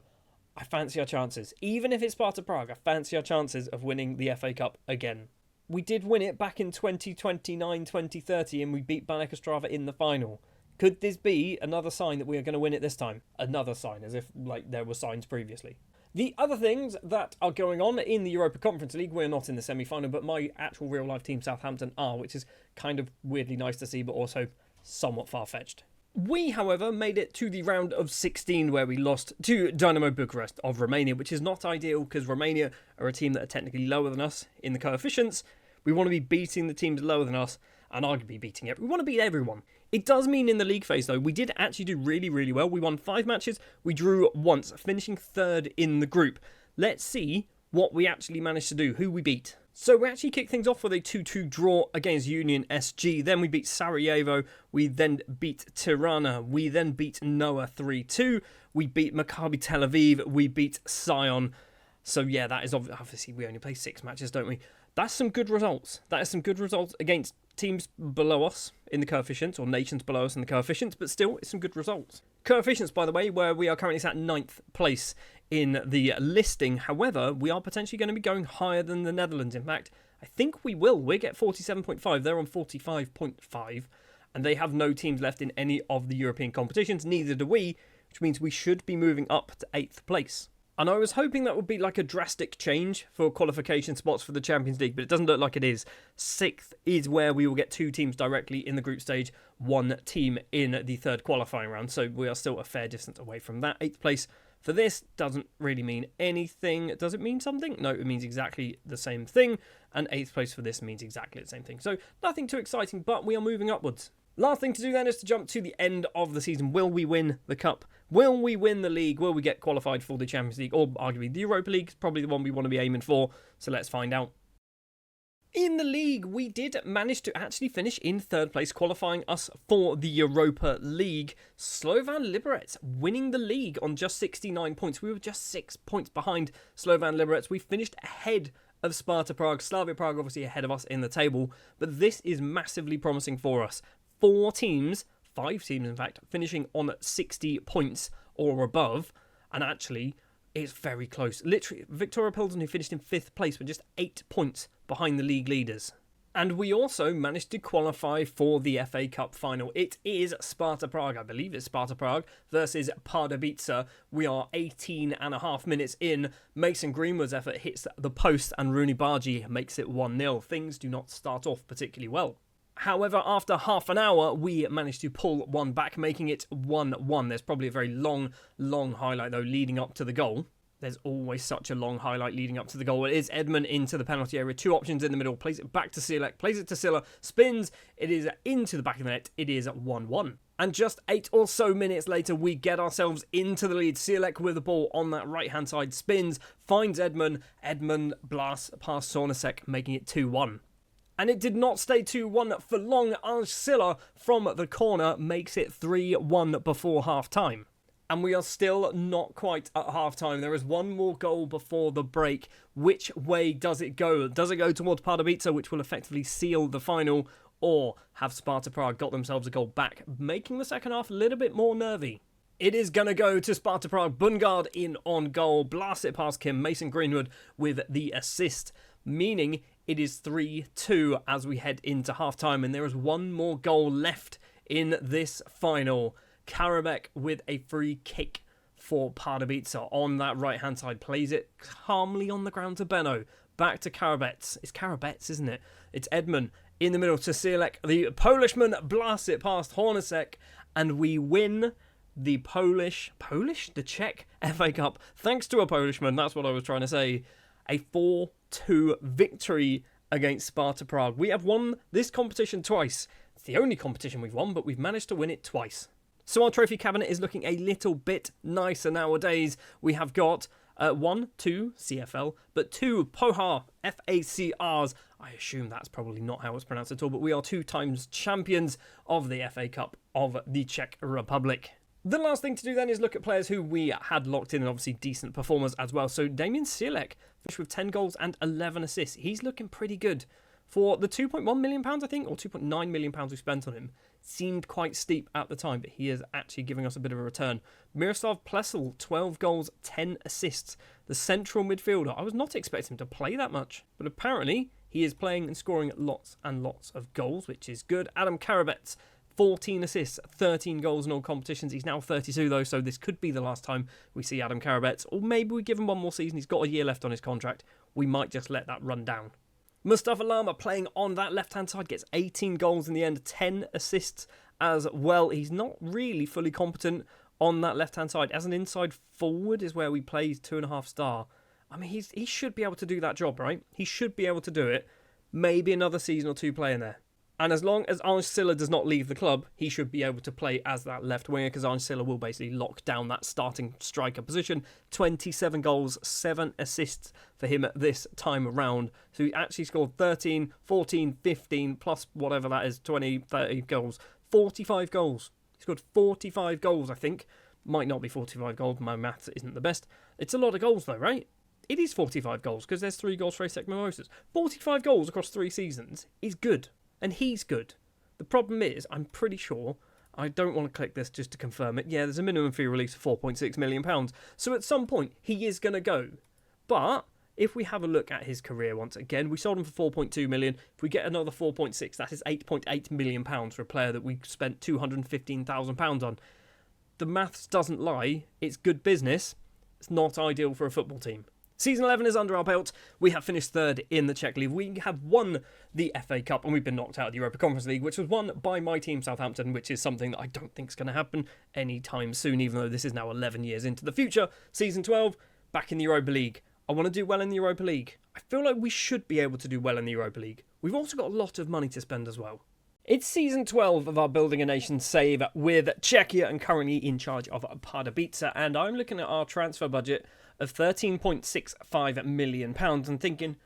I fancy our chances. Even if it's Sparta Prague, I fancy our chances of winning the FA Cup again. We did win it back in 2029-2030, and we beat Baník Ostrava in the final. Could this be another sign that we are going to win it this time? Another sign, as if like there were signs previously. The other things that are going on in the Europa Conference League, we're not in the semi-final, but my actual real-life team, Southampton, are, which is kind of weirdly nice to see, but also somewhat far-fetched. We, however, made it to the round of 16, where we lost to Dynamo Bucharest of Romania, which is not ideal, because Romania are a team that are technically lower than us in the coefficients. We want to be beating the teams lower than us, and arguably beating it. We want to beat everyone. It does mean in the league phase, though, we did actually do really, really well. We won 5 matches. We drew once, finishing 3rd in the group. Let's see what we actually managed to do, who we beat. So we actually kicked things off with a 2-2 draw against Union SG. Then we beat Sarajevo. We then beat Tirana. We then beat Noah 3-2. We beat Maccabi Tel Aviv. We beat Sion. So yeah, that is obviously we only play 6 matches, don't we? That's some good results. That is some good results against teams below us in the coefficients, or nations below us in the coefficients, but still, it's some good results. Coefficients, by the way, where we are currently sat 9th place in the listing. However, we are potentially going to be going higher than the Netherlands. In fact, I think we will. We get 47.5. They're on 45.5, and they have no teams left in any of the European competitions. Neither do we, which means we should be moving up to 8th place. And I was hoping that would be like a drastic change for qualification spots for the Champions League, but it doesn't look like it is. 6th is where we will get 2 teams directly in the group stage, 1 team in the 3rd qualifying round. So we are still a fair distance away from that. 8th place for this doesn't really mean anything. Does it mean something? No, it means exactly the same thing. And 8th place for this means exactly the same thing. So nothing too exciting, but we are moving upwards. Last thing to do then is to jump to the end of the season. Will we win the Cup? Will we win the league? Will we get qualified for the Champions League? Or arguably the Europa League is probably the one we want to be aiming for. So let's find out. In the league, we did manage to actually finish in 3rd place, qualifying us for the Europa League. Slovan Liberec winning the league on just 69 points. We were just 6 points behind Slovan Liberec. We finished ahead of Sparta Prague. Slavia Prague obviously ahead of us in the table. But this is massively promising for us. 5 teams in fact, finishing on 60 points or above. And actually, it's very close. Literally, Victoria Pilsen, who finished in 5th place, were just 8 points behind the league leaders. And we also managed to qualify for the FA Cup final. It is Sparta Prague, I believe it's Sparta Prague, versus Pardubice. We are 18.5 minutes in. Mason Greenwood's effort hits the post and Rooney Bargi makes it 1-0. Things do not start off particularly well. However, after half an hour, we managed to pull one back, making it 1-1. There's probably a very long highlight, though, leading up to the goal. There's always such a long highlight leading up to the goal. It is Edmund into the penalty area. 2 options in the middle. Plays it back to Silek. Plays it to Silla. Spins. It is into the back of the net. It is 1-1. And just 8 or so minutes later, we get ourselves into the lead. Sielek with the ball on that right-hand side, spins, finds Edmund. Edmund blasts past Sornosek, making it 2-1. And it did not stay 2-1 for long. Arcila from the corner makes it 3-1 before half-time. And we are still not quite at half-time. There is one more goal before the break. Which way does it go? Does it go towards Pardubice, which will effectively seal the final? Or have Sparta Prague got themselves a goal back, making the second half a little bit more nervy? It is going to go to Sparta Prague. Bungard in on goal. Blasts it past Kim. Mason Greenwood with the assist, meaning it is 3-2 as we head into half-time. And there is one more goal left in this final. Karabek with a free kick for Pardubice on that right-hand side. Plays it calmly on the ground to Benno. Back to Karabets. It's Karabets, isn't it? It's Edmund in the middle to Sielek. The Polishman blasts it past Hornacek. And we win the the Czech FA Cup. Thanks to a Polishman, that's what I was trying to say. A 4-2 victory against Sparta Prague. We have won this competition twice. It's the only competition we've won, but we've managed to win it twice. So our trophy cabinet is looking a little bit nicer nowadays. We have got 1, 2 CFL, but 2 Pohár FACRs. I assume that's probably not how it's pronounced at all, but we are 2 times champions of the FA Cup of the Czech Republic. The last thing to do then is look at players who we had locked in, and obviously decent performers as well. So Damien Sielek finished with 10 goals and 11 assists. He's looking pretty good. For the £2.1 million, I think, or £2.9 million we spent on him, seemed quite steep at the time, but he is actually giving us a bit of a return. Miroslav Plesel, 12 goals, 10 assists. The central midfielder, I was not expecting him to play that much, but apparently he is playing and scoring lots and lots of goals, which is good. Adam Karabets, 14 assists, 13 goals in all competitions. He's now 32 though, so this could be the last time we see Adam Karabets, or maybe we give him one more season. He's got a year left on his contract. We might just let that run down. Mustafa Lama playing on that left-hand side gets 18 goals in the end, 10 assists as well. He's not really fully competent on that left-hand side. As an inside forward is where we play 2.5 star. I mean, he should be able to do that job, right? He should be able to do it. Maybe another season or two playing there. And as long as Arcila does not leave the club, he should be able to play as that left winger, because Arcila will basically lock down that starting striker position. 27 goals, 7 assists for him this time around. So he actually scored 13, 14, 15, plus whatever that is, 20, 30 goals. 45 goals. He scored 45 goals, I think. Might not be 45 goals, my maths isn't the best. It's a lot of goals though, right? It is 45 goals, because there's 3 goals for Asec Mimosas. 45 goals across 3 seasons is good. And he's good. The problem is, I'm pretty sure, I don't want to click this just to confirm it. Yeah, there's a minimum fee release of £4.6 million. So at some point, he is going to go. But if we have a look at his career once again, we sold him for £4.2 million. If we get another 4.6, that is £8.8 million for a player that we spent £215,000 on. The maths doesn't lie. It's good business. It's not ideal for a football team. Season 11 is under our belt. We have finished 3rd in the Czech League. We have won the FA Cup, and we've been knocked out of the Europa Conference League, which was won by my team, Southampton, which is something that I don't think is going to happen anytime soon, even though this is now 11 years into the future. Season 12, back in the Europa League. I want to do well in the Europa League. I feel like we should be able to do well in the Europa League. We've also got a lot of money to spend as well. It's season 12 of our Building a Nation save with Czechia, and currently in charge of Pardubice, and I'm looking at our transfer budget of £13.65 million and thinking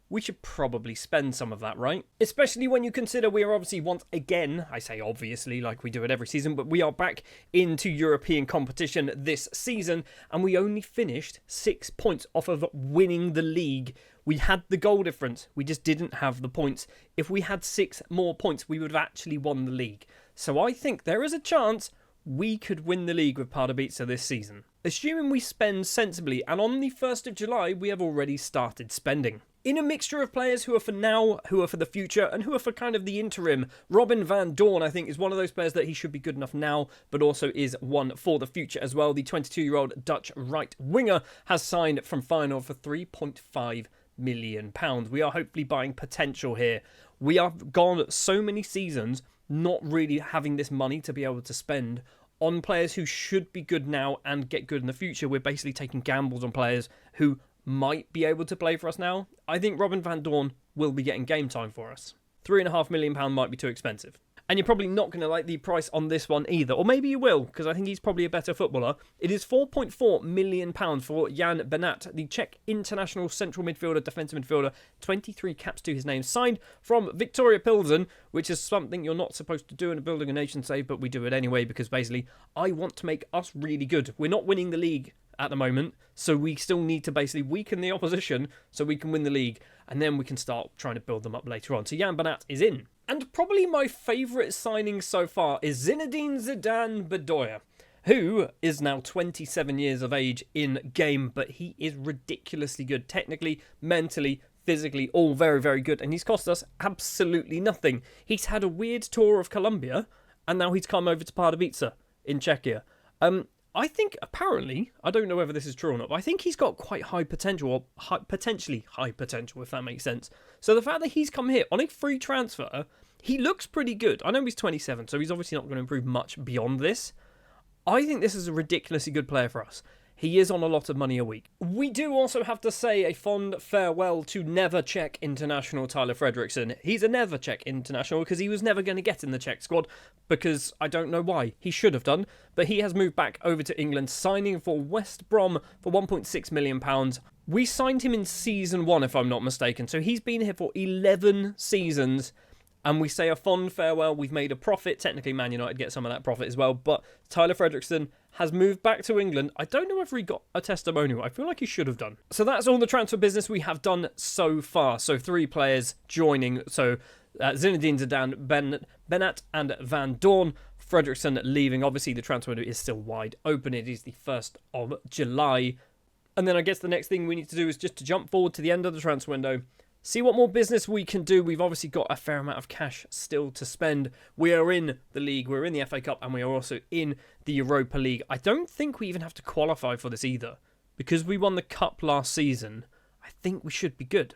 we should probably spend some of that, right? Especially when you consider we are obviously once again, I say obviously like we do it every season, but we are back into European competition this season, and we only finished 6 points off of winning the league. We had the goal difference, we just didn't have the points. If we had 6 more points, we would have actually won the league. So I think there is a chance we could win the league with Pardubice this season. Assuming we spend sensibly, and on the 1st of July, we have already started spending. In a mixture of players who are for now, who are for the future, and who are for kind of the interim. Robin van Doorn, I think, is one of those players that he should be good enough now, but also is one for the future as well. The 22-year-old Dutch right winger has signed from Feyenoord for £3.5 million. We are hopefully buying potential here. We have gone so many seasons not really having this money to be able to spend on players who should be good now and get good in the future. We're basically taking gambles on players who might be able to play for us now. I think Robin van Doorn will be getting game time for us. £3.5 million might be too expensive. And you're probably not going to like the price on this one either. Or maybe you will, because I think he's probably a better footballer. It is £4.4 million for Jan Benat, the Czech international central midfielder, defensive midfielder, 23 caps to his name, signed from Victoria Pilsen, which is something you're not supposed to do in a Building a Nation save, but we do it anyway, because basically I want to make us really good. We're not winning the league at the moment, so we still need to basically weaken the opposition so we can win the league, and then we can start trying to build them up later on. So Jan Benat is in. And probably my favourite signing so far is Zinedine Zidane Bedoya, who is now 27 years of age in game, but he is ridiculously good technically, mentally, physically, all very, very good, and he's cost us absolutely nothing. He's had a weird tour of Colombia, and now he's come over to Pardubice in Czechia. I think, apparently, I don't know whether this is true or not, but I think he's got quite high potential, or potentially high potential, if that makes sense. So the fact that he's come here on a free transfer, he looks pretty good. I know he's 27, so he's obviously not going to improve much beyond this. I think this is a ridiculously good player for us. He is on a lot of money a week. We do also have to say a fond farewell to never Czech international Tyler Fredriksson. He's a never Czech international because he was never going to get in the Czech squad, because I don't know why. He should have done, but he has moved back over to England, signing for West Brom for £1.6 million. We signed him in season 1, if I'm not mistaken, so he's been here for 11 seasons. And we say a fond farewell. We've made a profit. Technically, Man United get some of that profit as well. But Tyler Fredriksson has moved back to England. I don't know if he got a testimonial. I feel like he should have done. So that's all the transfer business we have done so far. So 3 players joining. So Zinedine Zidane, Benat and Van Dorn. Fredriksson leaving. Obviously, the transfer window is still wide open. It is the 1st of July. And then I guess the next thing we need to do is just to jump forward to the end of the transfer window. See what more business we can do. We've obviously got a fair amount of cash still to spend. We are in the league, we're in the FA Cup, and we are also in the Europa League. I don't think we even have to qualify for this either. Because we won the Cup last season, I think we should be good.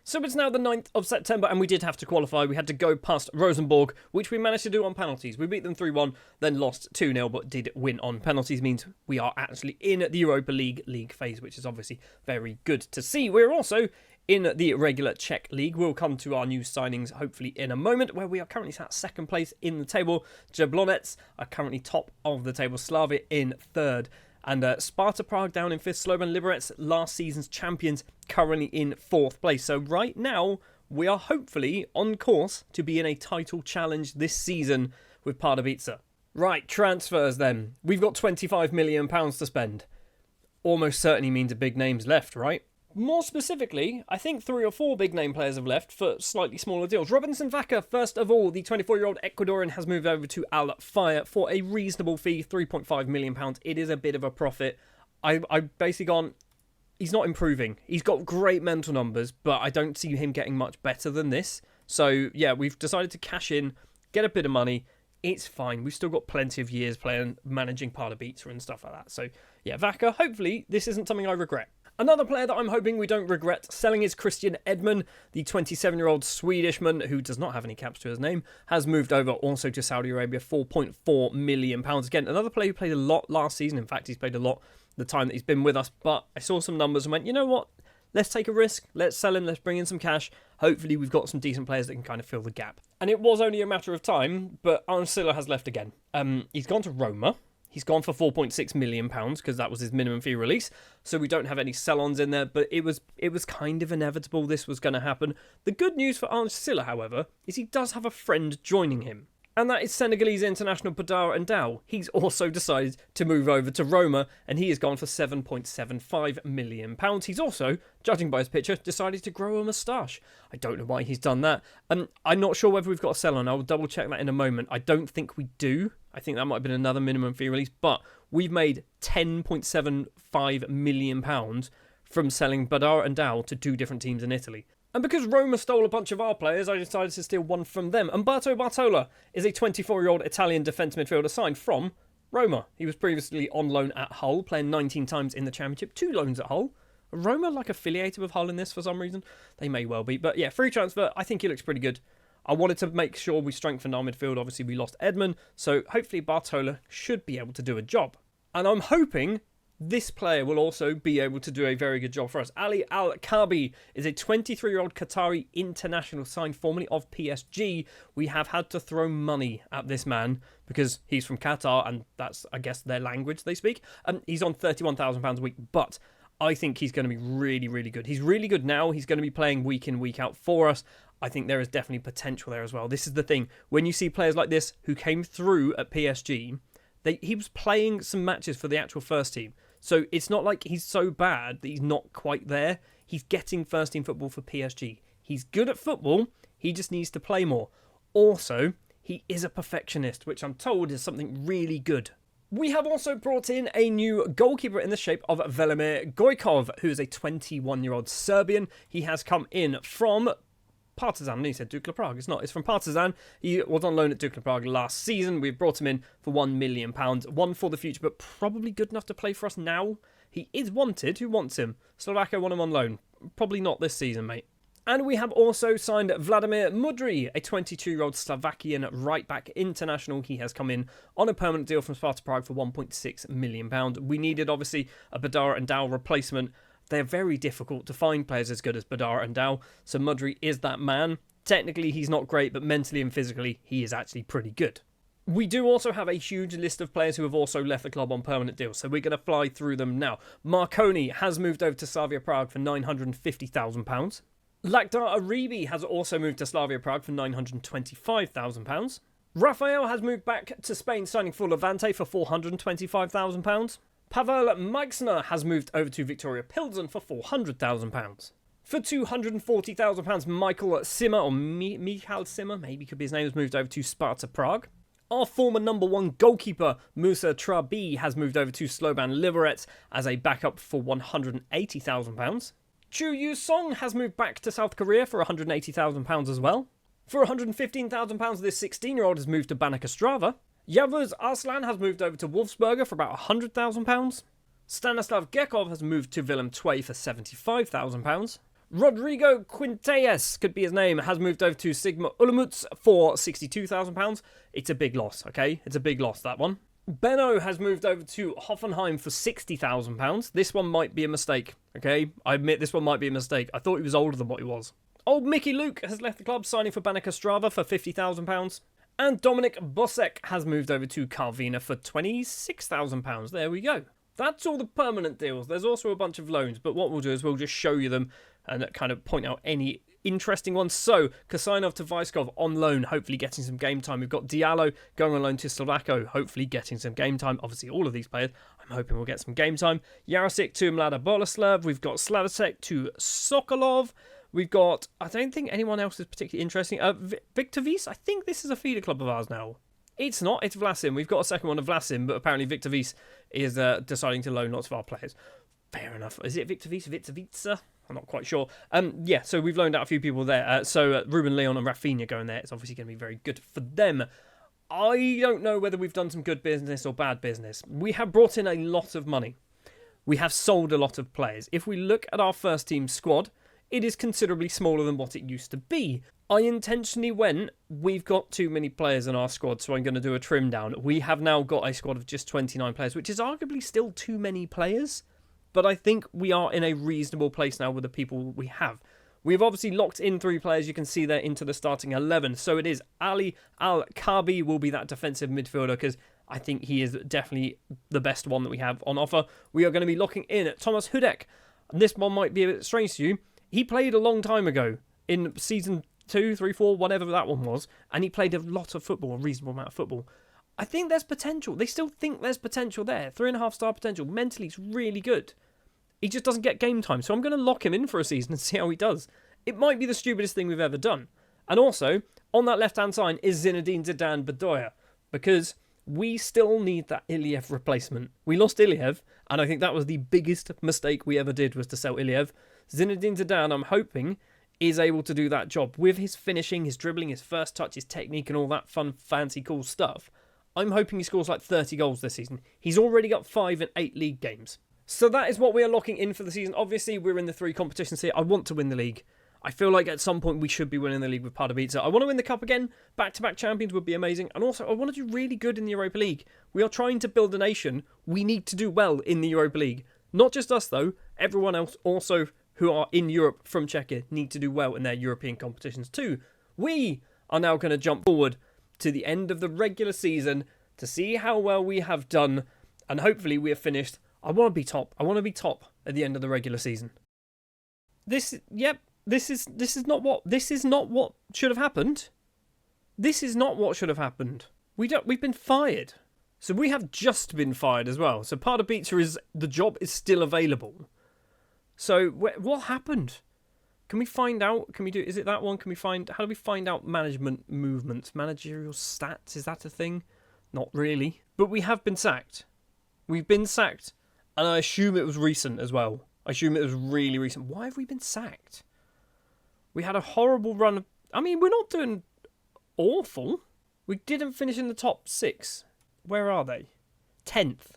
So it's now the 9th of September, and we did have to qualify. We had to go past Rosenborg, which we managed to do on penalties. We beat them 3-1, then lost 2-0, but did win on penalties. Means we are actually in the Europa League phase, which is obviously very good to see. We're also in the regular Czech League. We'll come to our new signings hopefully in a moment, where we are currently sat 2nd place in the table. Jablonec are currently top of the table. Slavia in 3rd. And Sparta Prague down in 5th. Slovan Liberec, last season's champions, currently in 4th place. So right now, we are hopefully on course to be in a title challenge this season with Pardubice. Right, transfers then. We've got £25 million to spend. Almost certainly means a big name's left, right? More specifically, I think 3 or 4 big name players have left for slightly smaller deals. Robinson Vaca, first of all, the 24-year-old Ecuadorian, has moved over to Al Fire for a reasonable fee, £3.5 million. It is a bit of a profit. I basically gone, he's not improving. He's got great mental numbers, but I don't see him getting much better than this. So, yeah, we've decided to cash in, get a bit of money. It's fine. We've still got plenty of years playing, managing Pardubice and stuff like that. So, yeah, Vaca, hopefully this isn't something I regret. Another player that I'm hoping we don't regret selling is Christian Edman, the 27-year-old Swedishman who does not have any caps to his name, has moved over also to Saudi Arabia, £4.4 million. Again, another player who played a lot last season. In fact, he's played a lot the time that he's been with us, but I saw some numbers and went, you know what? Let's take a risk. Let's sell him. Let's bring in some cash. Hopefully, we've got some decent players that can kind of fill the gap. And it was only a matter of time, but Arncilla has left again. He's gone to Roma. He's gone for £4.6 million because that was his minimum fee release. So we don't have any sell-ons in there, but it was kind of inevitable this was going to happen. The good news for Arncilla, however, is he does have a friend joining him. And that is Senegalese international Badar Ndao. He's also decided to move over to Roma, and he has gone for £7.75 million. He's also, judging by his picture, decided to grow a moustache. I don't know why he's done that. I'm not sure whether we've got a sell-on. I'll double check that in a moment. I don't think we do. I think that might have been another minimum fee release, but we've made £10.75 million from selling Badar Ndao to 2 different teams in Italy. And because Roma stole a bunch of our players, I decided to steal one from them. Umberto Bartola is a 24-year-old Italian defence midfielder signed from Roma. He was previously on loan at Hull, playing 19 times in the Championship, 2 loans at Hull. Are Roma affiliated with Hull in this for some reason? They may well be. But yeah, free transfer, I think he looks pretty good. I wanted to make sure we strengthened our midfield. Obviously, we lost Edman, so hopefully Bartola should be able to do a job. And I'm hoping This player will also be able to do a very good job for us. Ali Al-Kabi is a 23-year-old Qatari international signed formerly of PSG. We have had to throw money at this man because he's from Qatar and that's, I guess, their language they speak. He's on £31,000 a week, but I think he's going to be really, really good. He's really good now. He's going to be playing week in, week out for us. I think there is definitely potential there as well. This is the thing. When you see players like this who came through at PSG, he was playing some matches for the actual first team. So it's not like he's so bad that he's not quite there. He's getting first team football for PSG. He's good at football. He just needs to play more. Also, he is a perfectionist, which I'm told is something really good. We have also brought in a new goalkeeper in the shape of Velimir Gojkov, who is a 21-year-old Serbian. He has come in from Partizan. No, he said Dukla Prague. It's not. It's from Partizan. He was on loan at Dukla Prague last season. We brought him in for £1 million. One for the future, but probably good enough to play for us now. He is wanted. Who wants him? Slovakia want him on loan. Probably not this season, mate. And we have also signed Vladimir Mudry, a 22-year-old Slovakian right-back international. He has come in on a permanent deal from Sparta Prague for £1.6 million. We needed, obviously, a Badara and Dow replacement. They're very difficult to find players as good as Badara and Dow, so Mudry is that man. Technically, he's not great, but mentally and physically, he is actually pretty good. We do also have a huge list of players who have also left the club on permanent deals, so we're going to fly through them now. Marconi has moved over to Slavia Prague for £950,000. Lakhdar Aribi has also moved to Slavia Prague for £925,000. Rafael has moved back to Spain, signing for Levante for £425,000. Pavel Meixner has moved over to Victoria Pilsen for £400,000. For £240,000, Michael Simmer, or Michael Simmer, maybe could be his name, has moved over to Sparta Prague. Our former number one goalkeeper, Musa Trabi, has moved over to Slovan Liberec as a backup for £180,000. Chu Yu Song has moved back to South Korea for £180,000 as well. For £115,000, this 16-year-old has moved to Banak Ostrava. Yavuz Arslan has moved over to Wolfsberger for about £100,000. Stanislav Gekov has moved to Willem II for £75,000. Rodrigo Quinteas, could be his name, has moved over to Sigma Olomouc for £62,000. It's a big loss, okay? It's a big loss, that one. Benno has moved over to Hoffenheim for £60,000. This one might be a mistake, okay? I admit this one might be a mistake. I thought he was older than what he was. Old Mickey Luke has left the club, signing for Banak Ostrava for £50,000. And Dominic Bosek has moved over to Karvina for £26,000. There we go. That's all the permanent deals. There's also a bunch of loans, but what we'll do is we'll just show you them and kind of point out any interesting ones. So, Kasanov to Vyskov on loan, hopefully getting some game time. We've got Diallo going on loan to Slovako, hopefully getting some game time. Obviously, all of these players, I'm hoping we'll get some game time. Jarosik to Mlada Boleslav. We've got Slavacek to Sokolov. We've got, I don't think anyone else is particularly interesting. Victor Wies, I think this is a feeder club of ours now. It's not, it's Vlasim. We've got a second one of Vlasim, but apparently Victor Wies is deciding to loan lots of our players. Fair enough. Is it Victor Wies? Victor Wietze? I'm not quite sure. Yeah, so we've loaned out a few people there. So Ruben Leon and Rafinha going there. It's obviously going to be very good for them. I don't know whether we've done some good business or bad business. We have brought in a lot of money. We have sold a lot of players. If we look at our first team squad, it is considerably smaller than what it used to be. I intentionally went, we've got too many players in our squad, so I'm going to do a trim down. We have now got a squad of just 29 players, which is arguably still too many players. But I think we are in a reasonable place now with the people we have. We've obviously locked in 3 players. You can see there into the starting 11. So it is Ali Al-Kabi will be that defensive midfielder because I think he is definitely the best one that we have on offer. We are going to be locking in Thomas Hudek. And this one might be a bit strange to you. He played a long time ago in season 2, 3, 4, whatever that one was. And he played a lot of football, a reasonable amount of football. I think there's potential. They still think there's potential there. 3.5-star potential. Mentally, he's really good. He just doesn't get game time. So I'm going to lock him in for a season and see how he does. It might be the stupidest thing we've ever done. And also, on that left-hand side is Zinedine Zidane Bedoya. Because we still need that Iliev replacement. We lost Iliev, and I think that was the biggest mistake we ever did was to sell Iliev. Zinedine Zidane, I'm hoping, is able to do that job. With his finishing, his dribbling, his first touch, his technique, and all that fun, fancy, cool stuff. I'm hoping he scores like 30 goals this season. He's already got 5 in 8 league games. So that is what we are locking in for the season. Obviously, we're in the 3 competitions here. I want to win the league. I feel like at some point we should be winning the league with Pardubice. I want to win the cup again. Back-to-back champions would be amazing. And also, I want to do really good in the Europa League. We are trying to build a nation. We need to do well in the Europa League. Not just us, though. Everyone else also who are in Europe from Czechia need to do well in their European competitions too. We are now going to jump forward to the end of the regular season to see how well we have done. And hopefully we have finished. I want to be top. I want to be top at the end of the regular season. This is not what should have happened. This is not what should have happened. We've been fired. So we have just been fired as well. So Pardubice the job is still available. So what happened? Can we find out? Is it that one? How do we find out management movements, managerial stats? Is that a thing? Not really. But we have been sacked. We've been sacked. And I assume it was recent as well. I assume it was really recent. Why have we been sacked? We had a horrible run. We're not doing awful. We didn't finish in the top 6. Where are they? 10th.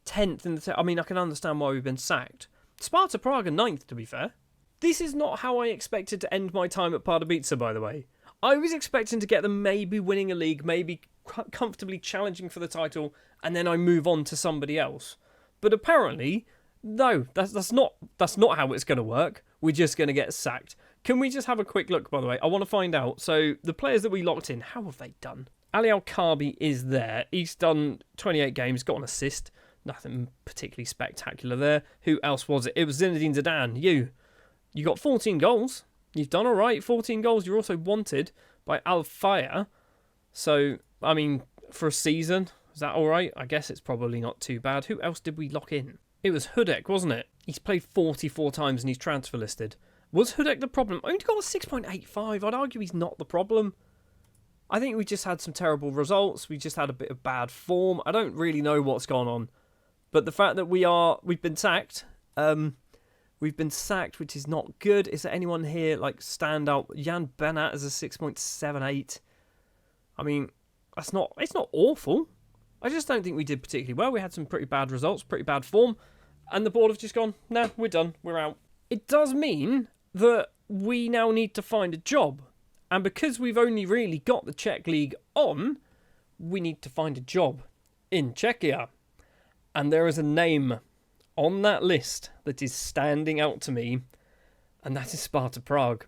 10th in the... I can understand why we've been sacked. Sparta Prague are 9th, to be fair. This is not how I expected to end my time at Pardubice, by the way. I was expecting to get them maybe winning a league, maybe comfortably challenging for the title, and then I move on to somebody else. But apparently, no, that's not how it's going to work. We're just going to get sacked. Can we just have a quick look, by the way? I want to find out. So, the players that we locked in, how have they done? Ali Al-Kabi is there. He's done 28 games, got an assist. Nothing particularly spectacular there. Who else was it? It was Zinedine Zidane. You got 14 goals. You've done all right. 14 goals. You're also wanted by Al-Faya. So, for a season, is that all right? I guess it's probably not too bad. Who else did we lock in? It was Hudek, wasn't it? He's played 44 times and he's transfer listed. Was Hudek the problem? Only got a 6.85. I'd argue he's not the problem. I think we just had some terrible results. We just had a bit of bad form. I don't really know what's gone on. But the fact that we've been sacked, which is not good. Is there anyone here stand out? Jan Bennett is a 6.78. It's not awful. I just don't think we did particularly well. We had some pretty bad results, pretty bad form, and the board have just gone, nah, we're done, we're out. It does mean that we now need to find a job. And because we've only really got the Czech League on, we need to find a job in Czechia. And there is a name on that list that is standing out to me, and that is Sparta Prague.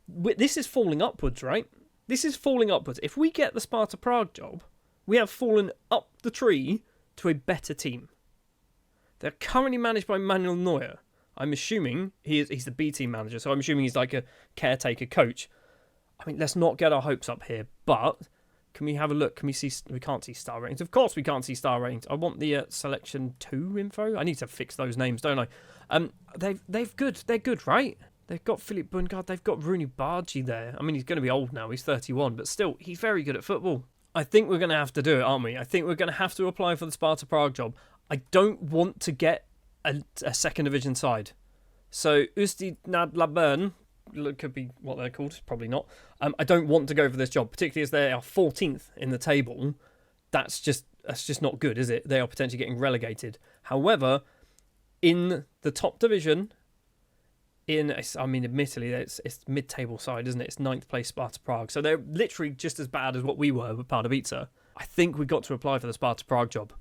This is falling upwards, right? This is falling upwards. If we get the Sparta Prague job, we have fallen up the tree to a better team. They're currently managed by Manuel Neuer. I'm assuming he's the B team manager, so I'm assuming he's like a caretaker coach. Let's not get our hopes up here, but can we have a look? Can we see? We can't see star ratings. Of course we can't see star ratings. I want the selection 2 info. I need to fix those names, don't I? They're good, right? They've got Philip Bungard. They've got Rooney Bargi there. He's going to be old now. He's 31, but still, he's very good at football. I think we're going to have to do it, aren't we? I think we're going to have to apply for the Sparta Prague job. I don't want to get a second division side. So, Ústí nad Labem could be what they're called. Probably not. I don't want to go for this job, particularly as they are 14th in the table. That's just not good, is it? They are potentially getting relegated. However, in the top division, admittedly, it's mid-table side, isn't it? It's 9th place Sparta Prague. So they're literally just as bad as what we were with Pardubice. I think we've got to apply for the Sparta Prague job.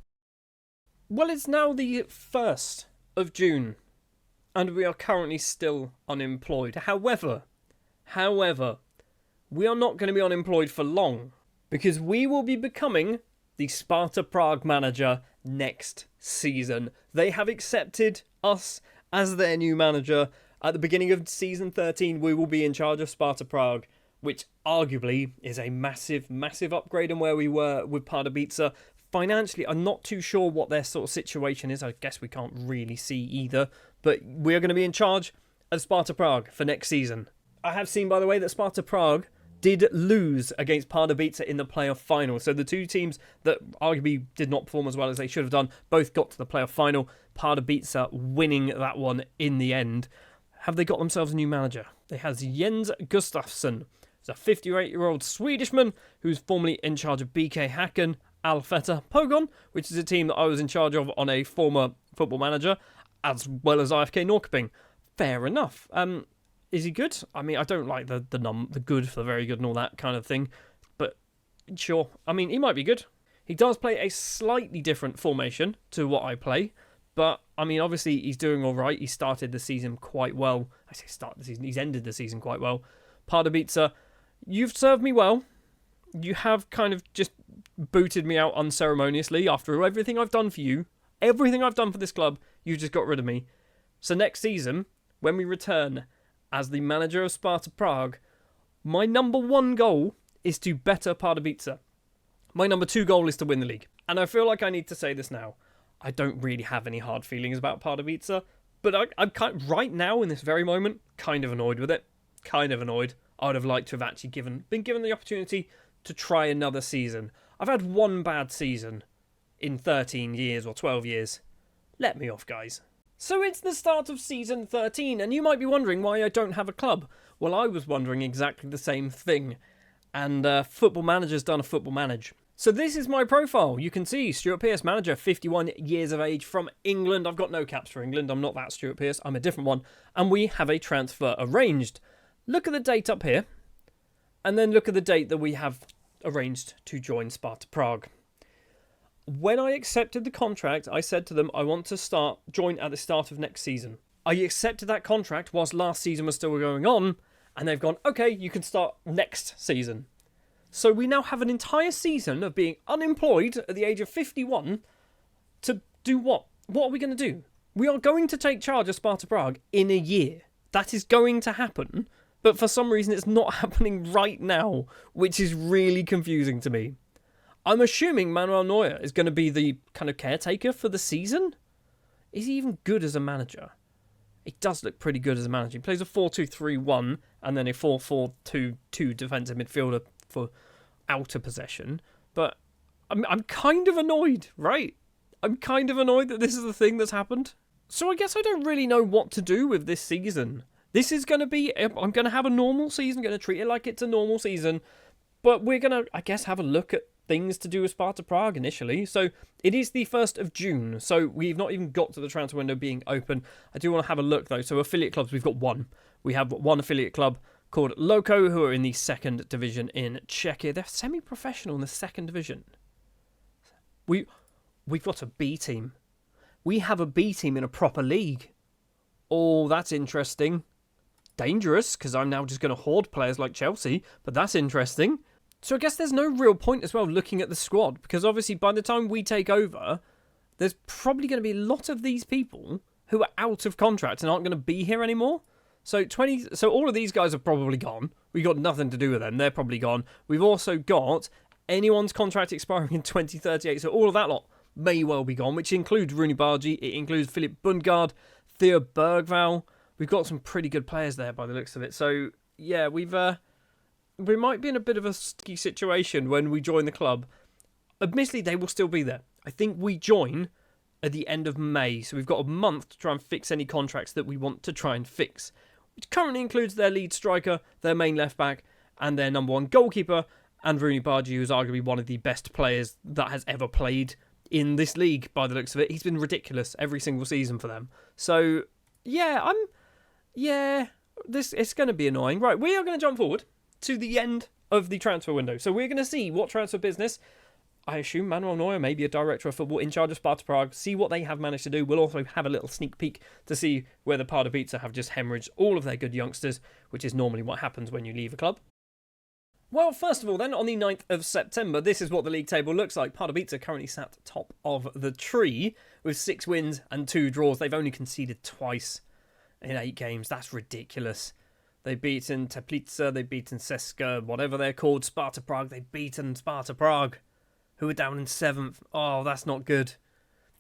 Well, it's now the 1st of June, and we are currently still unemployed. However, we are not going to be unemployed for long, because we will be becoming the Sparta Prague manager next season. They have accepted us as their new manager. At the beginning of season 13, we will be in charge of Sparta Prague, which arguably is a massive, massive upgrade on where we were with Pardubice. Financially, I'm not too sure what their sort of situation is. I guess we can't really see either. But we're going to be in charge of Sparta Prague for next season. I have seen, by the way, that Sparta Prague did lose against Pardubice in the playoff final. So the two teams that arguably did not perform as well as they should have done both got to the playoff final. Pardubice winning that one in the end. Have they got themselves a new manager? They have Jens Gustafsson. He's a 58-year-old Swedishman who's formerly in charge of BK Häcken, Alfetta Pogon, which is a team that I was in charge of on a former football manager, as well as IFK Norrköping. fair enough. Is he good? I mean, I don't like the good for the very good and all that kind of thing, but sure. I mean, he might be good. He does play a slightly different formation to what I play, but I mean, obviously he's doing all right. He started the season quite well. I say start the season. He's ended the season quite well. Pardubice, you've served me well. You have kind of just booted me out unceremoniously after everything I've done for you. Everything I've done for this club, you just got rid of me. So next season, when we return as the manager of Sparta Prague, my number 1 goal is to better Pardubice. My number 2 goal is to win the league. And I feel like I need to say this now. I don't really have any hard feelings about Pardubice, but I'm right now, in this very moment, kind of annoyed with it. Kind of annoyed. I would have liked to have actually been given the opportunity to try another season. I've had one bad season in 13 years or 12 years. Let me off, guys. So it's the start of season 13, and you might be wondering why I don't have a club. Well, I was wondering exactly the same thing. And Football Manager's done a Football Manage. So this is my profile. You can see Stuart Pearce, manager, 51 years of age, from England. I've got no caps for England. I'm not that Stuart Pearce. I'm a different one. And we have a transfer arranged. Look at the date up here. And then look at the date that we have arranged to join Sparta Prague. When I accepted the contract, I said to them, I want to join at the start of next season. I accepted that contract whilst last season was still going on. And they've gone, okay, you can start next season. So we now have an entire season of being unemployed at the age of 51 to do what? What are we going to do? We are going to take charge of Sparta Prague in a year. That is going to happen, but for some reason it's not happening right now, which is really confusing to me. I'm assuming Manuel Neuer is going to be the kind of caretaker for the season. Is he even good as a manager? He does look pretty good as a manager. He plays a 4-2-3-1 and then a 4-4-2-2 defensive midfielder for outer possession, but I'm kind of annoyed, right? I'm kind of annoyed that this is the thing that's happened. So I guess I don't really know what to do with this season. This is going to be, I'm going to have a normal season, going to treat it like it's a normal season, but we're going to, I guess, have a look at things to do with Sparta Prague initially. So it is the 1st of June, so we've not even got to the transfer window being open. I do want to have a look though. So affiliate clubs, we've got one. We have one affiliate club called Loco, who are in the 2nd division in Czechia. They're semi-professional in the 2nd division. We've got a B team. We have a B team in a proper league. Oh, that's interesting. Dangerous, because I'm now just going to hoard players like Chelsea, but that's interesting. So I guess there's no real point as well looking at the squad, because obviously by the time we take over, there's probably going to be a lot of these people who are out of contract and aren't going to be here anymore. So all of these guys are probably gone. We got nothing to do with them. They're probably gone. We've also got anyone's contract expiring in 2038. So all of that lot may well be gone, which includes Rooney Bargi. It includes Philip Bundgaard, Theo Bergval. We've got some pretty good players there by the looks of it. So yeah, we might be in a bit of a sticky situation when we join the club. Admittedly, they will still be there. I think we join at the end of May. So we've got a month to try and fix any contracts that we want to try and fix, which currently includes their lead striker, their main left-back, and their number 1 goalkeeper, and Rooney Bargi, who is arguably one of the best players that has ever played in this league, by the looks of it. He's been ridiculous every single season for them. So, it's going to be annoying. Right, we are going to jump forward to the end of the transfer window. So we're going to see what transfer business, I assume Manuel Neuer may be a director of football in charge of Sparta Prague, see what they have managed to do. We'll also have a little sneak peek to see whether Pardubice have just hemorrhaged all of their good youngsters, which is normally what happens when you leave a club. Well, first of all then, on the 9th of September, this is what the league table looks like. Pardubice currently sat top of the tree with 6 wins and 2 draws. They've only conceded twice in 8 games. That's ridiculous. They've beaten Teplice, they've beaten Ceska, whatever they're called, Sparta Prague. They've beaten Sparta Prague, who are down in 7th. Oh, that's not good.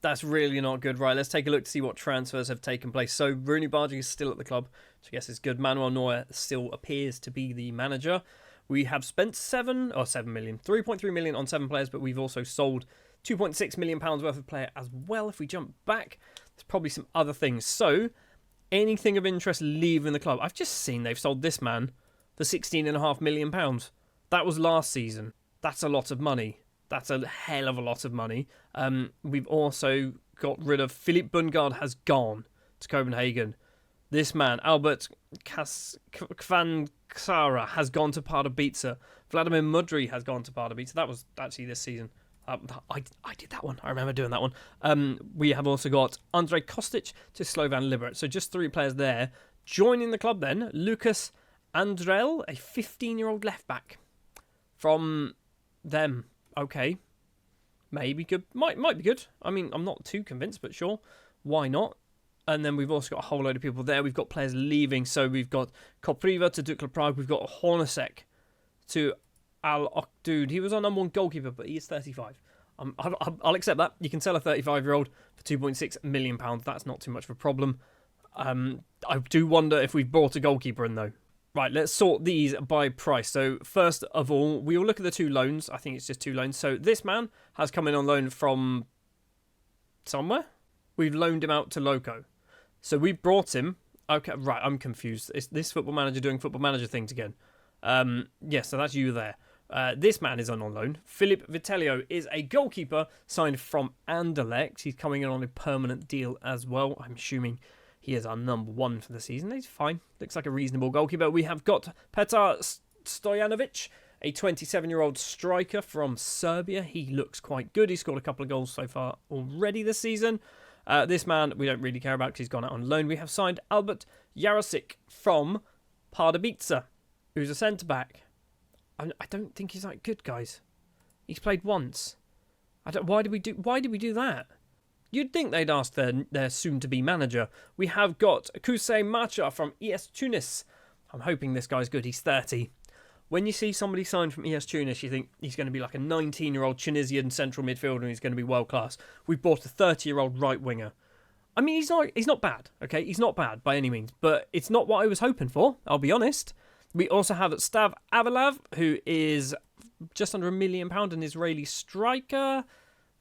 That's really not good. Right, let's take a look to see what transfers have taken place. So, Rooney Bargi is still at the club, which I guess is good. Manuel Neuer still appears to be the manager. We have spent 3.3 million on 7 players, but we've also sold £2.6 million worth of player as well. If we jump back, there's probably some other things. So, anything of interest leaving the club? I've just seen they've sold this man for £16.5 million. That was last season. That's a lot of money. That's a hell of a lot of money. We've also got rid of Philip Bundgaard has gone to Copenhagen. This man, Albert Kvankara, has gone to Pardubice. Vladimir Mudry has gone to Pardubice. That was actually this season. I did that one. I remember doing that one. We have also got Andrej Kostic to Slovan Liberec. So just 3 players there. Joining the club then, Lucas Andrel, a 15-year-old left-back from them. Okay. Maybe good. Might be good. I mean, I'm not too convinced, but sure. Why not? And then we've also got a whole load of people there. We've got players leaving. So we've got Kopriva to Dukla Prague. We've got Hornacek to Al Okdud. He was our number 1 goalkeeper, but he is 35. I'll accept that. You can sell a 35-year-old for £2.6 million. That's not too much of a problem. I do wonder if we've brought a goalkeeper in, though. Right, let's sort these by price. So first of all, we will look at the 2 loans. I think it's just 2 loans. So this man has come in on loan from somewhere. We've loaned him out to Loco. So we brought him. Okay, right, I'm confused. Is this Football Manager doing Football Manager things again? Yes, so that's you there. This man is on loan. Philip Vitelio is a goalkeeper signed from Anderlecht. He's coming in on a permanent deal as well. I'm assuming he is our number 1 for the season. He's fine. Looks like a reasonable goalkeeper. We have got Petar Stojanovic, a 27-year-old striker from Serbia. He looks quite good. He's scored a couple of goals so far already this season. This man we don't really care about because he's gone out on loan. We have signed Albert Jarosic from Pardubice, who's a centre-back. I don't think he's that good, guys. He's played once. Why did we do that? You'd think they'd ask their soon-to-be manager. We have got Kousei Macha from ES Tunis. I'm hoping this guy's good. He's 30. When you see somebody signed from ES Tunis, you think he's going to be like a 19-year-old Tunisian central midfielder and he's going to be world-class. We bought a 30-year-old right-winger. I mean, he's not bad, okay? He's not bad by any means, but it's not what I was hoping for, I'll be honest. We also have Stav Avalav, who is just under £1 million, an Israeli striker.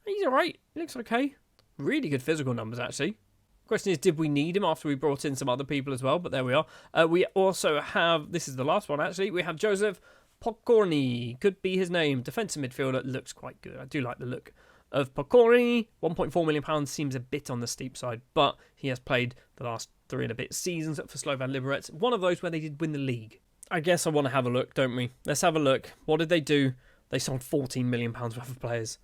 He's all right. He looks okay. Really good physical numbers, actually. Question is, did we need him after we brought in some other people as well? But there we are. We also have, this is the last one, actually. We have Joseph Pokorny. Could be his name. Defensive midfielder. Looks quite good. I do like the look of Pokorny. £1.4 million seems a bit on the steep side, but he has played the last 3 and a bit seasons for Slovan Liberec. One of those where they did win the league. I guess I want to have a look, don't we? Let's have a look. What did they do? They sold £14 million worth of players.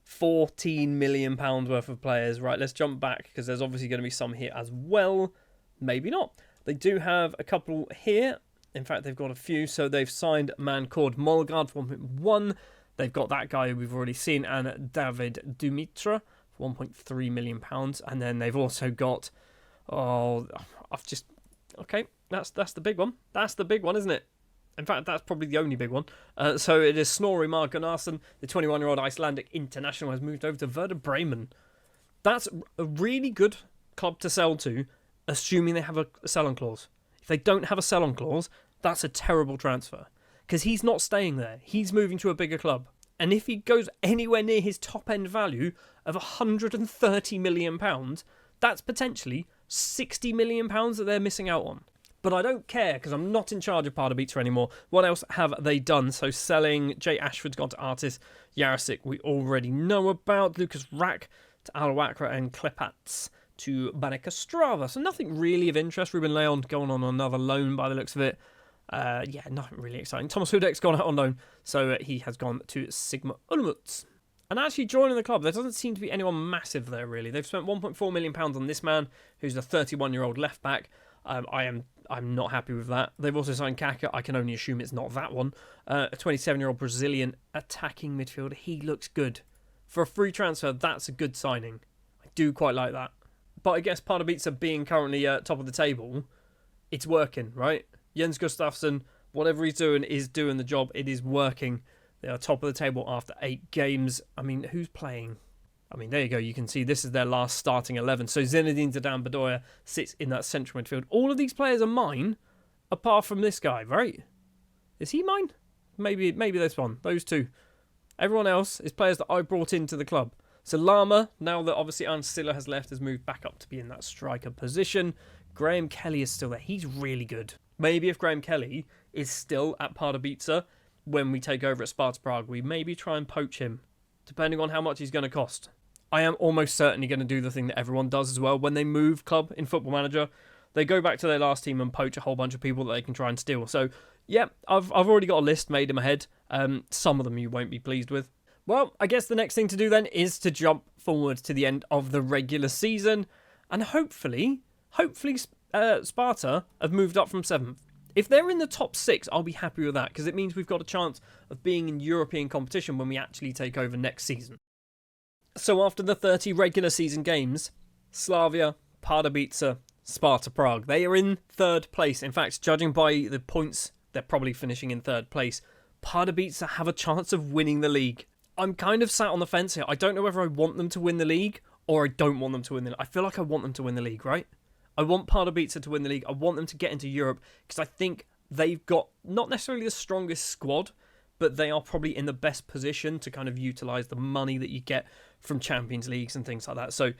£14 million worth of players. Right, let's jump back because there's obviously going to be some here as well. Maybe not. They do have a couple here. In fact, they've got a few. So they've signed a man called Molgard for 1.1. They've got that guy we've already seen, and David Dumitra for £1.3 million. And then they've also got, okay, that's the big one. That's the big one, isn't it? In fact, that's probably the only big one. So it is Snorri Margunarsson, the 21-year-old Icelandic international, has moved over to Werder Bremen. That's a really good club to sell to, assuming they have a sell-on clause. If they don't have a sell-on clause, that's a terrible transfer. Because he's not staying there. He's moving to a bigger club. And if he goes anywhere near his top-end value of £130 million, that's potentially £60 million that they're missing out on. But I don't care because I'm not in charge of Pardubice anymore. What else have they done? So selling Jay Ashford's gone to Artis. Jarosic we already know about. Lucas Rack to Al Wakra and Klepats to Banica Strava. So nothing really of interest. Ruben Leon going on another loan by the looks of it. Nothing really exciting. Thomas Hudek's gone out on loan. So he has gone to Sigma Olomouc. And actually joining the club, there doesn't seem to be anyone massive there really. They've spent £1.4 million on this man, who's a 31-year-old left-back. I'm not happy with that. They've also signed Kaka. I can only assume it's not that one. A 27-year-old Brazilian attacking midfielder. He looks good. For a free transfer, that's a good signing. I do quite like that. But I guess Pardubice being currently top of the table, it's working, right? Jens Gustafsson, whatever he's doing is doing the job. It is working. They are top of the table after 8 games. I mean, who's playing? I mean, there you go. You can see this is their last starting 11. So Zinedine Zidane Bedoya sits in that central midfield. All of these players are mine, apart from this guy, right? Is he mine? Maybe this one. Those two. Everyone else is players that I brought into the club. So Lama, now that obviously Ancilla has left, has moved back up to be in that striker position. Graham Kelly is still there. He's really good. Maybe if Graham Kelly is still at Pardubice when we take over at Sparta Prague, we maybe try and poach him, depending on how much he's going to cost. I am almost certainly going to do the thing that everyone does as well. When they move club in Football Manager, they go back to their last team and poach a whole bunch of people that they can try and steal. So, yeah, I've already got a list made in my head. Some of them you won't be pleased with. Well, I guess the next thing to do then is to jump forward to the end of the regular season. And hopefully, Sparta have moved up from 7th. If they're in the top 6, I'll be happy with that, because it means we've got a chance of being in European competition when we actually take over next season. So after the 30 regular season games, Slavia, Pardubice, Sparta Prague, they are in 3rd place. In fact, judging by the points, they're probably finishing in 3rd place. Pardubice have a chance of winning the league. I'm kind of sat on the fence here. I don't know whether I want them to win the league or I don't want them to win the league. I feel like I want them to win the league, right? I want Pardubice to win the league. I want them to get into Europe because I think they've got not necessarily the strongest squad, but they are probably in the best position to kind of utilise the money that you get from Champions Leagues and things like that. So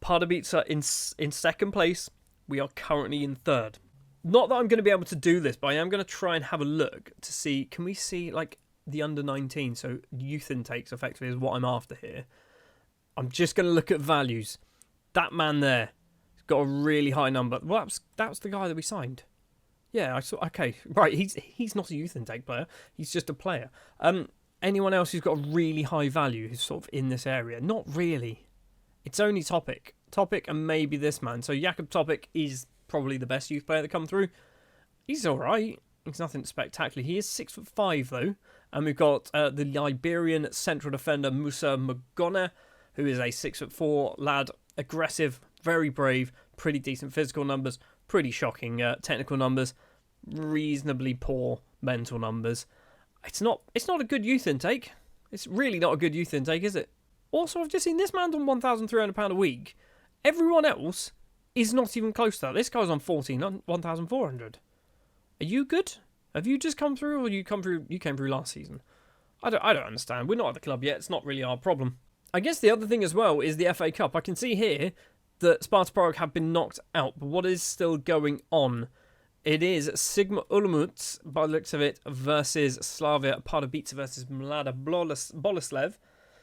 Pardubice are in 2nd place. We are currently in 3rd. Not that I'm going to be able to do this, but I am going to try and have a look to see, can we see like the under 19? So youth intakes effectively is what I'm after here. I'm just going to look at values. That man there has got a really high number. Well, that's the guy that we signed. Yeah, I saw. Okay, right. He's not a youth intake player. He's just a player. Anyone else who's got a really high value who's sort of in this area? Not really. It's only Topic, and maybe this man. So Jakub Topic is probably the best youth player that come through. He's all right. He's nothing spectacular. He is 6'5" though, and we've got the Liberian central defender Musa Magone, who is a 6'4" lad, aggressive, very brave, pretty decent physical numbers, pretty shocking technical numbers, reasonably poor mental numbers. It's not a good youth intake. It's really not a good youth intake, is it? Also, I've just seen this man's on £1,300 a week. Everyone else is not even close to that. This guy's on 1,400. Are you good? Have you just come through, or you came through last season? I don't understand. We're not at the club yet. It's not really our problem. I guess the other thing as well is the FA Cup. I can see here that Sparta Prague have been knocked out, but what is still going on? It is Sigma Olomouc, by the looks of it, versus Slavia, Pardubice versus Mlada Boleslav.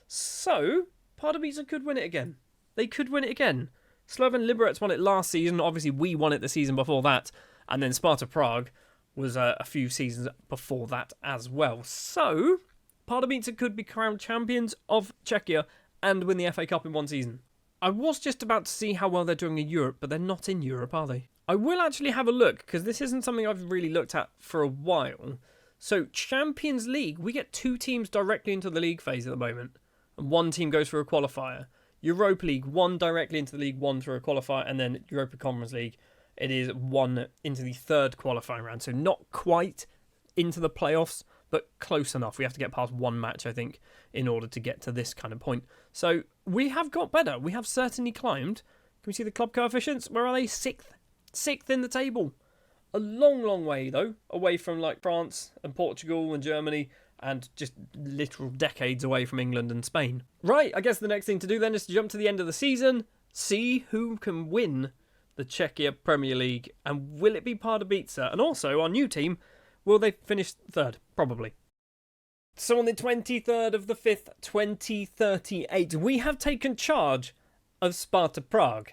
So, Pardubice could win it again. They could win it again. Slovan Liberec won it last season. Obviously, we won it the season before that. And then Sparta Prague was a few seasons before that as well. So, Pardubice could be crowned champions of Czechia and win the FA Cup in one season. I was just about to see how well they're doing in Europe, but they're not in Europe, are they? I will actually have a look, because this isn't something I've really looked at for a while. So, Champions League, we get 2 teams directly into the league phase at the moment, and 1 team goes for a qualifier. Europa League, 1 directly into the league, 1 through a qualifier, and then Europa Conference League, it is 1 into the 3rd qualifying round. So, not quite into the playoffs, but close enough. We have to get past 1 match, I think, in order to get to this kind of point. So, we have got better. We have certainly climbed. Can we see the club coefficients? Where are they? 6th. 6th in the table. A long, long way, though, away from like France and Portugal and Germany, and just literal decades away from England and Spain. Right, I guess the next thing to do then is to jump to the end of the season, see who can win the Czechia Premier League, and will it be Pardubice? And also, our new team, will they finish 3rd? Probably. So on the 23rd of the 5th, 2038, we have taken charge of Sparta Prague.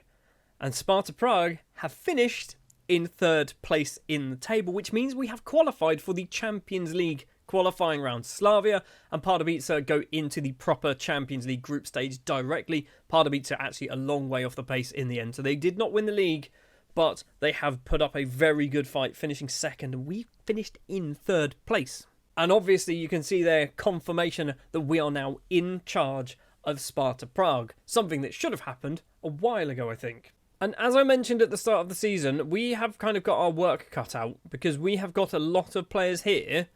And Sparta Prague have finished in 3rd place in the table, which means we have qualified for the Champions League qualifying round. Slavia and Pardubice go into the proper Champions League group stage directly. Pardubice are actually a long way off the pace in the end. So they did not win the league, but they have put up a very good fight, finishing 2nd, and we finished in 3rd place. And obviously you can see there confirmation that we are now in charge of Sparta Prague, something that should have happened a while ago, I think. And as I mentioned at the start of the season, we have kind of got our work cut out, because we have got a lot of players here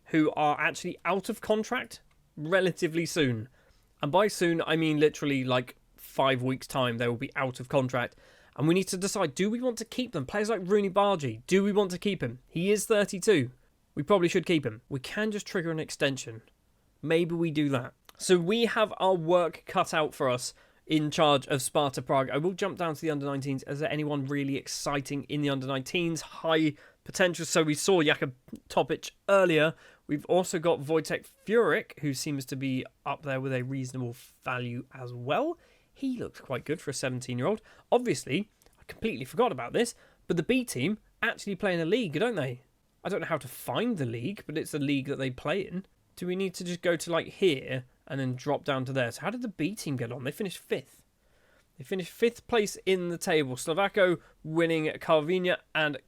who are actually out of contract relatively soon. And by soon, I mean literally like 5 weeks' time, they will be out of contract. And we need to decide, do we want to keep them? Players like Rooney Bargi, do we want to keep him? He is 32. We probably should keep him. We can just trigger an extension. Maybe we do that. So we have our work cut out for us in charge of Sparta Prague. I will jump down to the under-19s. Is there anyone really exciting in the under-19s? High potential. So we saw Jakub Topic earlier. We've also got Wojtek Furyk, who seems to be up there with a reasonable value as well. He looks quite good for a 17-year-old. Obviously, I completely forgot about this, But the B team actually play in a league, don't they? I don't know how to find the league, but it's a league that they play in. Do we need to just go to like here and then drop down to there? So how did the B team get on? They finished 5th. They finished 5th place in the table. Slovako winning Karvinia and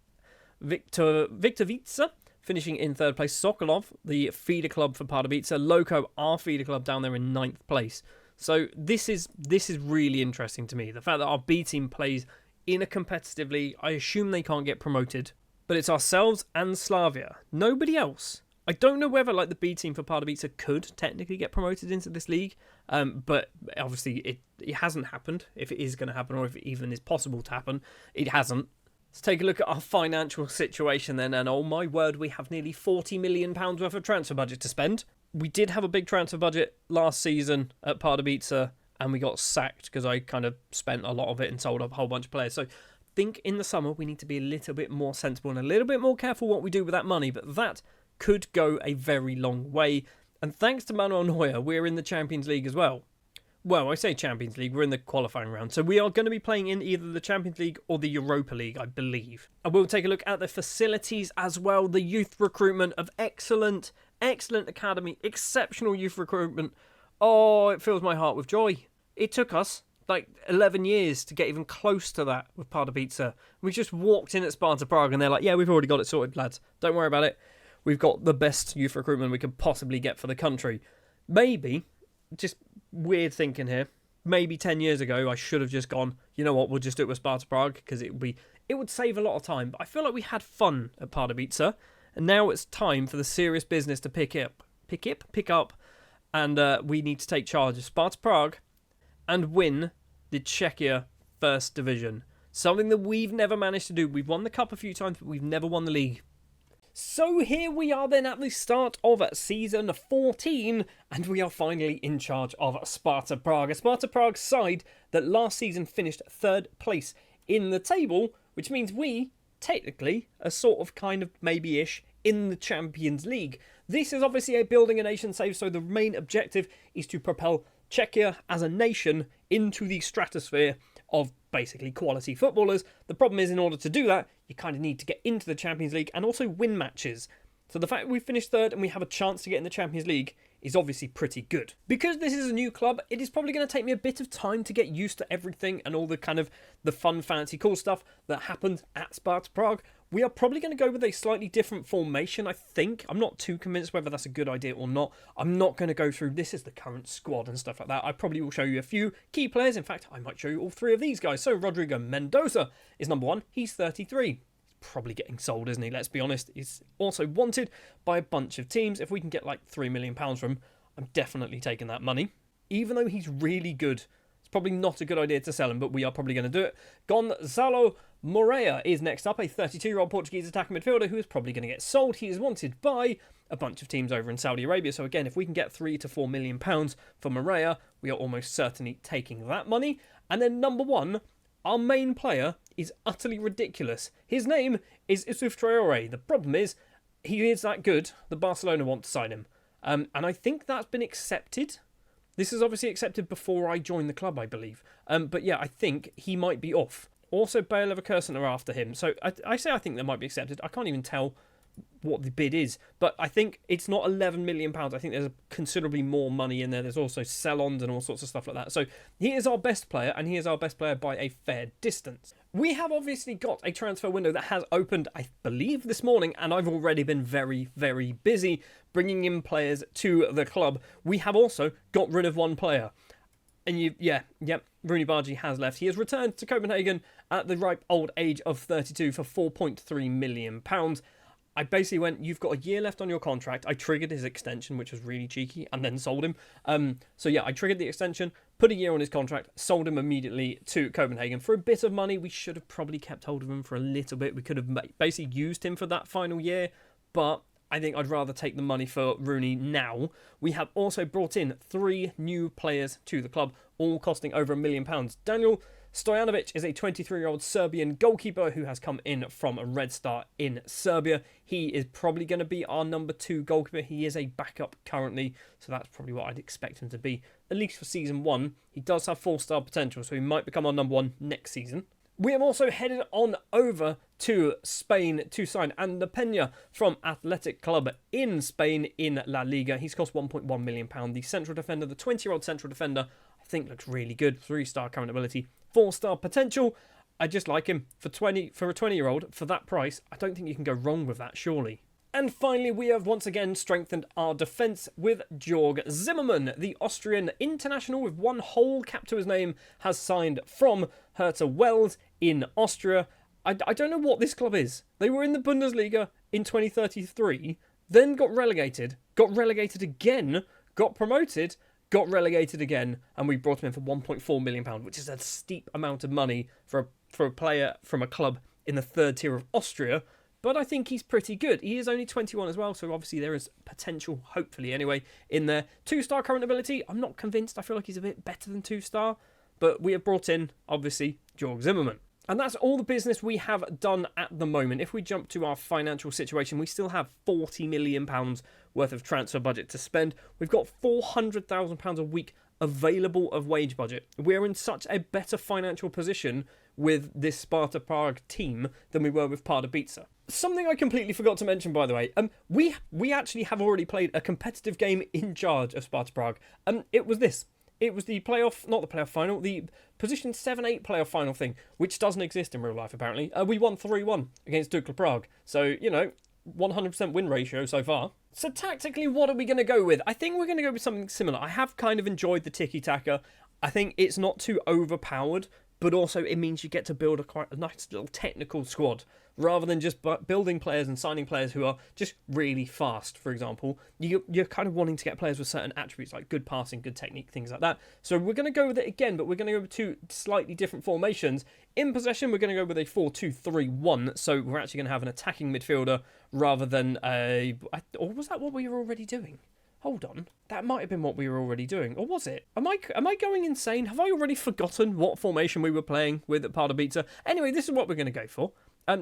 Viktovica finishing in 3rd place. Sokolov, the feeder club for Pardubice. Loco, our feeder club, down there in 9th place. So this is really interesting to me. The fact that our B team plays in a competitive league. I assume they can't get promoted. But it's ourselves and Slavia. Nobody else. I don't know whether like the B team for Pardubice could technically get promoted into this league. But obviously it hasn't happened. If it is going to happen, or if it even is possible to happen, it hasn't. Let's take a look at our financial situation then. And oh my word, we have nearly £40 million worth of transfer budget to spend. We did have a big transfer budget last season at Pardubice, and we got sacked because I kind of spent a lot of it and sold up a whole bunch of players. So I think in the summer we need to be a little bit more sensible and a little bit more careful what we do with that money. But that could go a very long way. And thanks to Manuel Neuer, we're in the Champions League as well. Well, I say Champions League, we're in the qualifying round. So we are going to be playing in either the Champions League or the Europa League, I believe. And we'll take a look at the facilities as well. The youth recruitment of excellent academy, exceptional youth recruitment. Oh, it fills my heart with joy. It took us like 11 years to get even close to that with Pardubice. We just walked in at Sparta Prague and they're like, yeah, we've already got it sorted, lads. Don't worry about it. We've got the best youth recruitment we could possibly get for the country. Maybe, just weird thinking here, maybe 10 years ago I should have just gone, you know what, we'll just do it with Sparta Prague because it would save a lot of time. But I feel like we had fun at Pardubice, and now it's time for the serious business to pick up, and we need to take charge of Sparta Prague and win the Czechia First Division. Something that we've never managed to do. We've won the cup a few times, but we've never won the league. So here we are then at the start of season 14, and we are finally in charge of Sparta Prague. A Sparta Prague side that last season finished 3rd place in the table, which means we, technically, are sort of kind of maybe-ish in the Champions League. This is obviously a building a nation save, so the main objective is to propel Czechia as a nation into the stratosphere of basically quality footballers. The problem is, in order to do that, you kind of need to get into the Champions League and also win matches. So the fact that we finished 3rd and we have a chance to get in the Champions League is obviously pretty good. Because this is a new club, it is probably going to take me a bit of time to get used to everything and all the kind of the fun, fancy, cool stuff that happened at Sparta Prague. We are probably going to go with a slightly different formation, I think. I'm not too convinced whether that's a good idea or not. I'm not going to go through, this is the current squad and stuff like that. I probably will show you a few key players. In fact, I might show you all 3 of these guys. So Rodrigo Mendoza is number 1. He's 33. He's probably getting sold, isn't he? Let's be honest. He's also wanted by a bunch of teams. If we can get like £3 million from him, I'm definitely taking that money. Even though he's really good, it's probably not a good idea to sell him, but we are probably going to do it. Gonzalo Moreira is next up, a 32-year-old Portuguese attacking midfielder who is probably going to get sold. He is wanted by a bunch of teams over in Saudi Arabia. So again, if we can get £3 to £4 million for Moreira, we are almost certainly taking that money. And then number 1, our main player is utterly ridiculous. His name is Issouf Traore. The problem is, he is that good that Barcelona want to sign him. And I think that's been accepted. This is obviously accepted before I joined the club, I believe. But yeah, I think he might be off. Also, Bayer Leverkusen are after him. So I say I think that might be accepted. I can't even tell what the bid is. But I think it's not £11 million. I think there's considerably more money in there. There's also sell-ons and all sorts of stuff like that. So he is our best player, and he is our best player by a fair distance. We have obviously got a transfer window that has opened, I believe, this morning, and I've already been very, very busy bringing in players to the club. We have also got rid of one player. And Rooney Bargi has left. He has returned to Copenhagen at the ripe old age of 32 for £4.3 million. I basically went, you've got a year left on your contract. I triggered his extension, which was really cheeky, and then sold him. I triggered the extension, put a year on his contract, sold him immediately to Copenhagen for a bit of money. We should have probably kept hold of him for a little bit. We could have basically used him for that final year, but I think I'd rather take the money for Rooney now. We have also brought in 3 new players to the club, all costing over £1 million. Daniel Stojanovic is a 23-year-old Serbian goalkeeper who has come in from a Red Star in Serbia. He is probably going to be our number 2 goalkeeper. He is a backup currently, so that's probably what I'd expect him to be, at least for season 1. He does have 4-star potential, so he might become our number 1 next season. We have also headed on over to Spain to sign Ander Peña from Athletic Club in Spain in La Liga. He's cost £1.1 million. The central defender, the 20-year-old central defender, I think looks really good. 3-star current ability, 4-star potential. I just like him. For a 20-year-old, for that price, I don't think you can go wrong with that, surely. And finally, we have once again strengthened our defence with Jörg Zimmermann, the Austrian international with one whole cap to his name, has signed from Hertha Wels in Austria. I don't know what this club is. They were in the Bundesliga in 2033, then got relegated again, got promoted, got relegated again, and we brought him in for £1.4 million, which is a steep amount of money for a player from a club in the third tier of Austria. But I think he's pretty good. He is only 21 as well, so obviously there is potential, hopefully anyway, in there. 2-star current ability, I'm not convinced. I feel like he's a bit better than 2-star. But we have brought in, obviously, Jörg Zimmermann. And that's all the business we have done at the moment. If we jump to our financial situation, we still have £40 million worth of transfer budget to spend. We've got £400,000 a week available of wage budget. We're in such a better financial position with this Sparta Prague team than we were with Pardubice. Something I completely forgot to mention, by the way, we actually have already played a competitive game in charge of Sparta Prague. It was this. It was the playoff, not the playoff final, the position 7-8 playoff final thing, which doesn't exist in real life, apparently. We won 3-1 against Dukla Prague. So, 100% win ratio so far. So tactically, what are we going to go with? I think we're going to go with something similar. I have kind of enjoyed the tiki-taka. I think it's not too overpowered, but also it means you get to build quite a nice little technical squad. Rather than just building players and signing players who are just really fast, for example. You're kind of wanting to get players with certain attributes like good passing, good technique, things like that. So we're going to go with it again, but we're going to go with two slightly different formations. In possession, we're going to go with a 4-2-3-1. So we're actually going to have an attacking midfielder rather than a... Or was that what we were already doing? Hold on. That might have been what we were already doing. Or was it? Am I going insane? Have I already forgotten what formation we were playing with at Pardubice? Anyway, this is what we're going to go for.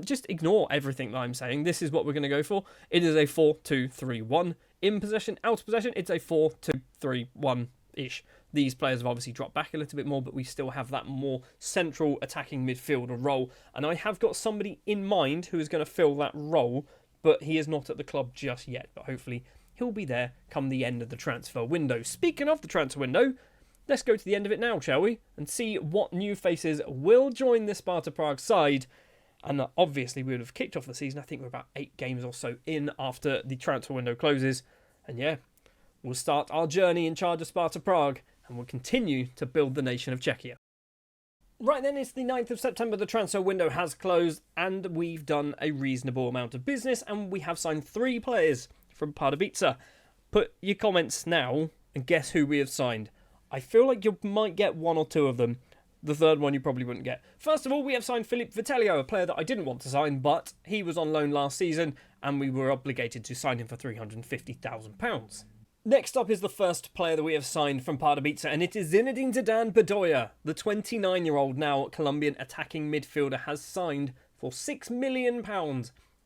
Just ignore everything that I'm saying. This is what we're going to go for. It is a 4-2-3-1. In possession, out of possession, it's a 4-2-3-1-ish. These players have obviously dropped back a little bit more, but we still have that more central attacking midfielder role. And I have got somebody in mind who is going to fill that role, but he is not at the club just yet. But hopefully he'll be there come the end of the transfer window. Speaking of the transfer window, let's go to the end of it now, shall we? And see what new faces will join the Sparta Prague side. And obviously, we would have kicked off the season. I think we're about 8 games or so in after the transfer window closes. And yeah, we'll start our journey in charge of Sparta Prague and we'll continue to build the nation of Czechia. Right then, it's the 9th of September. The transfer window has closed and we've done a reasonable amount of business. And we have signed 3 players from Pardubice. Put your comments now and guess who we have signed. I feel like you might get 1 or 2 of them. The third one you probably wouldn't get. First of all, we have signed Philippe Vitelio, a player that I didn't want to sign, but he was on loan last season, and we were obligated to sign him for £350,000. Next up is the first player that we have signed from Pardubice, and it is Zinedine Zidane Bedoya. The 29-year-old now Colombian attacking midfielder has signed for £6 million.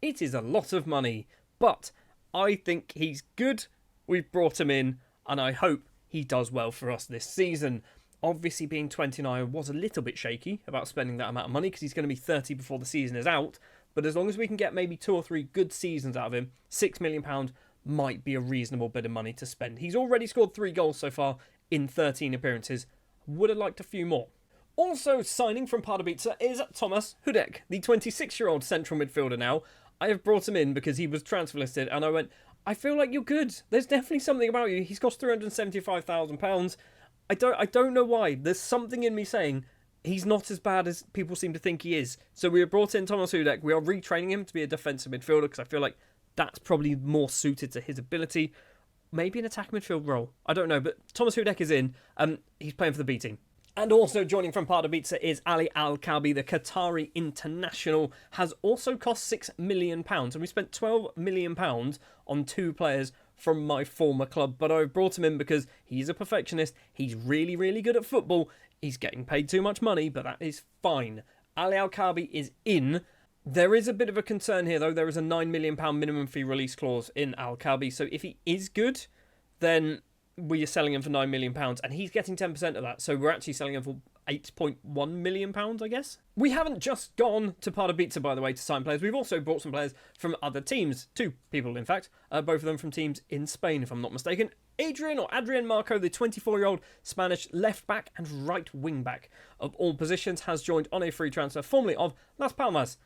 It is a lot of money, but I think he's good. We've brought him in, and I hope he does well for us this season. Obviously, being 29, I was a little bit shaky about spending that amount of money because he's going to be 30 before the season is out. But as long as we can get maybe 2 or 3 good seasons out of him, £6 million might be a reasonable bit of money to spend. He's already scored 3 goals so far in 13 appearances. Would have liked a few more. Also signing from Pardubice is Thomas Hudek, the 26-year-old central midfielder now. I have brought him in because he was transfer listed and I went, I feel like you're good. There's definitely something about you. He's cost £375,000. I don't know why. There's something in me saying he's not as bad as people seem to think he is. So we have brought in Thomas Hudek. We are retraining him to be a defensive midfielder because I feel like that's probably more suited to his ability. Maybe an attack midfield role. I don't know. But Thomas Hudek is in. He's playing for the B team. And also joining from Pardubice is Ali Al-Kalbi, the Qatari international, has also cost £6 million. And we spent £12 million on 2 players from my former club. But I brought him in because he's a perfectionist. He's really, really good at football. He's getting paid too much money, but that is fine. Ali Al-Kalbi is in. There is a bit of a concern here, though. There is a £9 million minimum fee release clause in Al-Kalbi. So if he is good, then we are selling him for £9 million, and he's getting 10% of that. So we're actually selling him for £8.1 million, I guess. We haven't just gone to Pardubice, by the way, to sign players. We've also brought some players from other teams. 2 people, in fact. Both of them from teams in Spain, if I'm not mistaken. Adrian Marco, the 24-year-old Spanish left-back and right wing-back of all positions, has joined on a free transfer, formerly of Las Palmas.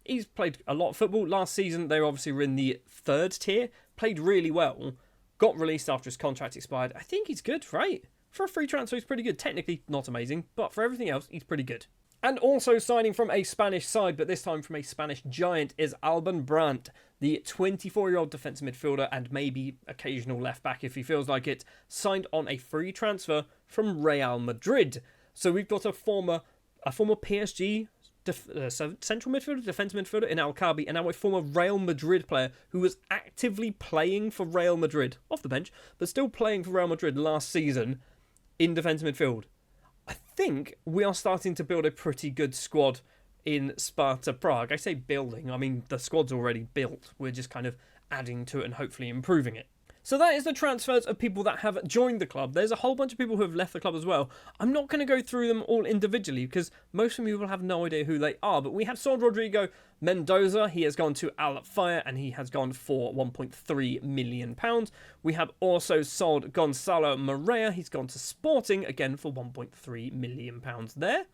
He's played a lot of football. Last season, they obviously were in the 3rd tier. Played really well. Got released after his contract expired. I think he's good, right? For a free transfer, he's pretty good. Technically, not amazing, but for everything else, he's pretty good. And also signing from a Spanish side, but this time from a Spanish giant, is Alban Brandt, the 24-year-old defensive midfielder and maybe occasional left-back if he feels like it, signed on a free transfer from Real Madrid. So we've got a former PSG central midfielder, defensive midfielder in Alcabi, and now a former Real Madrid player who was actively playing for Real Madrid, off the bench, but still playing for Real Madrid last season in defensive midfield. I think we are starting to build a pretty good squad in Sparta Prague. I say building, I mean the squad's already built. We're just kind of adding to it and hopefully improving it. So that is the transfers of people that have joined the club. There's a whole bunch of people who have left the club as well. I'm not going to go through them all individually because most of you will have no idea who they are. But we have sold Rodrigo Mendoza. He has gone to Al Fire and he has gone for £1.3 million. We have also sold Gonzalo Morea. He's gone to Sporting, again for £1.3 million there.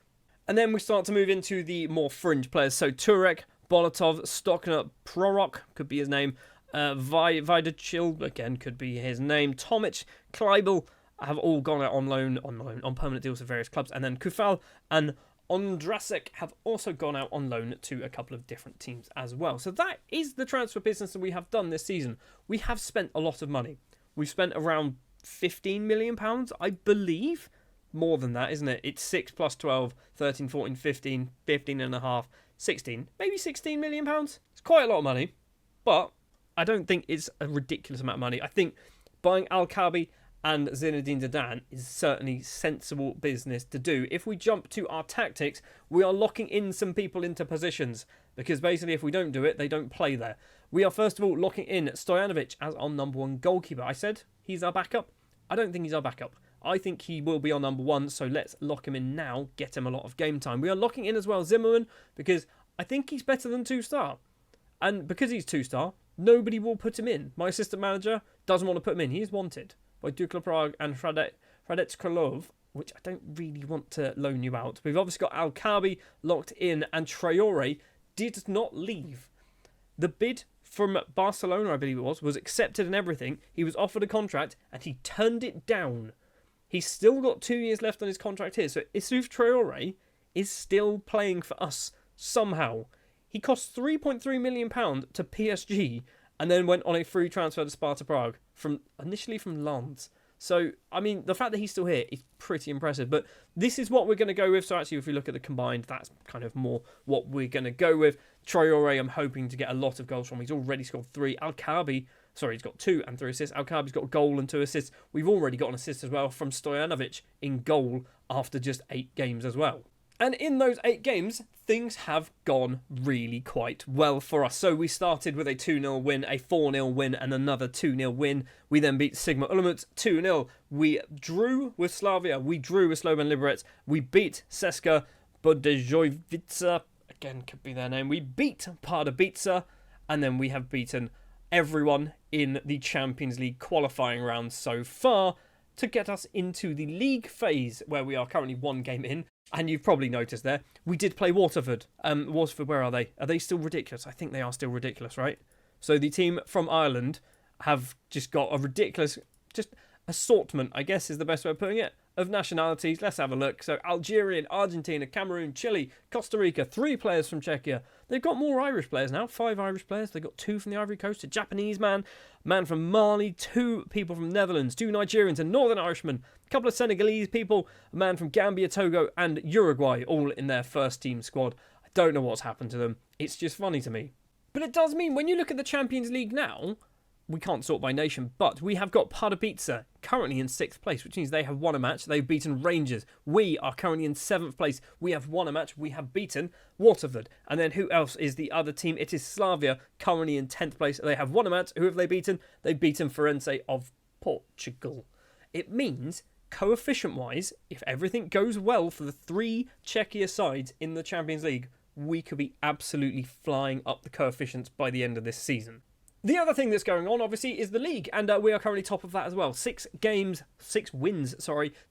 And then we start to move into the more fringe players. So Turek, Bolotov, Stockner, Prorok, could be his name. Vidachil, again, could be his name. Tomic, Kleibel have all gone out on loan, on permanent deals with various clubs. And then Kufal and Ondrasek have also gone out on loan to a couple of different teams as well. So that is the transfer business that we have done this season. We have spent a lot of money. We've spent around £15 million, I believe. More than that, isn't it? It's 6 plus 12, 13, 14, 15, 15 and a half, 16, maybe £16 million. It's quite a lot of money, but I don't think it's a ridiculous amount of money. I think buying Al-Kabi and Zinedine Zidane is certainly sensible business to do. If we jump to our tactics, we are locking in some people into positions because basically if we don't do it, they don't play there. We are first of all locking in Stojanovic as our number 1 goalkeeper. I said he's our backup. I don't think he's our backup. I think he will be our number 1, so let's lock him in now, get him a lot of game time. We are locking in as well Zimmerman because I think he's better than 2-star. And because he's 2-star, nobody will put him in. My assistant manager doesn't want to put him in. He is wanted by Dukla Prague and Hradec Krylov, which I don't really want to loan you out. We've obviously got Al-Kabi locked in, and Traore did not leave. The bid from Barcelona, I believe it was accepted and everything. He was offered a contract, and he turned it down. He's still got 2 years left on his contract here, so Issouf Traore is still playing for us somehow. He cost £3.3 million to PSG and then went on a free transfer to Sparta Prague, initially from Lens. So, I mean, the fact that he's still here is pretty impressive. But this is what we're going to go with. So actually, if we look at the combined, that's kind of more what we're going to go with. Traore, I'm hoping to get a lot of goals from. He's already scored 3. Al-Kabi, sorry, he's got 2 and 3 assists. Al-Kabi's got a goal and 2 assists. We've already got an assist as well from Stojanovic in goal after just 8 games as well. And in those 8 games, things have gone really quite well for us. So we started with a 2-0 win, a 4-0 win, and another 2-0 win. We then beat Sigma Ultimate 2-0. We drew with Slavia. We drew with Slovan Liberec. We beat Ceska Budejovica. Again, could be their name. We beat Pardubice. And then we have beaten everyone in the Champions League qualifying round so far to get us into the league phase, where we are currently 1 game in. And you've probably noticed there, we did play Waterford. Waterford, where are they? Are they still ridiculous? I think they are still ridiculous, right? So the team from Ireland have just got a ridiculous, just assortment, I guess is the best way of putting it, of nationalities. Let's have a look. So Algerian, Argentina, Cameroon, Chile, Costa Rica, 3 players from Czechia. They've got more Irish players now, 5 Irish players. They've got 2 from the Ivory Coast, a Japanese man from Mali, 2 people from Netherlands, 2 Nigerians, a Northern Irishman, a couple of Senegalese people, a man from Gambia, Togo, and Uruguay, all in their first team squad. I don't know what's happened to them. It's just funny to me. But it does mean when you look at the Champions League now, we can't sort by nation, but we have got Pardubice currently in 6th place, which means they have won a match. They've beaten Rangers. We are currently in 7th place. We have won a match. We have beaten Waterford. And then who else is the other team? It is Slavia, currently in 10th place. They have won a match. Who have they beaten? They've beaten Firenze of Portugal. It means coefficient-wise, if everything goes well for the 3 Czechia sides in the Champions League, we could be absolutely flying up the coefficients by the end of this season. The other thing that's going on, obviously, is the league, and we are currently top of that as well. 6 wins,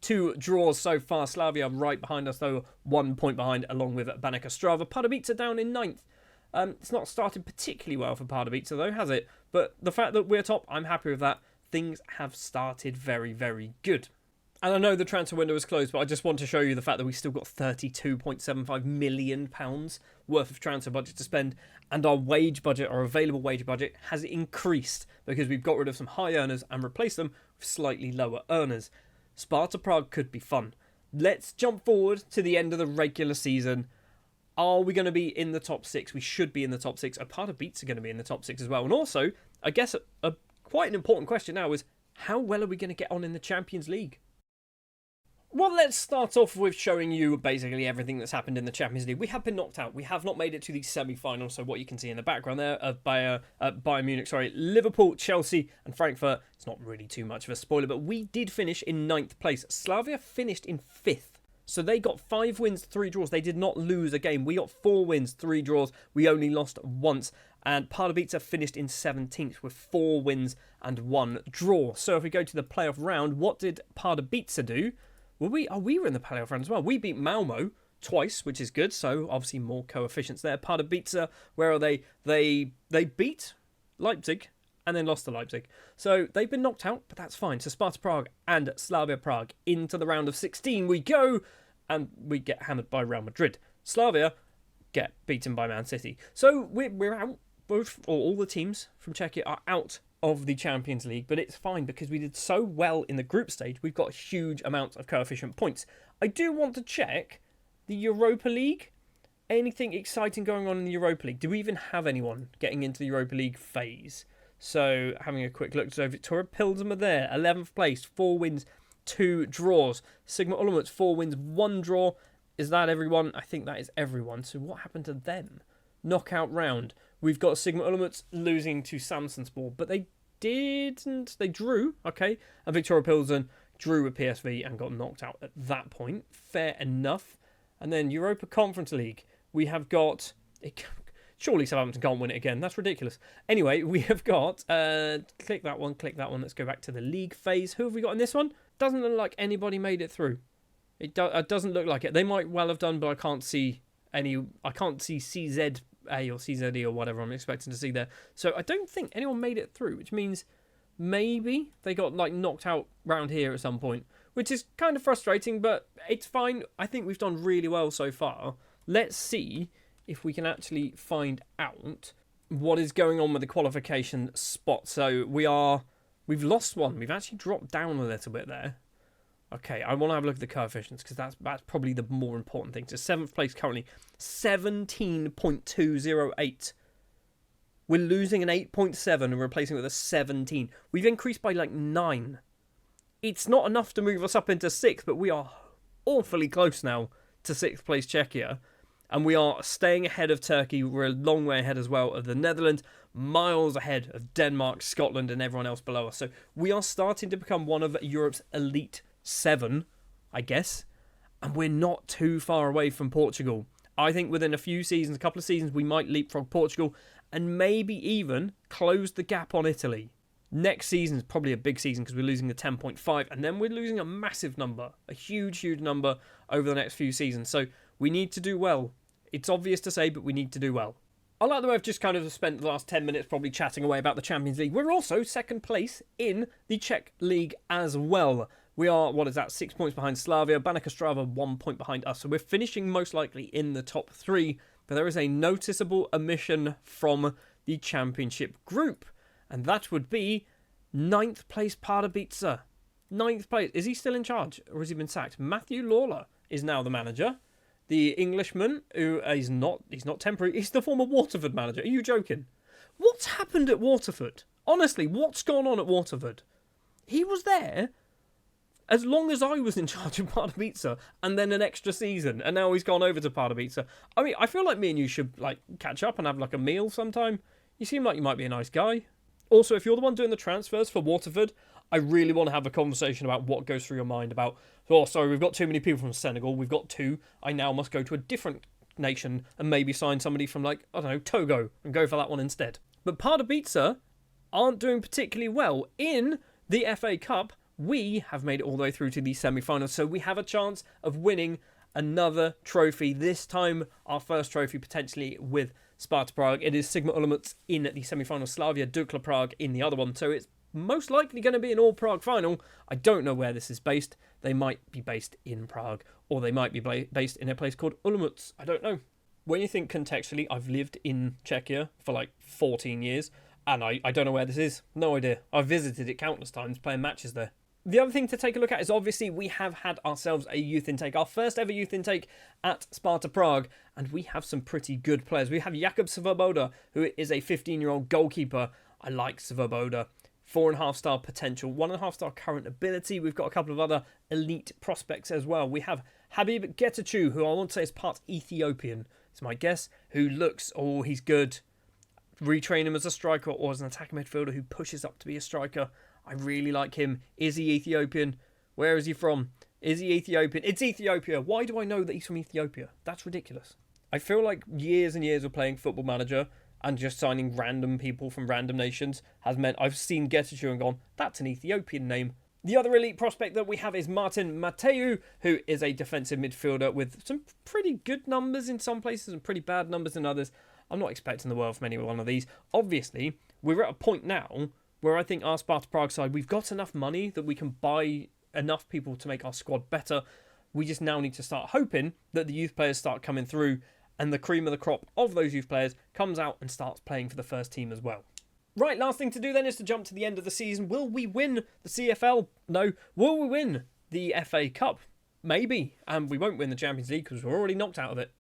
2 draws so far. Slavia right behind us, though, 1 point behind, along with Baník Ostrava. Pardubice down in 9th. It's not started particularly well for Pardubice, though, has it? But the fact that we're top, I'm happy with that. Things have started very, very good. And I know the transfer window is closed, but I just want to show you the fact that we still got £32.75 million worth of transfer budget to spend, and our wage budget, our available wage budget, has increased because we've got rid of some high earners and replaced them with slightly lower earners. Sparta Prague could be fun. Let's jump forward to the end of the regular season. Are we going to be in the top 6? We should be in the top 6. A part of Beats are going to be in the top 6 as well. And also, I guess quite an important question now is, how well are we going to get on in the Champions League? Well, let's start off with showing you basically everything that's happened in the Champions League. We have been knocked out. We have not made it to the semi-finals, so what you can see in the background there of Bayern Munich, Liverpool, Chelsea and Frankfurt. It's not really too much of a spoiler, but we did finish in 9th place. Slavia finished in 5th. So they got 5 wins, 3 draws. They did not lose a game. We got 4 wins, 3 draws. We only lost once. And Pardubice finished in 17th with 4 wins and 1 draw. So if we go to the playoff round, what did Pardubice do? Well, we were in the playoff round as well. We beat Malmo twice, which is good. So obviously more coefficients there. Pardubice, where are they? They beat Leipzig and then lost to Leipzig. So they've been knocked out, but that's fine. So Sparta Prague and Slavia Prague into the round of 16 we go, and we get hammered by Real Madrid. Slavia get beaten by Man City. So we're out. All the teams from Czechia are out of the Champions League, but it's fine because we did so well in the group stage. We've got a huge amount of coefficient points. I do want to check the Europa League. Anything exciting going on in the Europa League? Do we even have anyone getting into the Europa League phase? So having a quick look, so Victoria Pilsen are there, 11th place, 4 wins, 2 draws. Sigma Olomouc, 4 wins, 1 draw. Is that everyone? I think that is everyone. So what happened to them? Knockout round. We've got Sigma Olomouc losing to Samsunspor, but they didn't. They drew, okay. And Victoria Pilsen drew with PSV and got knocked out at that point. Fair enough. And then Europa Conference League. We have got... Surely Southampton can't win it again. That's ridiculous. Anyway, we have got... click that one, click that one. Let's go back to the league phase. Who have we got in this one? Doesn't look like anybody made it through. It doesn't look like it. They might well have done, but I can't see any... I can't see CZA or CZE or whatever I'm expecting to see there. So I don't think anyone made it through, which means maybe they got like knocked out round here at some point, which is kind of frustrating, but it's fine. I think we've done really well so far. Let's see if we can actually find out what is going on with the qualification spot. So we've lost one. We've actually dropped down a little bit there. Okay, I want to have a look at the coefficients because that's probably the more important thing. So 7th place currently, 17.208. We're losing an 8.7 and replacing it with a 17. We've increased by like 9. It's not enough to move us up into 6th, but we are awfully close now to 6th place Czechia. And we are staying ahead of Turkey. We're a long way ahead as well of the Netherlands, miles ahead of Denmark, Scotland and everyone else below us. So we are starting to become one of Europe's elite 7, I guess, and we're not too far away from Portugal. I think within a few seasons, a couple of seasons, we might leapfrog Portugal and maybe even close the gap on Italy. Next season is probably a big season because we're losing the 10.5 and then we're losing a massive number, a huge number over the next few seasons. So we need to do well. It's obvious to say, but we need to do well. I like the way I've just kind of spent the last 10 minutes probably chatting away about the Champions League. We're also 2nd place in the Czech League as well. We are, 6 points behind Slavia, Baník Ostrava 1 point behind us. So we're finishing most likely in the top 3. But there is a noticeable omission from the championship group. And that would be 9th place Pardubice. 9th place. Is he still in charge or has he been sacked? Matthew Lawler is now the manager. The Englishman, who is not, he's not temporary, he's the former Waterford manager. Are you joking? What's happened at Waterford? Honestly, what's gone on at Waterford? He was there as long as I was in charge of Pardubice, and then an extra season, and now he's gone over to Pardubice. I mean, I feel like me and you should like catch up and have like a meal sometime. You seem like you might be a nice guy. Also, if you're the one doing the transfers for Waterford, I really want to have a conversation about what goes through your mind about, oh, sorry, we've got too many people from Senegal. We've got two. I now must go to a different nation and maybe sign somebody from, like, I don't know, Togo and go for that one instead. But Pardubice aren't doing particularly well. In the FA Cup, we have made it all the way through to the semi-finals, so we have a chance of winning another trophy. This time, our first trophy potentially with Sparta Prague. It is Sigma Olomouc in the semi-final, Slavia Dukla Prague in the other one, so it's most likely going to be an all-Prague final. I don't know where this is based. They might be based in Prague, or they might be based in a place called Olomouc. I don't know. When you think contextually, I've lived in Czechia for like 14 years, and I don't know where this is. No idea. I've visited it countless times, playing matches there. The other thing to take a look at is obviously we have had ourselves a youth intake, our first ever youth intake at Sparta Prague, and we have some pretty good players. We have Jakub Svoboda, who is a 15-year-old goalkeeper. I like Svoboda. 4.5-star potential, 1.5-star current ability. We've got a couple of other elite prospects as well. We have Habib Getachew, who I want to say is part Ethiopian, it's my guess, who looks, oh, he's good. Retrain him as a striker or as an attacking midfielder who pushes up to be a striker. I really like him. Is he Ethiopian? Where is he from? Is he Ethiopian? It's Ethiopia. Why do I know that he's from Ethiopia? That's ridiculous. I feel like years and years of playing Football Manager and just signing random people from random nations has meant I've seen Getachew and gone, that's an Ethiopian name. The other elite prospect that we have is Martin Mateu, who is a defensive midfielder with some pretty good numbers in some places and pretty bad numbers in others. I'm not expecting the world from any one of these. Obviously, we're at a point now where I think our Sparta Prague side, we've got enough money that we can buy enough people to make our squad better. We just now need to start hoping that the youth players start coming through and the cream of the crop of those youth players comes out and starts playing for the first team as well. Right, last thing to do then is to jump to the end of the season. Will we win the CFL? No. Will we win the FA Cup? Maybe. And we won't win the Champions League because we're already knocked out of it.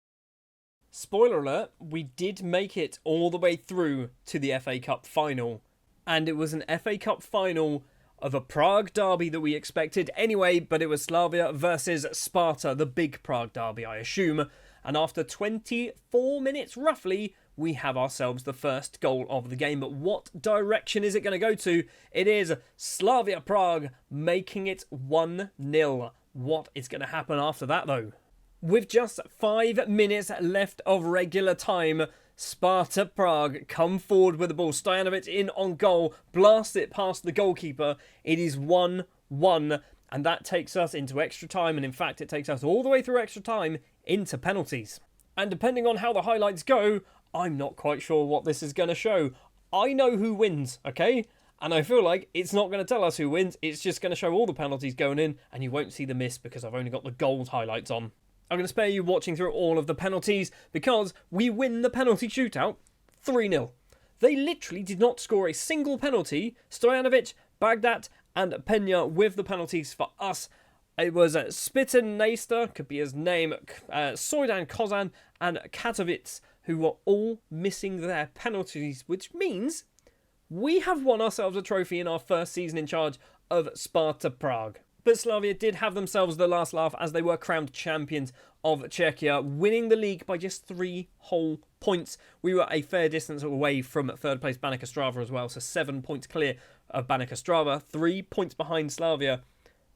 Spoiler alert, we did make it all the way through to the FA Cup final. And it was an FA Cup final of a Prague derby that we expected anyway, but it was Slavia versus Sparta, the big Prague derby, I assume. And after 24 minutes, roughly, we have ourselves the first goal of the game. But what direction is it going to go to? It is Slavia Prague making it 1-0. What is going to happen after that, though? With just 5 minutes left of regular time, Sparta Prague come forward with the ball. Stojanovic in on goal, blasts it past the goalkeeper. It is 1-1, and that takes us into extra time. And in fact, it takes us all the way through extra time into penalties. And depending on how the highlights go, I'm not quite sure what this is going to show. I know who wins, okay? And I feel like it's not going to tell us who wins. It's just going to show all the penalties going in, and you won't see the miss because I've only got the goals highlights on. I'm going to spare you watching through all of the penalties because we win the penalty shootout 3-0. They literally did not score a single penalty. Stojanovic, Bagdat and Pena with the penalties for us. It was Spitten Neister, could be his name, Soydan Kozan and Katowice, who were all missing their penalties, which means we have won ourselves a trophy in our first season in charge of Sparta Prague. But Slavia did have themselves the last laugh as they were crowned champions of Czechia, winning the league by just 3 whole points. We were a fair distance away from third place Baník Ostrava as well, so 7 points clear of Baník Ostrava, 3 points behind Slavia.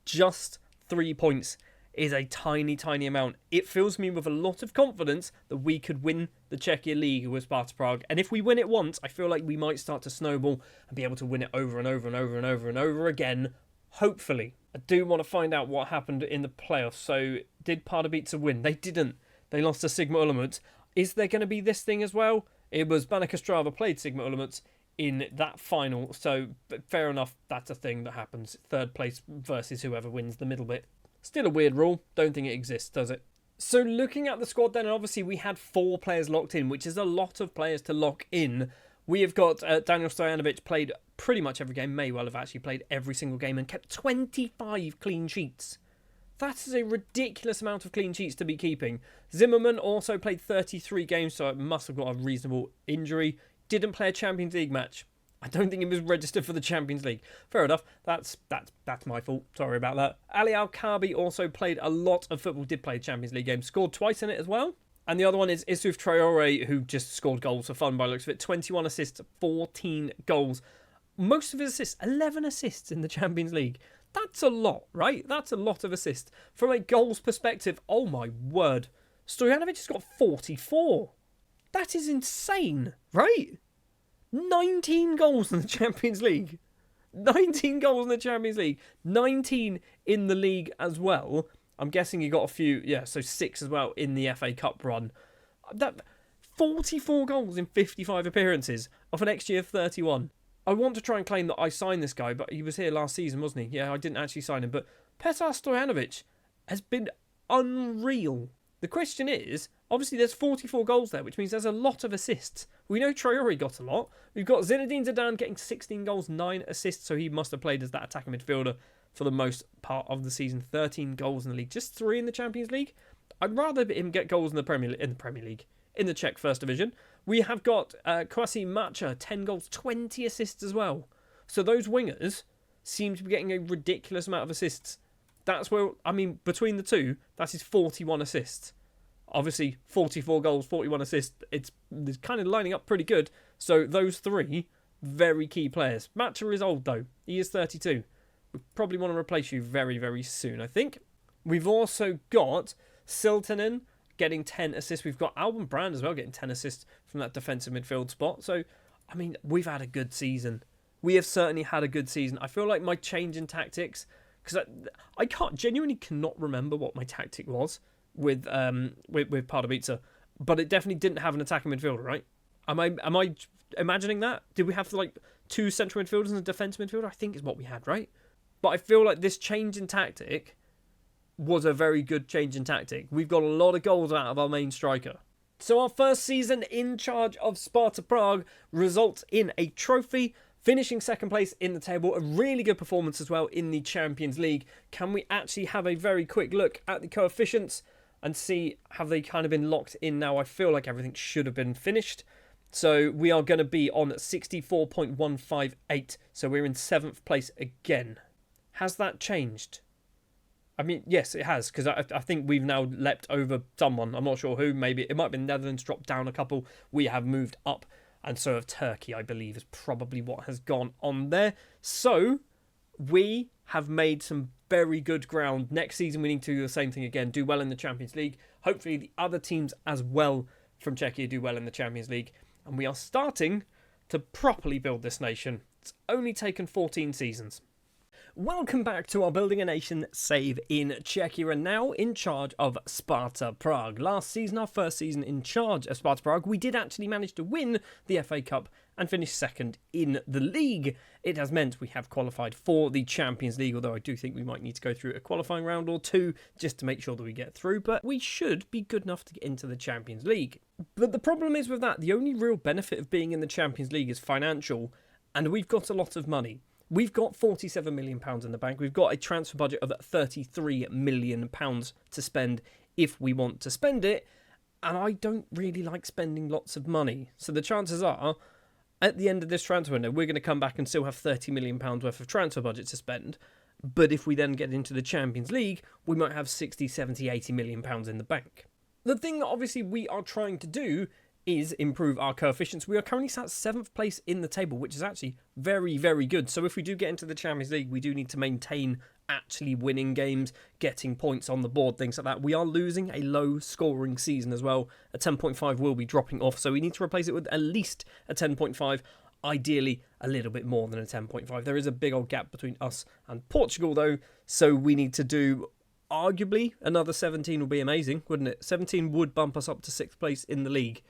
Just 3 points is a tiny, tiny amount. It fills me with a lot of confidence that we could win the Czechia League with Sparta Prague. And if we win it once, I feel like we might start to snowball and be able to win it over and over and over and over and over again, hopefully. I do want to find out what happened in the playoffs. So, did Pardubice win? They didn't. They lost to Sigma Olomouc. Is there going to be this thing as well? It was Baník Ostrava played Sigma Olomouc in that final. So, fair enough, that's a thing that happens. Third place versus whoever wins the middle bit. Still a weird rule. Don't think it exists, does it? So, looking at the squad then, obviously we had 4 players locked in, which is a lot of players to lock in. We have got Daniel Stojanovic played pretty much every game, may well have actually played every single game and kept 25 clean sheets. That is a ridiculous amount of clean sheets to be keeping. Zimmerman also played 33 games, so it must have got a reasonable injury. Didn't play a Champions League match. I don't think he was registered for the Champions League. Fair enough. That's my fault. Sorry about that. Ali Al-Kabi also played a lot of football, did play a Champions League game, scored twice in it as well. And the other one is Issouf Traore, who just scored goals for fun by the looks of it. 21 assists, 14 goals. Most of his assists, 11 assists in the Champions League. That's a lot, right? That's a lot of assists. From a goals perspective, oh my word. Stojanovic has got 44. That is insane, right? 19 goals in the Champions League. 19 goals in the Champions League. 19 in the league as well. I'm guessing he got a few, so 6 as well in the FA Cup run. That 44 goals in 55 appearances of an XG of 31. I want to try and claim that I signed this guy, but he was here last season, wasn't he? Yeah, I didn't actually sign him, but Petar Stojanovic has been unreal. The question is, obviously there's 44 goals there, which means there's a lot of assists. We know Traore got a lot. We've got Zinedine Zidane getting 16 goals, 9 assists, so he must have played as that attacking midfielder for the most part of the season. 13 goals in the league, just 3 in the Champions League. I'd rather him get goals in the Premier League, in the Czech First Division. We have got Kwasi Macha, 10 goals, 20 assists as well. So those wingers seem to be getting a ridiculous amount of assists. That's where, between the two, that is 41 assists. Obviously, 44 goals, 41 assists. It's kind of lining up pretty good. So those 3, very key players. Macha is old though. He is 32. We probably want to replace you very, very soon, I think. We've also got Siltanen getting 10 assists. We've got Alban Brand as well getting 10 assists from that defensive midfield spot. So, we've had a good season. We have certainly had a good season. I feel like my change in tactics, because I genuinely cannot remember what my tactic was with Pardubice, but it definitely didn't have an attacking midfielder, right? Am I imagining that? Did we have 2 central midfielders and a defensive midfielder? I think is what we had, right? But I feel like this change in tactic was a very good change in tactic. We've got a lot of goals out of our main striker. So our first season in charge of Sparta Prague results in a trophy, finishing second place in the table. A really good performance as well in the Champions League. Can we actually have a very quick look at the coefficients and see, have they kind of been locked in now? I feel like everything should have been finished. So we are going to be on 64.158. So we're in 7th place again. Has that changed? Yes, it has, because I think we've now leapt over someone. I'm not sure who. Maybe it might have been Netherlands, dropped down a couple. We have moved up, and so have Turkey, I believe, is probably what has gone on there. So we have made some very good ground. Next season, we need to do the same thing again, do well in the Champions League. Hopefully, the other teams as well from Czechia do well in the Champions League. And we are starting to properly build this nation. It's only taken 14 seasons. Welcome back to our Building a Nation save in Czechia, and now in charge of Sparta Prague. Last season, our first season in charge of Sparta Prague, we did actually manage to win the FA Cup and finish second in the league. It has meant we have qualified for the Champions League, although I do think we might need to go through a qualifying round or 2 just to make sure that we get through, but we should be good enough to get into the Champions League. But the problem is with that, the only real benefit of being in the Champions League is financial, and we've got a lot of money. We've got £47 million in the bank. We've got a transfer budget of £33 million to spend if we want to spend it. And I don't really like spending lots of money. So the chances are, at the end of this transfer window, we're going to come back and still have £30 million worth of transfer budget to spend. But if we then get into the Champions League, we might have 60, 70, 80 million pounds in the bank. The thing that obviously we are trying to do is improve our coefficients. We are currently sat 7th place in the table, which is actually very, very good. So if we do get into the Champions League, we do need to maintain actually winning games, getting points on the board, things like that. We are losing a low scoring season as well. A 10.5 will be dropping off, so we need to replace it with at least a 10.5, ideally a little bit more than a 10.5. There is a big old gap between us and Portugal though, so we need to do arguably another 17 would be amazing, wouldn't it? 17 would bump us up to 6th place in the league.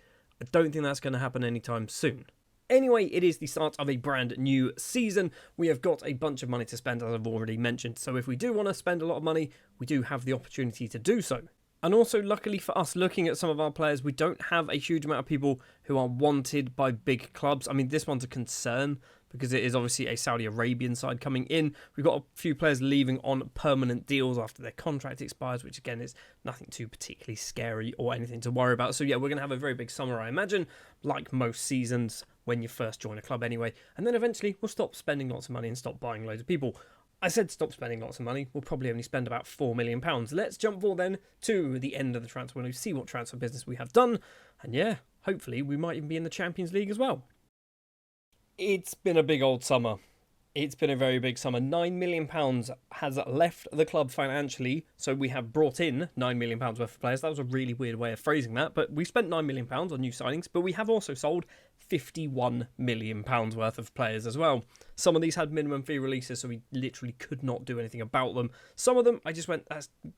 I don't think that's going to happen anytime soon. Anyway, it is the start of a brand new season. We have got a bunch of money to spend, as I've already mentioned. So if we do want to spend a lot of money, we do have the opportunity to do so. And also, luckily for us, looking at some of our players, we don't have a huge amount of people who are wanted by big clubs. I mean, this one's a concern because it is obviously a Saudi Arabian side coming in. We've got a few players leaving on permanent deals after their contract expires, which again is nothing too particularly scary or anything to worry about. So yeah, we're going to have a very big summer, I imagine, like most seasons when you first join a club anyway. And then eventually we'll stop spending lots of money and stop buying loads of people. I said stop spending lots of money. We'll probably only spend about £4 million. Let's jump forward then to the end of the transfer window, see what transfer business we have done. And yeah, hopefully we might even be in the Champions League as well. It's been a big old summer. It's been a very big summer. £9 million has left the club financially, so we have brought in £9 million worth of players. That was a really weird way of phrasing that, but we spent £9 million on new signings, but we have also sold £51 million worth of players as well. Some of these had minimum fee releases, so we literally could not do anything about them. Some of them, I just went,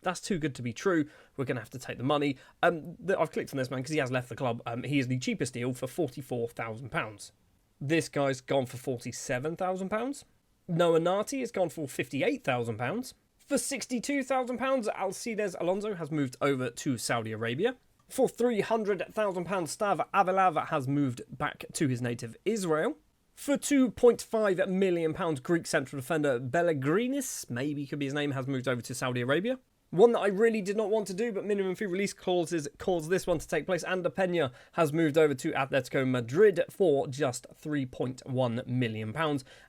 that's too good to be true. We're going to have to take the money. I've clicked on this man because he has left the club. He is the cheapest deal for £44,000. This guy's gone for £47,000. Noah Nati has gone for £58,000. For £62,000, Alcides Alonso has moved over to Saudi Arabia. For £300,000, Stav Avelav has moved back to his native Israel. For £2.5 million, Greek central defender Pellegrinis, maybe could be his name, has moved over to Saudi Arabia. One that I really did not want to do, but minimum fee release clauses caused this one to take place. Ander Peña has moved over to Atletico Madrid for just £3.1 million.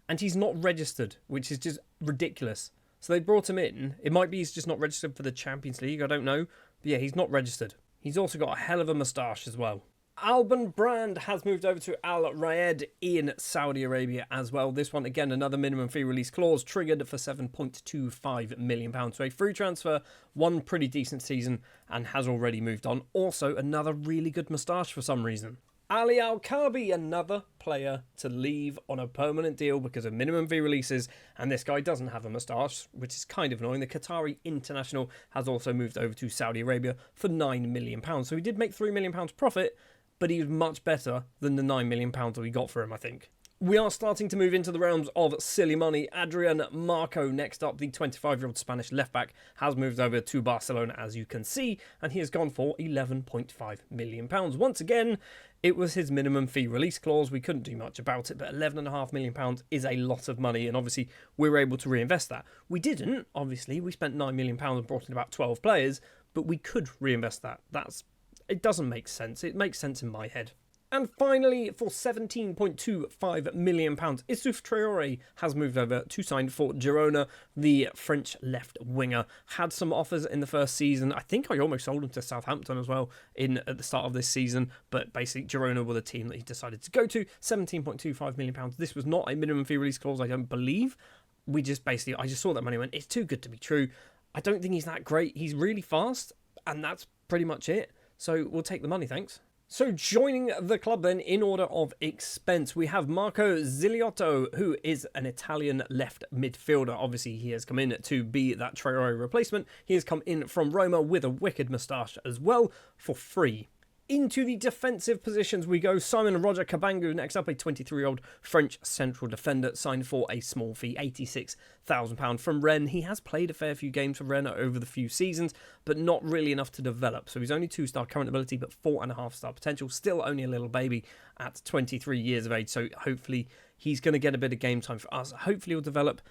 And he's not registered, which is just ridiculous. So they brought him in. It might be he's just not registered for the Champions League, I don't know. But yeah, he's not registered. He's also got a hell of a moustache as well. Alban Brand has moved over to Al Rayed in Saudi Arabia as well. This one, again, another minimum fee release clause triggered for £7.25 million. So a free transfer, one pretty decent season, and has already moved on. Also, another really good moustache for some reason. Ali Al-Kabi, another player to leave on a permanent deal because of minimum fee releases, and this guy doesn't have a moustache, which is kind of annoying. The Qatari international has also moved over to Saudi Arabia for £9 million. So he did make £3 million profit, but he was much better than the £9 million that we got for him, I think. We are starting to move into the realms of silly money. Adrian Marco, next up, the 25-year-old Spanish left-back, has moved over to Barcelona, as you can see, and he has gone for £11.5 million. Once again, it was his minimum fee release clause. We couldn't do much about it, but £11.5 million is a lot of money, and obviously we were able to reinvest that. We didn't, obviously. We spent £9 million and brought in about 12 players, but we could reinvest that. It doesn't make sense. It makes sense in my head. And finally, for £17.25 million, Issouf Traoré has moved over to sign for Girona. The French left winger had some offers in the first season. I think I almost sold him to Southampton as well at the start of this season, but basically Girona were the team that he decided to go to. £17.25 million. This was not a minimum fee release clause, I don't believe. I just saw that money and went, it's too good to be true. I don't think he's that great. He's really fast, and that's pretty much it. So we'll take the money, thanks. So joining the club then in order of expense, we have Marco Ziliotto, who is an Italian left midfielder. Obviously, he has come in to be that Traoré replacement. He has come in from Roma with a wicked moustache as well for free. Into the defensive positions we go. Simon Roger Cabangu, next up, a 23-year-old French central defender, signed for a small fee, £86,000 from Rennes. He has played a fair few games for Rennes over the few seasons, but not really enough to develop. So he's only 2-star current ability, but 4.5-star potential. Still only a little baby at 23 years of age. So hopefully he's going to get a bit of game time for us. Hopefully he'll develop.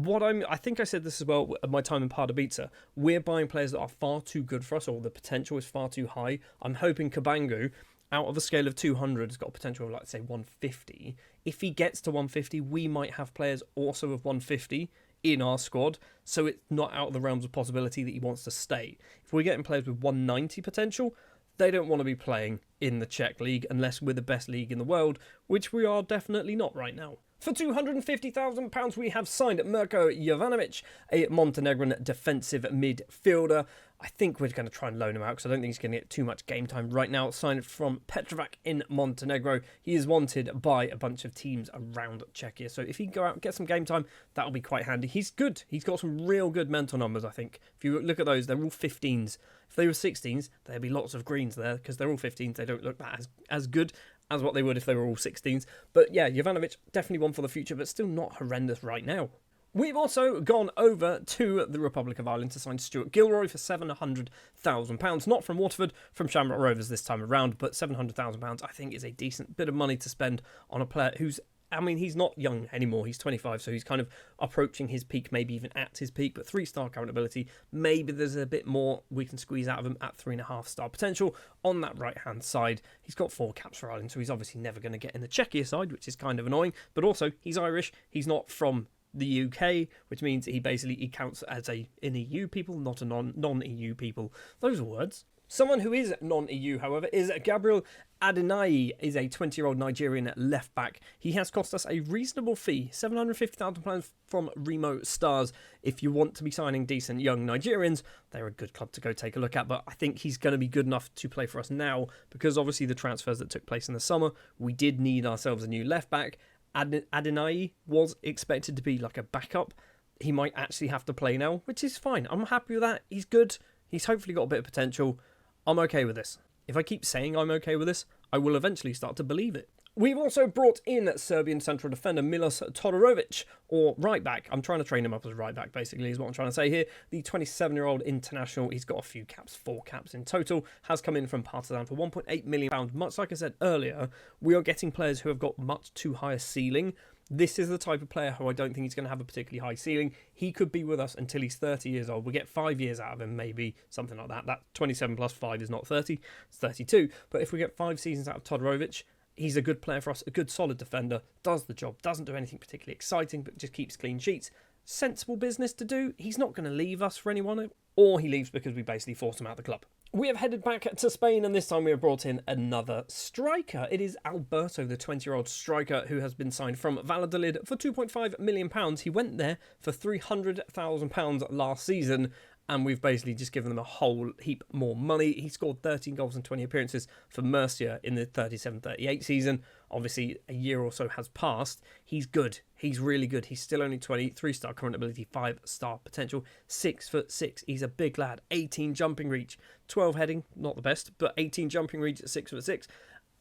I think I said this as well at my time in Pardubice. We're buying players that are far too good for us, or the potential is far too high. I'm hoping Cabangu, out of a scale of 200, has got a potential of, let's say, 150. If he gets to 150, we might have players also of 150 in our squad, so it's not out of the realms of possibility that he wants to stay. If we're getting players with 190 potential, they don't want to be playing in the Czech league unless we're the best league in the world, which we are definitely not right now. For £250,000, we have signed Mirko Jovanovic, a Montenegrin defensive midfielder. I think we're going to try and loan him out because I don't think he's going to get too much game time right now. Signed from Petrovac in Montenegro. He is wanted by a bunch of teams around Czechia. So if he can go out and get some game time, that'll be quite handy. He's good. He's got some real good mental numbers, I think. If you look at those, they're all 15s. If they were 16s, there'd be lots of greens there because they're all 15s. They don't look that as good as what they would if they were all 16s. But yeah, Jovanovic, definitely one for the future, but still not horrendous right now. We've also gone over to the Republic of Ireland to sign Stuart Gilroy for £700,000. Not from Waterford, from Shamrock Rovers this time around, but £700,000 I think is a decent bit of money to spend on a player who's, he's not young anymore. He's 25, so he's kind of approaching his peak, maybe even at his peak, but 3-star current ability. Maybe there's a bit more we can squeeze out of him at 3.5-star potential on that right-hand side. He's got 4 caps for Ireland, so he's obviously never going to get in the Czechia side, which is kind of annoying, but also he's Irish. He's not from the UK, which means he counts as an EU people, not a non-EU people. Those are words. Someone who is non-EU, however, is Gabriel Adenayi, is a 20-year-old Nigerian left-back. He has cost us a reasonable fee, £750,000 from Remo Stars. If you want to be signing decent young Nigerians, they're a good club to go take a look at, but I think he's going to be good enough to play for us now, because obviously the transfers that took place in the summer, we did need ourselves a new left-back. Adenayi was expected to be like a backup. He might actually have to play now, which is fine. I'm happy with that. He's good. He's hopefully got a bit of potential. I'm okay with this. If I keep saying I'm okay with this, I will eventually start to believe it. We've also brought in Serbian central defender Milos Todorovic, or right back. I'm trying to train him up as right back, basically, is what I'm trying to say here. The 27-year-old international, he's got a few caps, 4 caps in total, has come in from Partizan for £1.8 million. Much like I said earlier, we are getting players who have got much too high a ceiling. This is the type of player who I don't think he's going to have a particularly high ceiling. He could be with us until he's 30 years old. We'll get 5 years out of him, maybe, something like that. That 27 plus 5 is not 30, it's 32. But if we get 5 seasons out of Todorovic, he's a good player for us, a good solid defender, does the job, doesn't do anything particularly exciting, but just keeps clean sheets. Sensible business to do. He's not going to leave us for anyone, or he leaves because we basically force him out of the club. We have headed back to Spain, and this time we have brought in another striker. It is Alberto, the 20-year-old striker who has been signed from Valladolid for £2.5 million. He went there for £300,000 last season, and we've basically just given them a whole heap more money. He scored 13 goals and 20 appearances for Murcia in the 37-38 season. Obviously, a year or so has passed. He's good. He's really good. He's still only 20, 3-star current ability, 5-star potential, 6'6". He's a big lad. 18 jumping reach, 12 heading, not the best, but 18 jumping reach at 6'6".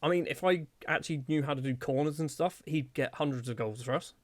I mean, if I actually knew how to do corners and stuff, he'd get hundreds of goals for us.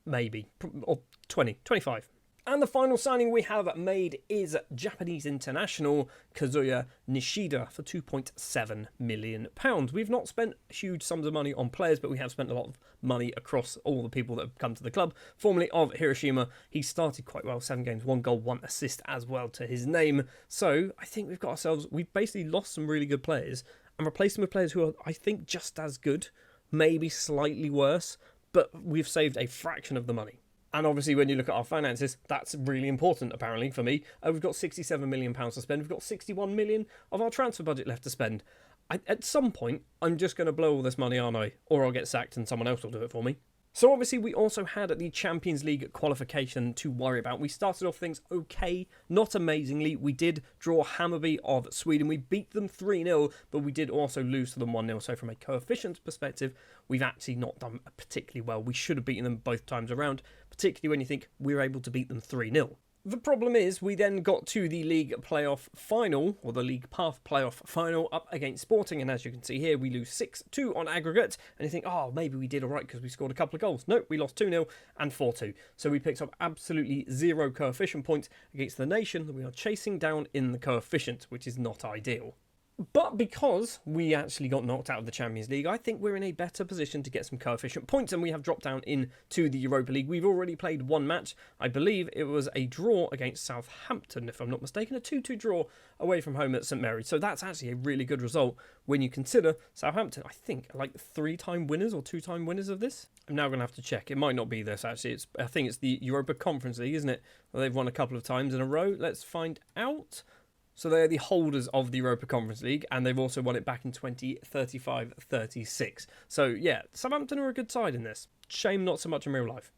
Maybe. Or 20, 25. And the final signing we have made is Japanese international Kazuya Nishida for £2.7 million. We've not spent huge sums of money on players, but we have spent a lot of money across all the people that have come to the club. Formerly of Hiroshima, he started quite well, 7 games, 1 goal, 1 assist as well to his name. So I think we've basically lost some really good players and replaced them with players who are, I think, just as good, maybe slightly worse, but we've saved a fraction of the money. And obviously, when you look at our finances, that's really important, apparently, for me. We've got £67 million to spend. We've got £61 million of our transfer budget left to spend. At some point, I'm just going to blow all this money, aren't I? Or I'll get sacked and someone else will do it for me. So obviously, we also had the Champions League qualification to worry about. We started off things okay, not amazingly. We did draw Hammarby of Sweden. We beat them 3-0, but we did also lose to them 1-0. So from a coefficient perspective, we've actually not done particularly well. We should have beaten them both times around, particularly when you think we were able to beat them 3-0. The problem is we then got to the league playoff final, or the league path playoff final, up against Sporting, and as you can see here, we lose 6-2 on aggregate, and you think, oh, maybe we did all right because we scored a couple of goals. No, we lost 2-0 and 4-2. So we picked up absolutely 0 coefficient points against the nation that we are chasing down in the coefficient, which is not ideal. But because we actually got knocked out of the Champions League, I think we're in a better position to get some coefficient points, and we have dropped down into the Europa League. We've already played 1 match. I believe it was a draw against Southampton, if I'm not mistaken, a 2-2 draw away from home at St Mary's. So that's actually a really good result when you consider Southampton, I think, like 3-time winners or 2-time winners of this. I'm now going to have to check. It might not be this, actually. I think it's the Europa Conference League, isn't it? Well, they've won a couple of times in a row. Let's find out. So they're the holders of the Europa Conference League, and they've also won it back in 2035-36. So yeah, Southampton are a good side in this. Shame not so much in real life.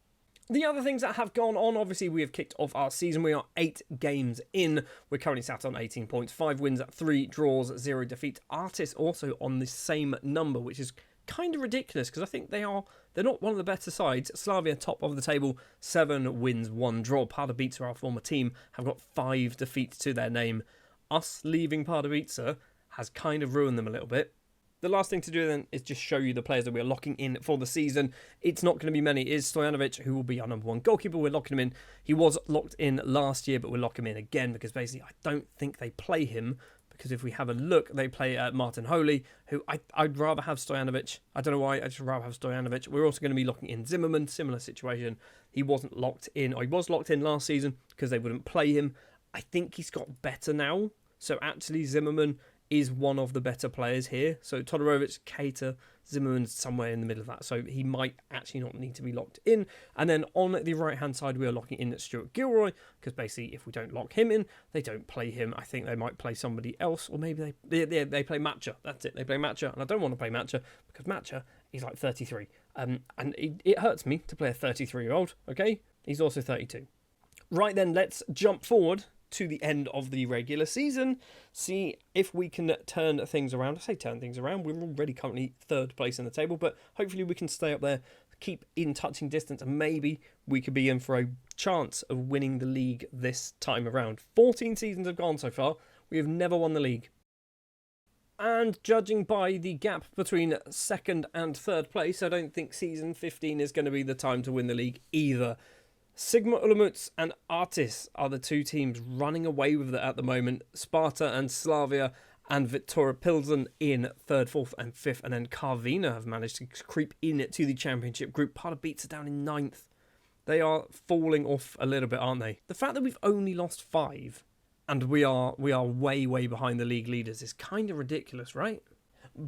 The other things that have gone on, obviously we have kicked off our season. We are 8 games in. We're currently sat on 18 points, 5 wins, 3 draws, 0 defeats. Artis also on the same number, which is kind of ridiculous because I think they're not one of the better sides. Slavia top of the table, 7 wins, 1 draw. Pardubice, our former team, have got 5 defeats to their name. Us leaving Pardubice has kind of ruined them a little bit. The last thing to do then is just show you the players that we're locking in for the season. It's not going to be many. It is Stojanovic, who will be our number 1 goalkeeper. We're locking him in. He was locked in last year, but we'll lock him in again because basically I don't think they play him. Because if we have a look, they play Martin Holy, who I'd rather have Stojanovic. I don't know why, I'd just rather have Stojanovic. We're also going to be locking in Zimmerman, similar situation. He wasn't locked in, or he was locked in last season because they wouldn't play him. I think he's got better now. So actually Zimmerman is one of the better players here. So Todorovic, Keita, Zimmerman's somewhere in the middle of that. So he might actually not need to be locked in. And then on the right-hand side, we are locking in Stuart Gilroy, because basically if we don't lock him in, they don't play him. I think they might play somebody else, or maybe they play Matcha. That's it. They play Matcha, and I don't want to play Matcha because Matcha is like 33. And it hurts me to play a 33-year-old, okay? He's also 32. Right then, let's jump forward to the end of the regular season, see if we can turn things around. I say turn things around, we're already currently 3rd place in the table, but hopefully we can stay up there, keep in touching distance, and maybe we could be in for a chance of winning the league this time around. 14 seasons have gone so far, we have never won the league. And judging by the gap between 2nd and 3rd place, I don't think season 15 is going to be the time to win the league either. Sigma Olomouc and Artis are the 2 teams running away with it at the moment. Sparta and Slavia and Viktoria Pilsen in 3rd, 4th and 5th. And then Karvina have managed to creep in to the championship group. Pardubice are down in 9th. They are falling off a little bit, aren't they? The fact that we've only lost 5 and we are way, way behind the league leaders is kind of ridiculous, right?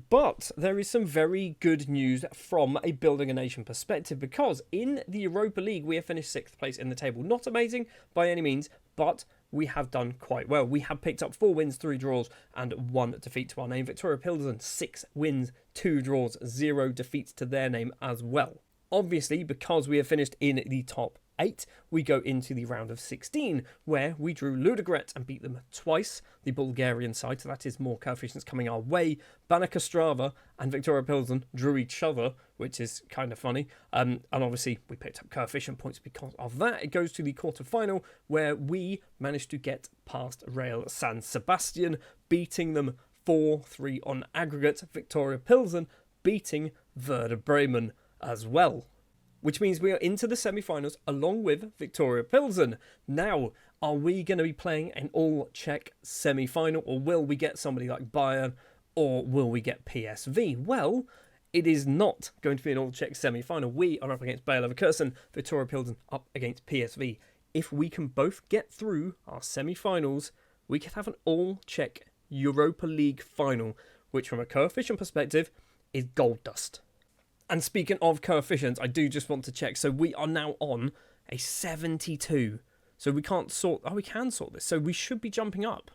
But there is some very good news from a Building a Nation perspective, because in the Europa League we have finished 6th place in the table. Not amazing by any means, but we have done quite well. We have picked up 4 wins, 3 draws and 1 defeat to our name. Viktoria Pilsen, 6 wins, 2 draws, 0 defeats to their name as well. Obviously, because we have finished in the top 8, we go into the round of 16, where we drew Ludogorets and beat them twice, the Bulgarian side, so that is more coefficients coming our way. Banaka Strava and Viktoria Pilsen drew each other, which is kind of funny, and obviously we picked up coefficient points because of that. It goes to the quarter-final, where we managed to get past Real San Sebastian, beating them 4-3 on aggregate. Viktoria Pilsen beating Werder Bremen as well, which means we are into the semi-finals along with Viktoria Pilsen. Now, are we going to be playing an all-Czech semi-final, or will we get somebody like Bayern, or will we get PSV? Well, it is not going to be an all-Czech semi-final. We are up against Bayer Leverkusen, Viktoria Pilsen up against PSV. If we can both get through our semi-finals, we could have an all-Czech Europa League final, which from a coefficient perspective is gold dust. And speaking of coefficients, I do just want to check. So we are now on a 72. So we can't sort... Oh, we can sort this. So we should be jumping up.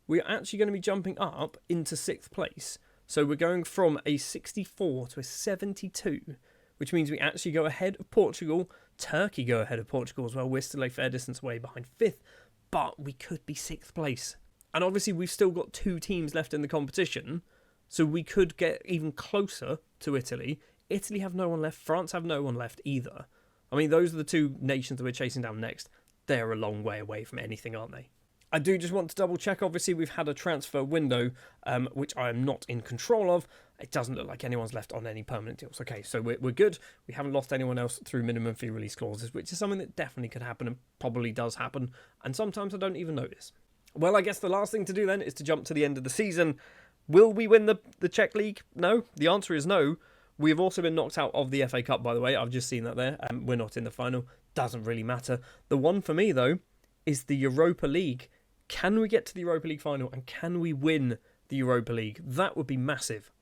We're actually going to be jumping up into 6th place. So we're going from a 64 to a 72, which means we actually go ahead of Portugal. Turkey go ahead of Portugal as well. We're still a fair distance away behind 5th, but we could be 6th place. And obviously we've still got 2 teams left in the competition, so we could get even closer to Italy. Italy have no one left. France have no one left either. I mean, those are the 2 nations that we're chasing down next. They're a long way away from anything, aren't they? I do just want to double check. Obviously, we've had a transfer window, which I am not in control of. It doesn't look like anyone's left on any permanent deals. Okay, so we're good. We haven't lost anyone else through minimum fee release clauses, which is something that definitely could happen and probably does happen. And sometimes I don't even notice. Well, I guess the last thing to do then is to jump to the end of the season. Will we win the Czech League? No. The answer is no. We have also been knocked out of the FA Cup, by the way. I've just seen that there. We're not in the final. Doesn't really matter. The one for me, though, is the Europa League. Can we get to the Europa League final, and can we win the Europa League? That would be massive.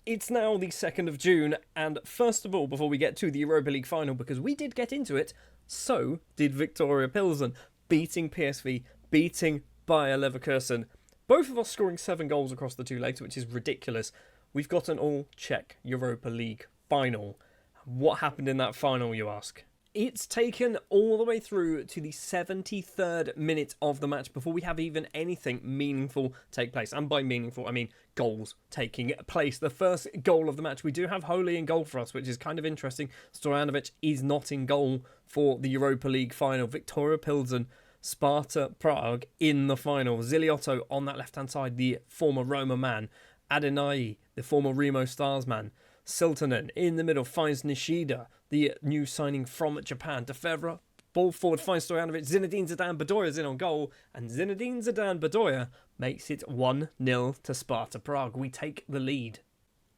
It's now the 2nd of June, and first of all, before we get to the Europa League final, because we did get into it, so did Viktoria Pilsen, beating PSV, beating Bayer Leverkusen. Both of us scoring 7 goals across the 2 legs, which is ridiculous. We've got an all-Czech Europa League final. What happened in that final, you ask? It's taken all the way through to the 73rd minute of the match before we have even anything meaningful take place. And by meaningful, I mean goals taking place. The first goal of the match, we do have Holy in goal for us, which is kind of interesting. Stojanovic is not in goal for the Europa League final. Viktoria Pilsen, Sparta Prague in the final. Ziliotto on that left-hand side, the former Roma man. Adenai, the former Remo Stars man. Siltanen in the middle finds Nishida, the new signing from Japan. Defevre, ball forward, finds Stojanovic. Zinedine Zidane Bedoya's in on goal, and Zinedine Zidane Bedoya makes it 1-0 to Sparta Prague. We take the lead.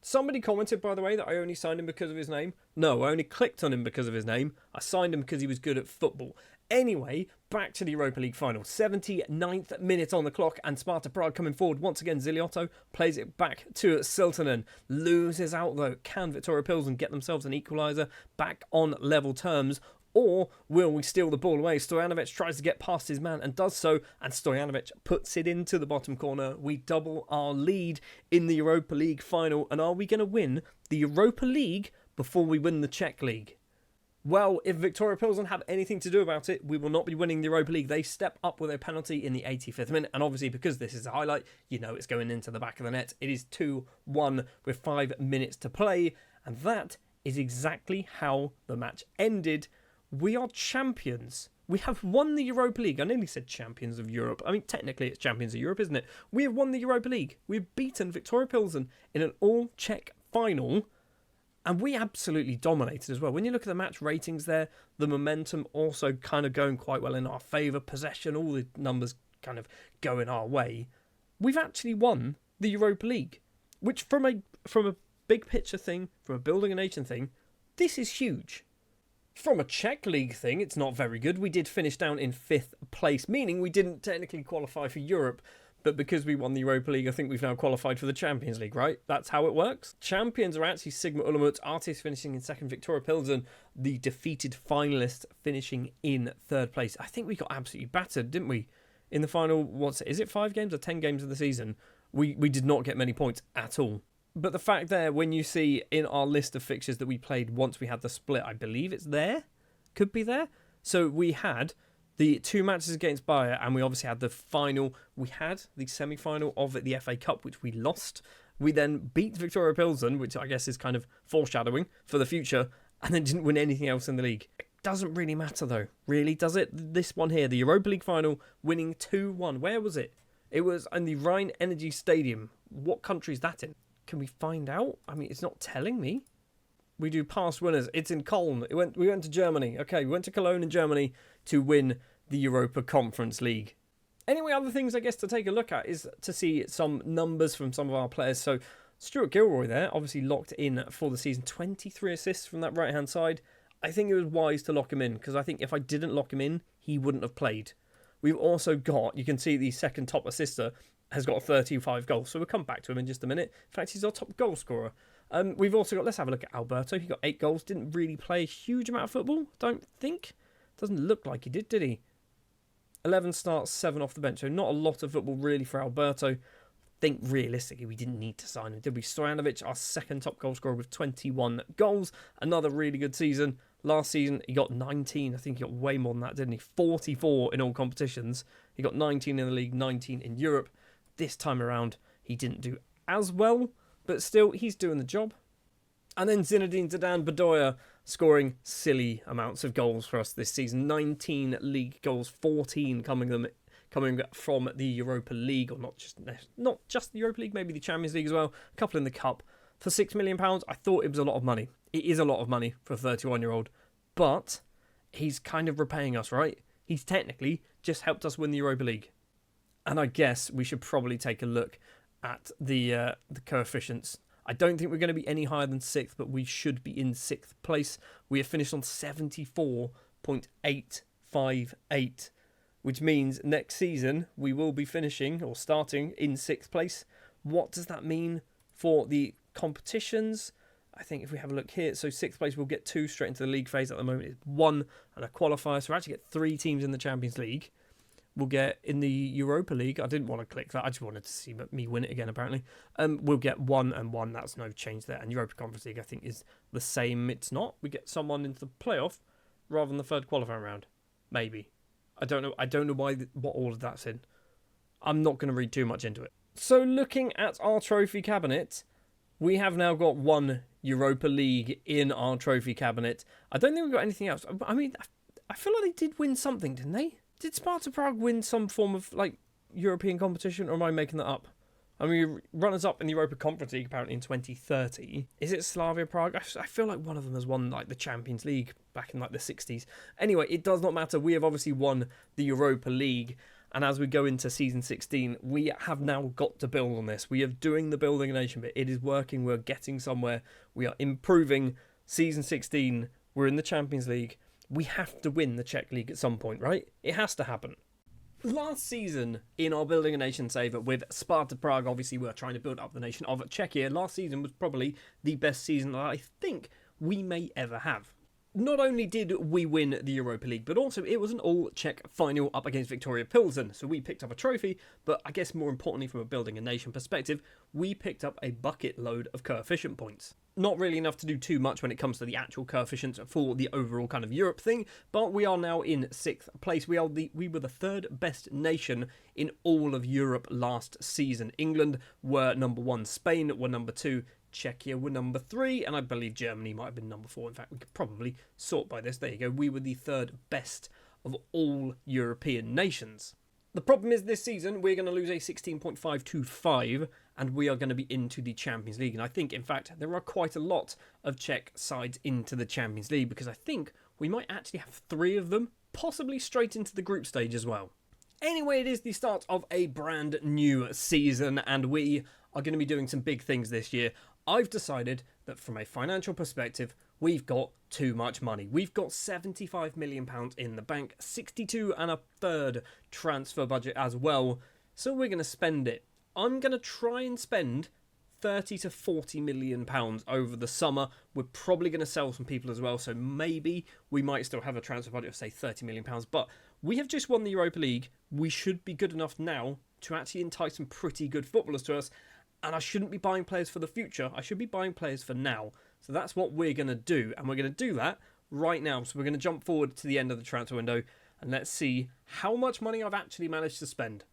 Somebody commented, by the way, that I only signed him because of his name. No, I only clicked on him because of his name. I signed him because he was good at football. Anyway, back to the Europa League final. 79th minute on the clock, and Sparta Prague coming forward once again. Ziliotto plays it back to Siltanen. Loses out though. Can Victoria Pilsen get themselves an equaliser back on level terms? Or will we steal the ball away? Stojanovic tries to get past his man and does so, and Stojanovic puts it into the bottom corner. We double our lead in the Europa League final. And are we going to win the Europa League before we win the Czech League? Well, if Victoria Pilsen have anything to do about it, we will not be winning the Europa League. They step up with a penalty in the 85th minute, and obviously because this is a highlight, you know it's going into the back of the net. It is 2-1 with 5 minutes to play, and that is exactly how the match ended. We are champions. We have won the Europa League. I nearly said champions of Europe. I mean, technically it's champions of Europe, isn't it? We have won the Europa League. We've beaten Victoria Pilsen in an all-Czech final. And we absolutely dominated as well. When you look at the match ratings there, the momentum also kind of going quite well in our favour. Possession, all the numbers kind of going our way. We've actually won the Europa League, which from a big picture thing, from a building a nation thing, this is huge. From a Czech League thing, it's not very good. We did finish down in 5th place, meaning we didn't technically qualify for Europe. But because we won the Europa League, I think we've now qualified for the Champions League, right? That's how it works. Champions are actually Sigma Olomouc, Artis finishing in 2nd, Victoria Pilsen, the defeated finalist, finishing in 3rd place. I think we got absolutely battered, didn't we? In the final, is it 5 games or 10 games of the season? We did not get many points at all. But the fact there, when you see in our list of fixtures that we played once we had the split, I believe it's there? Could be there? So we had the 2 matches against Bayer, and we obviously had the final. We had the semi-final of the FA Cup, which we lost. We then beat Victoria Pilsen, which I guess is kind of foreshadowing for the future, and then didn't win anything else in the league. It doesn't really matter though, really, does it? This one here, the Europa League final, winning 2-1. Where was it? It was in the Rhine Energy Stadium. What country is that in? Can we find out? I mean, it's not telling me. We do past winners. It's in Cologne. We went to Germany. Okay, we went to Cologne in Germany to win the Europa Conference League. Anyway, other things I guess to take a look at is to see some numbers from some of our players. So Stuart Gilroy there, obviously locked in for the season. 23 assists from that right-hand side. I think it was wise to lock him in, because I think if I didn't lock him in, he wouldn't have played. We've also got, you can see the second top assister has got 35 goals. So we'll come back to him in just a minute. In fact, he's our top goal scorer. We've also got, let's have a look at Alberto. He got 8 goals. Didn't really play a huge amount of football, don't think. Doesn't look like he did he? 11 starts, 7 off the bench. So not a lot of football really for Alberto. I think realistically we didn't need to sign him, did we? Stojanovic, our second top goal scorer with 21 goals. Another really good season. Last season he got 19. I think he got way more than that, didn't he? 44 in all competitions. He got 19 in the league, 19 in Europe. This time around he didn't do as well, but still he's doing the job. And then Zinedine Zidane Bedoya scoring silly amounts of goals for us this season. 19 league goals, 14 coming from the Europa League, or not just the Europa League, maybe the Champions League as well. A couple in the Cup. For £6 million, I thought it was a lot of money. It is a lot of money for a 31-year-old, but he's kind of repaying us, right? He's technically just helped us win the Europa League. And I guess we should probably take a look at the coefficients. I don't think we're going to be any higher than 6th, but we should be in 6th place. We have finished on 74.858, which means next season we will be finishing or starting in 6th place. What does that mean for the competitions? I think if we have a look here, so 6th place, we'll get 2 straight into the league phase. At the moment, it's 1 and a qualifier. So we'll actually get 3 teams in the Champions League. We'll get in the Europa League. I didn't want to click that. I just wanted to see me win it again, apparently. We'll get 1 and 1. That's no change there. And Europa Conference League, I think, is the same. It's not. We get someone into the playoff rather than the 3rd qualifying round. Maybe. I don't know. I don't know what order that's in. I'm not going to read too much into it. So looking at our trophy cabinet, we have now got 1 Europa League in our trophy cabinet. I don't think we've got anything else. I mean, I feel like they did win something, didn't they? Did Sparta Prague win some form of European competition, or am I making that up? I mean, runners-up in the Europa Conference League apparently in 2030. Is it Slavia Prague? I feel like one of them has won the Champions League back in the 60s. Anyway, it does not matter. We have obviously won the Europa League. And as we go into season 16, we have now got to build on this. We are doing the building a nation bit. It is working. We're getting somewhere. We are improving. Season 16, we're in the Champions League. We have to win the Czech League at some point, right? It has to happen. Last season, in our Building a Nation save with Sparta Prague, obviously we're trying to build up the nation of Czechia. Last season was probably the best season that I think we may ever have. Not only did we win the Europa League, but also it was an all-Czech final up against Victoria Pilsen. So we picked up a trophy, but I guess more importantly from a Building a Nation perspective, we picked up a bucket load of coefficient points. Not really enough to do too much when it comes to the actual coefficients for the overall kind of Europe thing, but we are now in 6th place. We were the 3rd best nation in all of Europe last season. England were number 1, Spain were number 2, Czechia were number 3, and I believe Germany might have been number 4. In fact, we could probably sort by this. There you go. We were the 3rd best of all European nations. The problem is this season we're going to lose a 16.525 and we are going to be into the Champions League. And I think, in fact, there are quite a lot of Czech sides into the Champions League because I think we might actually have 3 of them, possibly straight into the group stage as well. Anyway, it is the start of a brand new season and we are going to be doing some big things this year. I've decided that from a financial perspective, we've got too much money. We've got £75 million in the bank, 62 1/3 transfer budget as well. So we're going to spend it. I'm going to try and spend 30 to 40 million pounds over the summer. We're probably going to sell some people as well. So maybe we might still have a transfer budget of say 30 million pounds. But we have just won the Europa League. We should be good enough now to actually entice some pretty good footballers to us. And I shouldn't be buying players for the future. I should be buying players for now. So that's what we're going to do. And we're going to do that right now. So we're going to jump forward to the end of the transfer window. And let's see how much money I've actually managed to spend.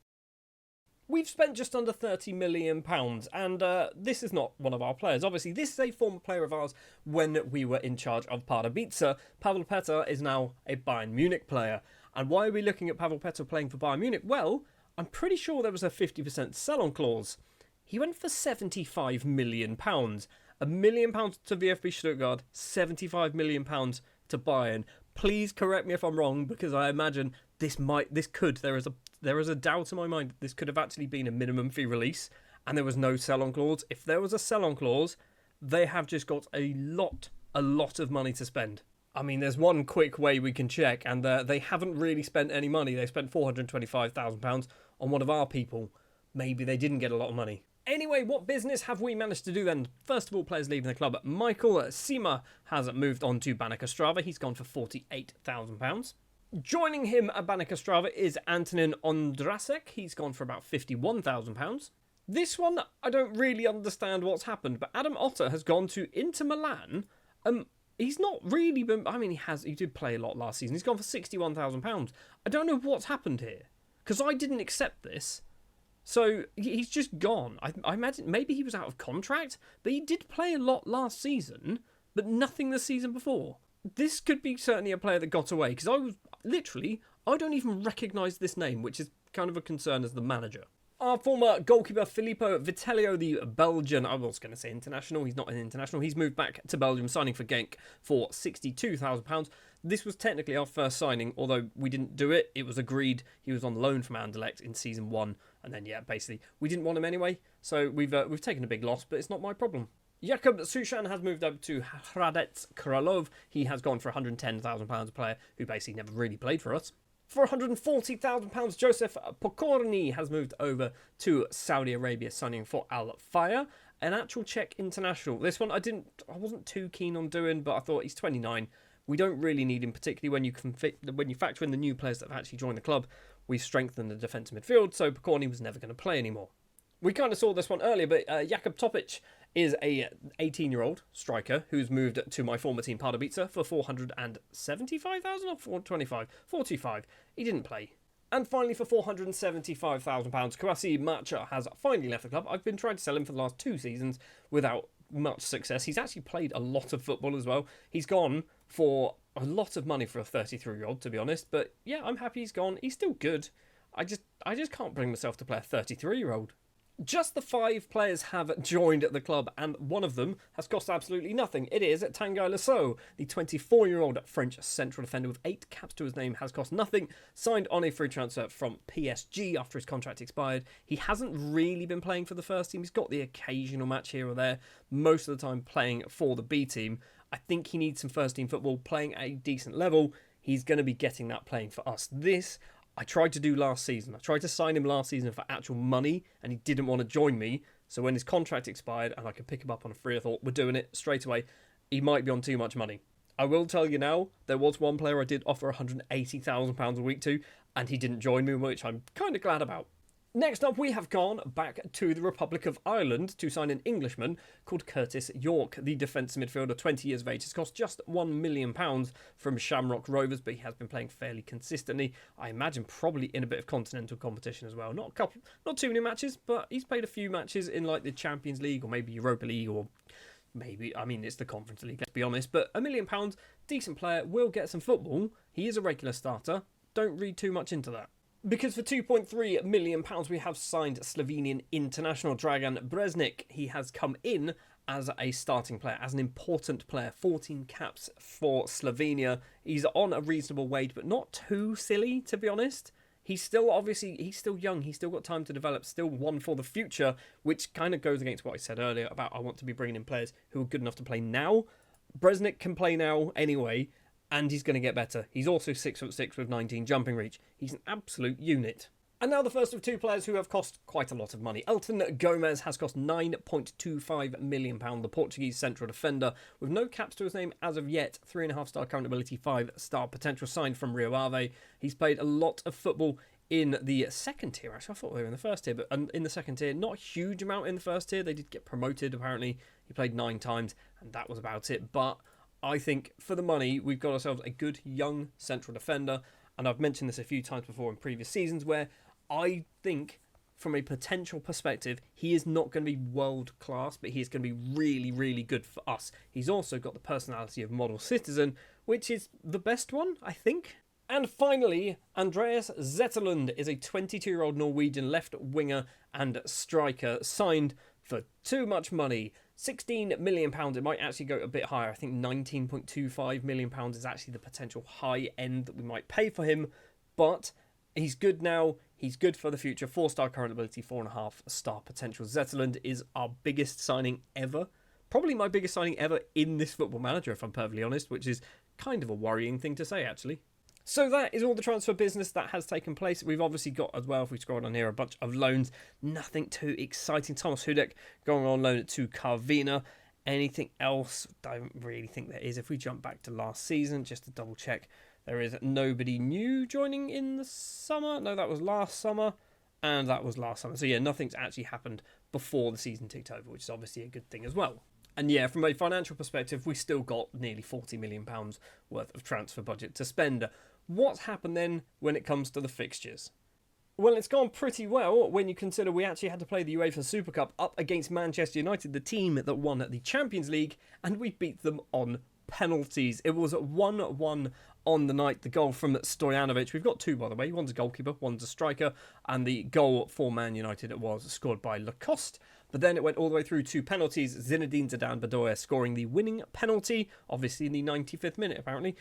We've spent just under £30 million. And this is not one of our players. Obviously, this is a former player of ours when we were in charge of Pardubice. Pavel Petr is now a Bayern Munich player. And why are we looking at Pavel Petr playing for Bayern Munich? Well, I'm pretty sure there was a 50% sell-on clause. He went for £75 million. £1 million to VfB Stuttgart, £75 million to Bayern. Please correct me if I'm wrong, because I imagine there is a doubt in my mind that this could have actually been a minimum fee release, and there was no sell-on clause. If there was a sell-on clause, they have just got a lot of money to spend. I mean, there's one quick way we can check, and they haven't really spent any money. They spent £425,000 on one of our people. Maybe they didn't get a lot of money. Anyway, what business have we managed to do then? First of all, players leaving the club. Michael Sima has moved on to Baník Ostrava. He's gone for £48,000. Joining him at Baník Ostrava is Antonin Ondrasek. He's gone for about £51,000. This one, I don't really understand what's happened, but Adam Otter has gone to Inter Milan. He's not really been... I mean, he did play a lot last season. He's gone for £61,000. I don't know what's happened here, because I didn't accept this. So he's just gone. I imagine maybe he was out of contract, but he did play a lot last season, but nothing the season before. This could be certainly a player that got away, because I don't even recognise this name, which is kind of a concern as the manager. Our former goalkeeper Filippo Vitellio, the Belgian, I was going to say international, he's not an international, he's moved back to Belgium, signing for Genk for £62,000. This was technically our first signing, although we didn't do it. It was agreed. He was on loan from Anderlecht in season 1, and then basically we didn't want him anyway. So we've taken a big loss, but it's not my problem. Jakub Sushan has moved up to Hradec Králové. He has gone for £110,000 a player who basically never really played for us. For £140,000, Joseph Pokorny has moved over to Saudi Arabia, signing for Al Fayha, an actual Czech international. This one I wasn't too keen on doing, but I thought he's 29. We don't really need him, particularly when you factor in the new players that have actually joined the club. We've strengthened the defensive midfield, so Pokorny was never going to play anymore. We kind of saw this one earlier, but Jakub Topic is a 18-year-old striker who's moved to my former team Pardubice for £475,000 or £425,000. £45,000. He didn't play. And finally, for £475,000, Kwasi Macha has finally left the club. I've been trying to sell him for the last 2 seasons without much success. He's actually played a lot of football as well. He's gone for a lot of money for a 33-year-old, to be honest. But yeah, I'm happy he's gone. He's still good. I just can't bring myself to play a 33-year-old. Just the 5 players have joined the club, and one of them has cost absolutely nothing. It is Tanguy Lasso, the 24-year-old French central defender with 8 caps to his name, has cost nothing, signed on a free transfer from PSG after his contract expired. He hasn't really been playing for the first team. He's got the occasional match here or there, most of the time playing for the B team. I think he needs some first team football, playing at a decent level. He's going to be getting that playing for us. This, I tried to do last season. I tried to sign him last season for actual money, and he didn't want to join me. So when his contract expired and I could pick him up on a free, I thought, we're doing it straight away. He might be on too much money. I will tell you now, there was one player I did offer £180,000 a week to, and he didn't join me, which I'm kind of glad about. Next up, we have gone back to the Republic of Ireland to sign an Englishman called Curtis York, the defensive midfielder, 20 years of age. It's cost just £1 million from Shamrock Rovers, but he has been playing fairly consistently. I imagine probably in a bit of continental competition as well. Not too many matches, but he's played a few matches in like the Champions League or maybe Europa League or maybe, it's the Conference League, let's be honest. But £1 million, decent player, will get some football. He is a regular starter. Don't read too much into that. Because for £2.3 million, we have signed Slovenian international Dragan Breznik. He has come in as a starting player, as an important player. 14 caps for Slovenia. He's on a reasonable wage, but not too silly, to be honest. He's still young. He's still got time to develop, still one for the future, which kind of goes against what I said earlier about I want to be bringing in players who are good enough to play now. Breznik can play now anyway, and he's going to get better. He's also 6'6" with 19 jumping reach. He's an absolute unit. And now the first of two players who have cost quite a lot of money. Elton Gomez has cost £9.25 million, the Portuguese central defender, with no caps to his name as of yet. 3.5-star current ability, 5-star potential, signed from Rio Ave. He's played a lot of football in the second tier. Actually, I thought they were in the first tier, but in the second tier, not a huge amount in the first tier. They did get promoted, apparently. He played 9 times, and that was about it. But I think for the money, we've got ourselves a good young central defender. And I've mentioned this a few times before in previous seasons where I think from a potential perspective, he is not going to be world class, but he is going to be really, really good for us. He's also got the personality of model citizen, which is the best one, I think. And finally, Andreas Zetterlund is a 22-year-old Norwegian left winger and striker signed for too much money. £16 million. It might actually go a bit higher. I think £19.25 million is actually the potential high end that we might pay for him. But he's good now. He's good for the future. 4-star current ability, 4.5-star potential. Zetterlund is our biggest signing ever. Probably my biggest signing ever in this Football Manager, if I'm perfectly honest, which is kind of a worrying thing to say, actually. So that is all the transfer business that has taken place. We've obviously got as well, if we scroll on here, a bunch of loans. Nothing too exciting. Thomas Hudek going on loan to Carvina. Anything else? I don't really think there is. If we jump back to last season, just to double check, there is nobody new joining in the summer. No, that was last summer. And that was last summer. So yeah, nothing's actually happened before the season ticked over, which is obviously a good thing as well. And yeah, from a financial perspective, we still got nearly £40 million worth of transfer budget to spend. What's happened then when it comes to the fixtures? Well, it's gone pretty well when you consider we actually had to play the UEFA Super Cup up against Manchester United, the team that won the Champions League, and we beat them on penalties. It was 1-1 on the night. The goal from Stojanovic. We've got 2, by the way. One's a goalkeeper, one's a striker. And the goal for Man United was scored by Lacoste. But then it went all the way through to penalties. Zinedine Zidane Bedoya scoring the winning penalty, obviously in the 95th minute, apparently.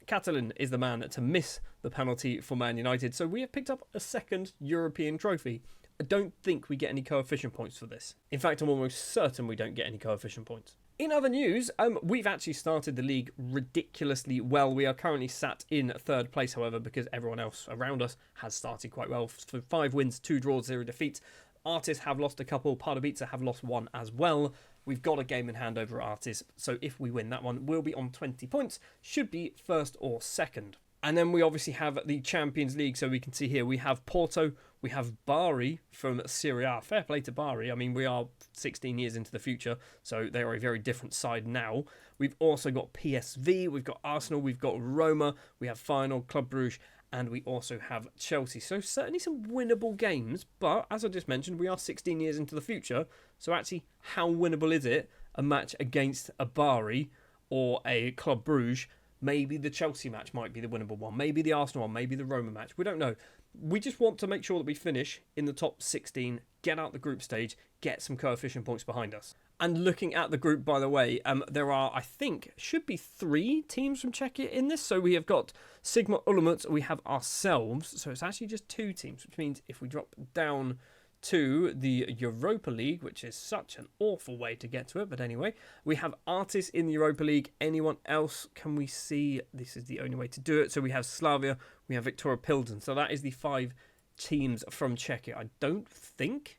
Catalan is the man to miss the penalty for Man United. So we have picked up a second European trophy. I don't think we get any coefficient points for this. In fact, I'm almost certain we don't get any coefficient points. In other news, we've actually started the league ridiculously well. We are currently sat in 3rd place, however, because everyone else around us has started quite well. For 5 wins, 2 draws, 0 defeats. Artists have lost a couple. Pardubice have lost 1 as well. We've got a game in hand over Artists, so if we win that one, we'll be on 20 points. Should be 1st or 2nd. And then we obviously have the Champions League, so we can see here we have Porto, we have Bari from Serie A. Fair play to Bari. I mean, we are 16 years into the future, so they are a very different side now. We've also got PSV, we've got Arsenal, we've got Roma, we have Feyenoord, Club Brugge, and we also have Chelsea. So certainly some winnable games, but as I just mentioned, we are 16 years into the future, so actually how winnable is it, a match against a Bari or a Club Brugge? Maybe the Chelsea match might be the winnable one. Maybe the Arsenal one. Maybe the Roma match. We don't know. We just want to make sure that we finish in the top 16, get out the group stage, get some coefficient points behind us. And looking at the group, by the way, there are, I think, should be 3 teams from Czechia in this. So we have got Sigma Olomouc, we have ourselves. So it's actually just 2 teams, which means if we drop down to the Europa League, which is such an awful way to get to it. But anyway, we have artists in the Europa League. Anyone else can we see? This is the only way to do it. So we have Slavia, we have Viktoria Pilsen. So that is the 5 teams from Czechia. I don't think,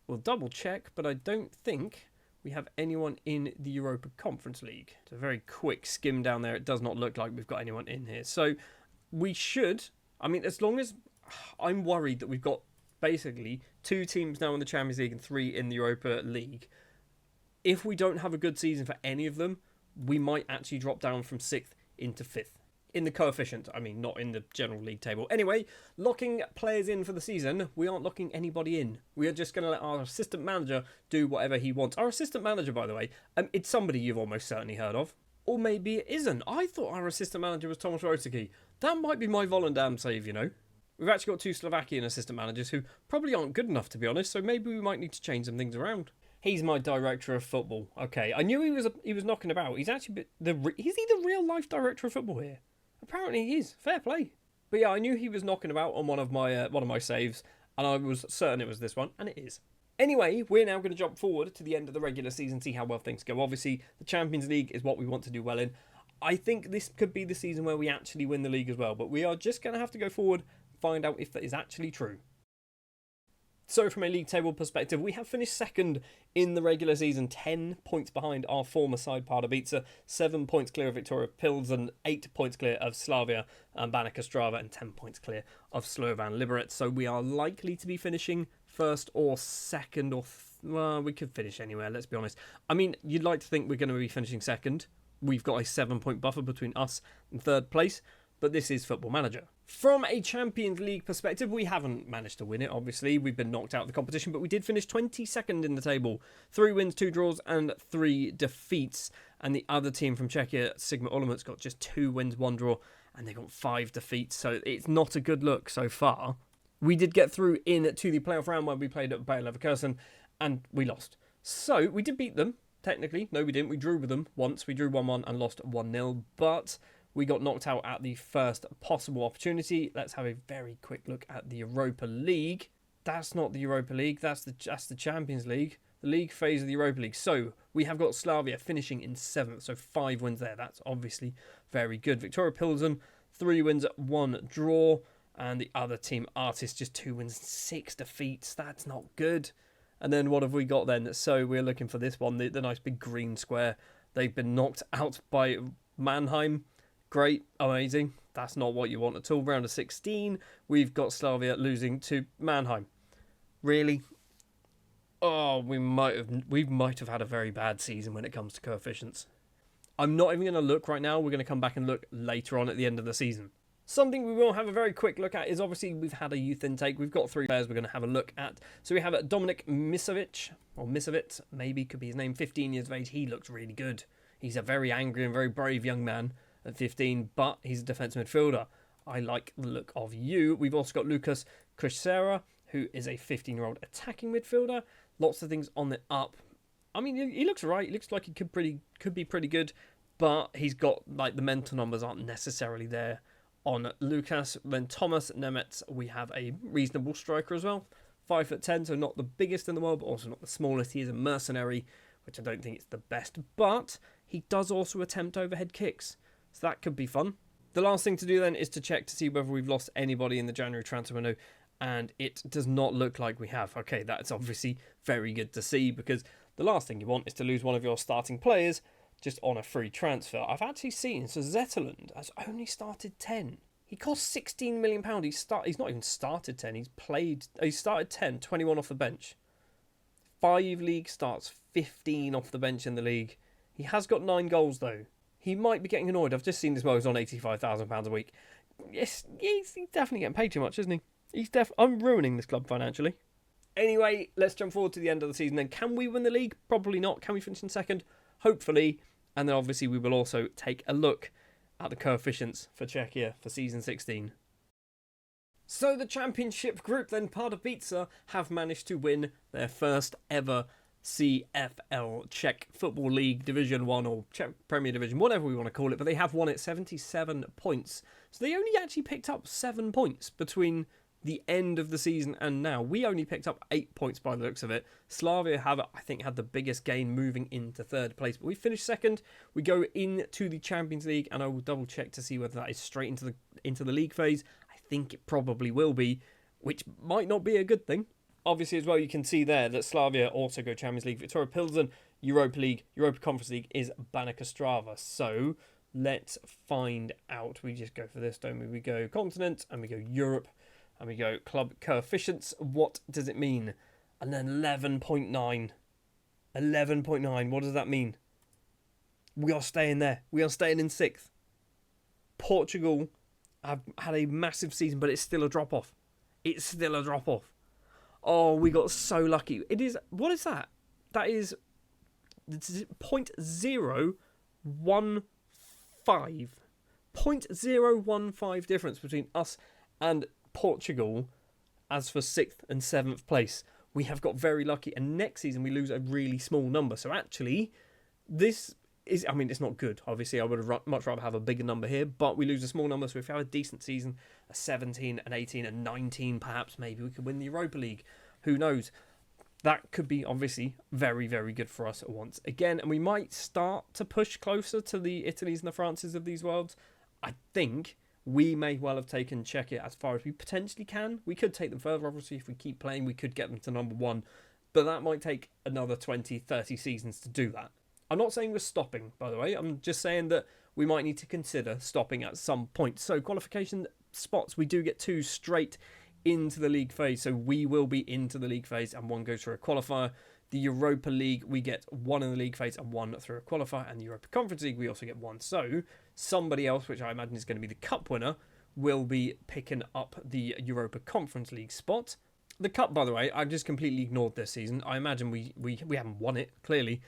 we'll double check, but I don't think we have anyone in the Europa Conference League. It's a very quick skim down there. It does not look like we've got anyone in here. So we should, I mean, as long as, I'm worried that we've got basically 2 teams now in the Champions League and 3 in the Europa League. If we don't have a good season for any of them, we might actually drop down from 6th into 5th. In the coefficient, I mean, not in the general league table. Anyway, locking players in for the season, we aren't locking anybody in. We are just going to let our assistant manager do whatever he wants. Our assistant manager, by the way, it's somebody you've almost certainly heard of. Or maybe it isn't. I thought our assistant manager was Thomas Rosicky. That might be my Volendam save, you know. We've actually got 2 Slovakian assistant managers who probably aren't good enough, to be honest, so maybe we might need to change some things around. He's my director of football. Okay, I knew he was knocking about. He's actually is he the real life director of football here? Apparently he is. Fair play. But yeah, I knew he was knocking about on one of my saves, and I was certain it was this one, and it is. Anyway, we're now going to jump forward to the end of the regular season, see how well things go. Obviously, the Champions League is what we want to do well in. I think this could be the season where we actually win the league as well, but we are just going to have to go forward, find out if that is actually true. So from a league table perspective, we have finished 2nd in the regular season, 10 points behind our former side Pardubice, 7 points clear of Viktoria Pilsen, 8 points clear of Slavia and Baník Ostrava, and 10 points clear of Slovan Liberec. So we are likely to be finishing 1st or 2nd, or well, we could finish anywhere, let's be honest. I mean, you'd like to think we're going to be finishing 2nd. We've got a 7-point buffer between us and 3rd place, but this is Football Manager. From a Champions League perspective, we haven't managed to win it, obviously. We've been knocked out of the competition, but we did finish 22nd in the table. 3 wins, 2 draws, and 3 defeats. And the other team from Czechia, Sigma Olomouc, got just 2 wins, 1 draw, and they got 5 defeats. So it's not a good look so far. We did get through into the playoff round where we played at Bayer Leverkusen, and we lost. So we did beat them, technically. No, we didn't. We drew with them once. We drew 1-1 and lost 1-0, but we got knocked out at the first possible opportunity. Let's have a very quick look at the Europa League. That's not the Europa League. That's the Champions League. The league phase of the Europa League. So we have got Slavia finishing in 7th. So 5 wins there. That's obviously very good. Viktoria Pilsen, 3 wins, 1 draw. And the other team, Artists, just 2 wins, 6 defeats. That's not good. And then what have we got then? So we're looking for this one, the nice big green square. They've been knocked out by Mannheim. Great, amazing. That's not what you want at all. Round of 16, we've got Slavia losing to Mannheim. Really? Oh, we might have had a very bad season when it comes to coefficients. I'm not even going to look right now. We're going to come back and look later on at the end of the season. Something we will have a very quick look at is obviously we've had a youth intake. We've got 3 players we're going to have a look at. So we have Dominik Misovic, or Misovic, maybe could be his name, 15 years of age. He looks really good. He's a very angry and very brave young man at 15, but he's a defensive midfielder. I like the look of you. We've also got Lucas Crisera, who is a 15-year-old attacking midfielder. Lots of things on the up. I mean, he looks right. He looks like he could be pretty good, but he's got, like, the mental numbers aren't necessarily there on Lucas. Then Thomas Nemetz, we have a reasonable striker as well. 5'10", so not the biggest in the world, but also not the smallest. He is a mercenary, which I don't think is the best, but he does also attempt overhead kicks. So that could be fun. The last thing to do then is to check to see whether we've lost anybody in the January transfer window, and it does not look like we have. Okay, that's obviously very good to see, because the last thing you want is to lose one of your starting players just on a free transfer. I've actually seen, so Zetterland has only started 10. He cost £16 million. He's not even started 10. He started 10, 21 off the bench. 5 league starts, 15 off the bench in the league. He has got 9 goals though. He might be getting annoyed. I've just seen this. Well, he's on £85,000 a week. Yes, he's definitely getting paid too much, isn't he? I'm ruining this club financially. Anyway, let's jump forward to the end of the season then. Can we win the league? Probably not. Can we finish in 2nd? Hopefully. And then obviously we will also take a look at the coefficients for Czechia for season 16. So the championship group then, Pardubice, have managed to win their first ever CFL, Czech Football League Division 1 or Czech Premier Division, whatever we want to call it, but they have won it 77 points. So they only actually picked up 7 points between the end of the season and now. We only picked up 8 points by the looks of it. Slavia have, I think, had the biggest gain moving into third place. But we finished second. We go into the Champions League, and I will double check to see whether that is straight into the league phase. I think it probably will be, which might not be a good thing. Obviously, as well, you can see there that Slavia also go Champions League. Victoria Pilsen, Europa League, Europa Conference League is Banica Strava. So let's find out. We just go for this, don't we? We go continent, and we go Europe. And we go club coefficients. What does it mean? And then 11.9. 11.9. What does that mean? We are staying there. We are staying in 6th. Portugal have had a massive season, but it's still a drop-off. It's still a drop-off. Oh, we got so lucky. It is... What is that? That is 0.015. 0.015 difference between us and Portugal. As for 6th and 7th place, we have got very lucky, and next season we lose a really small number. So actually, this is, I mean, it's not good. Obviously, I would have much rather have a bigger number here, but we lose a small number. So if we have a decent season, a 17, an 18, and 19, perhaps maybe we could win the Europa League. Who knows? That could be obviously very, very good for us once again, and we might start to push closer to the Italys and the Frances of these worlds. I think we may well have taken Czechia as far as we potentially can. We could take them further, obviously, if we keep playing. We could get them to number 1. But that might take another 20, 30 seasons to do that. I'm not saying we're stopping, by the way. I'm just saying that we might need to consider stopping at some point. So qualification spots, we do get 2 straight into the league phase. So we will be into the league phase and 1 goes through a qualifier. The Europa League, we get 1 in the league phase and 1 through a qualifier. And the Europa Conference League, we also get 1. So somebody else, which I imagine is going to be the cup winner, will be picking up the Europa Conference League spot. The cup, by the way, I've just completely ignored this season. I imagine we haven't won it, clearly.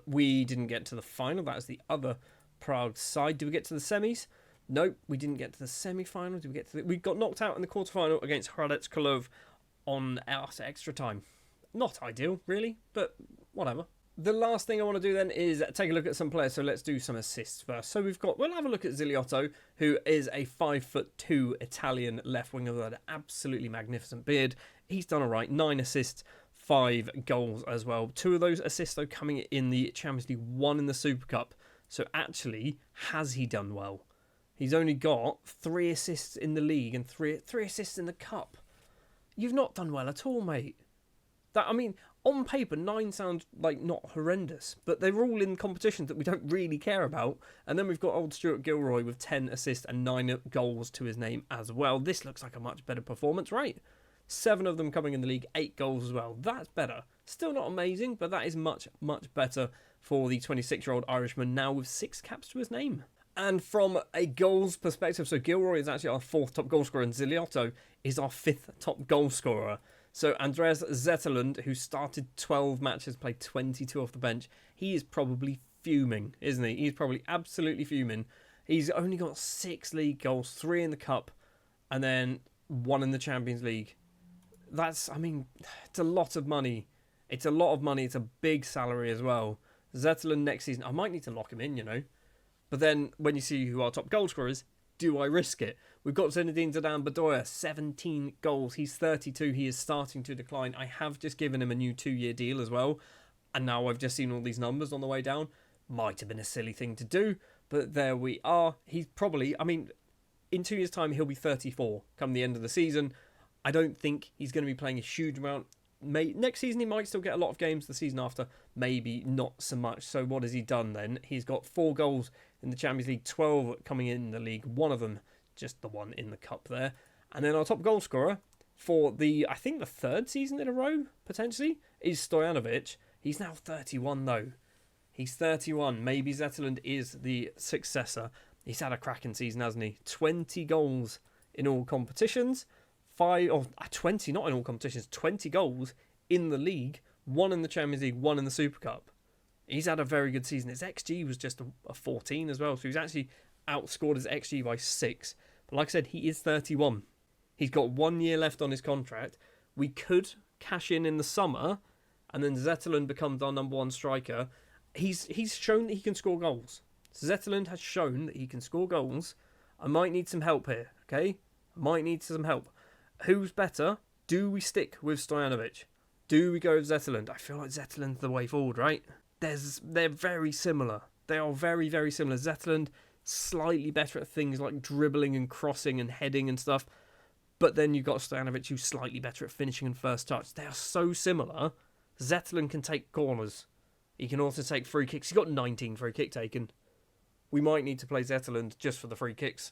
We didn't get to the final. That is the other Prague side. Did we get to the semis? Nope, we didn't get to the semi-final. Did we get to we got knocked out in the quarterfinal against Hradec Králové on extra time. Not ideal, really, but whatever. The last thing I want to do then is take a look at some players. So let's do some assists first. So we'll have a look at Ziliotto, who is a 5'2" Italian left winger with an absolutely magnificent beard. He's done all right. 9 assists, 5 goals as well. 2 of those assists, though, coming in the Champions League, 1 in the Super Cup. So actually, has he done well? He's only got 3 assists in the league and 3 assists in the cup. You've not done well at all, mate. That, I mean, on paper, 9 sounds like not horrendous, but they're all in competitions that we don't really care about. And then we've got old Stuart Gilroy with 10 assists and 9 goals to his name as well. This looks like a much better performance, right? 7 of them coming in the league, 8 goals as well. That's better. Still not amazing, but that is much, much better for the 26-year-old Irishman now with 6 caps to his name. And from a goals perspective, so Gilroy is actually our 4th top goal scorer and Ziliotto is our 5th top goal scorer. So Andreas Zetterlund, who started 12 matches, played 22 off the bench, he is probably fuming, isn't he? He's probably absolutely fuming. He's only got 6 league goals, 3 in the cup, and then 1 in the Champions League. That's, I mean, it's a lot of money. It's a lot of money. It's a big salary as well. Zetterlund next season, I might need to lock him in, you know. But then when you see who our top goal scorer is, do I risk it? We've got Zinedine Zidane Bedoya, 17 goals. He's 32. He is starting to decline. I have just given him a new 2-year deal as well. And now I've just seen all these numbers on the way down. Might have been a silly thing to do, but there we are. He's probably, I mean, in 2 years' time, he'll be 34 come the end of the season. I don't think he's going to be playing a huge amount. Next season, he might still get a lot of games. The season after, maybe not so much. So what has he done then? He's got 4 goals in the Champions League, 12 coming in the league. One of them, just the one in the cup there. And then our top goal scorer for the, I think the 3rd season in a row, potentially, is Stojanovic. He's now 31 though. He's 31. Maybe Zetterlund is the successor. He's had a cracking season, hasn't he? 20 goals in all competitions. 20, not in all competitions, 20 goals in the league, 1 in the Champions League, 1 in the Super Cup. He's had a very good season. His XG was just a 14 as well, so he's actually outscored his XG by 6. But like I said, he is 31. He's got 1 year left on his contract. We could cash in the summer, and then Zetterlund becomes our number 1 striker. He's shown that he can score goals. Zetterlund has shown that he can score goals. I might need some help here, okay? I might need some help. Who's better? Do we stick with Stojanovic? Do we go with Zetterlund? I feel like Zetterlund's the way forward, right? They're very similar. They are very, very similar. Zetterlund, slightly better at things like dribbling and crossing and heading and stuff. But then you've got Stojanovic, who's slightly better at finishing and first touch. They are so similar. Zetterlund can take corners. He can also take free kicks. He's got 19 free kick taken. We might need to play Zetterlund just for the free kicks.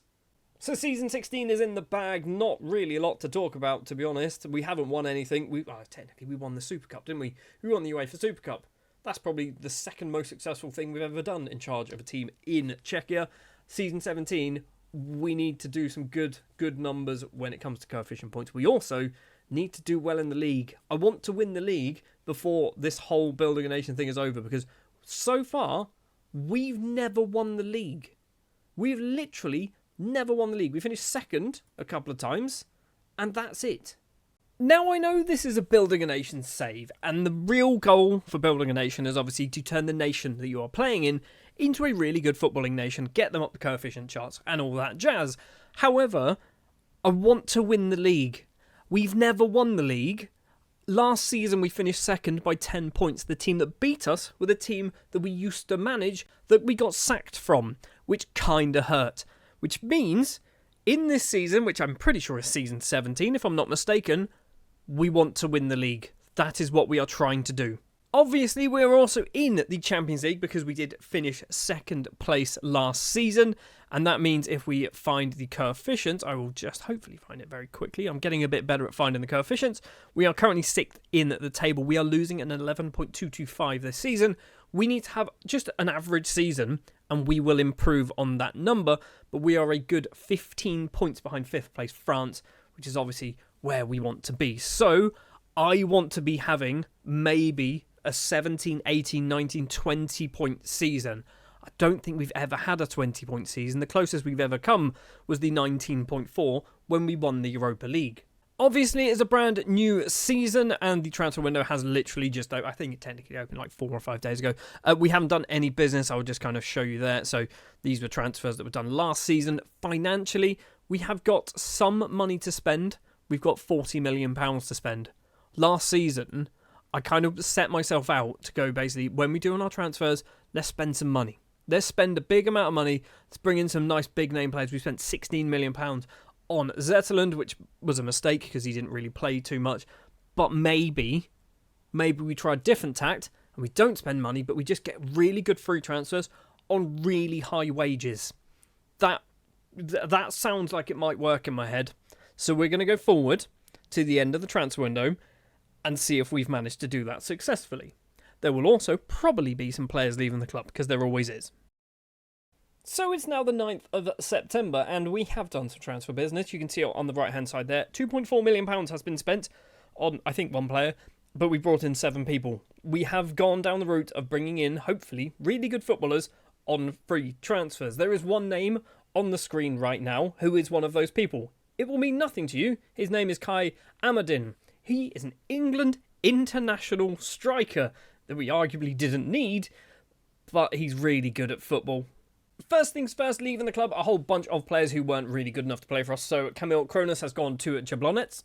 So season 16 is in the bag. Not really a lot to talk about, to be honest. We haven't won anything. Technically, we won the Super Cup, didn't we? We won the UEFA Super Cup. That's probably the second most successful thing we've ever done in charge of a team in Czechia. Season 17, we need to do some good numbers when it comes to coefficient points. We also need to do well in the league. I want to win the league before this whole Building a Nation thing is over, because so far, we've never won the league. We've literally never won the league. We finished second a couple of times, and that's it. Now, I know this is a Building a Nation save, and the real goal for Building a Nation is obviously to turn the nation that you are playing in into a really good footballing nation, get them up the coefficient charts, and all that jazz. However, I want to win the league. We've never won the league. Last season, we finished second by 10 points. The team that beat us were the team that we used to manage that we got sacked from, which kind of hurt. Which means, in this season, which I'm pretty sure is season 17, if I'm not mistaken, we want to win the league. That is what we are trying to do. Obviously, we're also in the Champions League because we did finish second place last season. And that means if we find the coefficient, I will just hopefully find it very quickly. I'm getting a bit better at finding the coefficients. We are currently 6th in the table. We are losing an 11.225 this season. We need to have just an average season and we will improve on that number. But we are a good 15 points behind 5th place France, which is obviously where we want to be. So I want to be having maybe a 17, 18, 19, 20 point season. I don't think we've ever had a 20 point season. The closest we've ever come was the 19.4 when we won the Europa League. Obviously, it's a brand new season and the transfer window has literally just, I think it technically opened like 4 or 5 days ago. We haven't done any business. I'll just kind of show you there. So these were transfers that were done last season. Financially, we have got some money to spend. We've got £40 million to spend. Last season, I kind of set myself out to go basically, when we do on our transfers, let's spend some money. Let's spend a big amount of money. Let's bring in some nice big name players. We spent £16 million on Zetterlund, which was a mistake because he didn't really play too much. But maybe we try a different tact and we don't spend money, but we just get really good free transfers on really high wages. That sounds like it might work in my head. So we're going to go forward to the end of the transfer window and see if we've managed to do that successfully. There will also probably be some players leaving the club, because there always is. So it's now the 9th of September, and we have done some transfer business. You can see on the right-hand side there, £2.4 million has been spent on, I think, one player, but we brought in 7 people. We have gone down the route of bringing in, hopefully, really good footballers on free transfers. There is one name on the screen right now who is one of those people. It will mean nothing to you. His name is Kai Amadin. He is an England international striker that we arguably didn't need, but he's really good at football. First things first, leaving the club, a whole bunch of players who weren't really good enough to play for us. So Kamil Kronos has gone to Jablonec,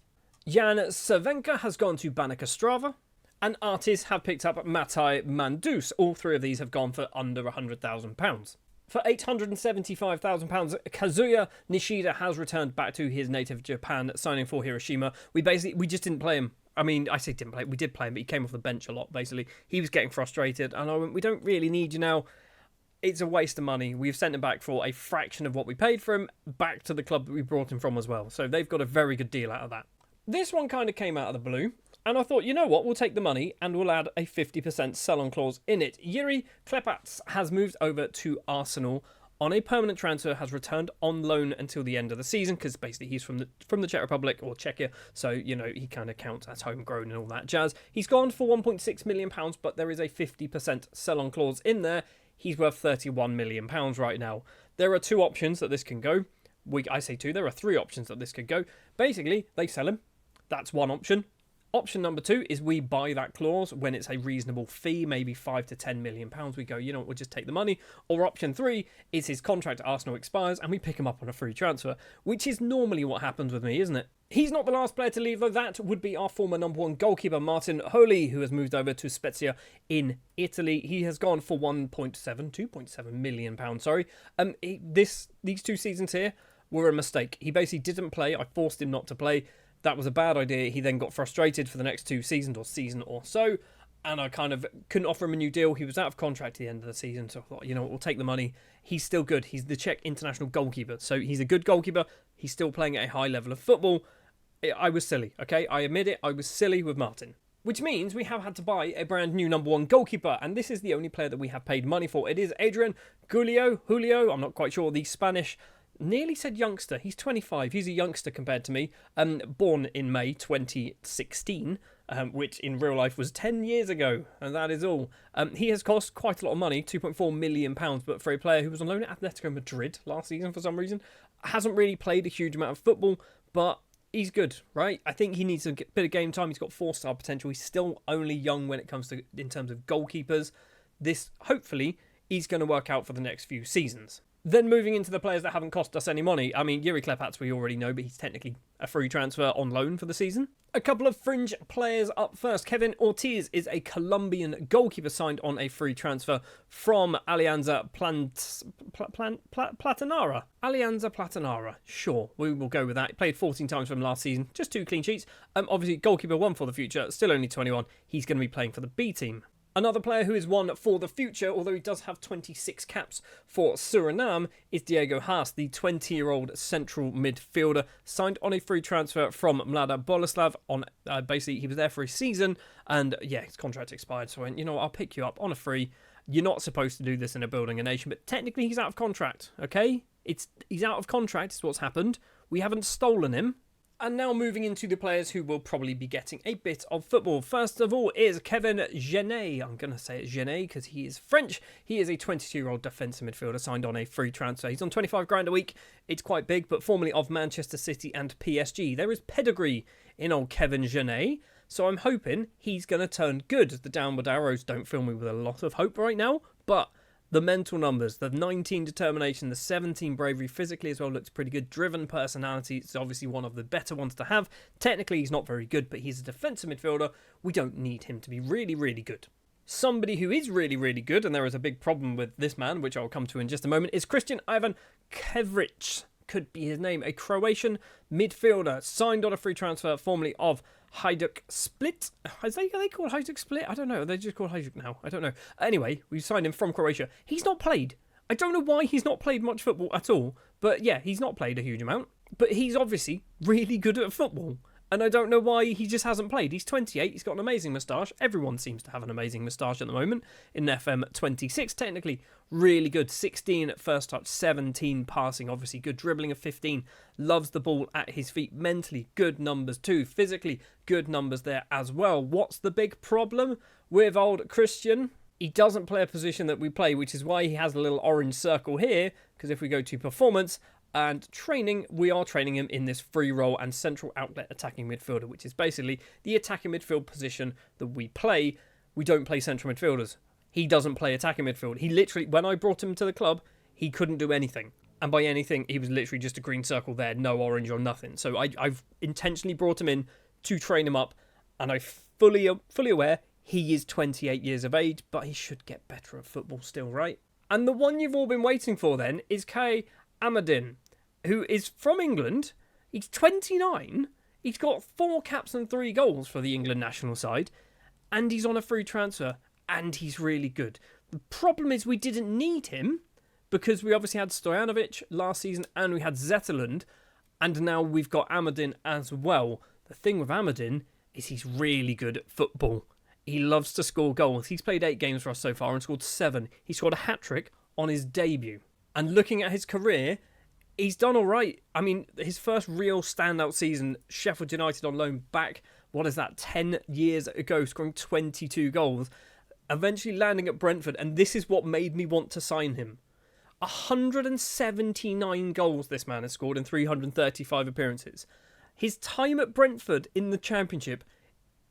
Jan Cervenka has gone to Baník Ostrava, and Artis have picked up Mataj Mandus. All 3 of these have gone for under £100,000. For £875,000, Kazuya Nishida has returned back to his native Japan, signing for Hiroshima. We just didn't play him. I mean, I say didn't play. We did play him, but he came off the bench a lot, basically. He was getting frustrated, and I went, we don't really need you now. It's a waste of money. We've sent him back for a fraction of what we paid for him, back to the club that we brought him from as well. So they've got a very good deal out of that. This one kind of came out of the blue, and I thought, you know what, we'll take the money, and we'll add a 50% sell-on clause in it. Yuri Klepats has moved over to Arsenal on a permanent transfer, has returned on loan until the end of the season, because basically he's from the Czech Republic, or Czechia, so, you know, he kind of counts as homegrown and all that jazz. He's gone for £1.6 million, but there is a 50% sell-on clause in there. He's worth £31 million right now. There are 2 options that this can go. I say 2, there are 3 options that this could go. Basically, they sell him. That's one option. Option number 2 is we buy that clause when it's a reasonable fee, maybe £5 to £10 million. We go, you know what, we'll just take the money. Or option 3 is his contract at Arsenal expires and we pick him up on a free transfer, which is normally what happens with me, isn't it? He's not the last player to leave, though. That would be our former number 1 goalkeeper, Martin Holi, who has moved over to Spezia in Italy. He has gone for £2.7 million. These 2 seasons here were a mistake. He basically didn't play. I forced him not to play. That was a bad idea. He then got frustrated for the next 2 seasons or season or so, and I kind of couldn't offer him a new deal. He was out of contract at the end of the season, so I thought, you know what, we'll take the money. He's still good. He's the Czech international goalkeeper, so he's a good goalkeeper. He's still playing at a high level of football. I was silly, okay? I admit it. I was silly with Martin. Which means we have had to buy a brand new number 1 goalkeeper, and this is the only player that we have paid money for. It is Adrian Julio, I'm not quite sure, the Spanish. Nearly said youngster. He's 25. He's a youngster compared to me. Born in May 2016, which in real life was 10 years ago. And that is all. He has cost quite a lot of money, £2.4 million. But for a player who was on loan at Atletico Madrid last season for some reason, hasn't really played a huge amount of football, but he's good, right? I think he needs a bit of game time. He's got 4-star potential. He's still only young when it comes to in terms of goalkeepers. This, hopefully, is going to work out for the next few seasons. Then moving into the players that haven't cost us any money. I mean, Yuri Klepats we already know, but he's technically a free transfer on loan for the season. A couple of fringe players up first. Kevin Ortiz is a Colombian goalkeeper signed on a free transfer from Alianza Platanara. Alianza Platanara. Sure, we will go with that. He played 14 times from last season, just 2 clean sheets. Obviously, goalkeeper 1 for the future, still only 21. He's going to be playing for the B team. Another player who is 1 for the future, although he does have 26 caps for Suriname, is Diego Haas, the 20-year-old central midfielder, signed on a free transfer from Mlada Boleslav. Basically, he was there for a season, and yeah, his contract expired, so I went, you know what, I'll pick you up on a free. You're not supposed to do this in a building a nation, but technically he's out of contract, okay? He's out of contract, is what's happened. We haven't stolen him. And now moving into the players who will probably be getting a bit of football. First of all is Kevin Genet. I'm going to say it Genet because he is French. He is a 22-year-old defensive midfielder signed on a free transfer. He's on 25 grand a week. It's quite big, but formerly of Manchester City and PSG. There is pedigree in old Kevin Genet, so I'm hoping he's going to turn good. The downward arrows don't fill me with a lot of hope right now, but the mental numbers, the 19 determination, the 17 bravery, physically as well looks pretty good. Driven personality, it's obviously one of the better ones to have. Technically, he's not very good, but he's a defensive midfielder. We don't need him to be really, really good. Somebody who is really, really good, and there is a big problem with this man, which I'll come to in just a moment, is Christian Ivan Kevric. Could be his name. A Croatian midfielder signed on a free transfer, formerly of Hajduk Split. Are they called Hajduk Split? I don't know. They're just called Hajduk now. I don't know. Anyway, we signed him from Croatia. He's not played. I don't know why he's not played much football at all. But yeah, he's not played a huge amount. But he's obviously really good at football. And I don't know why he just hasn't played. He's 28. He's got an amazing moustache. Everyone seems to have an amazing moustache at the moment. In FM 26, technically really good. 16 at first touch, 17 passing. Obviously good dribbling of 15. Loves the ball at his feet. Mentally good numbers too. Physically good numbers there as well. What's the big problem with old Christian? He doesn't play a position that we play, which is why he has a little orange circle here. Because if we go to performance and training, we are training him in this free role and central outlet attacking midfielder, which is basically the attacking midfield position that we play. We don't play central midfielders. He doesn't play attacking midfield. He literally, when I brought him to the club, he couldn't do anything. And by anything, he was literally just a green circle there, no orange or nothing. So I've intentionally brought him in to train him up, and I'm fully aware he is 28 years of age, but he should get better at football still, right? And the one you've all been waiting for then is Kay Amadin, who is from England. He's 29. He's got 4 caps and 3 goals for the England national side. And he's on a free transfer. And he's really good. The problem is we didn't need him because we obviously had Stojanovic last season and we had Zetterlund. And now we've got Amadin as well. The thing with Amadin is he's really good at football. He loves to score goals. He's played 8 games for us so far and scored 7. He scored a hat-trick on his debut. And looking at his career, he's done all right. I mean, his first real standout season, Sheffield United on loan back, 10 years ago, scoring 22 goals, eventually landing at Brentford, and this is what made me want to sign him. 179 goals this man has scored in 335 appearances. His time at Brentford in the Championship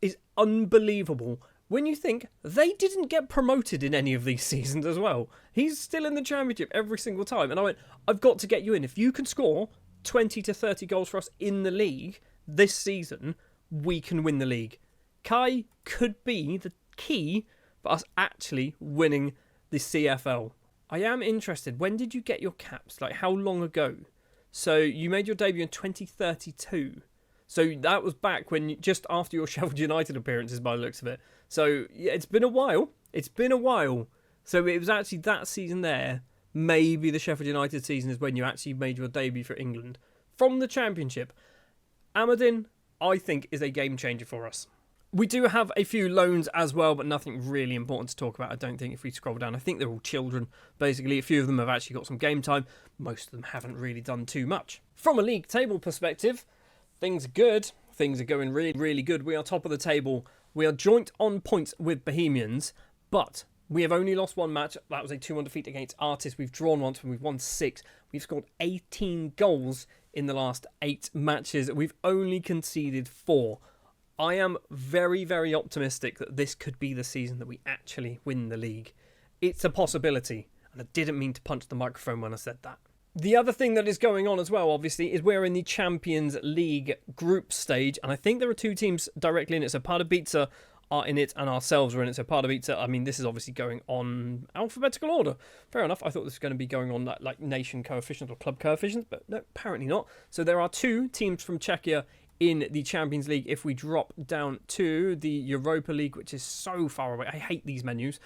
is unbelievable. When you think they didn't get promoted in any of these seasons as well. He's still in the Championship every single time. And I went, I've got to get you in. If you can score 20 to 30 goals for us in the league this season, we can win the league. Kai could be the key for us actually winning the CFL. I am interested. When did you get your caps? Like, how long ago? So you made your debut in 2032. So that was back when, just after your Sheffield United appearances by the looks of it. So yeah, it's been a while. So it was actually that season there. Maybe the Sheffield United season is when you actually made your debut for England. From the Championship, Amadin, I think, is a game changer for us. We do have a few loans as well, but nothing really important to talk about, I don't think, if we scroll down. I think they're all children, basically. A few of them have actually got some game time. Most of them haven't really done too much. From a league table perspective, things are good. Things are going really, really good. We are top of the table. We are joint on points with Bohemians, but we have only lost one match. That was a 2-1 defeat against Artists. We've drawn once and we've won 6. We've scored 18 goals in the last 8 matches. We've only conceded 4. I am very, very optimistic that this could be the season that we actually win the league. It's a possibility, and I didn't mean to punch the microphone when I said that. The other thing that is going on as well, obviously, is we're in the Champions League group stage, and I think there are 2 teams directly in it. So Pardubice are in it, and ourselves are in it. So Pardubice, I mean, this is obviously going on alphabetical order. Fair enough. I thought this was going to be going on like nation coefficient or club coefficient, but no, apparently not. So there are 2 teams from Czechia in the Champions League. If we drop down to the Europa League, which is so far away, I hate these menus.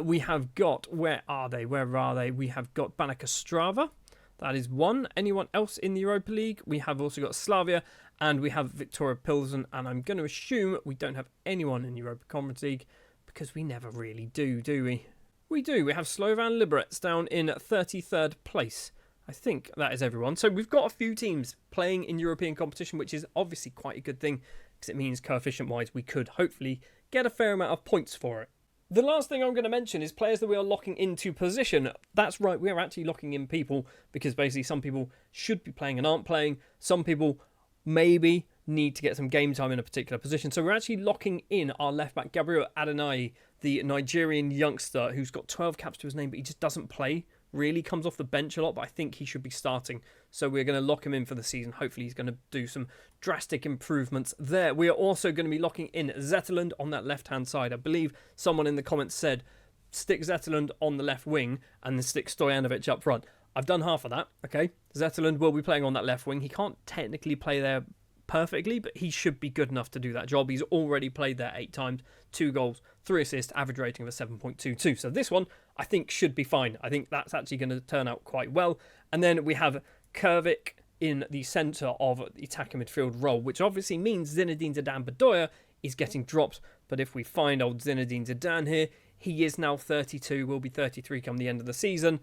We have got, where are they? We have got Baník Ostrava. That is 1. Anyone else in the Europa League? We have also got Slavia, and we have Victoria Pilsen, and I'm going to assume we don't have anyone in the Europa Conference League, because we never really do we? We do. We have Slovan Liberec down in 33rd place. I think that is everyone. So we've got a few teams playing in European competition, which is obviously quite a good thing, because it means coefficient-wise we could hopefully get a fair amount of points for it. The last thing I'm going to mention is players that we are locking into position. That's right, we are actually locking in people, because basically some people should be playing and aren't playing. Some people maybe need to get some game time in a particular position. So we're actually locking in our left-back, Gabriel Adonai, the Nigerian youngster who's got 12 caps to his name, but he just doesn't play. Really comes off the bench a lot, but I think he should be starting. So we're going to lock him in for the season. Hopefully he's going to do some drastic improvements there. We are also going to be locking in Zetterlund on that left-hand side. I believe someone in the comments said, stick Zetterlund on the left wing and then stick Stojanovic up front. I've done half of that, okay? Zetterlund will be playing on that left wing. He can't technically play there perfectly, but he should be good enough to do that job. He's already played there 8 times, 2 goals, 3 assists, average rating of a 7.22. So this one, I think, should be fine. I think that's actually going to turn out quite well. And then we have Kervik in the centre of the attacking midfield role, which obviously means Zinedine Zidane Bedoya is getting dropped. But if we find old Zinedine Zidane here, he is now 32, will be 33 come the end of the season.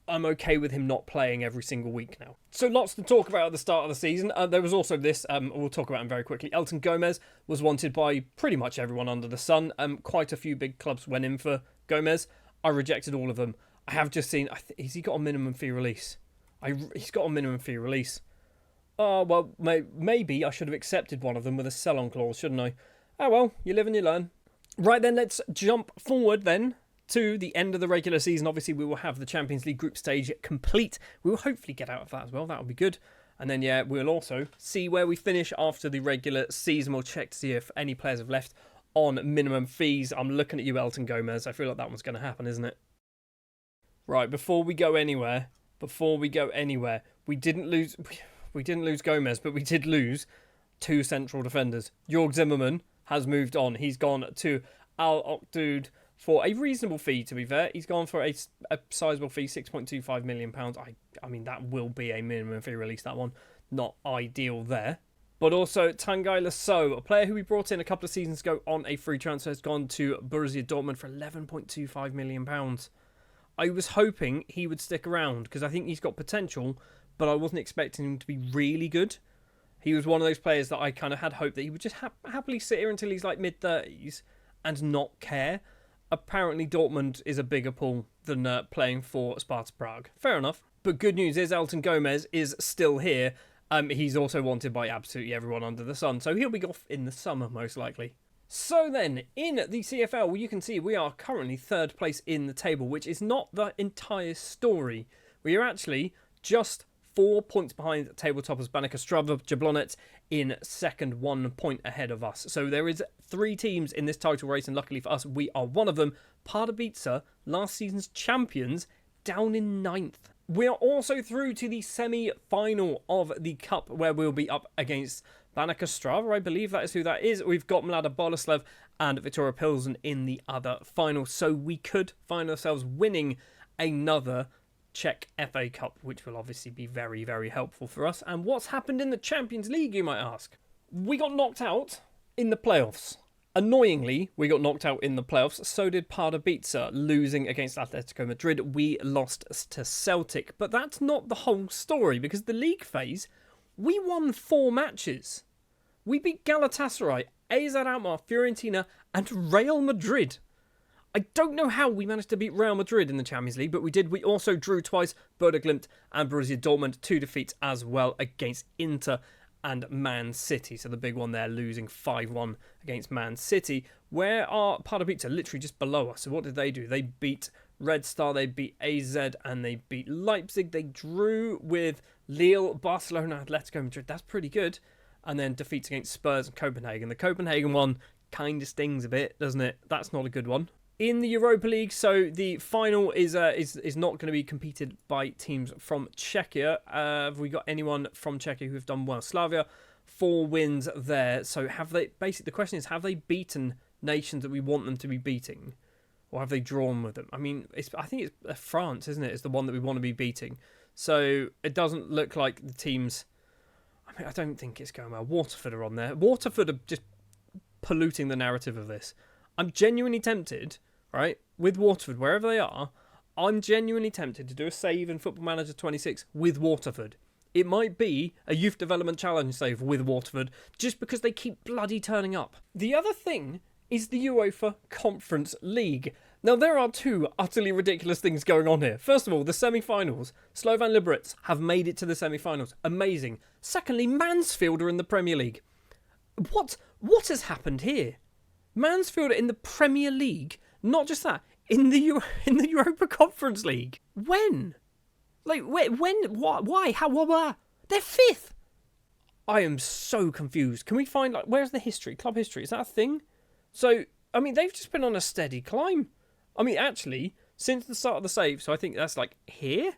I'm okay with him not playing every single week now. So lots to talk about at the start of the season. There was also this, we'll talk about him very quickly. Elton Gomez was wanted by pretty much everyone under the sun. Quite a few big clubs went in for Gomez. I rejected all of them. I have just seen, has he got a minimum fee release? He's got a minimum fee release. Oh, well, maybe I should have accepted one of them with a sell-on clause, shouldn't I? Oh well, you live and you learn. Right then, let's jump forward then to the end of the regular season. Obviously, we will have the Champions League group stage complete. We will hopefully get out of that as well. That will be good. And then, yeah, we'll also see where we finish after the regular season. We'll check to see if any players have left on minimum fees. I'm looking at you, Elton Gomez. I feel like that one's going to happen, isn't it? Right, before we go anywhere, we didn't lose Gomez, but we did lose 2 central defenders. Jörg Zimmermann has moved on. He's gone to Al Okdud for a reasonable fee, to be fair. He's gone for a sizable fee, £6.25 million. I mean, that will be a minimum fee release, that one. Not ideal there. But also, Tanguy Lasso, a player who we brought in a couple of seasons ago on a free transfer, has gone to Borussia Dortmund for £11.25 million. I was hoping he would stick around, because I think he's got potential, but I wasn't expecting him to be really good. He was one of those players that I kind of had hope that he would just happily sit here until he's like mid-30s and not care. Apparently, Dortmund is a bigger pool than playing for Sparta Prague. Fair enough. But good news is Elton Gomez is still here. He's also wanted by absolutely everyone under the sun, so he'll be off in the summer, most likely. So then, in the CFL, you can see we are currently third place in the table, which is not the entire story. We are actually just 4 points behind table toppers Banica Strava Jablonec in second, 1 point ahead of us. So there is 3 teams in this title race, and luckily for us, we are one of them. Pardubice, last season's champions, down in 9th. We are also through to the semi-final of the Cup, where we'll be up against Banica Strava, I believe that is who that is. We've got Mlada Boleslav and Victoria Pilsen in the other final, so we could find ourselves winning another Czech FA Cup, which will obviously be very, very helpful for us. And what's happened in the Champions League, you might ask? We got knocked out in the playoffs. Annoyingly, we got knocked out in the playoffs. So did Pardubice, losing against Atletico Madrid. We lost to Celtic. But that's not the whole story, because the league phase, we won 4 matches. We beat Galatasaray, AZ Alkmaar, Fiorentina, and Real Madrid. I don't know how we managed to beat Real Madrid in the Champions League, but we did. We also drew twice, Bodo Glimt and Borussia Dortmund, 2 defeats as well against Inter and Man City. So the big one there, losing 5-1 against Man City. Where are Pardubice? Literally just below us. So what did they do? They beat Red Star, they beat AZ, and they beat Leipzig. They drew with Lille, Barcelona, Atletico Madrid. That's pretty good. And then defeats against Spurs and Copenhagen. The Copenhagen one kind of stings a bit, doesn't it? That's not a good one. In the Europa League, so the final is not going to be competed by teams from Czechia. Have we got anyone from Czechia who have done well? Slavia, 4 wins there. So have they? Basically, the question is, have they beaten nations that we want them to be beating, or have they drawn with them? I mean, I think it's France, isn't it? It's the one that we want to be beating. So it doesn't look like the teams. I mean, I don't think it's going well. Waterford are on there. Waterford are just polluting the narrative of this. I'm genuinely tempted. Right, with Waterford, wherever they are, I'm genuinely tempted to do a save in Football Manager 26 with Waterford. It might be a Youth Development Challenge save with Waterford, just because they keep bloody turning up. The other thing is the UEFA Conference League. Now, there are 2 utterly ridiculous things going on here. First of all, the semi-finals. Slovan Liberec have made it to the semi-finals. Amazing. Secondly, Mansfield are in the Premier League. What has happened here? Mansfield are in the Premier League. Not just that, in the Europa Conference League. When? Like, when? Why? How? Why? They're 5th. I am so confused. Can we find, like, where's the history? Club history, is that a thing? So, I mean, they've just been on a steady climb. I mean, actually, since the start of the save, so I think that's, like, here?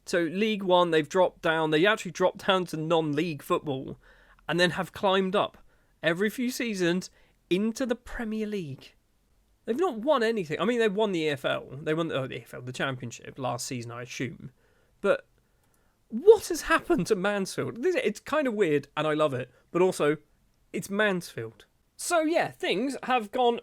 So, League One, they've dropped down. They actually dropped down to non-league football and then have climbed up every few seasons into the Premier League. They've not won anything. I mean, they won the EFL. They won the EFL, the Championship, last season, I assume. But what has happened to Mansfield? It's kind of weird, and I love it. But also, it's Mansfield. So, yeah, things have gone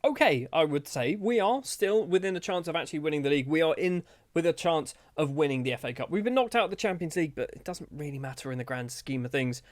okay, I would say. We are still within a chance of actually winning the league. We are in with a chance of winning the FA Cup. We've been knocked out of the Champions League, but it doesn't really matter in the grand scheme of things.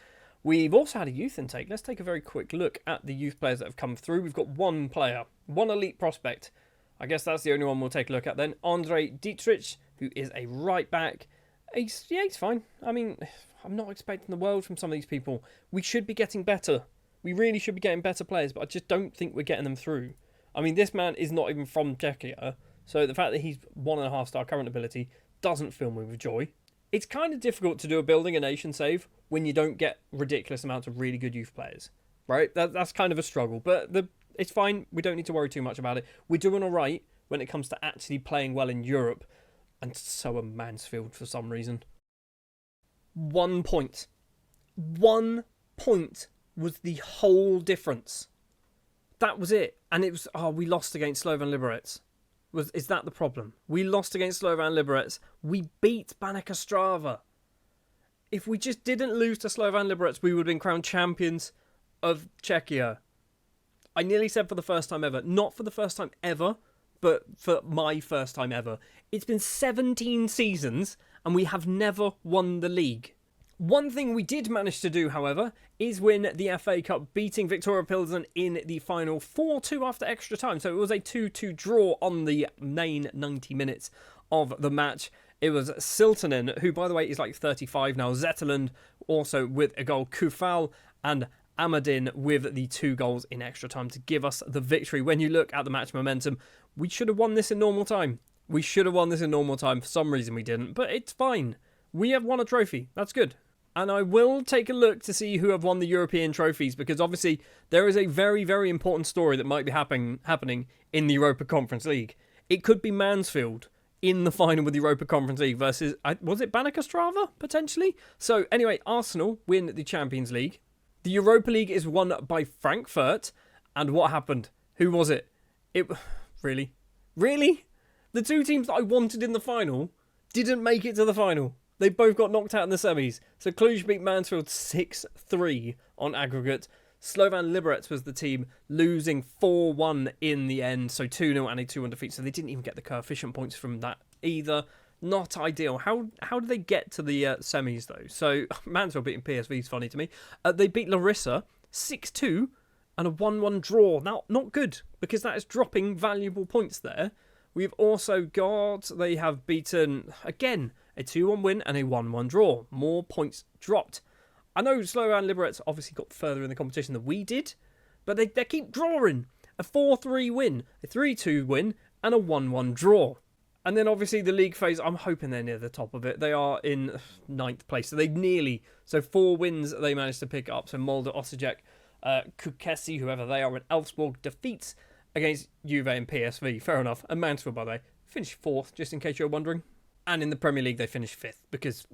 We've also had a youth intake. Let's take a very quick look at the youth players that have come through. We've got 1 player, 1 elite prospect. I guess that's the only one we'll take a look at then. Andre Dietrich, who is a right back. He's fine. I mean, I'm not expecting the world from some of these people. We should be getting better. We really should be getting better players, but I just don't think we're getting them through. I mean, this man is not even from Czechia, so the fact that he's 1.5-star current ability doesn't fill me with joy. It's kind of difficult to do a building a nation save when you don't get ridiculous amounts of really good youth players, right? That's kind of a struggle, but it's fine. We don't need to worry too much about it. We're doing all right when it comes to actually playing well in Europe, and so are Mansfield for some reason. 1 point. 1 point was the whole difference. That was it. And it was, we lost against Slovan Liberec. Is that the problem? We lost against Slovan Liberec. We beat Banica Strava. If we just didn't lose to Slovan Liberec, we would have been crowned champions of Czechia. I nearly said for the first time ever. Not for the first time ever, but for my first time ever. It's been 17 seasons and we have never won the league. One thing we did manage to do, however, is win the FA Cup, beating Victoria Pilsen in the final 4-2 after extra time. So it was a 2-2 draw on the main 90 minutes of the match. It was Siltanen, who, by the way, is like 35 now. Zetterland also with a goal. Kufal and Amadin with the 2 goals in extra time to give us the victory. When you look at the match momentum, we should have won this in normal time. For some reason we didn't, but it's fine. We have won a trophy. That's good. And I will take a look to see who have won the European trophies, because obviously there is a very, very important story that might be happening in the Europa Conference League. It could be Mansfield in the final with the Europa Conference League versus, was it Bannica Strava, potentially? So anyway, Arsenal win the Champions League. The Europa League is won by Frankfurt. And what happened? Who was it? Really? The 2 teams that I wanted in the final didn't make it to the final. They both got knocked out in the semis. So Cluj beat Mansfield 6-3 on aggregate. Slovan Liberec was the team, losing 4-1 in the end. So 2-0 and a 2-1 defeat. So they didn't even get the coefficient points from that either. Not ideal. How did they get to the semis, though? So Mansfield beating PSV is funny to me. They beat Larissa 6-2 and a 1-1 draw. Now, not good, because that is dropping valuable points there. We've also got, they have beaten, again, a 2-1 win and a 1-1 draw. More points dropped. I know Slovan Liberec obviously got further in the competition than we did, but they keep drawing. A 4-3 win, a 3-2 win, and a 1-1 draw. And then obviously the league phase, I'm hoping they're near the top of it. They are in 9th place. So 4 wins they managed to pick up. So Molde, Osijek, Kukesi, whoever they are, and Elfsborg defeats against Juve and PSV. Fair enough. And Mansfield, by the way, finished 4th, just in case you're wondering. And in the Premier League, they finished 5th because,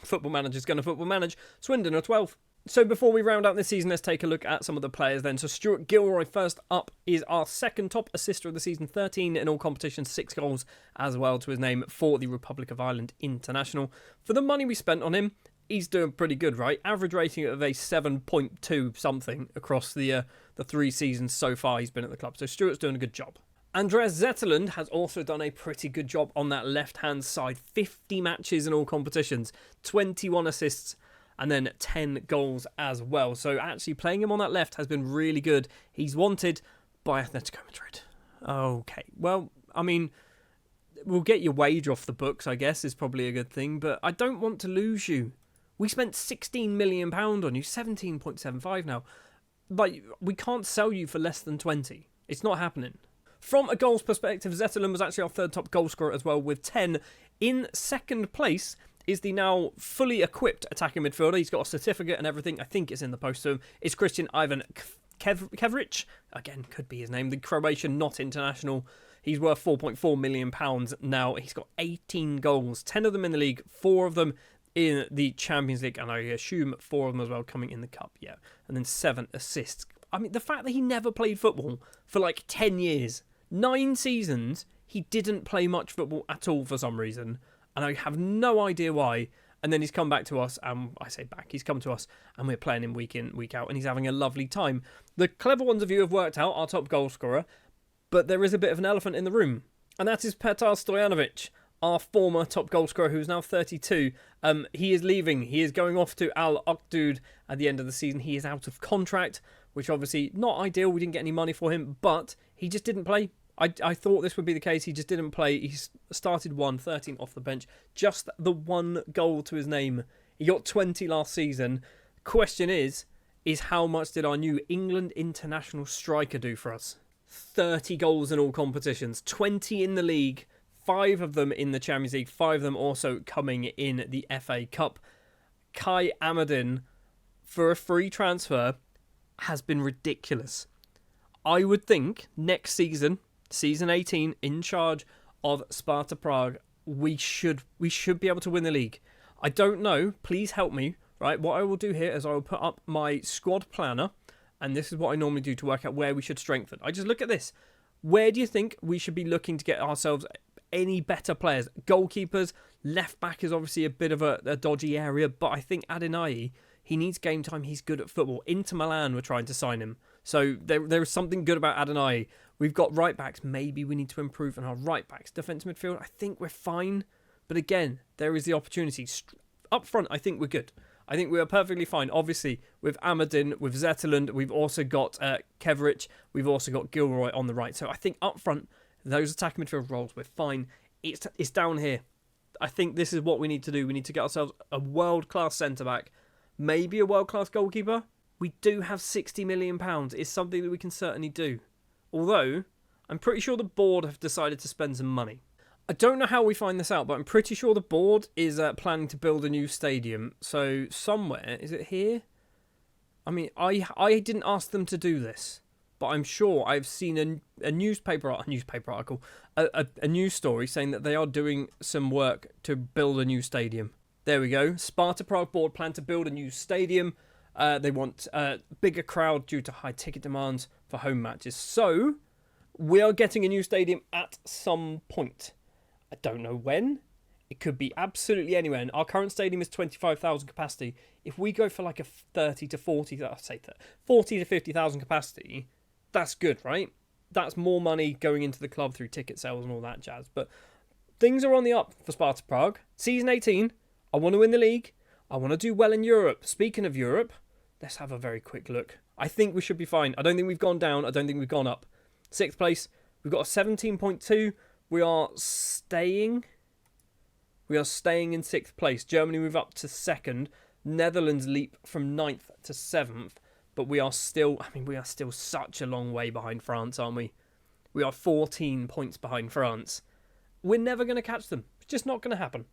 Football Manager's going to football manage. Swindon are 12th. So before we round out this season, let's take a look at some of the players then. So Stuart Gilroy, first up, is our second top assister of the season. 13 in all competitions, 6 goals as well to his name for the Republic of Ireland International. For the money we spent on him, he's doing pretty good, right? Average rating of a 7.2 something across the 3 seasons so far he's been at the club. So Stuart's doing a good job. Andreas Zetterlund has also done a pretty good job on that left-hand side. 50 matches in all competitions, 21 assists, and then 10 goals as well. So actually playing him on that left has been really good. He's wanted by Atletico Madrid. Okay, well, I mean, we'll get your wage off the books, I guess, is probably a good thing. But I don't want to lose you. We spent £16 million on you, 17.75 now. Like, we can't sell you for less than 20. It's not happening. From a goals perspective, Zetterlund was actually our third top goal scorer as well with 10. In second place is the now fully equipped attacking midfielder. He's got a certificate and everything. I think it's in the post to him. It's Christian Ivan Kevric. Again, could be his name. The Croatian not international. He's worth £4.4 million now. He's got 18 goals, 10 of them in the league, 4 of them in the Champions League, and I assume 4 of them as well coming in the Cup, yeah. And then 7 assists. I mean, the fact that he never played football for like 10 years, 9 seasons, he didn't play much football at all for some reason, and I have no idea why. And then he's come back to us, and I say back, he's come to us, and we're playing him week in, week out, and he's having a lovely time. The clever ones of you have worked out our top goal scorer, but there is a bit of an elephant in the room, and that is Petar Stojanovic, our former top goal scorer, who's now 32. He is leaving. He is going off to Al Akdud at the end of the season. He is out of contract, which obviously not ideal. We didn't get any money for him, but he just didn't play. I thought this would be the case. He just didn't play. He started 13 off the bench. Just the 1 goal to his name. He got 20 last season. Question is how much did our new England international striker do for us? 30 goals in all competitions. 20 in the league. 5 of them in the Champions League. 5 of them also coming in the FA Cup. Kai Amadin, for a free transfer, has been ridiculous. I would think next season, season 18, in charge of Sparta Prague, we should be able to win the league. I don't know. Please help me. Right, what I will do here is I will put up my squad planner, and this is what I normally do to work out where we should strengthen. I just look at this. Where do you think we should be looking to get ourselves any better players? Goalkeepers, left back is obviously a bit of a dodgy area, but I think Adinai, he needs game time. He's good at football. Inter Milan were trying to sign him. So there is something good about Adonai. We've got right backs. Maybe we need to improve on our right backs. Defensive midfield, I think we're fine. But again, there is the opportunity. Up front, I think we're good. I think we are perfectly fine. Obviously, with Amadin, with Zetterlund, we've also got Kevric. We've also got Gilroy on the right. So I think up front, those attacking midfield roles, we're fine. It's down here. I think this is what we need to do. We need to get ourselves a world-class centre-back. Maybe a world-class goalkeeper. we do have £60 million. It's something that we can certainly do. Although, I'm pretty sure the board have decided to spend some money. I don't know how we find this out, but I'm pretty sure the board is planning to build a new stadium. So somewhere, is it here? I mean, I didn't ask them to do this, but I'm sure I've seen a newspaper article, a news story saying that they are doing some work to build a new stadium. There we go. Sparta Prague board plan to build a new stadium. They want a bigger crowd due to high ticket demands for home matches. So, we are getting a new stadium at some point. I don't know when. It could be absolutely anywhere. And our current stadium is 25,000 capacity. If we go for like a 40 to 50,000 capacity, that's good, right? That's more money going into the club through ticket sales and all that jazz. But things are on the up for Sparta Prague. Season 18, I want to win the league. I want to do well in Europe. Speaking of Europe, let's have a very quick look. I think we should be fine. I don't think we've gone down. I don't think we've gone up. 6th place. We've got a 17.2. We are staying. We are staying in 6th place. Germany move up to 2nd. Netherlands leap from 9th to 7th. But we are still such a long way behind France, aren't we? We are 14 points behind France. We're never going to catch them. It's just not going to happen.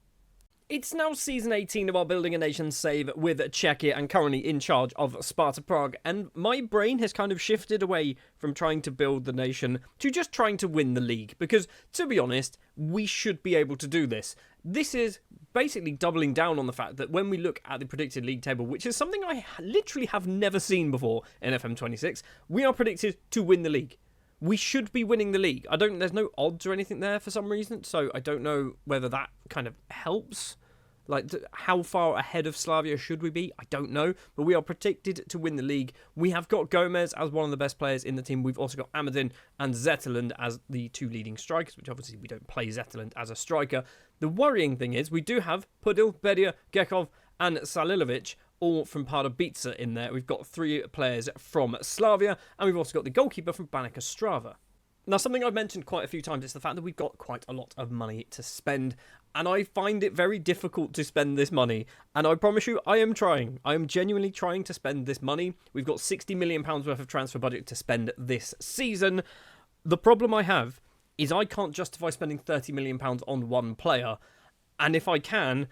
It's now season 18 of our Building a Nation save with Czechia and currently in charge of Sparta Prague. And my brain has kind of shifted away from trying to build the nation to just trying to win the league. Because, to be honest, we should be able to do this. This is basically doubling down on the fact that when we look at the predicted league table, which is something I literally have never seen before in FM26, we are predicted to win the league. We should be winning the league. There's no odds or anything there for some reason, so I don't know whether that kind of helps. Like, how far ahead of Slavia should we be? I don't know, but we are predicted to win the league. We have got Gomez as one of the best players in the team. We've also got Amadin and Zetterland as the two leading strikers, which obviously we don't play Zetterland as a striker. The worrying thing is we do have Pudil, Bedia, Gekov and Salilovic, all from Pardubice in there. We've got 3 players from Slavia, and we've also got the goalkeeper from Banica Strava. Now, something I've mentioned quite a few times is the fact that we've got quite a lot of money to spend, and I find it very difficult to spend this money, and I promise you, I am trying. I am genuinely trying to spend this money. We've got £60 million worth of transfer budget to spend this season. The problem I have is I can't justify spending £30 million on one player, and if I can,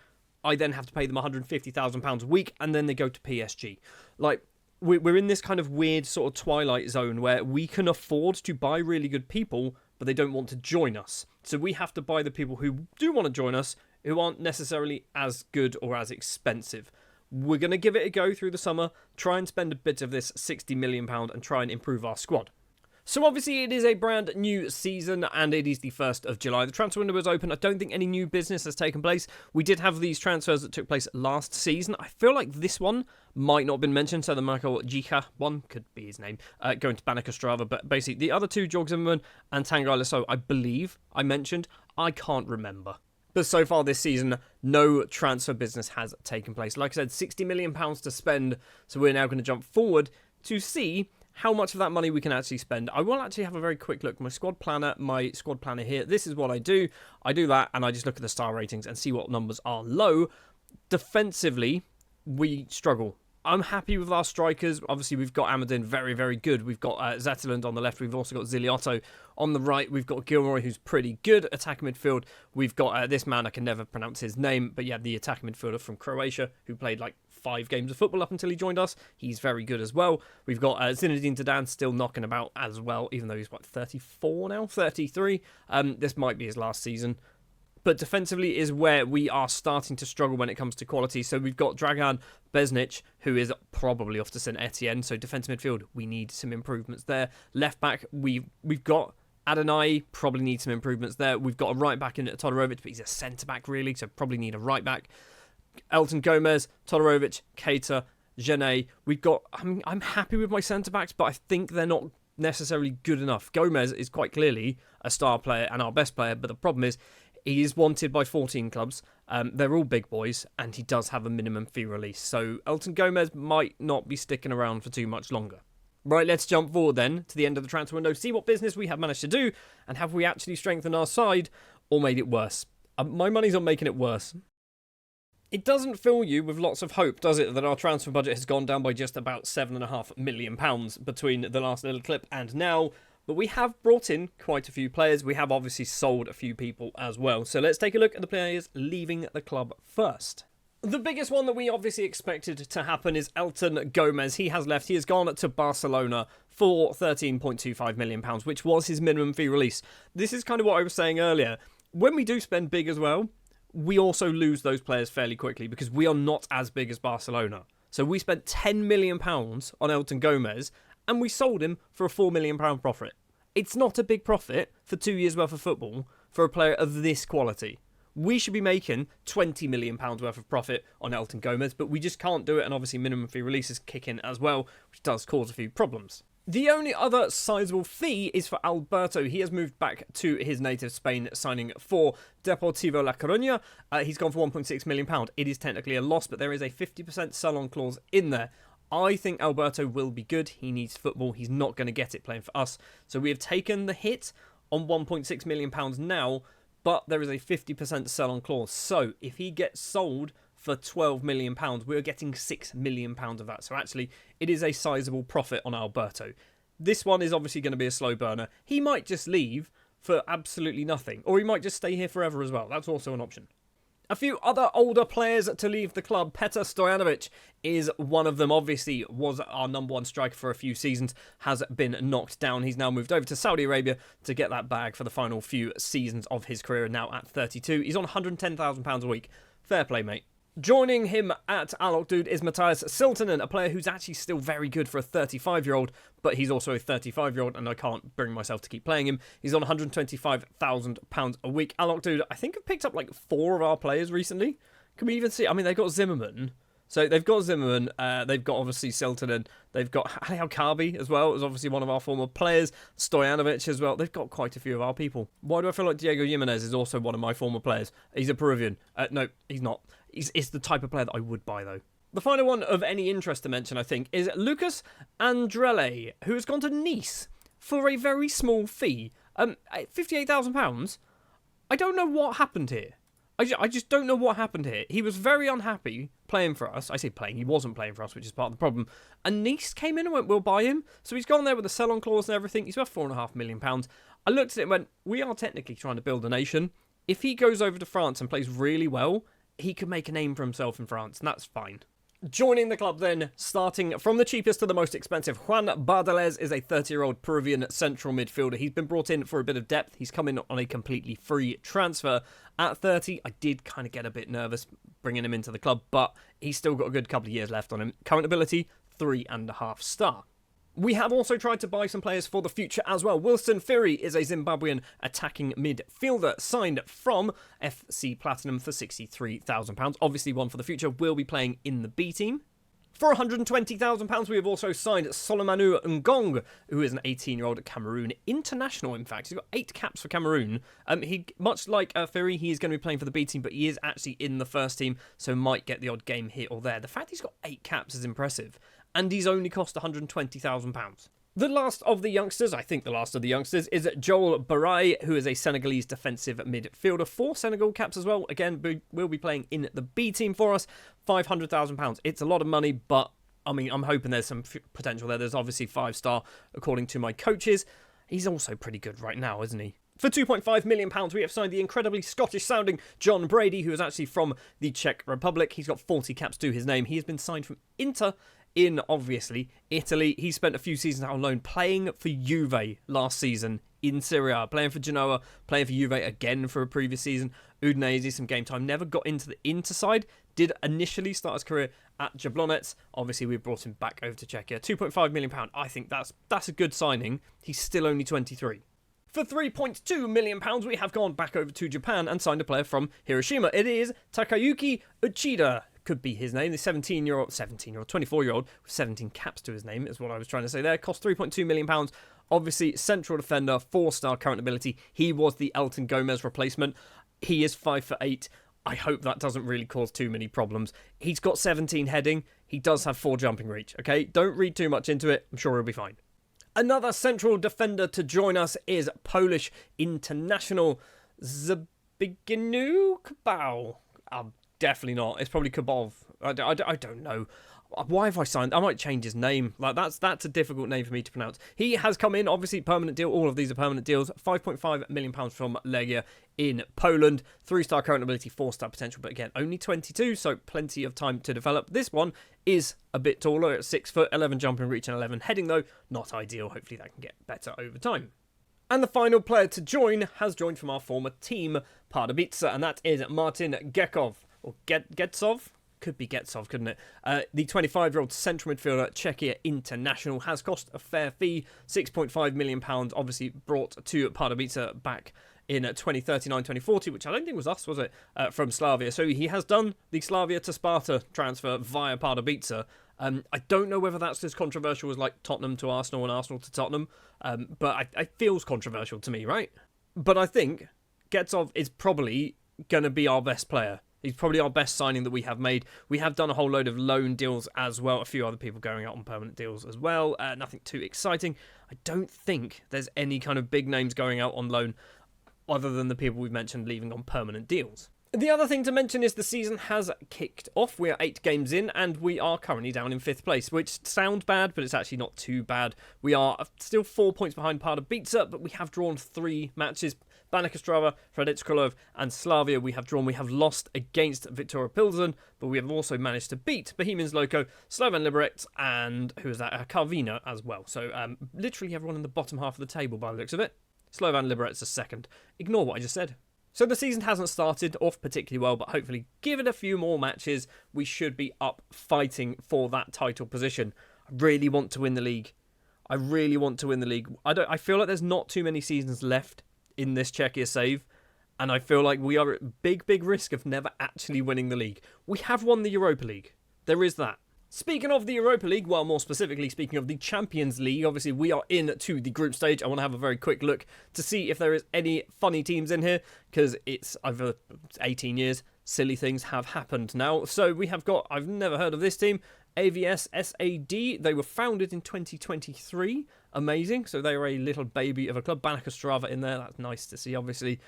I then have to pay them £150,000 a week, and then they go to PSG. Like, we're in this kind of weird sort of twilight zone where we can afford to buy really good people, but they don't want to join us. So we have to buy the people who do want to join us, who aren't necessarily as good or as expensive. We're going to give it a go through the summer, try and spend a bit of this £60 million and try and improve our squad. So obviously it is a brand new season and it is the 1st of July. The transfer window is open. I don't think any new business has taken place. We did have these transfers that took place last season. I feel like this one might not have been mentioned. So the Michael Jicha one could be his name, going to Banica Strava. But basically the other two, Jorg Zimmerman and Tanguy Lasso, I believe I mentioned. I can't remember. But so far this season, no transfer business has taken place. Like I said, £60 million to spend. So we're now going to jump forward to see how much of that money we can actually spend. I will actually have a very quick look. My squad planner here. This is what I do. I do that and I just look at the star ratings and see what numbers are low. Defensively, we struggle. I'm happy with our strikers. Obviously, we've got Amadin, very, very good. We've got Zetterland on the left. We've also got Ziliotto on the right. We've got Gilroy, who's pretty good. Attacking midfield, we've got this man, I can never pronounce his name, but yeah, the attacking midfielder from Croatia, who played like 5 games of football up until he joined us. He's very good as well. We've got Zinedine Zidane still knocking about as well, even though he's, 34 now? 33? This might be his last season. But defensively is where we are starting to struggle when it comes to quality. So we've got Dragan Besnic, who is probably off to St Etienne. So defensive midfield, we need some improvements there. Left back, we've got Adonai, probably need some improvements there. We've got a right back in Todorovic, but he's a centre back really, so probably need a right back. Elton Gomez, Todorovic, Keita, Genet. I'm happy with my centre backs, but I think they're not necessarily good enough. Gomez is quite clearly a star player and our best player, but the problem is he is wanted by 14 clubs. They're all big boys, and he does have a minimum fee release. So Elton Gomez might not be sticking around for too much longer. Right, let's jump forward then to the end of the transfer window, see what business we have managed to do, and have we actually strengthened our side or made it worse? My money's on making it worse. It doesn't fill you with lots of hope, does it, that our transfer budget has gone down by just about £7.5 million between the last little clip and now. But we have brought in quite a few players. We have obviously sold a few people as well. So let's take a look at the players leaving the club first. The biggest one that we obviously expected to happen is Elton Gomez. He has left. He has gone to Barcelona for £13.25 million, which was his minimum fee release. This is kind of what I was saying earlier. When we do spend big as well, we also lose those players fairly quickly because we are not as big as Barcelona. So we spent £10 million on Elton Gomez and we sold him for a £4 million profit. It's not a big profit for 2 years worth of football for a player of this quality. We should be making £20 million worth of profit on Elton Gomez, but we just can't do it, and obviously minimum fee releases kick in as well, which does cause a few problems. The only other sizable fee is for Alberto. He has moved back to his native Spain, signing for Deportivo La Coruña. He's gone for £1.6 million. It is technically a loss, but there is a 50% sell-on clause in there. I think Alberto will be good. He needs football. He's not going to get it playing for us. So we have taken the hit on £1.6 million now, but there is a 50% sell-on clause. So if he gets sold for £12 million, we're getting £6 million of that. So actually, it is a sizable profit on Alberto. This one is obviously going to be a slow burner. He might just leave for absolutely nothing, or he might just stay here forever as well. That's also an option. A few other older players to leave the club. Petar Stojanovic is one of them. Obviously, was our number one striker for a few seasons, has been knocked down. He's now moved over to Saudi Arabia to get that bag for the final few seasons of his career, now at 32. He's on £110,000 a week. Fair play, mate. Joining him at Alokdud is Matthias Siltanen, a player who's actually still very good for a 35-year-old, but he's also a 35-year-old, and I can't bring myself to keep playing him. He's on £125,000 a week. Alokdud, I think, have picked up like 4 of our players recently. Can we even see? I mean, they've got Zimmerman. So they've got Zimmerman, they've got obviously Siltanen, they've got Ali Al-Kabi as well, as obviously one of our former players, Stojanovic as well. They've got quite a few of our people. Why do I feel like Diego Jimenez is also one of my former players? He's a Peruvian. No, he's not. It's the type of player that I would buy, though. The final one of any interest to mention, I think, is Lucas Andrele, who has gone to Nice for a very small fee. £58,000. I don't know what happened here. I just don't know what happened here. He was very unhappy playing for us. I say playing, he wasn't playing for us, which is part of the problem. And Nice came in and went, we'll buy him. So he's gone there with a sell-on clause and everything. He's worth £4.5 million. I looked at it and went, we are technically trying to build a nation. If he goes over to France and plays really well, he could make a name for himself in France, and that's fine. Joining the club then, starting from the cheapest to the most expensive, Juan Bardales is a 30-year-old Peruvian central midfielder. He's been brought in for a bit of depth. He's come in on a completely free transfer. At 30, I did kind of get a bit nervous bringing him into the club, but he's still got a good couple of years left on him. Current ability, 3.5 star. We have also tried to buy some players for the future as well. Wilson Fury is a Zimbabwean attacking midfielder signed from FC Platinum for £63,000. Obviously one for the future, will be playing in the B team. For £120,000, we have also signed Solomanu Ngong, who is an 18-year-old Cameroon international, in fact. He's got 8 caps for Cameroon. He, much like Fury, he is going to be playing for the B team, but he is actually in the first team, so might get the odd game here or there. The fact he's got 8 caps is impressive. And he's only cost £120,000. The last of the youngsters, I think the last of the youngsters, is Joel Barai, who is a Senegalese defensive midfielder. 4 Senegal caps as well. Again, will be playing in the B team for us. £500,000. It's a lot of money, but I mean, I'm hoping there's some potential there. There's obviously 5-star, according to my coaches. He's also pretty good right now, isn't he? For £2.5 million, we have signed the incredibly Scottish-sounding John Brady, who is actually from the Czech Republic. He's got 40 caps to his name. He has been signed from Inter in, obviously, Italy. He spent a few seasons out on loan playing for Juve last season in Serie A, playing for Genoa, playing for Juve again for a previous season. Udinese, some game time. Never got into the Inter side. Did initially start his career at Jablonec. Obviously, we brought him back over to Czechia. £2.5 million. I think that's a good signing. He's still only 23. For £3.2 million, we have gone back over to Japan and signed a player from Hiroshima. It is Takayuki Uchida. Could be his name. The 24-year-old with 17 caps to his name is what I was trying to say there. Cost £3.2 million. Obviously, central defender, 4-star current ability. He was the Elton Gomez replacement. He is 5'8". I hope that doesn't really cause too many problems. He's got 17 heading. He does have 4 jumping reach, okay? Don't read too much into it. I'm sure he'll be fine. Another central defender to join us is Polish international Zbigniew Kabał. definitely not. It's probably Kabov. I don't know. Why have I signed? I might change his name. Like that's a difficult name for me to pronounce. He has come in, obviously permanent deal. All of these are permanent deals. £5.5 million from Legia in Poland. 3-star current ability, 4-star potential, but again only 22, so plenty of time to develop. This one is a bit taller at 6 foot, 11 jumping, reach, and 11 heading though. Not ideal. Hopefully that can get better over time. And the final player to join has joined from our former team, Pardubice, and that is Martin Gekov, or Getsov. Could be Getsov, couldn't it? The 25-year-old central midfielder, Czechia international, has cost a fair fee, £6.5 million, obviously brought to Pardubice back in 2039-2040, which I don't think was us, was it? From Slavia. So he has done the Slavia to Sparta transfer via Pardubice. I don't know whether that's as controversial as like Tottenham to Arsenal and Arsenal to Tottenham, but it feels controversial to me, right? But I think Getsov is probably going to be our best player. He's probably our best signing that we have made. We have done a whole load of loan deals as well. A few other people going out on permanent deals as well. Nothing too exciting. I don't think there's any kind of big names going out on loan other than the people we've mentioned leaving on permanent deals. The other thing to mention is the season has kicked off. We are 8 games in and we are currently down in 5th place, which sounds bad, but it's actually not too bad. We are still 4 points behind Pardubice, but we have drawn 3 matches. Baník Ostrava, Hradec Králové and Slavia we have drawn. We have lost against Viktoria Pilsen, but we have also managed to beat Bohemians Loco, Slovan Liberec, and who is that? Karvina as well. So literally everyone in the bottom half of the table by the looks of it. Slovan Liberec is second. Ignore what I just said. So the season hasn't started off particularly well, but hopefully give it a few more matches, we should be up fighting for that title position. I really want to win the league. I I feel like there's not too many seasons left in this Czechia save, and I feel like we are at big risk of never actually winning the league. We have won the Europa League. There is that. Speaking of the Europa League, well, more specifically speaking of the Champions League, obviously we are into the group stage. I want to have a very quick look to see if there is any funny teams in here, because it's over 18 years, silly things have happened now. So we have got, I've never heard of this team, AVS SAD. They were founded in 2023. Amazing. So they are a little baby of a club. Baník Ostrava in there. That's nice to see, obviously.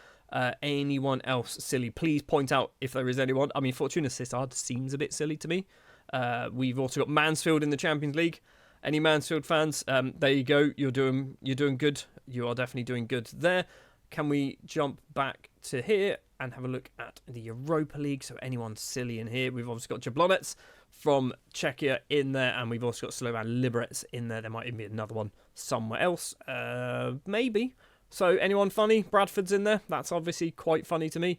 Anyone else silly? Please point out if there is anyone. I mean, Fortuna Sittard seems a bit silly to me. We've also got Mansfield in the Champions League. Any Mansfield fans? There you go. You're doing good. You are definitely doing good there. Can we jump back to here and have a look at the Europa League? So anyone silly in here? We've obviously got Jablonec from Czechia in there, and we've also got Slovan Liberec in there. There might even be another one somewhere else. Maybe. So anyone funny? Bradford's in there. That's obviously quite funny to me.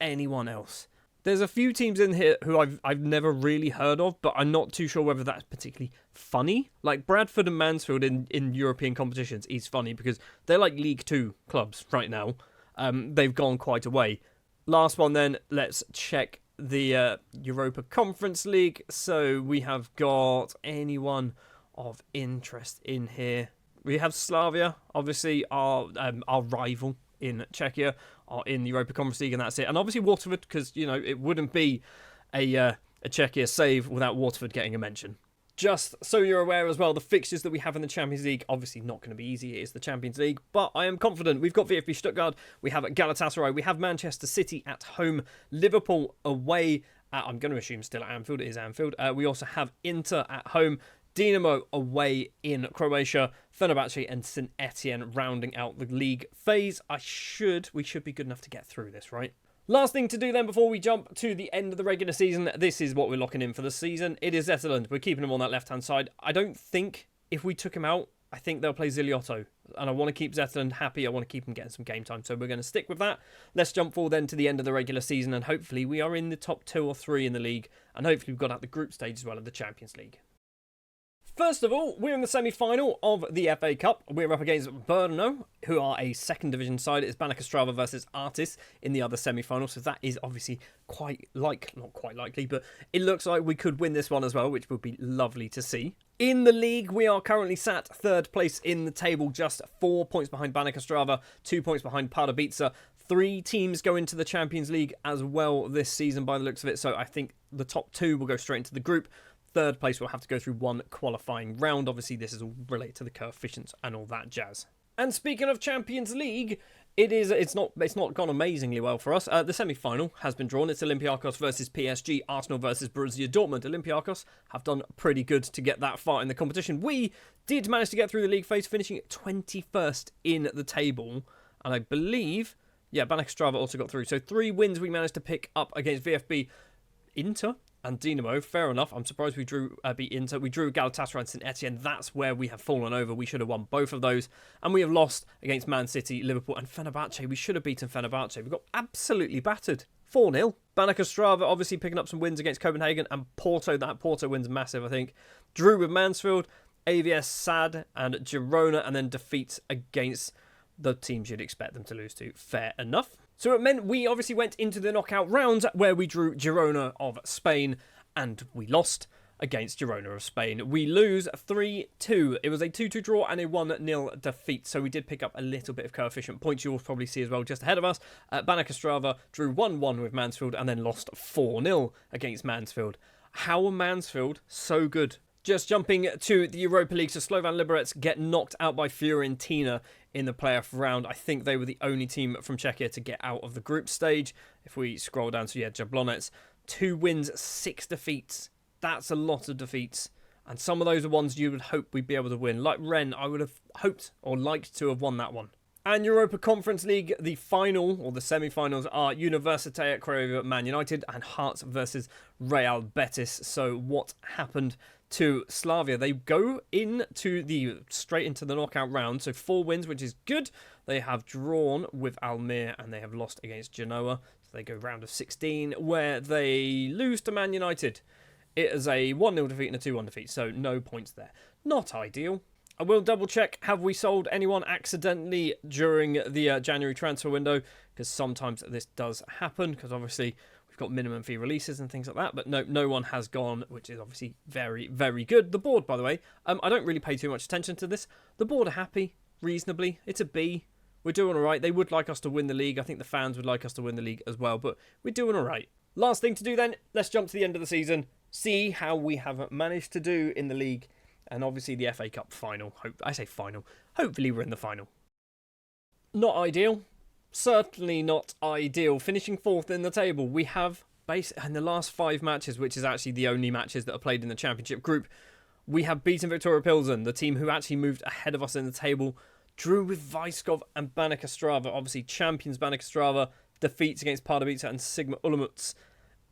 Anyone else? There's a few teams in here who I've never really heard of, but I'm not too sure whether that's particularly funny. Like Bradford and Mansfield in European competitions is funny because they're like League 2 clubs right now. They've gone quite a way. Last one then, let's check the Europa Conference League. So we have got anyone of interest in here. We have Slavia, obviously our rival in Czechia, are in the Europa Conference League, and that's it. And obviously Waterford, because, you know, it wouldn't be a Czechia save without Waterford getting a mention. Just so you're aware as well, the fixtures that we have in the Champions League, obviously not going to be easy. It is the Champions League, but I am confident. We've got VfB Stuttgart, we have Galatasaray, we have Manchester City at home, Liverpool away at, I'm going to assume still at Anfield. It is Anfield. We also have Inter at home, Dinamo away in Croatia, Fenerbahce and St Etienne rounding out the league phase. We should be good enough to get through this, right? Last thing to do then before we jump to the end of the regular season, this is what we're locking in for the season. It is Zetterland. We're keeping him on that left-hand side. I don't think if we took him out, I think they'll play Ziliotto. And I want to keep Zetterland happy. I want to keep him getting some game time. So we're going to stick with that. Let's jump forward then to the end of the regular season. And hopefully we are in the top 2 or 3 in the league. And hopefully we've got out the group stage as well of the Champions League. First of all, we're in the semi-final of the FA Cup. We're up against Brno, who are a second division side. It's Baník Ostrava versus Artis in the other semi-final. So that is obviously not quite likely, but it looks like we could win this one as well, which would be lovely to see. In the league, we are currently sat 3rd place in the table, just 4 points behind Baník Ostrava, 2 points behind Pardubice. 3 teams go into the Champions League as well this season by the looks of it. So I think the top 2 will go straight into the group. 3rd place will have to go through 1 qualifying round. Obviously, this is all related to the coefficients and all that jazz. And speaking of Champions League, It is. It's not gone amazingly well for us. The semi-final has been drawn. It's Olympiacos versus PSG, Arsenal versus Borussia Dortmund. Olympiacos have done pretty good to get that far in the competition. We did manage to get through the league phase, finishing 21st in the table, and I believe, Banek Ostrava also got through. So 3 wins we managed to pick up against VfB, Inter, and Dinamo. Fair enough. I'm surprised we beat Inter. We drew Galatasaray and St Etienne. That's where we have fallen over. We should have won both of those. And we have lost against Man City, Liverpool and Fenerbahce. We should have beaten Fenerbahce. We got absolutely battered. 4-0. Banek Ostrava obviously picking up some wins against Copenhagen and Porto. That Porto win's massive, I think. Drew with Mansfield, AVS SAD and Girona, and then defeats against the teams you'd expect them to lose to. Fair enough. So it meant we obviously went into the knockout rounds where we drew Girona of Spain and we lost against Girona of Spain. We lose 3-2. It was a 2-2 draw and a 1-0 defeat. So we did pick up a little bit of coefficient points. You'll probably see as well just ahead of us. Banek Ostrava drew 1-1 with Mansfield and then lost 4-0 against Mansfield. How are Mansfield so good? Just jumping to the Europa League, so Slovan Liberec get knocked out by Fiorentina in the playoff round. I think they were the only team from Czechia to get out of the group stage. If we scroll down to, Jablonec, 2 wins, 6 defeats. That's a lot of defeats. And some of those are ones you would hope we'd be able to win. Like Rennes, I would have hoped or liked to have won that one. And Europa Conference League, the final, or the semi-finals, are Universitatea Craiova Man United and Hearts versus Real Betis. So what happened to Slavia? They go straight into the knockout round. So 4 wins, which is good. They have drawn with Almere and they have lost against Genoa. So they go round of 16 where they lose to Man United. It is a 1-0 defeat and a 2-1 defeat. So no points there. Not ideal. I will double check, have we sold anyone accidentally during the January transfer window? Because sometimes this does happen, because obviously we've got minimum fee releases and things like that. But no one has gone, which is obviously very, very good. The board, by the way, I don't really pay too much attention to this. The board are happy, reasonably. It's a B. We're doing all right. They would like us to win the league. I think the fans would like us to win the league as well, but we're doing all right. Last thing to do then, let's jump to the end of the season, see how we have managed to do in the league. And obviously the FA Cup final. Hopefully we're in the final. Not ideal. Certainly not ideal. Finishing 4th in the table. We have, in the last 5 matches, which is actually the only matches that are played in the Championship group, we have beaten Viktoria Pilsen, the team who actually moved ahead of us in the table. Drew with Vyskov and Banek Ostrava. Obviously champions Banek Ostrava. Defeats against Pardubice and Sigma Olomouc.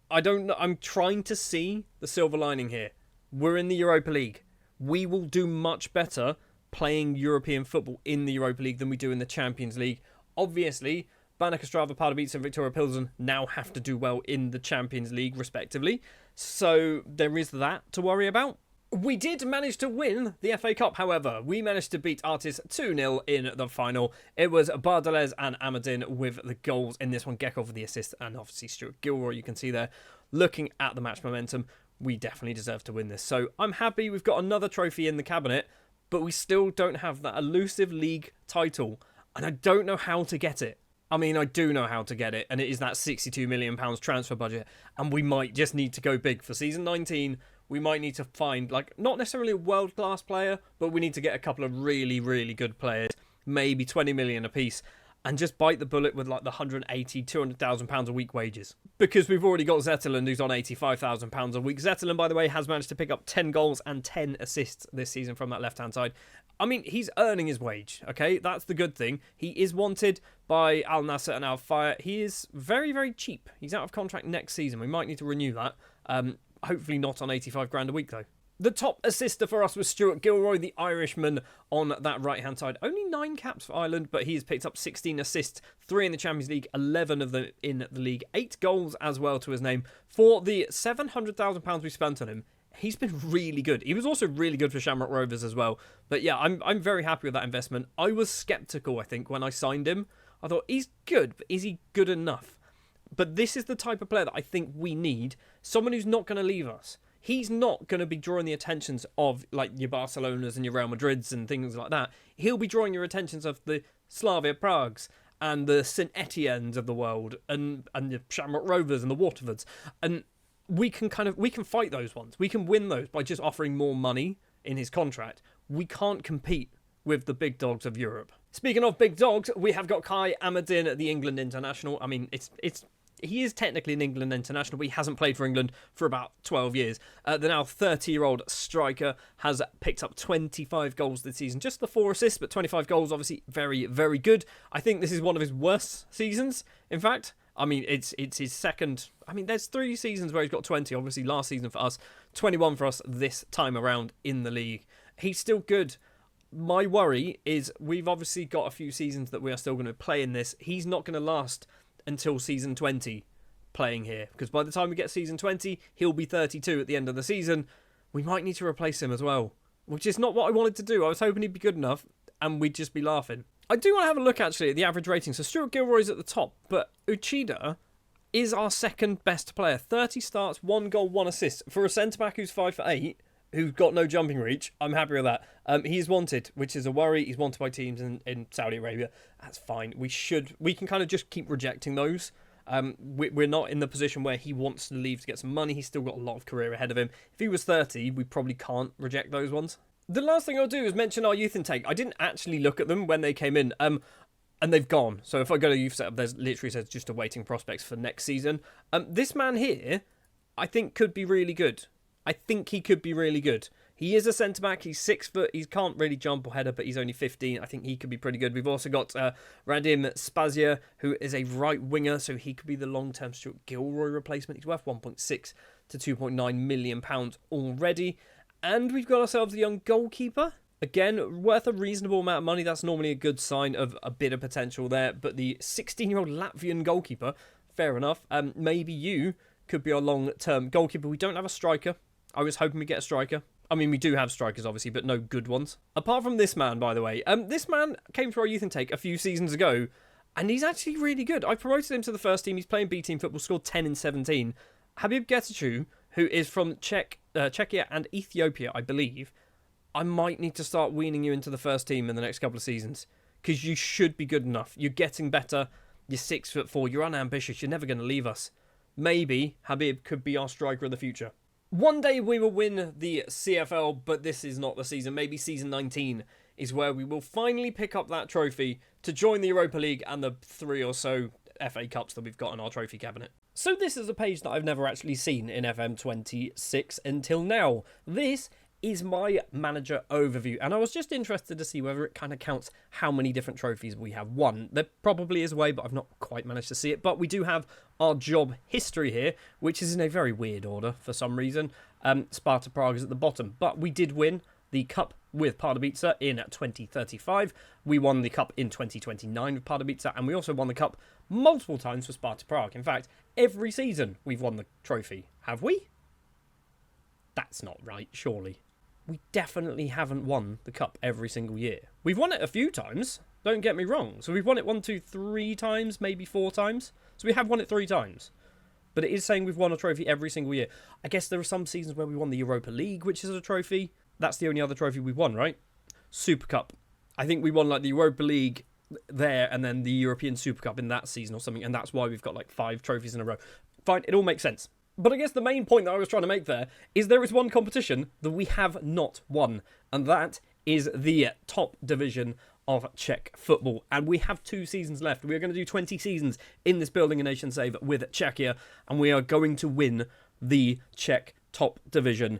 I don't know. I'm trying to see the silver lining here. We're in the Europa League. We will do much better playing European football in the Europa League than we do in the Champions League. Obviously, Banek Ostrava, Pardubice and Viktoria Pilsen now have to do well in the Champions League, respectively. So there is that to worry about. We did manage to win the FA Cup, however. We managed to beat Artis 2-0 in the final. It was Bardales and Amadin with the goals in this one. Gecko for the assist and obviously Stuart Gilroy, you can see there. Looking at the match momentum, we definitely deserve to win this. So I'm happy we've got another trophy in the cabinet, but we still don't have that elusive league title. And I don't know how to get it. I mean, I do know how to get it, and it is that £62 million transfer budget. And we might just need to go big for season 19. We might need to find, not necessarily a world-class player, but we need to get a couple of really, really good players. Maybe 20 million apiece. And just bite the bullet with the 180, £200,000 a week wages. Because we've already got Zetterlund, who's on £85,000 a week. Zetterlund, by the way, has managed to pick up 10 goals and 10 assists this season from that left-hand side. I mean, he's earning his wage, okay? That's the good thing. He is wanted by Al Nassr and Al Fire. He is very, very cheap. He's out of contract next season. We might need to renew that. Hopefully not on 85 grand a week, though. The top assister for us was Stuart Gilroy, the Irishman, on that right-hand side. Only 9 caps for Ireland, but he has picked up 16 assists, 3 in the Champions League, 11 of them in the league, 8 goals as well to his name. For the £700,000 we spent on him, he's been really good. He was also really good for Shamrock Rovers as well. But yeah, I'm very happy with that investment. I was sceptical, I think, when I signed him. I thought, he's good, but is he good enough? But this is the type of player that I think we need. Someone who's not going to leave us. He's not going to be drawing the attentions of your Barcelonas and your Real Madrids and things like that. He'll be drawing your attentions of the Slavia Pragues and the St Etiennes of the world and the Shamrock Rovers and the Waterfords. And we can fight those ones. We can win those by just offering more money in his contract. We can't compete with the big dogs of Europe. Speaking of big dogs, we have got Kai Amadin, the England international. I mean, he is technically an England international, but he hasn't played for England for about 12 years. The now 30-year-old striker has picked up 25 goals this season. Just the 4 assists, but 25 goals, obviously very, very good. I think this is one of his worst seasons, in fact. I mean, it's his second. I mean, there's 3 seasons where he's got 20. Obviously, last season for us, 21 for us this time around in the league. He's still good. My worry is we've obviously got a few seasons that we are still going to play in this. He's not going to last until season 20 playing here, because by the time we get season 20, he'll be 32 at the end of the season. We might need to replace him as well, which is not what I wanted to do. I was hoping he'd be good enough and we'd just be laughing. I do want to have a look actually at the average rating. So Stuart Gilroy's at the top, but Uchida is our second best player. 30 starts, 1 goal, 1 assist. For a centre-back who's 5'8", who's got no jumping reach, I'm happy with that. He's wanted, which is a worry. He's wanted by teams in Saudi Arabia. That's fine. We can kind of just keep rejecting those. We're not in the position where he wants to leave to get some money. He's still got a lot of career ahead of him. If he was 30, we probably can't reject those ones. The last thing I'll do is mention our youth intake. I didn't actually look at them when they came in, and they've gone. So if I go to youth setup, there's literally says just awaiting prospects for next season. This man here, I think, could be really good. I think he could be really good. He is a centre-back. He's 6 foot. He can't really jump or header, but he's only 15. I think he could be pretty good. We've also got Radim Spazia, who is a right winger, so he could be the long-term Stuart Gilroy replacement. He's worth £1.6 to £2.9 million already. And we've got ourselves a young goalkeeper. Again, worth a reasonable amount of money. That's normally a good sign of a bit of potential there. But the 16-year-old Latvian goalkeeper, fair enough. Maybe you could be our long-term goalkeeper. We don't have a striker. I was hoping we'd get a striker. I mean, we do have strikers, obviously, but no good ones. Apart from this man, by the way. This man came to our youth intake a few seasons ago, and he's actually really good. I promoted him to the first team. He's playing B-team football, scored 10 in 17. Habib Getachew, who is from Czechia and Ethiopia, I believe. I might need to start weaning you into the first team in the next couple of seasons, because you should be good enough. You're getting better. You're 6'4". You're unambitious. You're never going to leave us. Maybe Habib could be our striker of the future. One day we will win the CFL, but this is not the season. Maybe season 19 is where we will finally pick up that trophy to join the Europa League and the 3 or so FA Cups that we've got in our trophy cabinet. So this is a page that I've never actually seen in FM26 until now. This is my manager overview, and I was just interested to see whether it kind of counts how many different trophies we have won. There probably is a way, but I've not quite managed to see it. But we do have our job history here, which is in a very weird order for some reason. Sparta Prague is at the bottom, but we did win the cup with Pardubice in 2035. We won the cup in 2029 with Pardubice, and we also won the cup multiple times for Sparta Prague. In fact, every season we've won the trophy. Have we? That's not right, surely. We definitely haven't won the cup every single year. We've won it a few times, don't get me wrong. So we've won it 1, 2, 3 times, maybe 4 times. So we have won it 3 times. But it is saying we've won a trophy every single year. I guess there are some seasons where we won the Europa League, which is a trophy. That's the only other trophy we've won, right? Super Cup. I think we won like the Europa League there and then the European Super Cup in that season or something. And that's why we've got like 5 trophies in a row. Fine, it all makes sense. But I guess the main point that I was trying to make there is there is one competition that we have not won. And that is the top division of Czech football. And we have 2 seasons left. We are going to do 20 seasons in this Building a Nation save with Czechia. And we are going to win the Czech top division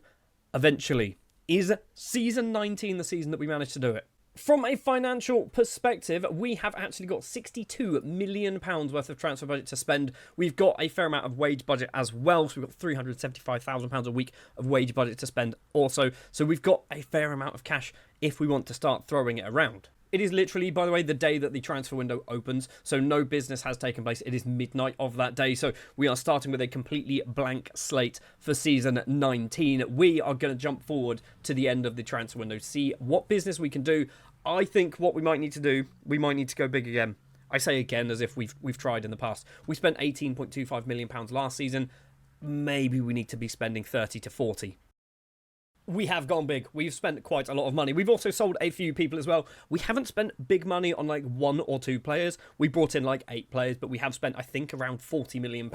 eventually. Is season 19 the season that we managed to do it? From a financial perspective, we have actually got £62 million worth of transfer budget to spend. We've got a fair amount of wage budget as well. So we've got £375,000 a week of wage budget to spend also. So we've got a fair amount of cash if we want to start throwing it around. It is literally, by the way, the day that the transfer window opens, so no business has taken place. It is midnight of that day, so we are starting with a completely blank slate for season 19. We are going to jump forward to the end of the transfer window, see what business we can do. I think what we might need to do, we might need to go big again. I say again as if we've tried in the past. We spent £18.25 million last season. Maybe we need to be spending 30 to 40. We have gone big. We've spent quite a lot of money. We've also sold a few people as well. We haven't spent big money on like 1 or 2 players. We brought in like 8 players, but we have spent, I think, around £40 million.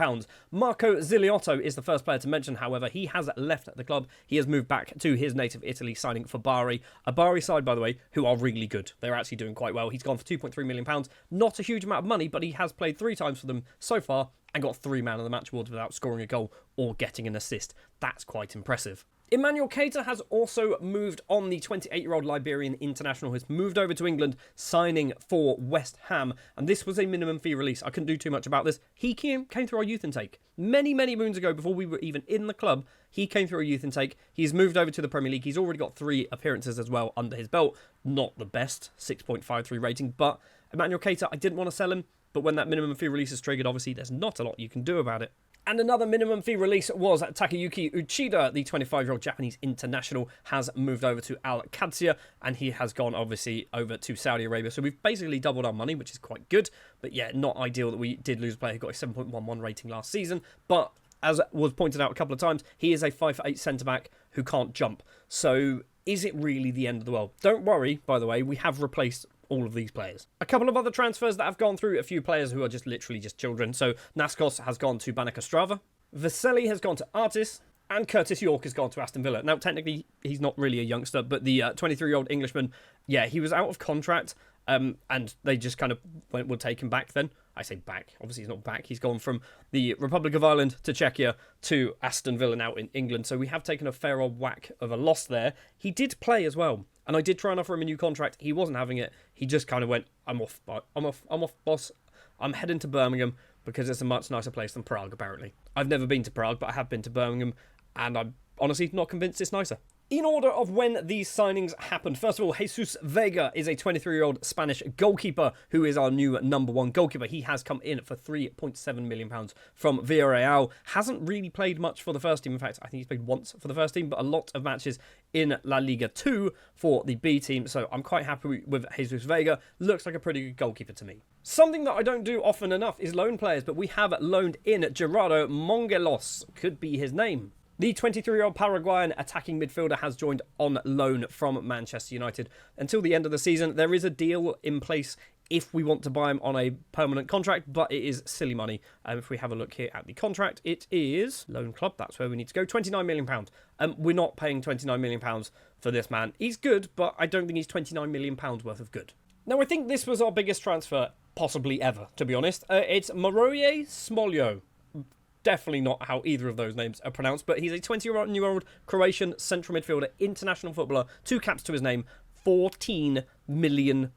Marco Ziliotto is the first player to mention, however. He has left the club. He has moved back to his native Italy, signing for Bari. A Bari side, by the way, who are really good. They're actually doing quite well. He's gone for £2.3 million. Not a huge amount of money, but he has played 3 times for them so far and got 3 Man of the Match awards without scoring a goal or getting an assist. That's quite impressive. Emmanuel Keita has also moved on. The 28-year-old Liberian international has moved over to England, signing for West Ham. And this was a minimum fee release. I couldn't do too much about this. He came through our youth intake. Many moons ago, before we were even in the club, he came through our youth intake. He's moved over to the Premier League. He's already got 3 appearances as well under his belt. Not the best, 6.53 rating. But Emmanuel Keita, I didn't want to sell him. But when that minimum fee release is triggered, obviously, there's not a lot you can do about it. And another minimum fee release was Takayuki Uchida, the 25-year-old Japanese international, has moved over to Al Qadsiya, and he has gone, obviously, over to Saudi Arabia. So we've basically doubled our money, which is quite good. But yeah, not ideal that we did lose a player who got a 7.11 rating last season. But as was pointed out a couple of times, he is a 5'8" centre-back who can't jump. So is it really the end of the world? Don't worry, by the way, we have replaced all of these players. A couple of other transfers that have gone through, a few players who are just literally just children. So Naskos has gone to Banik Ostrava, Veseli has gone to Artis, and Curtis York has gone to Aston Villa. Now, technically, he's not really a youngster, but the 23-year-old Englishman, yeah, he was out of contract, and they just kind of would take him back then. I say back. Obviously, he's not back. He's gone from the Republic of Ireland to Czechia to Aston Villa now in England. So we have taken a fair old whack of a loss there. He did play as well. And I did try and offer him a new contract. He wasn't having it. He just kind of went, I'm off, boss. I'm heading to Birmingham because it's a much nicer place than Prague, apparently. I've never been to Prague, but I have been to Birmingham, and I'm honestly not convinced it's nicer. In order of when these signings happened, first of all, Jesus Vega is a 23-year-old Spanish goalkeeper who is our new number 1 goalkeeper. He has come in for £3.7 million from Villarreal. Hasn't really played much for the first team. In fact, I think he's played once for the first team, but a lot of matches in La Liga 2 for the B team. So I'm quite happy with Jesus Vega. Looks like a pretty good goalkeeper to me. Something that I don't do often enough is loan players, but we have loaned in Gerardo Mongelos. Could be his name. The 23-year-old Paraguayan attacking midfielder has joined on loan from Manchester United until the end of the season. There is a deal in place if we want to buy him on a permanent contract, but it is silly money. If we have a look here at the contract, it is loan club. That's where we need to go. £29 million. We're not paying £29 million for this man. He's good, but I don't think he's £29 million worth of good. Now, I think this was our biggest transfer possibly ever, to be honest. It's Maroje Smoljo. Definitely not how either of those names are pronounced, but he's a 20-year-old Croatian central midfielder, international footballer, 2 caps to his name, £14 million.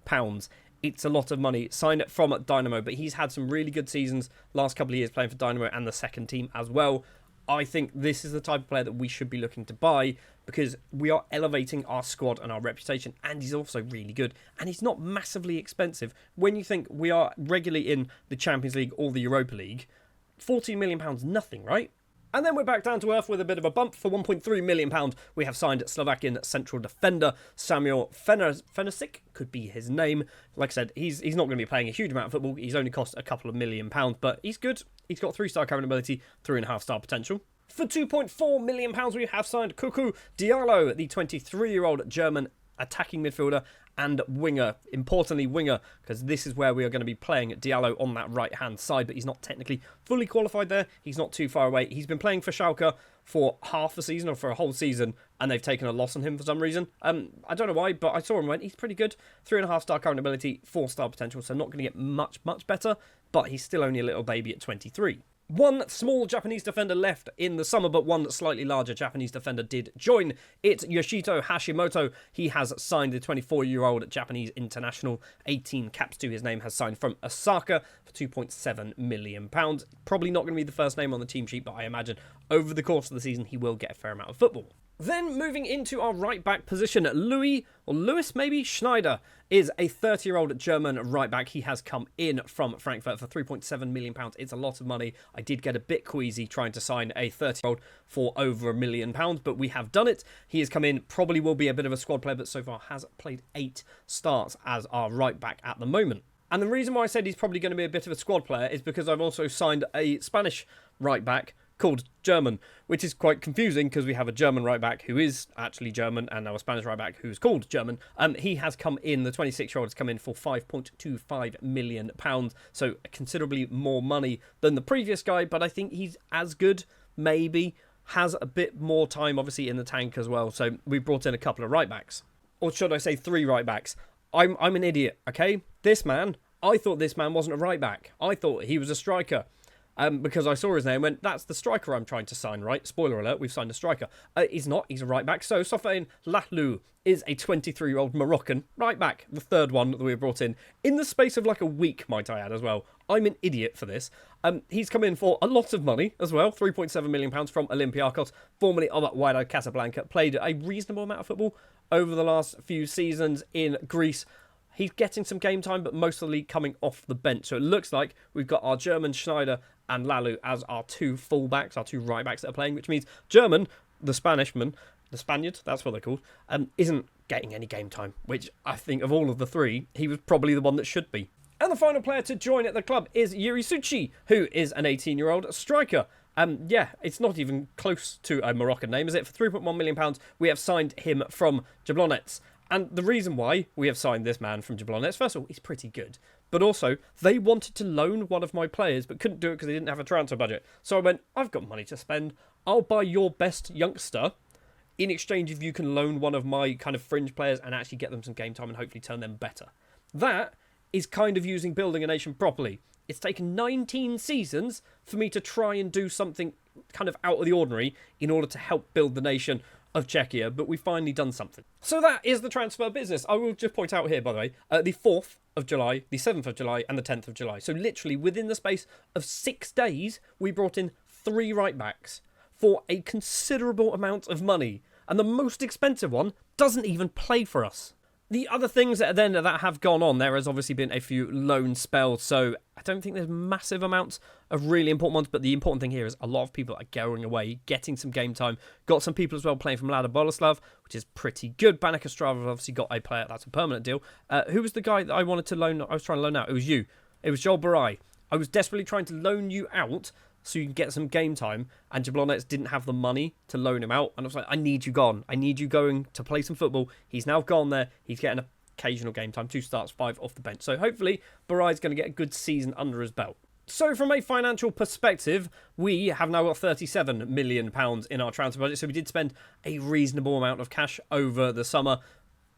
It's a lot of money. Signed from Dynamo, but he's had some really good seasons last couple of years playing for Dynamo and the second team as well. I think this is the type of player that we should be looking to buy because we are elevating our squad and our reputation, and he's also really good, and he's not massively expensive. When you think we are regularly in the Champions League or the Europa League, £14 million, nothing, right? And then we're back down to earth with a bit of a bump. For £1.3 million, we have signed Slovakian central defender Samuel Fenesic, could be his name. Like I said, he's not going to be playing a huge amount of football. He's only cost a couple of £1 million, but he's good. He's got 3-star current ability, 3.5-star potential. For £2.4 million, we have signed Cucu Diallo, the 23-year-old German attacking midfielder and winger. Importantly, winger, because this is where we are going to be playing Diallo on that right-hand side, but he's not technically fully qualified there. He's not too far away. He's been playing for Schalke for half a season or for a whole season, and they've taken a loss on him for some reason. I don't know why, but I saw him went. He's pretty good. 3.5-star current ability, 4-star potential, so not going to get much better, but he's still only a little baby at 23. One small Japanese defender left in the summer, but one slightly larger Japanese defender did join. It's Yoshito Hashimoto. He has signed the 24-year-old Japanese international. 18 caps to his name, has signed from Osaka for £2.7 million. Probably not going to be the first name on the team sheet, but I imagine over the course of the season he will get a fair amount of football. Then moving into our right-back position, Louis Schneider is a 30-year-old German right-back. He has come in from Frankfurt for £3.7 million. It's a lot of money. I did get a bit queasy trying to sign a 30-year-old for over £1 million, but we have done it. He has come in, probably will be a bit of a squad player, but so far has played 8 starts as our right-back at the moment. And the reason why I said he's probably going to be a bit of a squad player is because I've also signed a Spanish right-back called German, which is quite confusing because we have a German right back who is actually German and now a Spanish right back who's called German. He has come in, the 26-year-old has come in for £5.25 million, so considerably more money than the previous guy, but I think he's as good, maybe, has a bit more time obviously in the tank as well, so we brought in a couple of right backs. Or should I say 3 right backs? I'm an idiot, okay? I thought this man wasn't a right back. I thought he was a striker. Because I saw his name and went, that's the striker I'm trying to sign, right? Spoiler alert, we've signed a striker. He's not, he's a right back. So Sofiane Lahlou is a 23-year-old Moroccan right back, the third one that we've brought in the space of like a week, might I add, as well. I'm an idiot for this. He's come in for a lot of money as well, £3.7 million from Olympiacos, formerly of Wydad Casablanca, played a reasonable amount of football over the last few seasons in Greece. He's getting some game time, but mostly coming off the bench. So it looks like we've got our German Schneider and Lalu as our 2 fullbacks, our 2 right backs that are playing, which means German, the Spanishman, the Spaniard, that's what they're called, isn't getting any game time, which I think of all of the 3, he was probably the one that should be. And the final player to join at the club is Yuri Suchi, who is an 18-year-old striker. It's not even close to a Moroccan name, is it? For £3.1 million, we have signed him from Jablonec. And the reason why we have signed this man from Jablonec, first of all, he's pretty good. But also, they wanted to loan one of my players, but couldn't do it because they didn't have a transfer budget. So I went, I've got money to spend. I'll buy your best youngster in exchange if you can loan one of my kind of fringe players and actually get them some game time and hopefully turn them better. That is kind of using Building a Nation properly. It's taken 19 seasons for me to try and do something kind of out of the ordinary in order to help build the nation of Czechia, but we've finally done something. So that is the transfer business. I will just point out here, by the way, the 4th of July, the 7th of July, and the 10th of July. So literally within the space of 6 days, we brought in 3 right backs for a considerable amount of money. And the most expensive one doesn't even play for us. The other things that have gone on, there has obviously been a few loan spells, so I don't think there's massive amounts of really important ones, but the important thing here is a lot of people are going away, getting some game time. Got some people as well playing from Lada Boleslav, which is pretty good. Banica Strava have obviously got a player, that's a permanent deal. Who was the guy that I wanted to loan? I was trying to loan out. It was you. It was Joel Barai. I was desperately trying to loan you out so you can get some game time, and Jablonec didn't have the money to loan him out, and I was like, I need you gone. I need you going to play some football. He's now gone there. He's getting occasional game time, 2 starts, 5 off the bench. So hopefully Barai's going to get a good season under his belt. So from a financial perspective, we have now got £37 million in our transfer budget, so we did spend a reasonable amount of cash over the summer.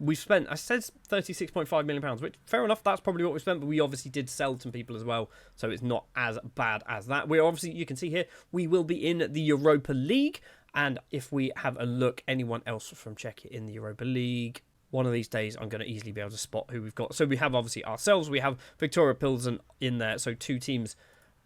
We've spent, I said £36.5 million, which, fair enough, that's probably what we spent, but we obviously did sell some people as well, so it's not as bad as that. We're obviously, you can see here, we will be in the Europa League, and if we have a look, anyone else from Czechia in the Europa League, one of these days I'm going to easily be able to spot who we've got. So we have obviously ourselves, we have Victoria Pilsen in there, so 2 teams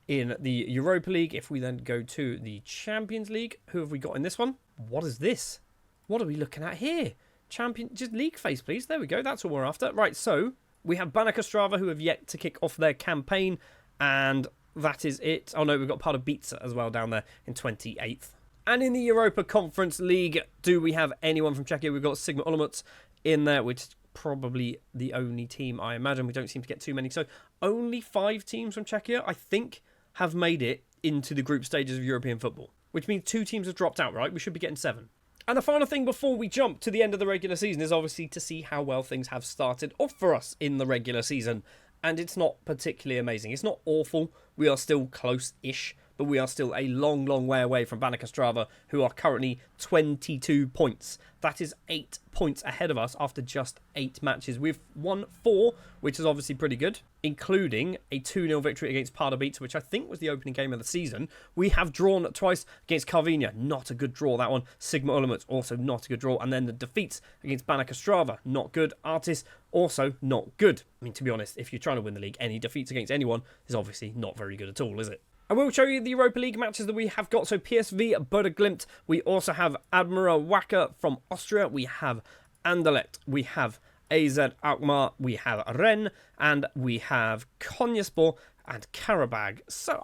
in the Europa League. If we then go to the Champions League, who have we got in this one? What is this? What are we looking at here? Just league phase, please. There we go. That's all we're after. Right, so we have Banica Strava, who have yet to kick off their campaign, and that is it. Oh, no, we've got part of Pizza as well down there in 28th. And in the Europa Conference League, do we have anyone from Czechia? We've got Sigma Olomouc in there, which is probably the only team, I imagine. We don't seem to get too many. So only 5 teams from Czechia, I think, have made it into the group stages of European football, which means 2 teams have dropped out, right? We should be getting 7. And the final thing before we jump to the end of the regular season is obviously to see how well things have started off for us in the regular season. And it's not particularly amazing. It's not awful. We are still close-ish, but we are still a long, long way away from Banica Strava, who are currently 22 points. That is 8 points ahead of us after just 8 matches. We've won 4, which is obviously pretty good, including a 2-0 victory against Pardubice, which I think was the opening game of the season. We have drawn twice against Karvinia. Not a good draw, that one. Sigma Olomouc, also not a good draw. And then the defeats against Banica Strava, not good. Artis, also not good. I mean, to be honest, if you're trying to win the league, any defeats against anyone is obviously not very good at all, is it? I will show you the Europa League matches that we have got. So PSV, Bodo Glimt. We also have Admira Wacker from Austria. We have Anderlecht. We have AZ Alkmaar. We have Rennes. And we have Konyaspor and Karabag. So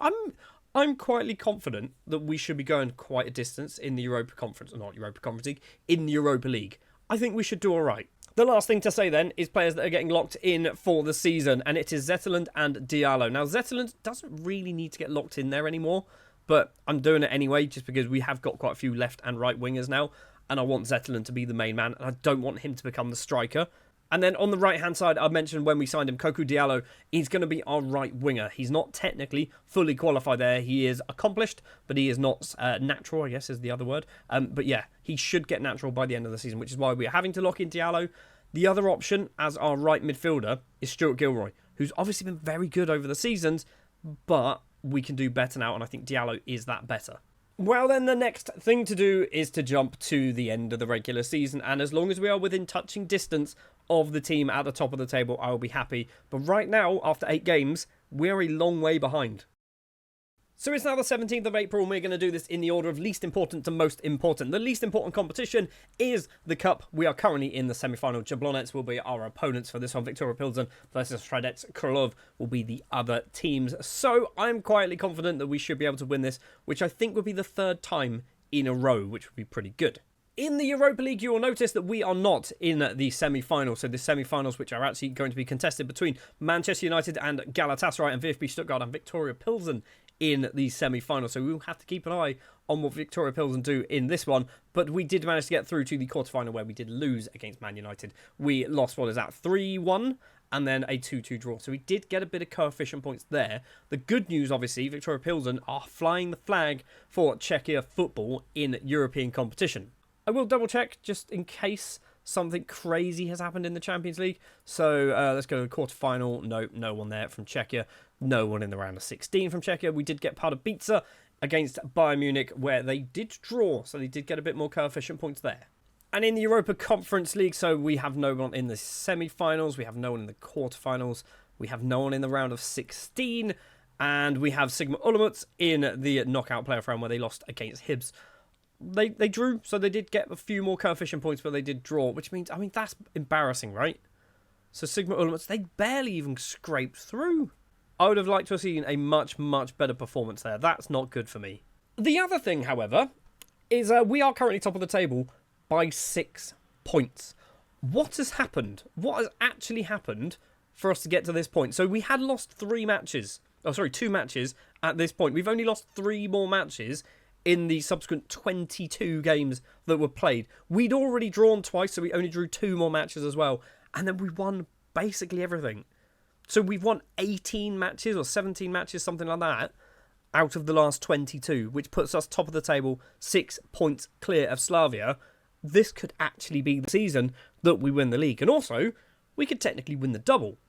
I'm quietly confident that we should be going quite a distance in the Europa Conference. Not Europa Conference League. In the Europa League. I think we should do all right. The last thing to say then is players that are getting locked in for the season, and it is Zetterland and Diallo. Now, Zetterland doesn't really need to get locked in there anymore. but I'm doing it anyway just because we have got quite a few left and right wingers now, and I want Zetterlund to be the main man, and I don't want him to become the striker. And then on the right-hand side, I mentioned when we signed him, Cocu Diallo, he's going to be our right winger. He's not technically fully qualified there. He is accomplished, but he is not natural, I guess is the other word. But yeah, he should get natural by the end of the season, which is why we're having to lock in Diallo. The other option as our right midfielder is Stuart Gilroy, who's obviously been very good over the seasons, but we can do better now, and I think Diallo is that better. Well, then the next thing to do is to jump to the end of the regular season, and as long as we are within touching distance of the team at the top of the table, I will be happy. But right now, after 8 games, we're a long way behind. So it's now the 17th of April, and we're going to do this in the order of least important to most important. The least important competition is the Cup. We are currently in the semi-final. Jablonec will be our opponents for this one. Viktoria Pilsen versus Hradec Králové will be the other teams. So I'm quietly confident that we should be able to win this, which I think would be the 3rd time in a row, which would be pretty good. In the Europa League, you will notice that we are not in the semi-finals. So the semi-finals, which are actually going to be contested between Manchester United and Galatasaray, and VfB Stuttgart and Viktoria Pilsen in the semi-final. So we will have to keep an eye on what Viktoria Pilsen do in this one. But we did manage to get through to the quarterfinal where we did lose against Man United. We lost, 3-1 and then a 2-2 draw. So we did get a bit of coefficient points there. The good news, obviously, Viktoria Pilsen are flying the flag for Czechia football in European competition. I will double check just in case something crazy has happened in the Champions League. So let's go to the quarterfinal. No one there from Czechia. No one in the round of 16 from Czechia. We did get Pardubice against Bayern Munich, where they did draw, so they did get a bit more coefficient points there. And in the Europa Conference League, so we have no one in the semi-finals, we have no one in the quarterfinals, we have no one in the round of 16, and we have Sigma Olomouc in the knockout playoff round where they lost against Hibs. They drew, so they did get a few more coefficient points, but they did draw, which means, that's embarrassing, right? So Sigma Olomouc, they barely even scraped through. I would have liked to have seen a much, much better performance there. That's not good for me. The other thing, however, is we are currently top of the table by 6 points. What has happened? What has actually happened for us to get to this point? So we had lost 2 matches at this point. We've only lost 3 more matches in the subsequent 22 games that were played. We'd already drawn twice, so we only drew 2 more matches as well. And then we won basically everything. So we've won 18 matches or 17 matches, something like that, out of the last 22, which puts us top of the table, 6 points clear of Slavia. This could actually be the season that we win the league. And also, we could technically win the double.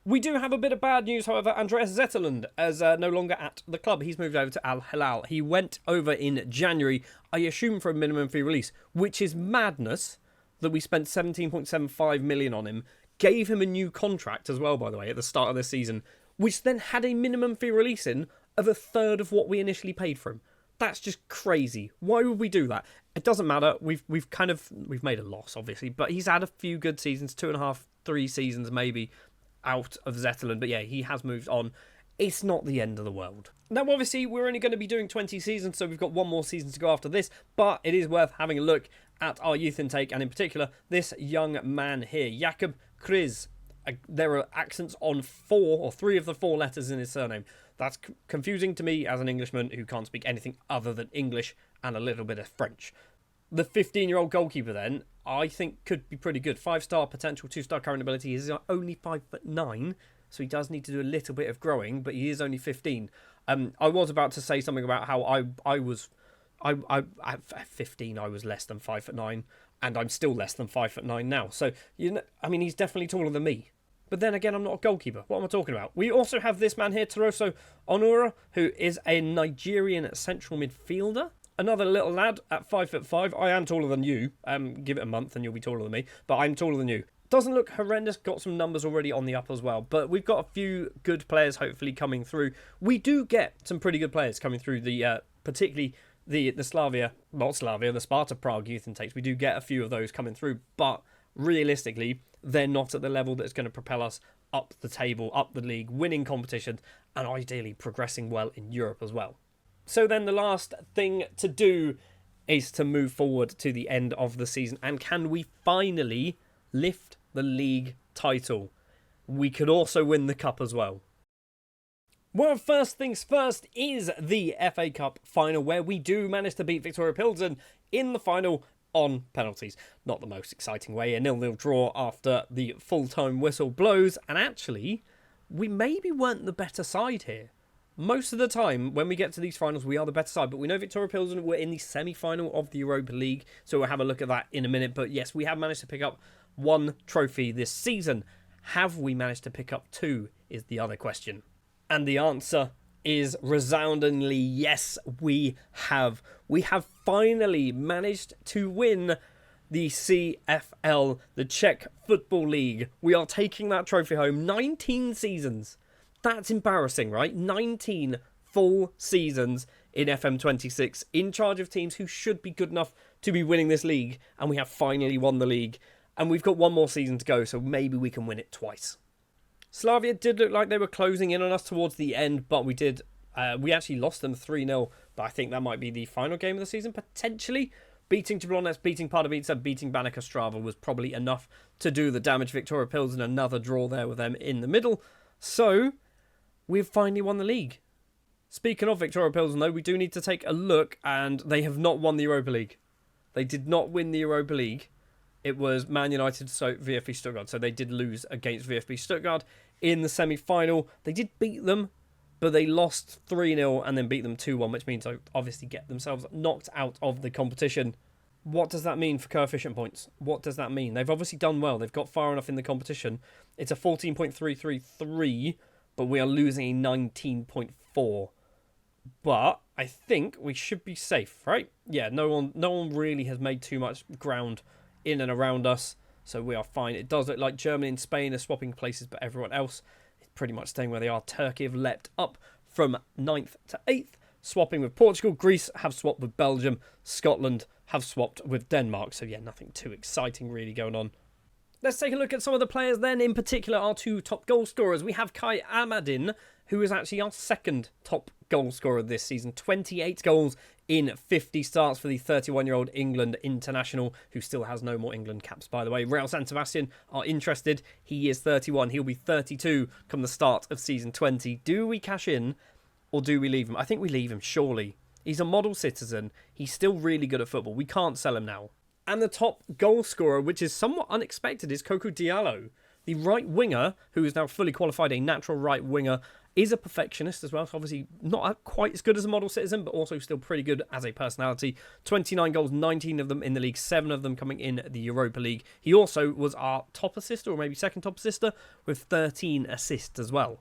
We do have a bit of bad news, however. Andreas Zetterlund is no longer at the club. He's moved over to Al Hilal. He went over in January, I assume for a minimum fee release, which is madness that we spent 17.75 million on him. Gave him a new contract as well, by the way, at the start of this season, which then had a minimum fee release in of 1/3 of what we initially paid for him. That's just crazy. Why would we do that? It doesn't matter. We've made a loss, obviously, but he's had a few good seasons, 2.5, 3 seasons maybe out of Zetterlund. But yeah, he has moved on. It's not the end of the world. Now, obviously, we're only going to be doing 20 seasons, so we've got 1 more season to go after this, but it is worth having a look at our youth intake, and in particular, this young man here, Jakub Kriz. There are accents on 3 of the 4 letters in his surname. That's confusing to me as an Englishman who can't speak anything other than English and a little bit of French. The 15-year-old goalkeeper then, I think could be pretty good. 5-star potential, 2-star current ability. He's only 5'9", so he does need to do a little bit of growing, but he is only 15. I was about to say something about how at 15 I was less than 5'9", and I'm still less than 5'9" now. So he's definitely taller than me. But then again, I'm not a goalkeeper. What am I talking about? We also have this man here, Teroso Onura, who is a Nigerian central midfielder. Another little lad at 5'5". I am taller than you. Give it a month and you'll be taller than me. But I'm taller than you. Doesn't look horrendous. Got some numbers already on the up as well. But we've got a few good players hopefully coming through. We do get some pretty good players coming through particularly the Sparta Prague youth intakes. We do get a few of those coming through. But realistically, they're not at the level that's going to propel us up the table, up the league, winning competitions, and ideally progressing well in Europe as well. So then the last thing to do is to move forward to the end of the season. And can we finally lift the league title? We could also win the cup as well. Well, first things first is the FA Cup final, where we do manage to beat Victoria Pilsen in the final on penalties. Not the most exciting way, a 0-0 draw after the full-time whistle blows, and actually, we maybe weren't the better side here. Most of the time, when we get to these finals, we are the better side, but we know Victoria Pilsen were in the semi-final of the Europa League, so we'll have a look at that in a minute. But yes, we have managed to pick up one trophy this season. Have we managed to pick up two, is the other question. And the answer is resoundingly yes, we have. We have finally managed to win the CFL, the Czech Football League. We are taking that trophy home. 19 seasons. That's embarrassing, right? 19 full seasons in FM26, in charge of teams who should be good enough to be winning this league. And we have finally won the league. And we've got one more season to go, so maybe we can win it twice. Slavia did look like they were closing in on us towards the end, but we actually lost them 3-0, but I think that might be the final game of the season, potentially. Beating Jablonec, beating Pardubice, beating Baník Ostrava was probably enough to do the damage. Victoria Pilsen, another draw there with them in the middle. So, we've finally won the league. Speaking of Victoria Pilsen, though, we do need to take a look, and they have not won the Europa League. They did not win the Europa League. It was Man United, so VfB Stuttgart. So they did lose against VfB Stuttgart in the semi-final. They did beat them, but they lost 3-0 and then beat them 2-1, which means they obviously get themselves knocked out of the competition. What does that mean for coefficient points? What does that mean? They've obviously done well. They've got far enough in the competition. It's a 14.333, but we are losing a 19.4. But I think we should be safe, right? Yeah, no one really has made too much ground in and around us, so we are fine. It does look like Germany and Spain are swapping places, but everyone else is pretty much staying where they are. Turkey have leapt up from 9th to 8th, swapping with Portugal. Greece have swapped with Belgium. Scotland have swapped with Denmark. So yeah, nothing too exciting really going on. Let's take a look at some of the players then, in particular our two top goal scorers. We have Kai Amadin, who is actually our second top goal scorer this season. 28 goals in 50 starts for the 31-year-old England international, who still has no more England caps, by the way. Real San Sebastian are interested. He is 31. He'll be 32 come the start of season 20. Do we cash in or do we leave him? I think we leave him, surely. He's a model citizen. He's still really good at football. We can't sell him now. And the top goal scorer, which is somewhat unexpected, is Coco Diallo. The right winger, who is now fully qualified, a natural right winger, is a perfectionist as well. So obviously not quite as good as a model citizen, but also still pretty good as a personality. 29 goals, 19 of them in the league, 7 of them coming in the Europa League. He also was our top assister, or maybe second top assister, with 13 assists as well.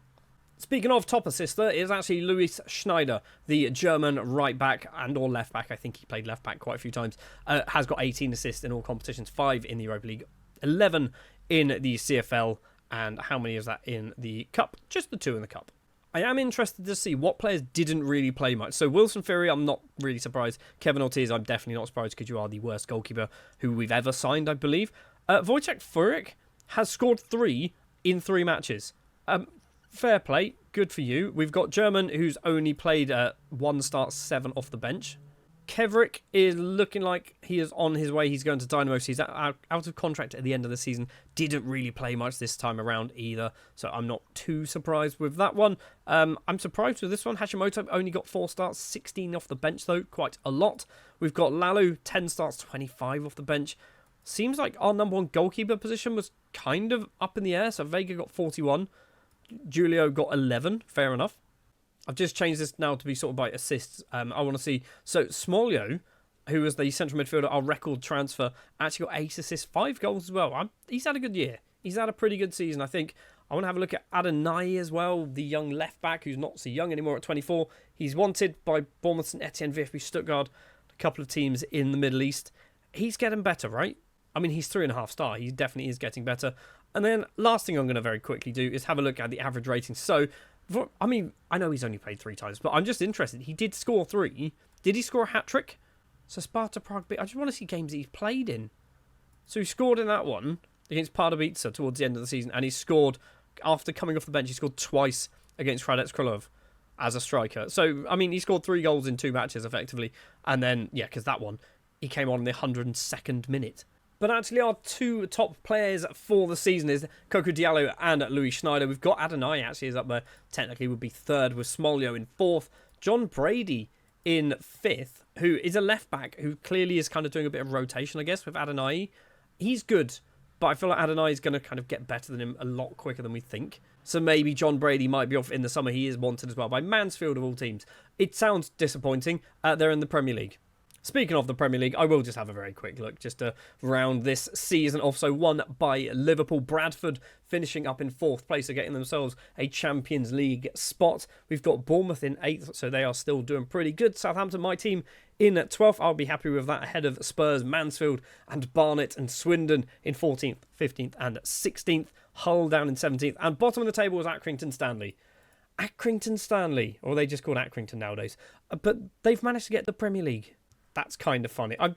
Speaking of top assister, is actually Luis Schneider, the German right back and or left back. I think he played left back quite a few times. Has got 18 assists in all competitions, 5 in the Europa League, 11 in the CFL, and how many is that in the Cup? Just the 2 in the Cup. I am interested to see what players didn't really play much. So Wilson Fury, I'm not really surprised. Kevin Ortiz, I'm definitely not surprised because you are the worst goalkeeper who we've ever signed, I believe. Wojciech Furyk has scored 3 in 3 matches. Fair play, good for you. We've got German, who's only played 1 start, 7 off the bench. Kevrick is looking like he is on his way. He's going to Dynamo. He's out of contract at the end of the season. Didn't really play much this time around either, so I'm not too surprised with that one. I'm surprised with this one. Hashimoto only got 4 starts, 16 off the bench though, quite a lot. We've got Lalu, 10 starts, 25 off the bench. Seems like our number 1 goalkeeper position was kind of up in the air, so Vega got 41. Julio got 11, fair enough. I've just changed this now to be sort of by assists. I want to see. So Smolio, who was the central midfielder, our record transfer, actually got 8 assists, 5 goals as well. He's had a good year. He's had a pretty good season, I think. I want to have a look at Adonai as well, the young left back who's not so young anymore at 24. He's wanted by Bournemouth, St Etienne, VfB Stuttgart, a couple of teams in the Middle East. He's getting better, right? I mean, he's 3.5 star. He definitely is getting better. And then last thing I'm going to very quickly do is have a look at the average rating. So, I mean, I know he's only played 3 times, but I'm just interested. He did score 3. Did he score a hat-trick? So Sparta Prague, I just want to see games that he's played in. So he scored in that one against Pardubice towards the end of the season, and he scored, after coming off the bench, he scored twice against Hradec Králové as a striker. So, I mean, he scored 3 goals in 2 matches, effectively. And then, yeah, because that one, he came on in the 102nd minute. But actually, our two top players for the season is Coco Diallo and Louis Schneider. We've got Adonai actually is up there. Technically would be third with Smolio in fourth. John Brady in fifth, who is a left back who clearly is kind of doing a bit of rotation, I guess, with Adonai. He's good, but I feel like Adonai is going to kind of get better than him a lot quicker than we think. So maybe John Brady might be off in the summer. He is wanted as well by Mansfield of all teams. It sounds disappointing. They're in the Premier League. Speaking of the Premier League, I will just have a very quick look just to round this season off. So won by Liverpool. Bradford finishing up in fourth place, so getting themselves a Champions League spot. We've got Bournemouth in eighth, so they are still doing pretty good. Southampton, my team, in 12th. I'll be happy with that, ahead of Spurs, Mansfield and Barnet and Swindon in 14th, 15th and 16th. Hull down in 17th. And bottom of the table was Accrington Stanley. Accrington Stanley, or they just called Accrington nowadays. But they've managed to get the Premier League. That's kind of funny. I'm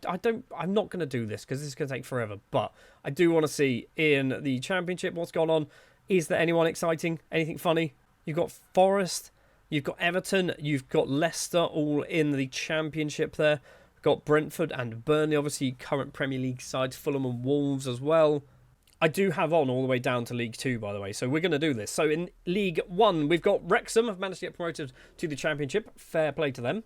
not going to do this because this is going to take forever. But I do want to see in the Championship what's gone on. Is there anyone exciting? Anything funny? You've got Forest. You've got Everton. You've got Leicester all in the Championship there. You've got Brentford and Burnley. Obviously, current Premier League sides. Fulham and Wolves as well. I do have on all the way down to League 2, by the way. So we're going to do this. So in League 1, we've got Wrexham have managed to get promoted to the Championship. Fair play to them.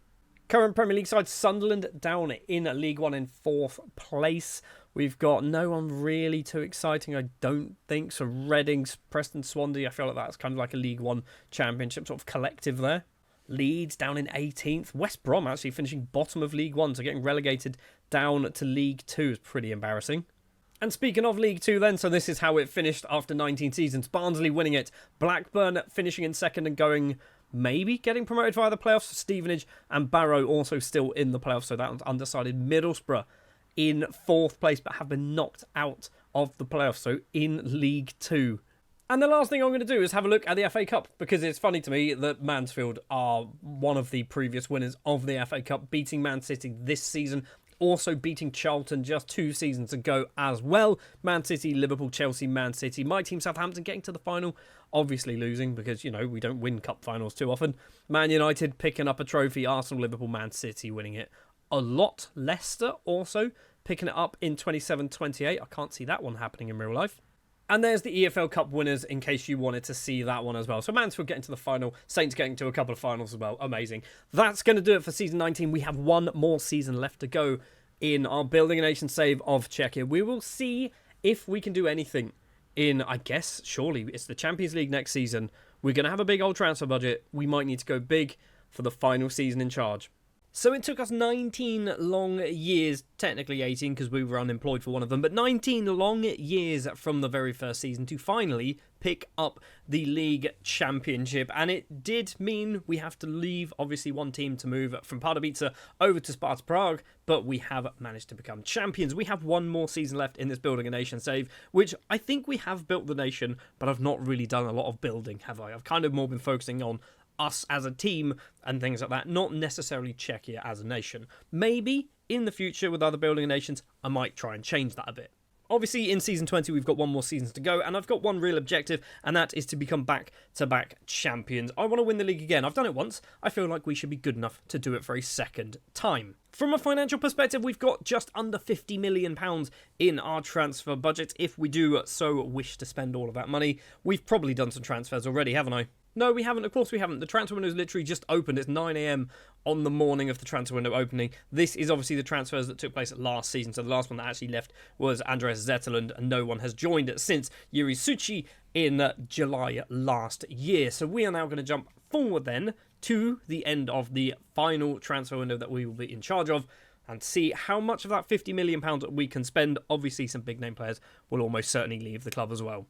Current Premier League side, Sunderland down in League 1 in 4th place. We've got no one really too exciting, I don't think. So Reading, Preston, Swansea, I feel like that's kind of like a League 1 Championship sort of collective there. Leeds down in 18th. West Brom actually finishing bottom of League 1, so getting relegated down to League 2 is pretty embarrassing. And speaking of League 2 then, so this is how it finished after 19 seasons. Barnsley winning it. Blackburn finishing in second and going... maybe getting promoted via the playoffs. Stevenage and Barrow also still in the playoffs, so that one's undecided. Middlesbrough in 4th place, but have been knocked out of the playoffs, so in League 2. And the last thing I'm going to do is have a look at the FA Cup, because it's funny to me that Mansfield are one of the previous winners of the FA Cup, beating Man City this season. Also beating Charlton just 2 seasons ago as well. Man City, Liverpool, Chelsea, Man City. My team, Southampton, getting to the final. Obviously losing because, you know, we don't win cup finals too often. Man United picking up a trophy. Arsenal, Liverpool, Man City winning it a lot. Leicester also picking it up in 27-28. I can't see that one happening in real life. And there's the EFL Cup winners, in case you wanted to see that one as well. So Mansfield getting to the final, Saints getting to a couple of finals as well. Amazing. That's going to do it for Season 19. We have one more season left to go in our Building a Nation save of Czechia. We will see if we can do anything in, I guess, surely it's the Champions League next season. We're going to have a big old transfer budget. We might need to go big for the final season in charge. So it took us 19 long years, technically 18 because we were unemployed for one of them, but 19 long years from the very first season to finally pick up the league championship. And it did mean we have to leave, obviously, one team to move from Pardubice over to Sparta Prague, but we have managed to become champions. We have one more season left in this Building a Nation save, which I think we have built the nation, but I've not really done a lot of building, have I? I've kind of more been focusing on us as a team and things like that, not necessarily Czechia as a nation. Maybe in the future with other Building Nations, I might try and change that a bit. Obviously, in Season 20, we've got one more season to go, and I've got one real objective, and that is to become back-to-back champions. I want to win the league again. I've done it once. I feel like we should be good enough to do it for a second time. From a financial perspective, we've got just under £50 million in our transfer budget. If we do so wish to spend all of that money, we've probably done some transfers already, haven't I? No, we haven't. Of course we haven't. The transfer window is literally just opened. It's 9 a.m. on the morning of the transfer window opening. This is obviously the transfers that took place last season. So the last one that actually left was Andreas Zetterlund, and no one has joined since Yuri Suchi in July last year. So we are now going to jump forward then to the end of the final transfer window that we will be in charge of, and see how much of that £50 million we can spend. Obviously, some big name players will almost certainly leave the club as well.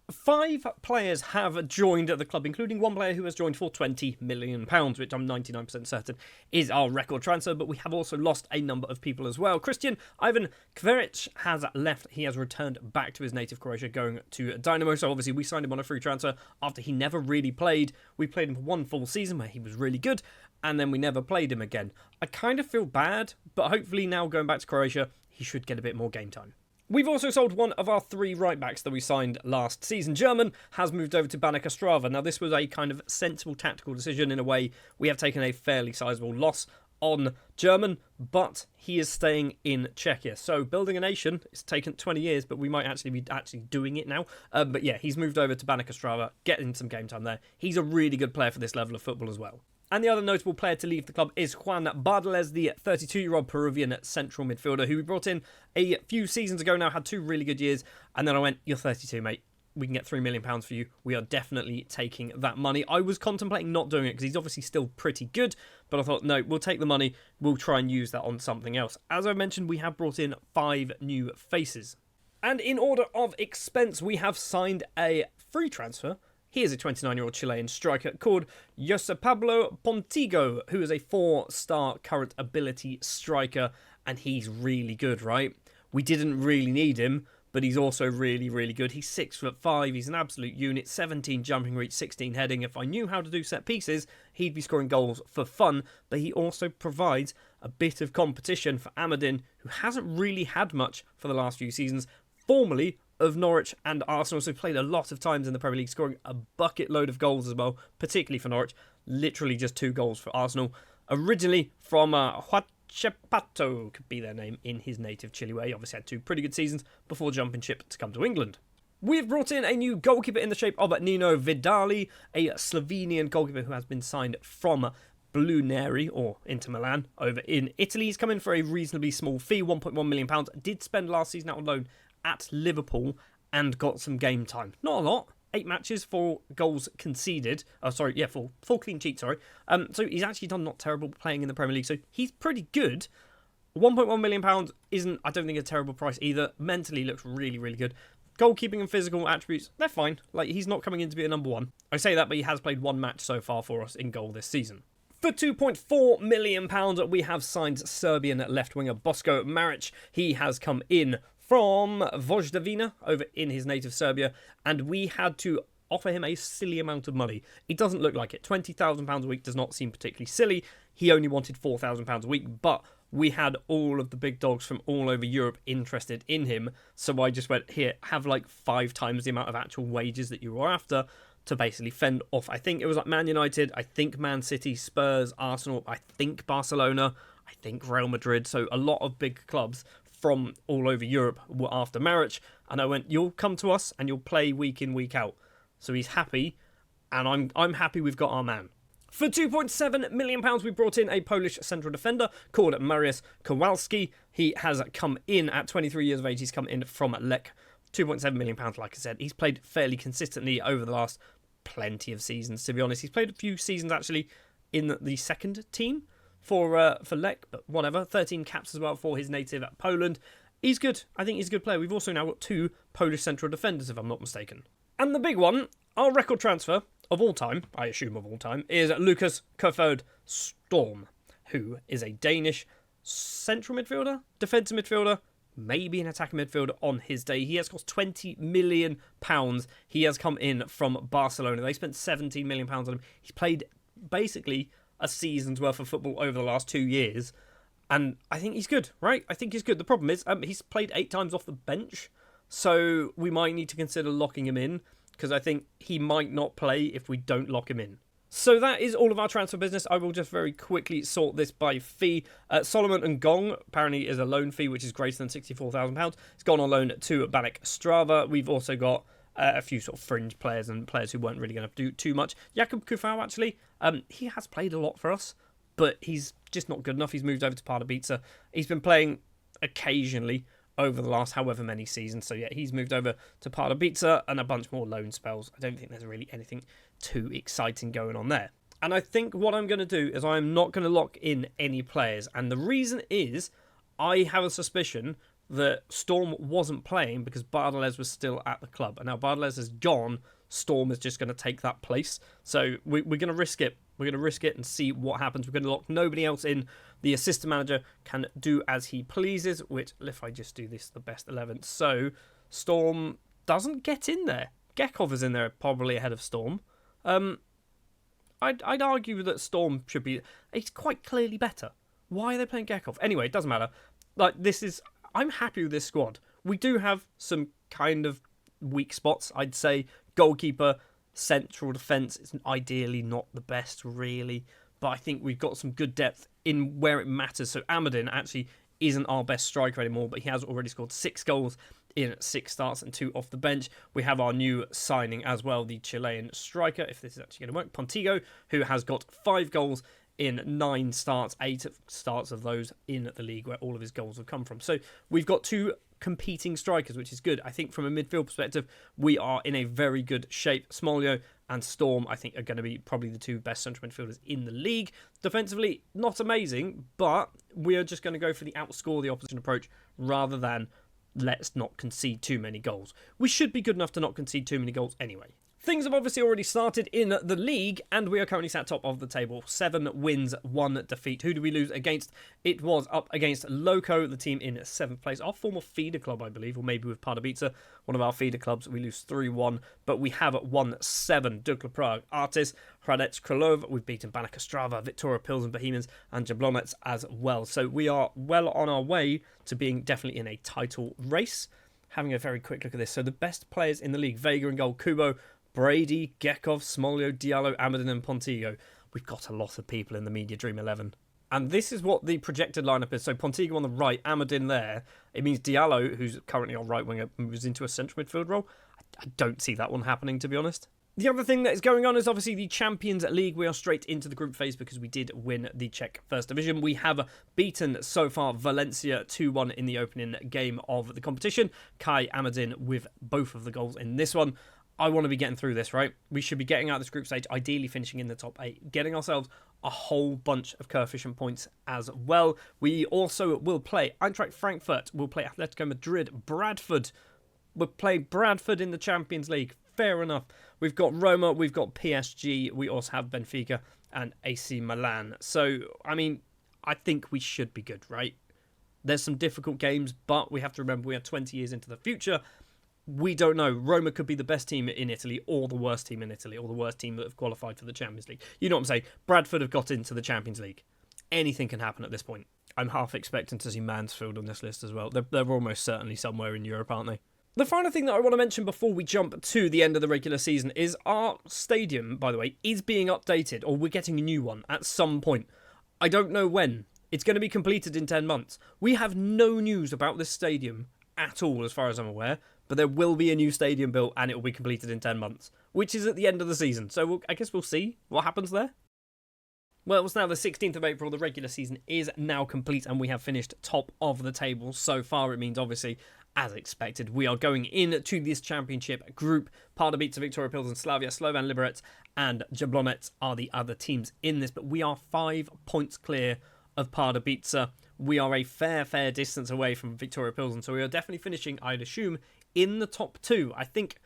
5 players have joined the club, including one player who has joined for £20 million, which I'm 99% certain is our record transfer, but we have also lost a number of people as well. Christian Ivan Kveric has left. He has returned back to his native Croatia, going to Dynamo, so obviously we signed him on a free transfer after he never really played. We played him for one full season where he was really good, and then we never played him again. I kind of feel bad, but hopefully now going back to Croatia, he should get a bit more game time. We've also sold one of our 3 right-backs that we signed last season. German has moved over to Baník Ostrava. Now, this was a kind of sensible tactical decision in a way. We have taken a fairly sizable loss on German, but he is staying in Czechia. So building a nation, it's taken 20 years, but we might actually be doing it now. But yeah, he's moved over to Baník Ostrava, getting some game time there. He's a really good player for this level of football as well. And the other notable player to leave the club is Juan Bardeles, the 32-year-old Peruvian central midfielder who we brought in a few seasons ago now, had 2 really good years, and then I went, you're 32, mate. We can get £3 million for you. We are definitely taking that money. I was contemplating not doing it because he's obviously still pretty good, but I thought, no, we'll take the money. We'll try and use that on something else. As I mentioned, we have brought in 5 new faces. And in order of expense, we have signed a free transfer. He is a 29-year-old Chilean striker called Jose Pablo Pontigo, who is a 4-star current ability striker, and he's really good, right? We didn't really need him, but he's also really, really good. He's 6'5", he's an absolute unit, 17 jumping reach, 16 heading. If I knew how to do set pieces, he'd be scoring goals for fun, but he also provides a bit of competition for Amadin, who hasn't really had much for the last few seasons, formerly of Norwich and Arsenal, so played a lot of times in the Premier League, scoring a bucket load of goals as well, particularly for Norwich, literally just 2 goals for Arsenal. Originally from Huachipato, could be their name in his native Chile way. Obviously had 2 pretty good seasons before jumping ship to come to England. We've brought in a new goalkeeper in the shape of Nino Vidali, a Slovenian goalkeeper who has been signed from Bruneri, or Inter Milan, over in Italy. He's come in for a reasonably small fee, £1.1 million. Did spend last season out on loan at Liverpool and got some game time. Not a lot. 8 matches, 4 goals conceded. Oh, sorry, yeah, 4 clean sheets, sorry. So he's actually done not terrible playing in the Premier League, so he's pretty good. £1.1 million isn't, I don't think, a terrible price either. Mentally looks really, really good. Goalkeeping and physical attributes, they're fine. Like, he's not coming in to be a number 1. I say that, but he has played 1 match so far for us in goal this season. For £2.4 million, we have signed Serbian left-winger Bosko Maric. He has come in from Vojvodina over in his native Serbia, and we had to offer him a silly amount of money. It doesn't look like it. £20,000 a week does not seem particularly silly. He only wanted £4,000 a week, but we had all of the big dogs from all over Europe interested in him, so I just went, here, have like 5 times the amount of actual wages that you were after to basically fend off. I think it was like Man United, I think Man City, Spurs, Arsenal, I think Barcelona, I think Real Madrid, so a lot of big clubs from all over Europe were after Maric, and I went, you'll come to us and you'll play week in, week out. So he's happy, and I'm happy we've got our man. For £2.7 million, we brought in a Polish central defender called Mariusz Kowalski. He has come in at 23 years of age. He's come in from Lech. £2.7 million, like I said. He's played fairly consistently over the last plenty of seasons, to be honest. He's played a few seasons, actually, in the second team for Lech, but whatever. 13 caps as well for his native Poland. He's good. I think he's a good player. We've also now got 2 Polish central defenders, if I'm not mistaken. And the big one, our record transfer of all time, I assume of all time, is Lucas Kofod Storm, who is a Danish central midfielder, defensive midfielder, maybe an attacking midfielder on his day. He has cost £20 million. He has come in from Barcelona. They spent £17 million on him. He's played basically a season's worth of football over the last 2 years, and I think he's good, right? I think he's good. The problem is he's played 8 times off the bench, so we might need to consider locking him in, because I think he might not play if we don't lock him in. So that is all of our transfer business. I will just very quickly sort this by fee. Solomon and Gong apparently is a loan fee, which is greater than £64,000. It's gone on loan to Baník Ostrava. We've also got a few sort of fringe players and players who weren't really going to do too much. Jakub Kufau, actually, he has played a lot for us, but he's just not good enough. He's moved over to Pardubice. He's been playing occasionally over the last however many seasons. So yeah, he's moved over to Pardubice and a bunch more loan spells. I don't think there's really anything too exciting going on there. And I think what I'm going to do is I'm not going to lock in any players. And the reason is I have a suspicion that Storm wasn't playing because Bardeles was still at the club. And now Bardeles is gone. Storm is just going to take that place. So we're going to risk it. We're going to risk it and see what happens. We're going to lock nobody else in. The assistant manager can do as he pleases, which, if I just do this, the best 11. So Storm doesn't get in there. Gekov is in there probably ahead of Storm. I'd argue that Storm should be... He's quite clearly better. Why are they playing Gekov? Anyway, it doesn't matter. I'm happy with this squad. We do have some kind of weak spots, I'd say. Goalkeeper, central defence is ideally not the best, really. but I think we've got some good depth in where it matters. So Amadin actually isn't our best striker anymore, but he has already scored 6 goals in 6 starts and 2 off the bench. We have our new signing as well, the Chilean striker, if this is actually going to work, Pontigo, who has got 5 goals in 9 starts, 8 starts of those in the league where all of his goals have come from. So we've got 2 competing strikers, which is good. I think from a midfield perspective, we are in a very good shape. Smolio and Storm, I think, are going to be probably the 2 best central midfielders in the league. Defensively, not amazing, but we are just going to go for the outscore the opposition approach rather than let's not concede too many goals. We should be good enough to not concede too many goals anyway. Things have obviously already started in the league, and we are currently sat top of the table. 7 wins, 1 defeat. Who do we lose against? It was up against Loco, the team in 7th place. Our former feeder club, I believe, or maybe with Pardubice, one of our feeder clubs. We lose 3-1, but we have won 7. Dukla Prague, Artis, Hradec Kralov. We've beaten Banaka Strava, Victoria Pilsen, Bohemians, and Jablonec as well. So we are well on our way to being definitely in a title race. Having a very quick look at this. So the best players in the league, Vega in goal, Kubo, Brady, Gekov, Smolio, Diallo, Amadin and Pontigo. We've got a lot of people in the Media Dream 11. And this is what the projected lineup is. So Pontigo on the right, Amadin there. It means Diallo, who's currently our right winger, moves into a central midfield role. I don't see that one happening, to be honest. The other thing that is going on is obviously the Champions League. We are straight into the group phase because we did win the Czech First Division. We have beaten so far Valencia 2-1 in the opening game of the competition. Kai Amadin with both of the goals in this one. I want to be getting through this, right? We should be getting out of this group stage, ideally finishing in the top 8, getting ourselves a whole bunch of coefficient points as well. We also will play Eintracht Frankfurt, we'll play Atletico Madrid, Bradford. We'll play Bradford in the Champions League. Fair enough. We've got Roma, we've got PSG, we also have Benfica and AC Milan. So, I mean, I think we should be good, right? There's some difficult games, but we have to remember we are 20 years into the future. We don't know. Roma could be the best team in Italy or the worst team in Italy or the worst team that have qualified for the Champions League. You know what I'm saying? Bradford have got into the Champions League. Anything can happen at this point. I'm half expecting to see Mansfield on this list as well. They're almost certainly somewhere in Europe, aren't they? The final thing that I want to mention before we jump to the end of the regular season is our stadium, by the way, is being updated, or we're getting a new one at some point. I don't know when. It's going to be completed in 10 months. We have no news about this stadium at all, as far as I'm aware. But there will be a new stadium built and it will be completed in 10 months, which is at the end of the season. So I guess we'll see what happens there. Well, it's now the 16th of April. The regular season is now complete and we have finished top of the table so far. It means, obviously, as expected, we are going into this championship group. Pardubice, Victoria Pilsen, Slavia, Slovan Liberec and Jablonec are the other teams in this. But we are 5 points clear of Pardubice. We are a fair distance away from Victoria Pilsen. So we are definitely finishing, I'd assume, in the top 2. I think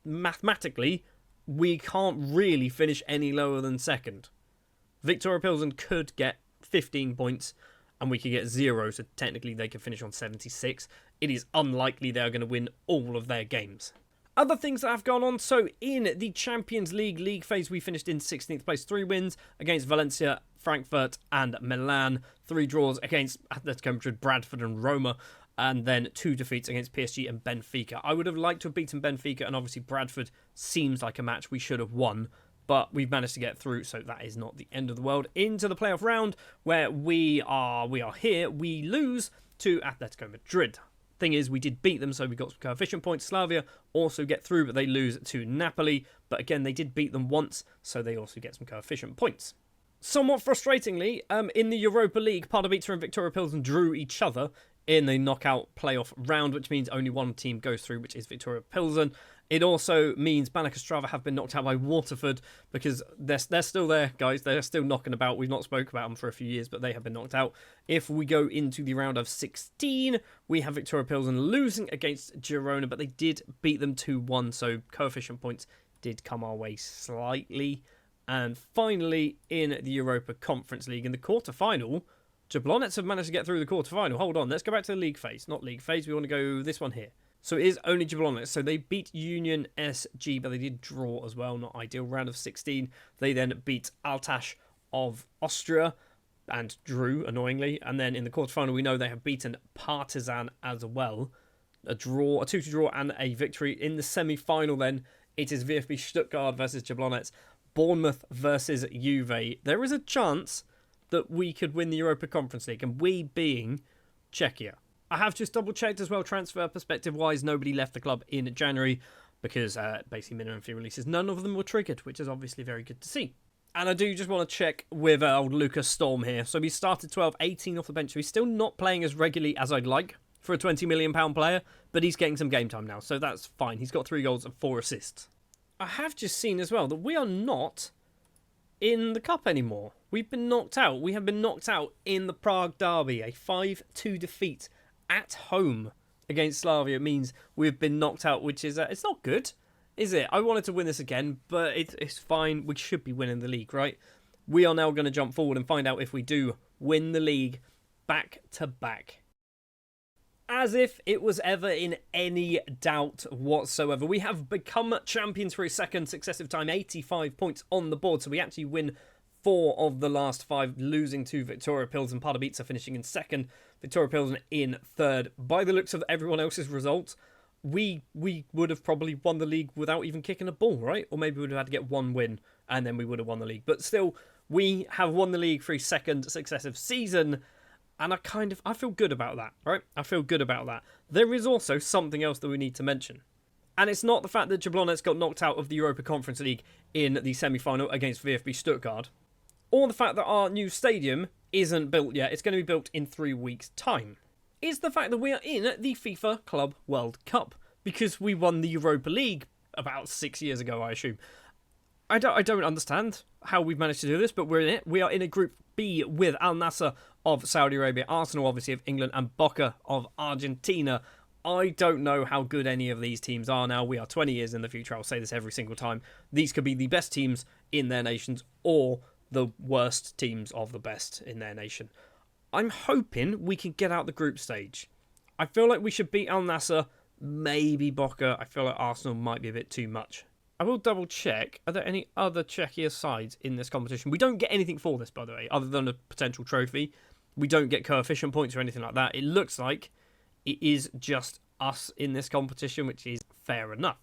mathematically we can't really finish any lower than second. Victoria Pilsen could get 15 points and we could get 0, so technically they could finish on 76. It is unlikely they're going to win all of their games. Other things that have gone on, so in the Champions League phase we finished in 16th place, 3 wins against Valencia, Frankfurt and Milan, 3 draws against Atletico Madrid, Bradford and Roma, and then 2 defeats against PSG and Benfica. I would have liked to have beaten Benfica, and obviously Bradford seems like a match we should have won, but we've managed to get through, so that is not the end of the world. Into the playoff round, where we are here, we lose to Atletico Madrid. Thing is, we did beat them, so we got some coefficient points. Slavia also get through, but they lose to Napoli. But again, they did beat them once, so they also get some coefficient points. Somewhat frustratingly, in the Europa League, Pardubice and Victoria Pilsen drew each other in the knockout playoff round, which means only one team goes through, which is Victoria Pilsen. It also means Banaka Strava have been knocked out by Waterford because they're still there, guys. They're still knocking about. We've not spoken about them for a few years, but they have been knocked out. If we go into the round of 16, we have Victoria Pilsen losing against Girona, but they did beat them 2-1, so coefficient points did come our way slightly. And finally, in the Europa Conference League, in the quarter-final, Jablonec have managed to get through the quarter-final. Hold on, let's go back to the league phase. Not league phase, we want to go this one here. So it is only Jablonec. So they beat Union SG, but they did draw as well. Not ideal. Round of 16. They then beat Altash of Austria and drew, annoyingly. And then in the quarterfinal, we know they have beaten Partizan as well. A 2-2 draw and a victory. In the semi-final then, it is VfB Stuttgart versus Jablonec. Bournemouth versus Juve. There is a chance that we could win the Europa Conference League, and we being Czechia. I have just double-checked as well, transfer perspective-wise, nobody left the club in January because basically minimum fee releases, none of them were triggered, which is obviously very good to see. And I do just want to check with old Lucas Storm here. So he started 12, 18 off the bench, so he's still not playing as regularly as I'd like for a £20 million player, but he's getting some game time now, so that's fine. He's got 3 goals and 4 assists. I have just seen as well that we are not in the cup anymore. We've been knocked out. We have been knocked out in the Prague derby, a 5-2 defeat at home against Slavia. It means we've been knocked out, which is it's not good, is it? I wanted to win this again, but it's fine. We should be winning the league, right? We are now going to jump forward and find out if we do win the league back to back. As if it was ever in any doubt whatsoever. We have become champions for a second successive time, 85 points on the board. So we actually win 4 of the last 5, losing to Victoria Pilsen. Pardubice finishing in second, Victoria Pilsen in third. By the looks of everyone else's results, we would have probably won the league without even kicking a ball, right? Or maybe we would have had to get 1 win and then we would have won the league. But still, we have won the league for a second successive season. And I feel good about that, right? I feel good about that. There is also something else that we need to mention. And it's not the fact that Jablonec got knocked out of the Europa Conference League in the semi-final against VfB Stuttgart, or the fact that our new stadium isn't built yet. It's going to be built in 3 weeks' time. It's the fact that we are in the FIFA Club World Cup, because we won the Europa League about 6 years ago, I assume. I don't understand how we've managed to do this, but we're in it. We are in a Group B with Al Nassr of Saudi Arabia, Arsenal obviously of England, and Boca of Argentina. I don't know how good any of these teams are now. We are 20 years in the future. I'll say this every single time. These could be the best teams in their nations or the worst teams of the best in their nation. I'm hoping we can get out the group stage. I feel like we should beat Al Nassr, maybe Boca. I feel like Arsenal might be a bit too much. I will double check. Are there any other Czechia sides in this competition? We don't get anything for this, by the way, other than a potential trophy. We don't get coefficient points or anything like that. It looks like it is just us in this competition, which is fair enough.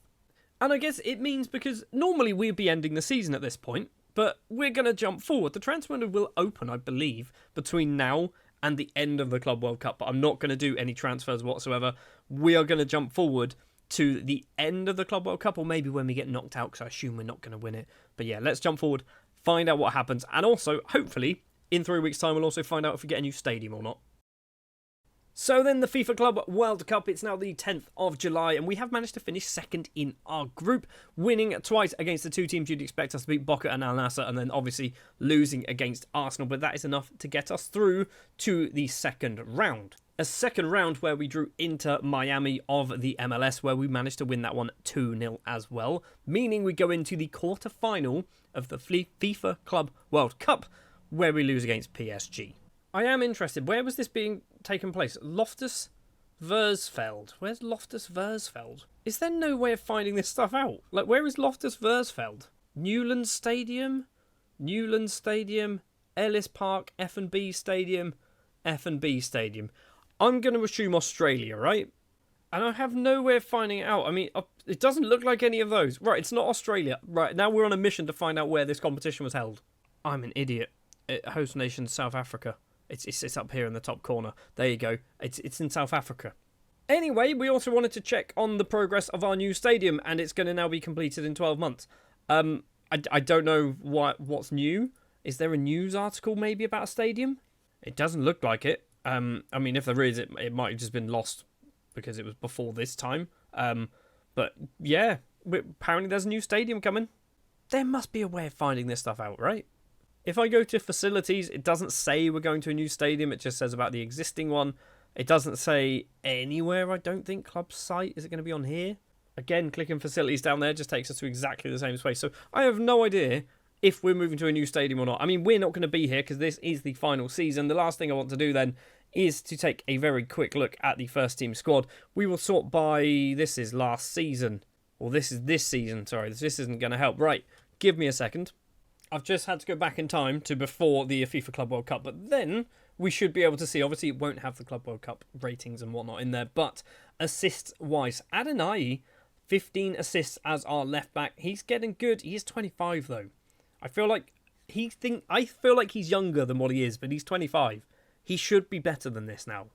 And I guess it means, because normally we'd be ending the season at this point, but we're going to jump forward. The transfer window will open, I believe, between now and the end of the Club World Cup, but I'm not going to do any transfers whatsoever. We are going to jump forward to the end of the Club World Cup, or maybe when we get knocked out, because I assume we're not going to win it. But yeah, let's jump forward, find out what happens, and also, hopefully, in 3 weeks' time, we'll also find out if we get a new stadium or not. So then the FIFA Club World Cup, it's now the 10th of July, and we have managed to finish second in our group, winning twice against the 2 teams you'd expect us to beat, Boca and Al Nassr, and then obviously losing against Arsenal, but that is enough to get us through to the second round. A second round where we drew Inter Miami of the MLS, where we managed to win that one 2-0 as well, meaning we go into the quarter-final of the FIFA Club World Cup, where we lose against PSG. I am interested. Where was this being taken place? Loftus Versfeld. Where's Loftus Versfeld? Is there no way of finding this stuff out? Like, where is Loftus Versfeld? Newlands Stadium? Newlands Stadium? Ellis Park? F&B Stadium? F&B Stadium. I'm going to assume Australia, right? And I have no way of finding it out. I mean, it doesn't look like any of those. Right, it's not Australia. Right, now we're on a mission to find out where this competition was held. I'm an idiot. Host nation South Africa. It's up here in the top corner. There you go. It's in South Africa. Anyway, we also wanted to check on the progress of our new stadium, and it's going to now be completed in 12 months. I don't know what's new. Is there a news article maybe about a stadium? It doesn't look like it. I mean, if there is, it might have just been lost because it was before this time. But yeah, apparently there's a new stadium coming. There must be a way of finding this stuff out, right? If I go to facilities, it doesn't say we're going to a new stadium. It just says about the existing one. It doesn't say anywhere, I don't think, club site. Is it going to be on here? Again, clicking facilities down there just takes us to exactly the same space. So I have no idea if we're moving to a new stadium or not. I mean, we're not going to be here because this is the final season. The last thing I want to do then is to take a very quick look at the first team squad. We will sort by, this is last season. Or this is this season, sorry. This isn't going to help. Right, give me a second. I've just had to go back in time to before the FIFA Club World Cup, but then we should be able to see, obviously it won't have the Club World Cup ratings and whatnot in there, but assists-wise, Adonai, 15 assists as our left back. He's getting good. He is 25 though. I feel like he's younger than what he is, but he's 25. He should be better than this now.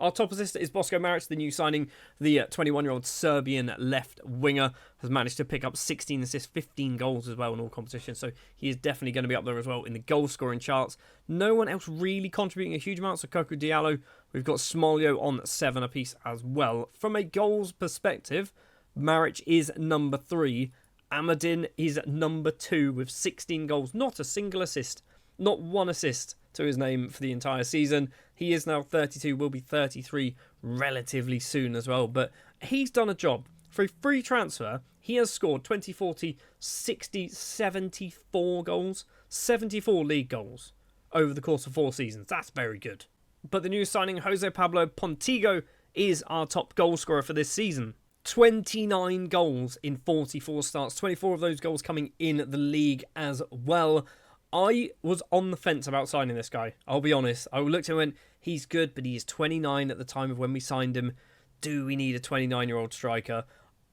Our top assist is Bosko Maric, the new signing. The 21-year-old Serbian left winger has managed to pick up 16 assists, 15 goals as well in all competitions. So he is definitely going to be up there as well in the goal scoring charts. No one else really contributing a huge amount. So Coco Diallo, we've got Smolio on 7 apiece as well. From a goals perspective, Maric is number 3. Amadin is number 2 with 16 goals. Not a single assist. Not one assist to his name for the entire season. He is now 32, will be 33 relatively soon as well. But he's done a job. For a free transfer, he has scored 20, 40, 60, 74 goals. 74 league goals over the course of 4 seasons. That's very good. But the new signing, Jose Pablo Pontigo, is our top goal scorer for this season. 29 goals in 44 starts. 24 of those goals coming in the league as well. I was on the fence about signing this guy. I'll be honest. I looked at him and went, he's good, but he is 29 at the time of when we signed him. Do we need a 29-year-old striker?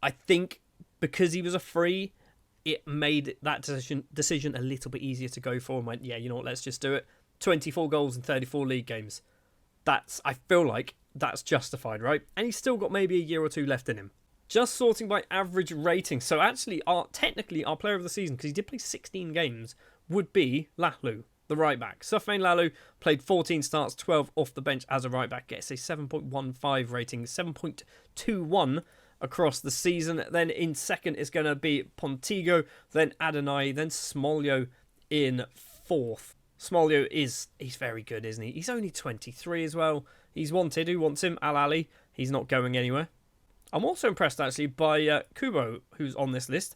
I think because he was a free, it made that decision a little bit easier to go for, and went, yeah, you know what, let's just do it. 24 goals in 34 league games. I feel like that's justified, right? And he's still got maybe a year or 2 left in him. Just sorting by average rating. So actually, technically, our player of the season, because he did play 16 games, would be Lahlou, the right back. Soufiane Lahlou played 14 starts, 12 off the bench as a right back. Gets a 7.15 rating, 7.21 across the season. Then in second is going to be Pontigo, then Adonai, then Smolio in fourth. Smolio he's very good, isn't he? He's only 23 as well. He's wanted. Who wants him? Al Ali. He's not going anywhere. I'm also impressed, actually, by Kubo, who's on this list.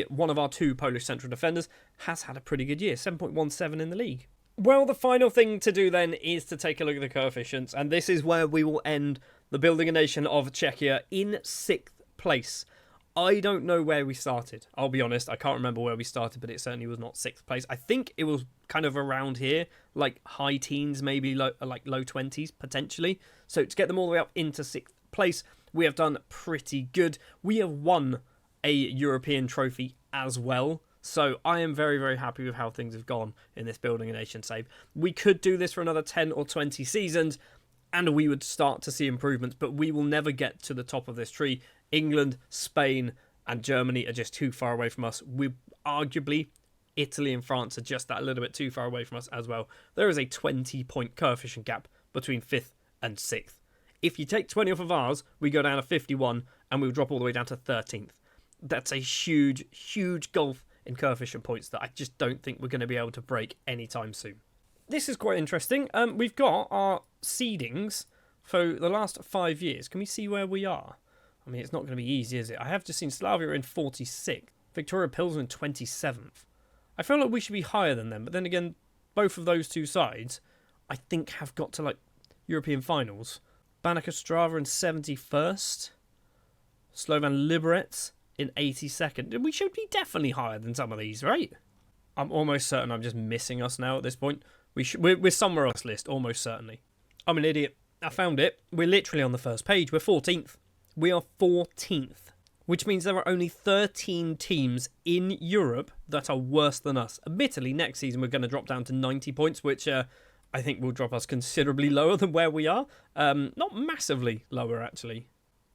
One of our 2 Polish central defenders has had a pretty good year, 7.17 in the league. Well, the final thing to do then is to take a look at the coefficients, and this is where we will end the Building a Nation of Czechia in 6th place. I don't know where we started. I'll be honest, I can't remember where we started, but it certainly was not 6th place. I think it was kind of around here, like high teens, maybe low 20s, potentially. So to get them all the way up into 6th place, we have done pretty good. We have won a European trophy as well. So I am very, very happy with how things have gone in this Building a Nation save. We could do this for another 10 or 20 seasons and we would start to see improvements, but we will never get to the top of this tree. England, Spain and Germany are just too far away from us. Arguably, Italy and France are just that little bit too far away from us as well. There is a 20-point coefficient gap between 5th and 6th. If you take 20 off of ours, we go down to 51 and we'll drop all the way down to 13th. That's a huge, huge gulf in coefficient points that I just don't think we're going to be able to break anytime soon. This is quite interesting. We've got our seedings for the last 5 years. Can we see where we are? I mean, it's not going to be easy, is it? I have just seen Slavia in 46th, Victoria Pilsen in 27th. I feel like we should be higher than them, but then again, both of those 2 sides, I think, have got to European finals. Baník Ostrava in 71st, Slovan Liberec in 82nd. We should be definitely higher than some of these, right? I'm almost certain I'm just missing us now at this point. We're somewhere on this list, almost certainly. I'm an idiot. I found it. We're literally on the first page. We're 14th. We are 14th, which means there are only 13 teams in Europe that are worse than us. Admittedly, next season we're going to drop down to 90 points, which I think will drop us considerably lower than where we are. Not massively lower, actually.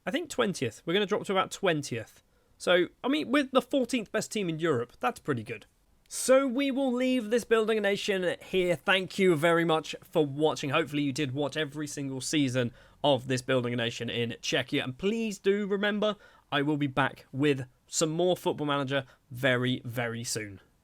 I think 20th. We're going to drop to about 20th. So, I mean, with the 14th best team in Europe, that's pretty good. So we will leave this Building a Nation here. Thank you very much for watching. Hopefully you did watch every single season of this Building a Nation in Czechia. And please do remember, I will be back with some more Football Manager very, very soon.